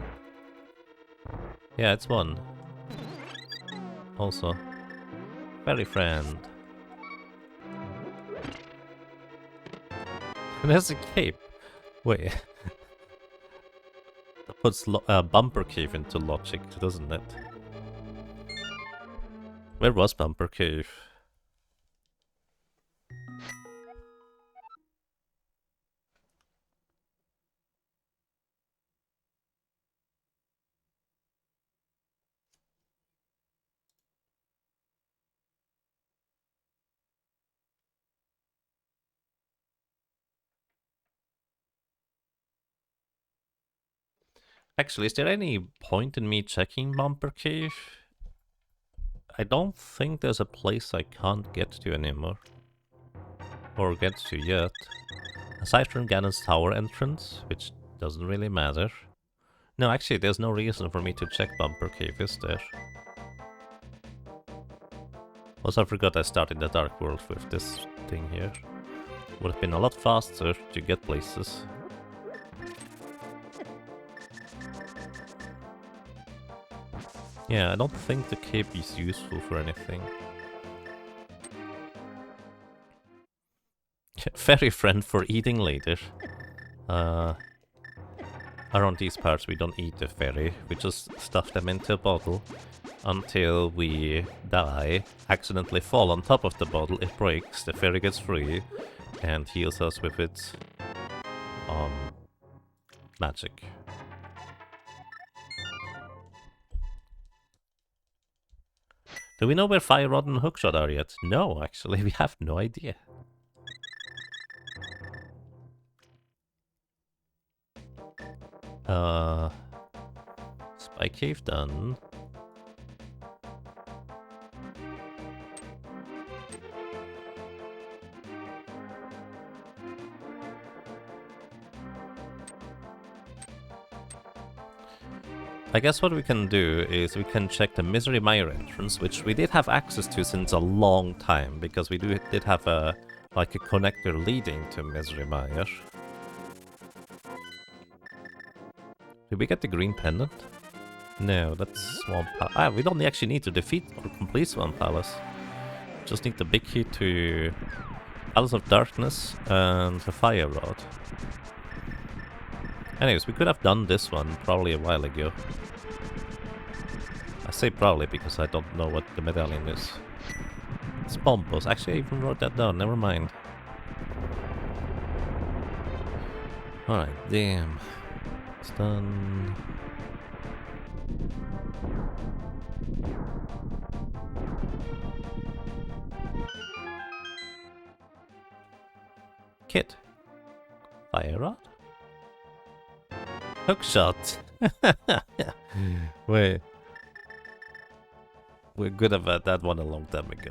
Yeah, it's one. Also, fairy friend. And there's a cape. Wait. That puts Bumper Cave into logic, doesn't it? Where was Bumper Cave? Actually, is there any point in me checking Bumper Cave? I don't think there's a place I can't get to anymore. Or get to yet. Aside from Ganon's tower entrance, which doesn't really matter. No, actually, there's no reason for me to check Bumper Cave, is there? Also, I forgot I started the Dark World with this thing here. Would have been a lot faster to get places. Yeah, I don't think the cape is useful for anything. Fairy friend for eating later. Around these parts we don't eat the fairy, we just stuff them into a bottle until we die, accidentally fall on top of the bottle, it breaks, the fairy gets free, and heals us with its magic. Do we know where Fire Rod and Hookshot are yet? No, actually, we have no idea. Spy Cave done. I guess what we can do is we can check the Misery Mire entrance, which we did have access to since a long time, because we did have a like a connector leading to Misery Mire. Did we get the green pendant? No, that's Swamp Palace. Ah, we don't actually need to defeat or complete Swamp Palace. Just need the big key to Palace of Darkness and the Fire Rod. Anyways, we could have done this one probably a while ago. I say probably because I don't know what the medallion is. It's Pompous. Actually, I even wrote that down. Never mind. Alright, damn. It's done. Kit. Fire Rod? Hookshot. Wait. We could have had that one a long time ago.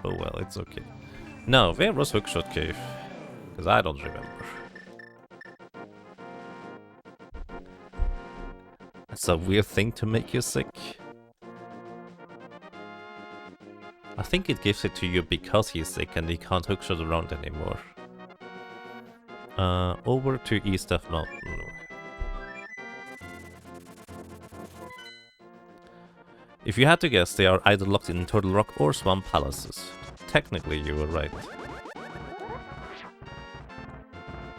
Oh well, it's okay. No, where was Hookshot Cave? Because I don't remember. That's a weird thing to make you sick. I think it gives it to you because he's sick and he can't hookshot around anymore. Over to East of Mountain. If you had to guess, they are either locked in Turtle Rock or Swamp Palaces. Technically, you were right.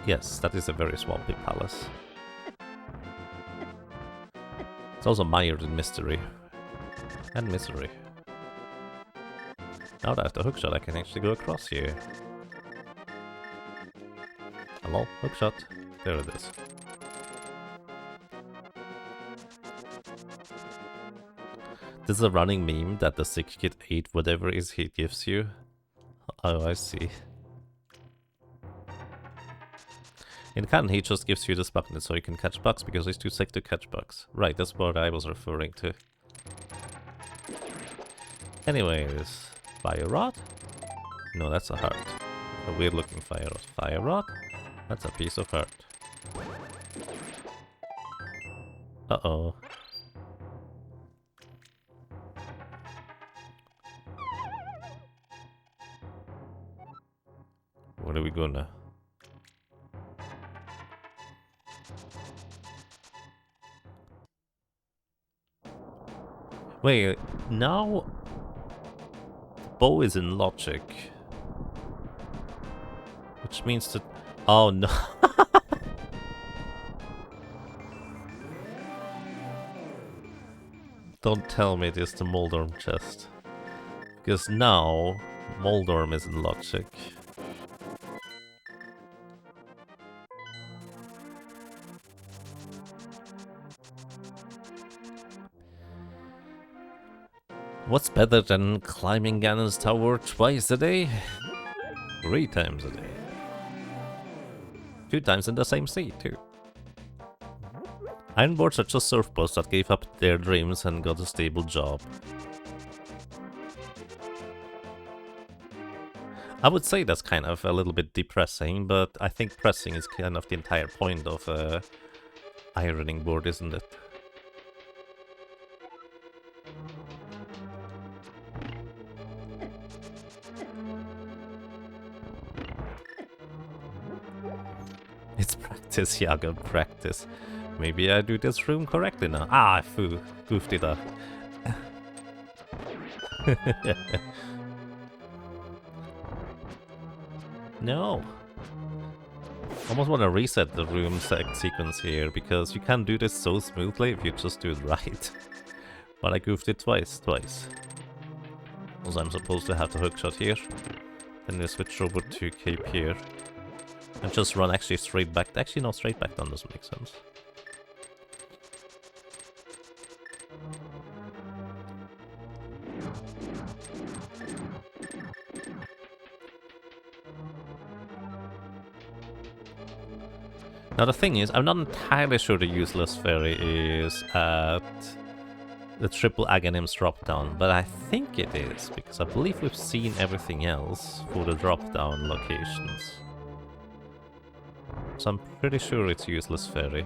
Yes, that is a very swampy palace. It's also mired in mystery. And misery. Now that I have the hookshot, I can actually go across here. Hello, hookshot. There it is. This is a running meme that the sick kid ate whatever is he gives you. Oh, I see. In canon, he just gives you this button so you can catch bugs because he's too sick to catch bugs. Right, that's what I was referring to. Anyways, fire rod? No, that's a heart. A weird looking fire rod. Fire rod? That's a piece of heart. Uh-oh. Where are we going now? Wait, now bow is in logic. Which means that... Oh no. Don't tell me it is the Moldorm chest. Because now Moldorm is in logic. What's better than climbing Ganon's tower twice a day? 3 times a day. 2 times in the same sea, too. Ironboards are just surfboards that gave up their dreams and got a stable job. I would say that's kind of a little bit depressing, but I think pressing is kind of the entire point of a ironing board, isn't it? It's practice, yeah, good practice. Maybe I do this room correctly now. Ah, I goofed it up. No. Almost want to reset the room sequence here, because you can't do this so smoothly if you just do it right. But I goofed it twice. Also, I'm supposed to have the hookshot here. Then we switch over to Cape here. And just run actually straight back. Actually, no, straight back down doesn't make sense. Now the thing is, I'm not entirely sure the useless fairy is at the triple Aghanims drop down, but I think it is, because I believe we've seen everything else for the drop down locations. So I'm pretty sure it's useless fairy.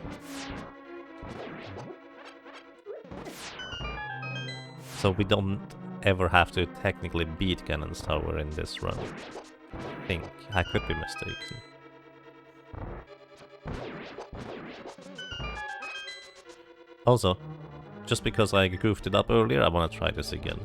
So we don't ever have to technically beat Ganon's tower in this run. I think. I could be mistaken. Also, just because I goofed it up earlier, I want to try this again.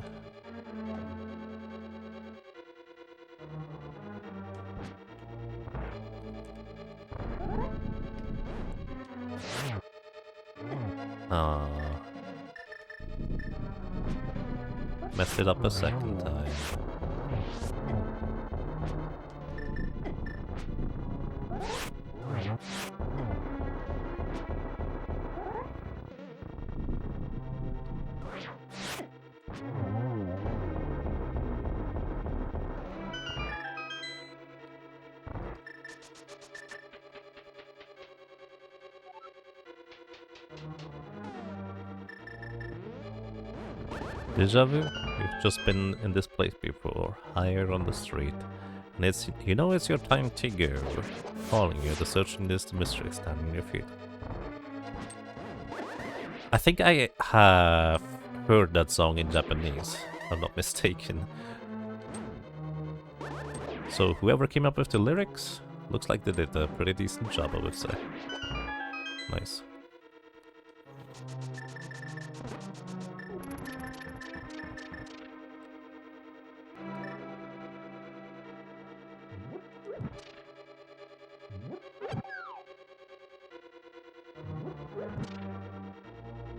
Messed it up a second time. Deja vu? You've just been in this place before, higher on the street. And it's, you know, it's your time to go. Following you, the searching this, the mystery standing in your feet. I think I have heard that song in Japanese, if I'm not mistaken. So whoever came up with the lyrics, looks like they did a pretty decent job, I would say. Nice.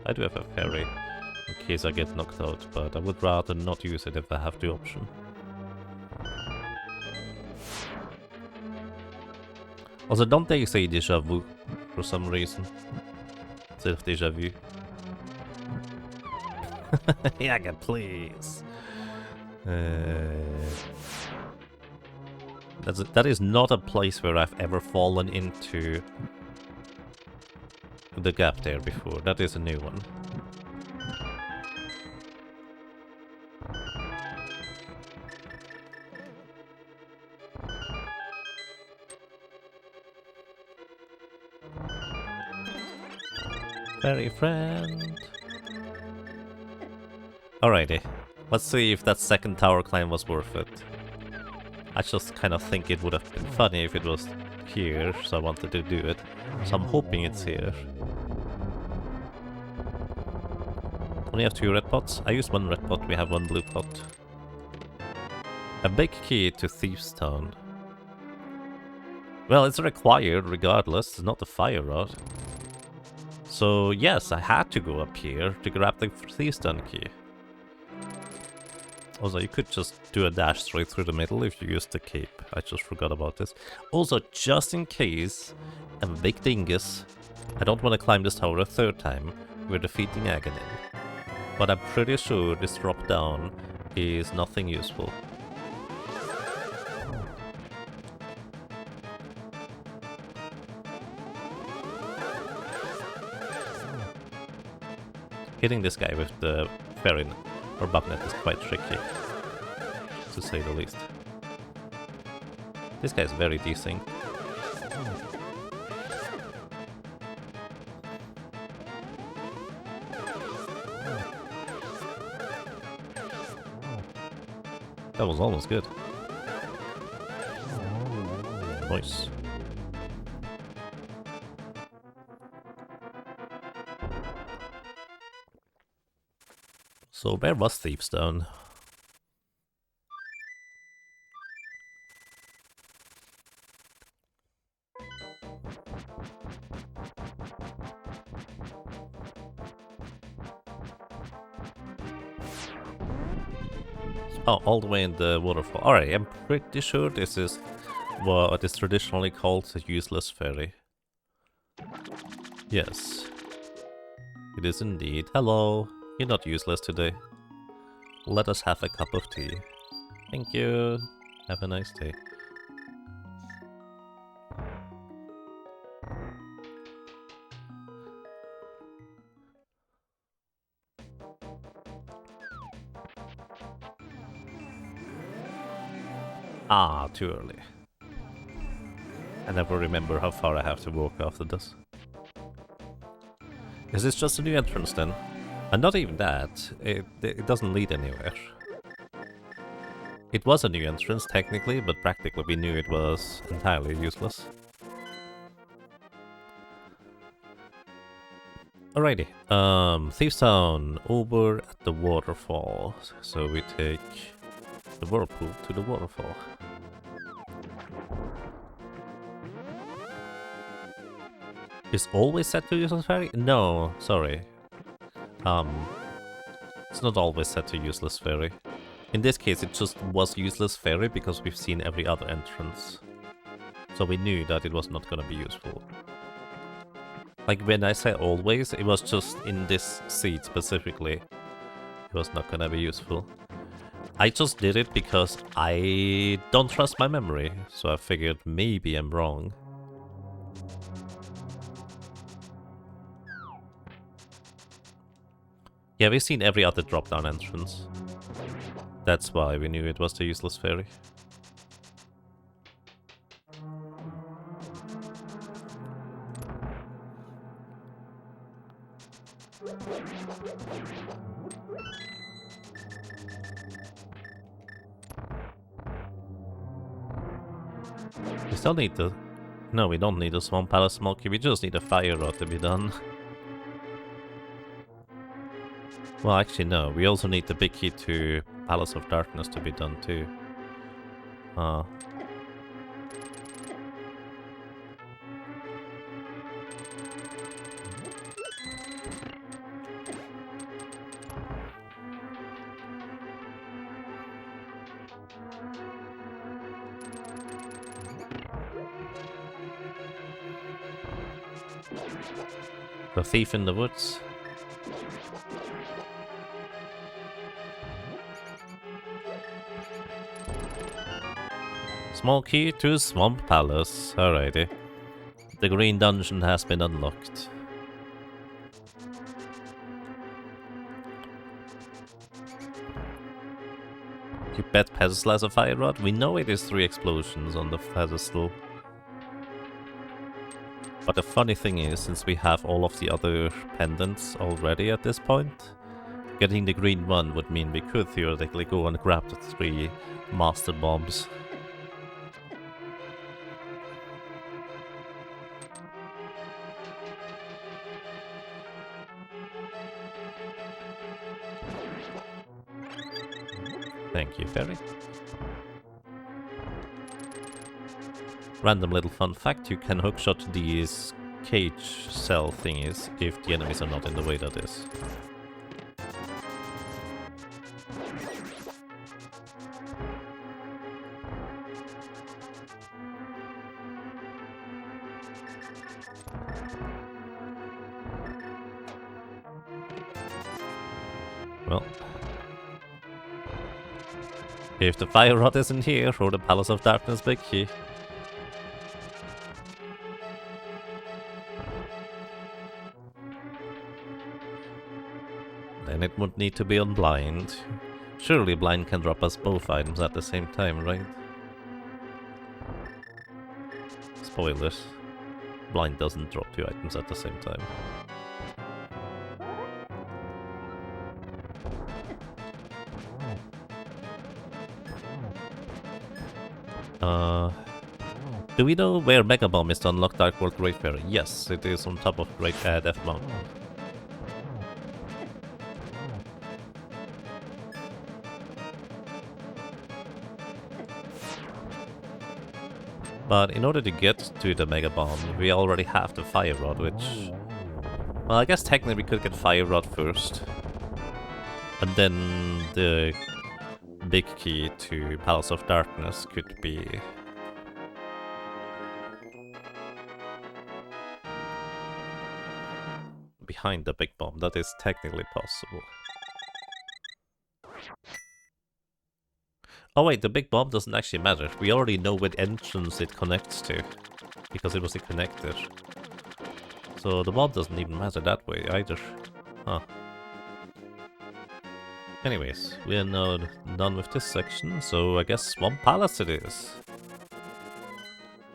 I do have a ferry, in case I get knocked out, but I would rather not use it if I have the option. Also, don't they say déjà vu for some reason? Instead of déjà vu. Yeah, please. That is not a place where I've ever fallen into the gap there before. That is a new one. Fairy friend. Alrighty. Let's see if that second tower climb was worth it. I just kind of think it would have been funny if it was here, so I wanted to do it. So I'm hoping it's here. Only have 2 red pots. I used 1 red pot, we have 1 blue pot. A big key to Thieves' Town. Well, it's required regardless, it's not the fire rod. So yes, I had to go up here to grab the Thieves' Town key. Also, you could just do a dash straight through the middle if you use the cape. I just forgot about this. Also, just in case I'm a big dingus, I don't want to climb this tower a 3rd time. We're defeating Aghanim. But I'm pretty sure this drop down is nothing useful. Hitting this guy with the ferry or bugnet is quite tricky, to say the least. This guy is very desync. That was almost good. Nice. So where was Thieves' Town? Oh, all the way in the waterfall. Alright, I'm pretty sure this is what is traditionally called a useless ferry. Yes. It is indeed. Hello. You're not useless today. Let us have a cup of tea. Thank you. Have a nice day. Ah, too early. I never remember how far I have to walk after this. Is this just a new entrance then? And not even that, it doesn't lead anywhere. It was a new entrance technically, but practically we knew it was entirely useless. Alrighty, Thieves' Town, over at the waterfall. So we take the whirlpool to the waterfall. Is always set to useless ferry? No, sorry. It's not always set to useless ferry. In this case, it just was useless ferry because we've seen every other entrance. So we knew that it was not gonna be useful. Like when I say always, it was just in this seat specifically. It was not gonna be useful. I just did it because I don't trust my memory, so I figured maybe I'm wrong. Yeah, we've seen every other drop-down entrance. That's why we knew it was the useless ferry. We still need the... No, we don't need a Swamp Palace small key, we just need a fire rod to be done. Well, actually no, we also need the big key to Palace of Darkness to be done too. The Thief in the Woods. Small key to Swamp Palace. Alrighty. The green dungeon has been unlocked. You bet pedestal has a fire rod? We know it is 3 explosions on the pedestal. But the funny thing is, since we have all of the other pendants already at this point, getting the green one would mean we could theoretically go and grab the 3 master bombs. Thank you, Fairy. Random little fun fact, you can hookshot these cage cell thingies if the enemies are not in the way, that is. Well, if the fire rod isn't here, or the Palace of Darkness big key. Then it would need to be on blind. Surely blind can drop us both items at the same time, right? Spoilers. Blind doesn't drop 2 items at the same time. Do we know where Mega Bomb is to unlock Dark World Great Fairy? Yes, it is on top of Great Death Mountain. But in order to get to the Mega Bomb, we already have the Fire Rod, which... Well, I guess technically we could get Fire Rod first. And then the big key to Palace of Darkness could be... behind the big bomb. That is technically possible. Oh wait, the big bomb doesn't actually matter. We already know what entrance it connects to, because it was a connector. So the bomb doesn't even matter that way either. Huh. Anyways, we are now done with this section, so I guess Swamp Palace it is.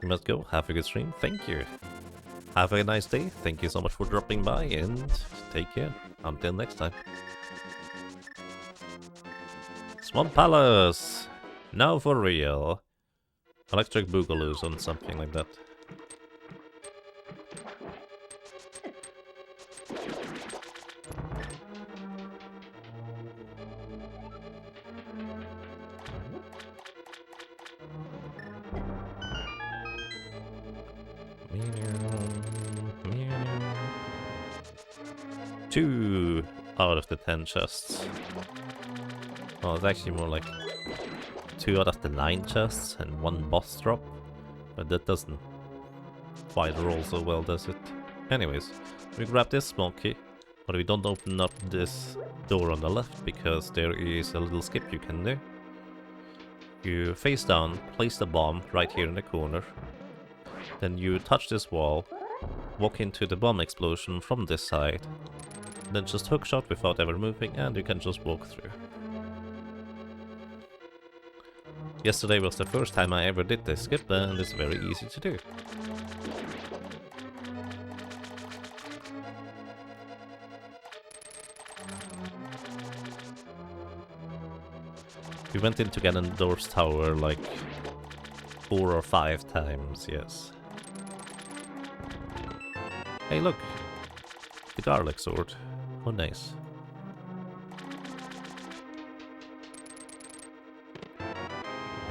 We must go. Have a good stream. Thank you. Have a nice day. Thank you so much for dropping by, and take care. Until next time. Swamp Palace! Now for real. Electric Boogaloos on something like that. Two out of the 10 chests. Oh, it's actually more like 2 out of the 9 chests and 1 boss drop. But that doesn't quite roll so well, does it? Anyways, we grab this small key, but we don't open up this door on the left because there is a little skip you can do. You face down, place the bomb right here in the corner. Then you touch this wall, walk into the bomb explosion from this side. Then just hookshot without ever moving, and you can just walk through. Yesterday was the first time I ever did this skip, and it's very easy to do. We went into Ganondorf's tower like 4 or 5 times, yes. Hey, look! The garlic sword. Oh, nice.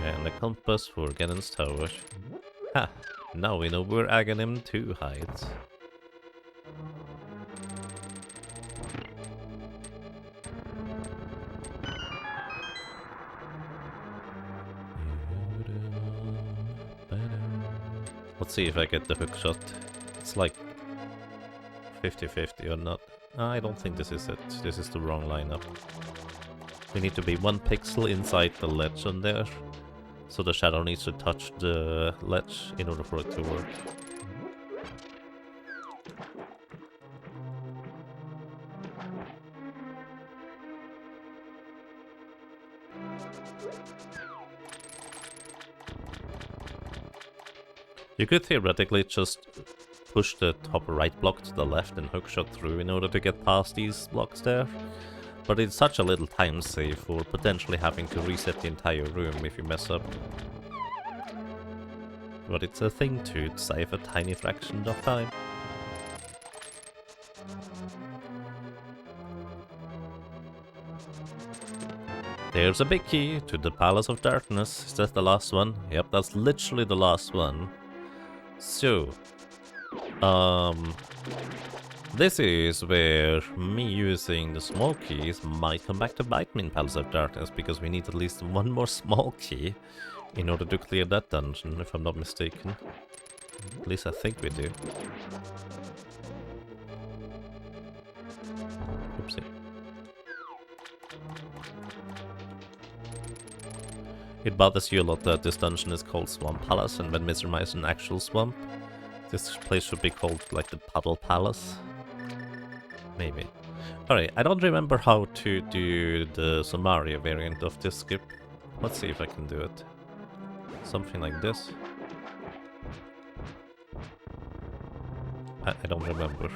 And the compass for Ganon's tower. Ha! Now we know where Aghanim 2 hides. Let's see if I get the hook shot. It's like 50-50 or not. I don't think this is it. This is the wrong lineup. We need to be 1 pixel inside the ledge on there. So the shadow needs to touch the ledge in order for it to work. You could theoretically just push the top right block to the left and hookshot through in order to get past these blocks there. But it's such a little time save for potentially having to reset the entire room if you mess up. But it's a thing to save a tiny fraction of time. There's a big key to the Palace of Darkness. Is that the last one? Yep, that's literally the last one. So, this is where me using the small keys might come back to bite me in Palace of Darkness, because we need at least 1 more small key in order to clear that dungeon, if I'm not mistaken. At least I think we do. Oopsie. It bothers you a lot that this dungeon is called Swamp Palace, and when Mr. Mice is an actual swamp, this place should be called, like, the Puddle Palace. Maybe. Alright, I don't remember how to do the Samaria variant of this skip. Let's see if I can do it. Something like this. I don't remember.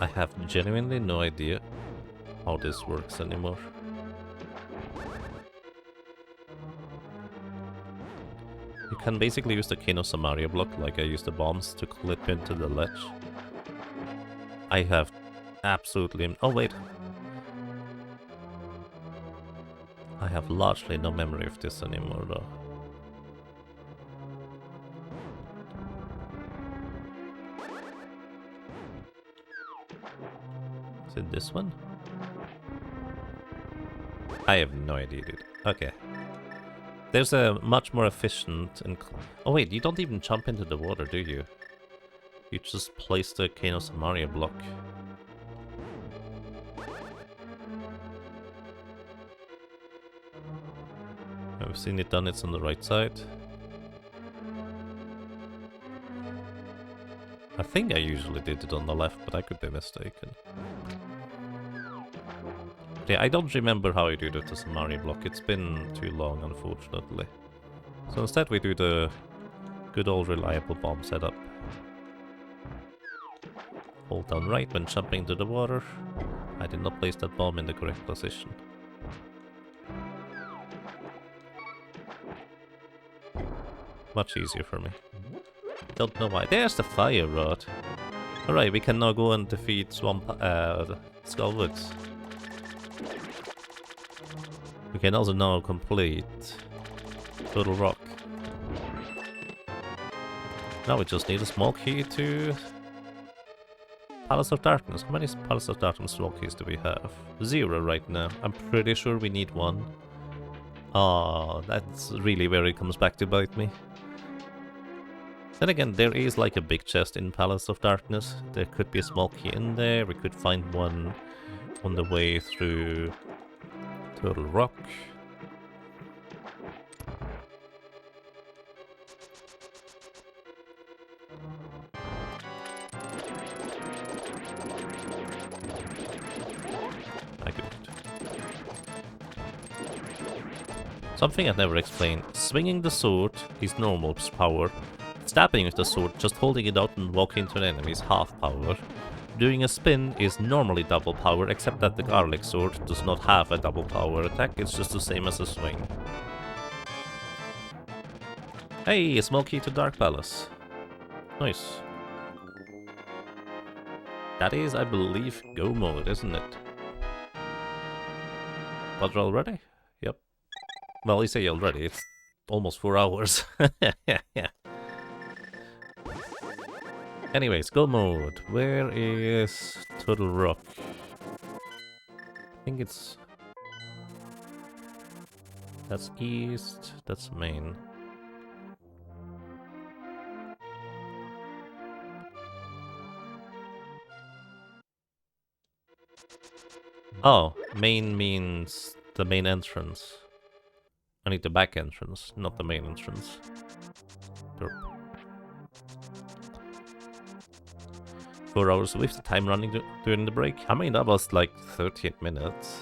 I have genuinely no idea how this works anymore. You can basically use the Kano Samaria block like I used the bombs to clip into the ledge. I have absolutely... Oh wait! I have largely no memory of this anymore though. Is it this one? I have no idea, dude. Okay. There's a much more efficient and... Oh wait, you don't even jump into the water, do you? You just place the Kano Samaria block. I've seen it done, it's on the right side. I think I usually did it on the left, but I could be mistaken. Yeah, I don't remember how I do the Samaria block. It's been too long, unfortunately. So instead we do the good old reliable bomb setup. Hold down right when jumping to the water. I did not place that bomb in the correct position. Much easier for me. Don't know why. There's the fire rod. Alright, we can now go and defeat Skullwoods. We can also now complete Total Rock. Now we just need a small key to Palace of Darkness. How many Palace of Darkness small keys do we have? 0 right now. I'm pretty sure we need 1. Oh, that's really where it comes back to bite me. Then again, there is like a big chest in Palace of Darkness. There could be a small key in there. We could find one on the way through Turtle Rock. I could. Something I've never explained. Swinging the sword is normal power. Stabbing with the sword, just holding it out and walking into an enemy is half power. Doing a spin is normally double power, except that the garlic sword does not have a double power attack, it's just the same as a swing. Hey, a small key to Dark Palace. Nice. That is, I believe, go mode, isn't it? Butter already? Yep. Well, you say already, it's almost 4 hours. Yeah. Anyways, go mode. Where is Turtle Rock? I think it's... That's east, that's main. Oh, main means the main entrance. I need the back entrance, not the main entrance. Derp. 4 hours with the time running during the break. I mean, that was like 38 minutes.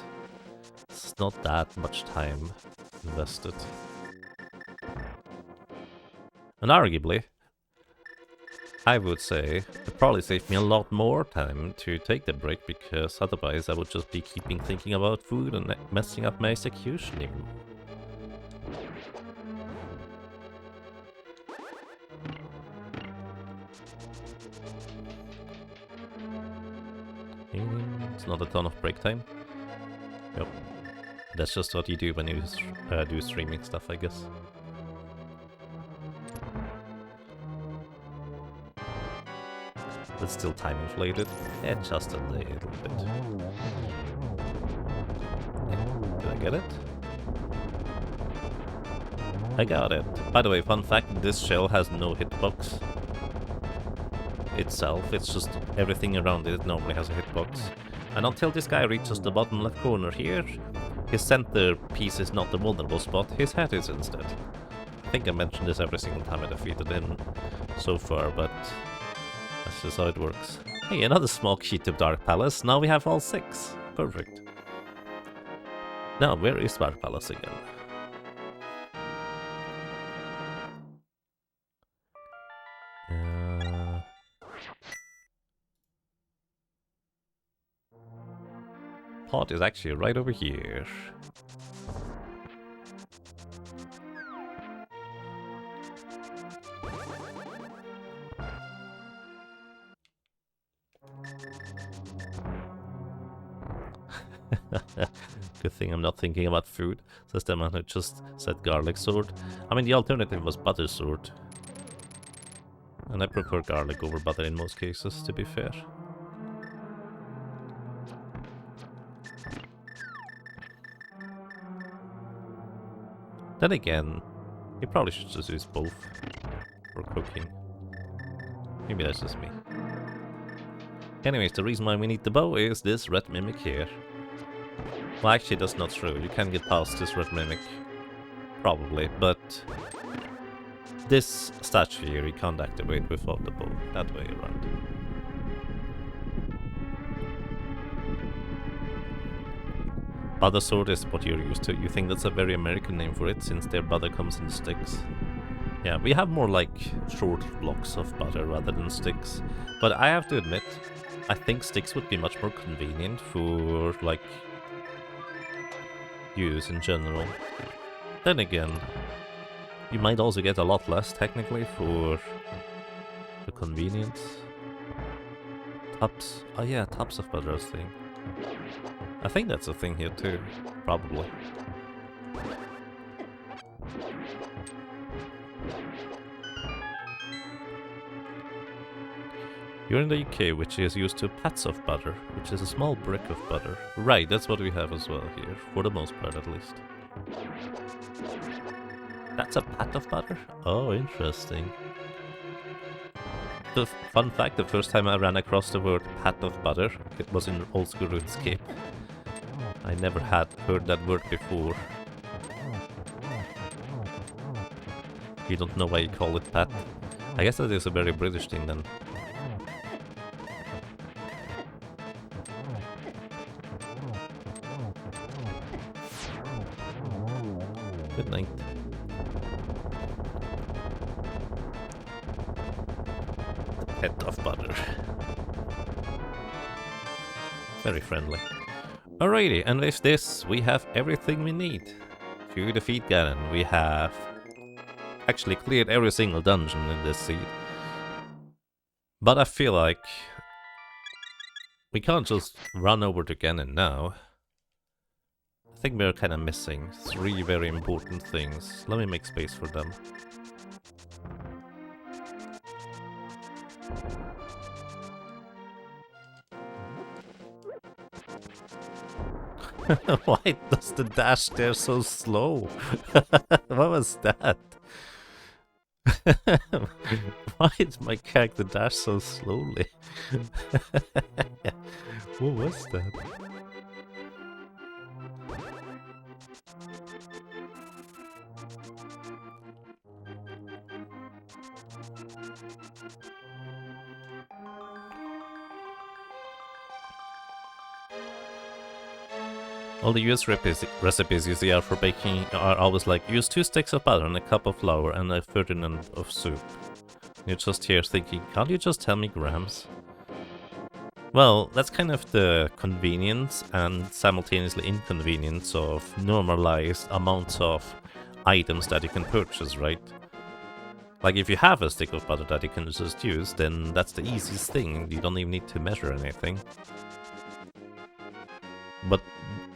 It's not that much time invested. And arguably, I would say it probably saved me a lot more time to take the break, because otherwise I would just be keeping thinking about food and messing up my execution even. It's not a ton of break time. Yep. That's just what you do when you do streaming stuff, I guess. But still time inflated. Yeah, just a little bit. Yeah. Did I get it? I got it. By the way, fun fact, this shell has no hitbox itself, it's just everything around it normally has a hitbox. And until this guy reaches the bottom left corner here, his center piece is not the vulnerable spot, his head is instead. I think I mentioned this every single time I defeated him so far, but that's just how it works. Hey, another small key to Dark Palace, now we have all 6. Perfect. Now, where is Dark Palace again? Pot is actually right over here. Good thing I'm not thinking about food, says the man who just said garlic sword. I mean, the alternative was butter sword. And I prefer garlic over butter in most cases, to be fair. Then again, you probably should just use both for cooking. Maybe that's just me. Anyways, the reason why we need the bow is this red mimic here. Well, actually, that's not true. You can get past this red mimic. Probably, but this statue here you can't activate without the bow. That way around. Butter sword is what you're used to. You think that's a very American name for it, since their butter comes in sticks. Yeah, we have more like short blocks of butter rather than sticks. But I have to admit, I think sticks would be much more convenient for like use in general. Then again, you might also get a lot less technically for the convenience. Tubs. Oh yeah, tubs of butter is a thing. I think that's a thing here too, probably. You're in the UK, which is used to pats of butter, which is a small brick of butter. Right, that's what we have as well here, for the most part at least. That's a pat of butter? Oh, interesting. The fun fact, the first time I ran across the word pat of butter, it was in old school RuneScape. I never had heard that word before. You don't know why you call it pat? I guess that is a very British thing then. Good night. pet of butter. Very friendly. Alrighty, and with this, we have everything we need. To defeat Ganon, we have actually cleared every single dungeon in this seed. But I feel like we can't just run over to Ganon now. I think we're kind of missing 3 very important things. Let me make space for them. Why does the dash there so slow? What was that? Why did my character dash so slowly? What was that? All the US recipes you see out for baking are always like, use 2 sticks of butter and a cup of flour and a ferdinand of soup. You're just here thinking, can't you just tell me grams? Well, that's kind of the convenience and simultaneously inconvenience of normalized amounts of items that you can purchase, right? Like if you have a stick of butter that you can just use, then that's the easiest thing, you don't even need to measure anything. But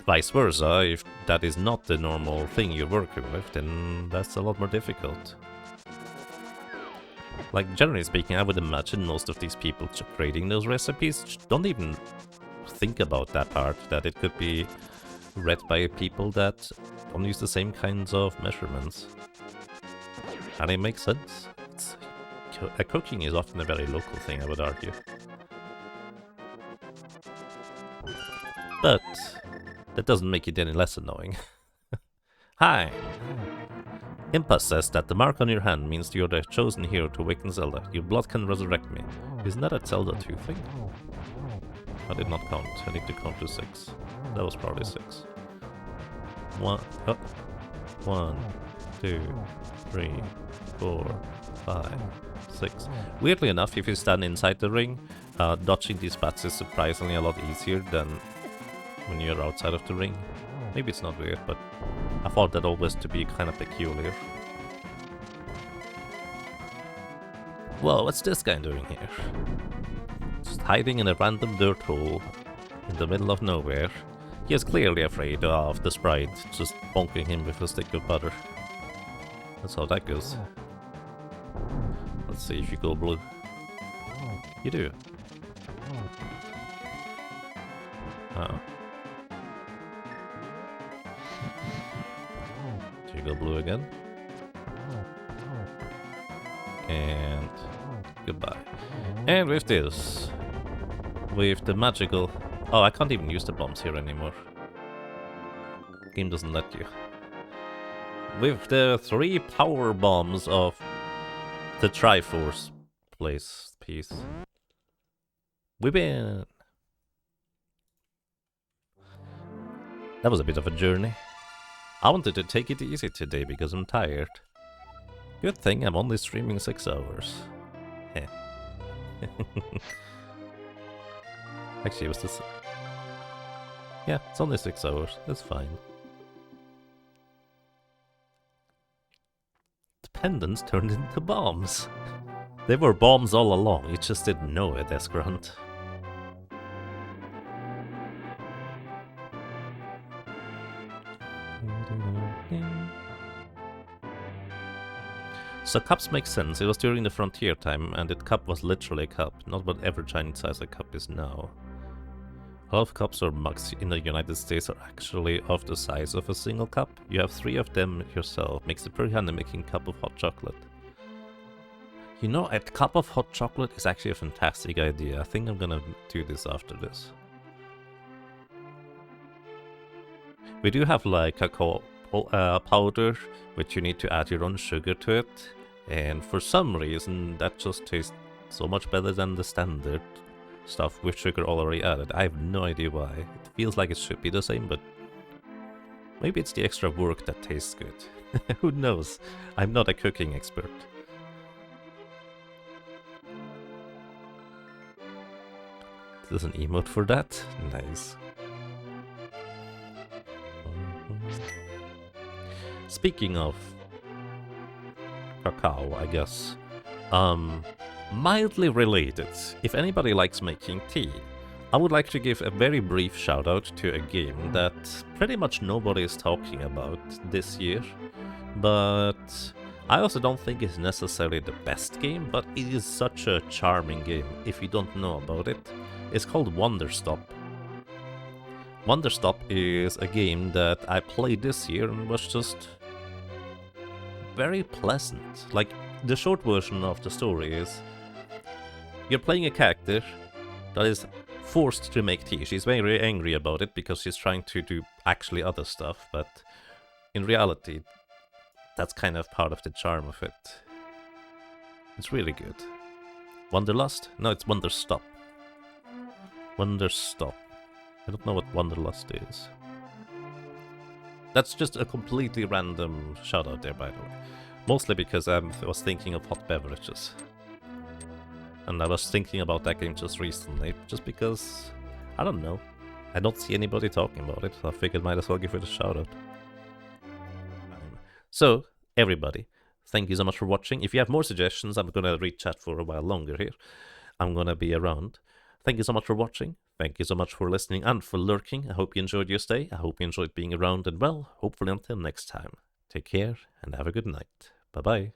vice versa, if that is not the normal thing you're working with, then that's a lot more difficult. Like, generally speaking, I would imagine most of these people creating those recipes don't even think about that part, that it could be read by people that don't use the same kinds of measurements. And it makes sense. Cooking is often a very local thing, I would argue. But that doesn't make it any less annoying. Hi! Impa says that the mark on your hand means you're the chosen hero to awaken Zelda. Your blood can resurrect me. Isn't that a Zelda 2 thing? I did not count. I need to count to 6. That was probably 6. 1, 2, 3, 4, 5, 6. Weirdly enough, if you stand inside the ring, dodging these bats is surprisingly a lot easier than when you're outside of the ring. Maybe it's not weird, but I thought that always to be kind of peculiar. Whoa, what's this guy doing here? Just hiding in a random dirt hole in the middle of nowhere. He is clearly afraid of the sprite just bonking him with a stick of butter. That's how that goes. Let's see if you go blue. You do. Oh. Do you go blue again? And goodbye. And with this, with the magical... Oh, I can't even use the bombs here anymore. Game doesn't let you. With the 3 power bombs of the Triforce piece. We win! That was a bit of a journey. I wanted to take it easy today because I'm tired. Good thing I'm only streaming 6 hours. Actually, it was this... Yeah, it's only 6 hours. That's fine. The pendants turned into bombs. They were bombs all along, you just didn't know it, Escrunt. So cups make sense. It was during the frontier time, and the cup was literally a cup, not whatever giant size a cup is now. A lot of cups or mugs in the United States are actually of the size of a single cup. You have 3 of them yourself. Makes it pretty handy making a cup of hot chocolate. You know, a cup of hot chocolate is actually a fantastic idea. I think I'm gonna do this after this. We do have like cacao powder, which you need to add your own sugar to it. And for some reason, that just tastes so much better than the standard stuff with sugar already added. I have no idea why. It feels like it should be the same, but maybe it's the extra work that tastes good. Who knows? I'm not a cooking expert. There's an emote for that. Nice. Speaking of cacao, I guess. Mildly related. If anybody likes making tea, I would like to give a very brief shout out to a game that pretty much nobody is talking about this year, but I also don't think it's necessarily the best game, but it is such a charming game if you don't know about it. It's called Wonderstop. Wonderstop is a game that I played this year and was just very pleasant. Like, the short version of the story is you're playing a character that is forced to make tea. She's very angry about it because she's trying to do actually other stuff, but in reality, that's kind of part of the charm of it. It's really good. Wanderlust? No, it's Wonderstop. Wonderstop. I don't know what Wanderlust is. That's just a completely random shout out there, by the way. Mostly because I was thinking of hot beverages. And I was thinking about that game just recently, just because, I don't know. I don't see anybody talking about it, so I figured might as well give it a shout out. So, everybody, thank you so much for watching. If you have more suggestions, I'm gonna read chat for a while longer here. I'm gonna be around. Thank you so much for watching. Thank you so much for listening and for lurking. I hope you enjoyed your stay. I hope you enjoyed being around, and well, hopefully until next time. Take care and have a good night. Bye-bye.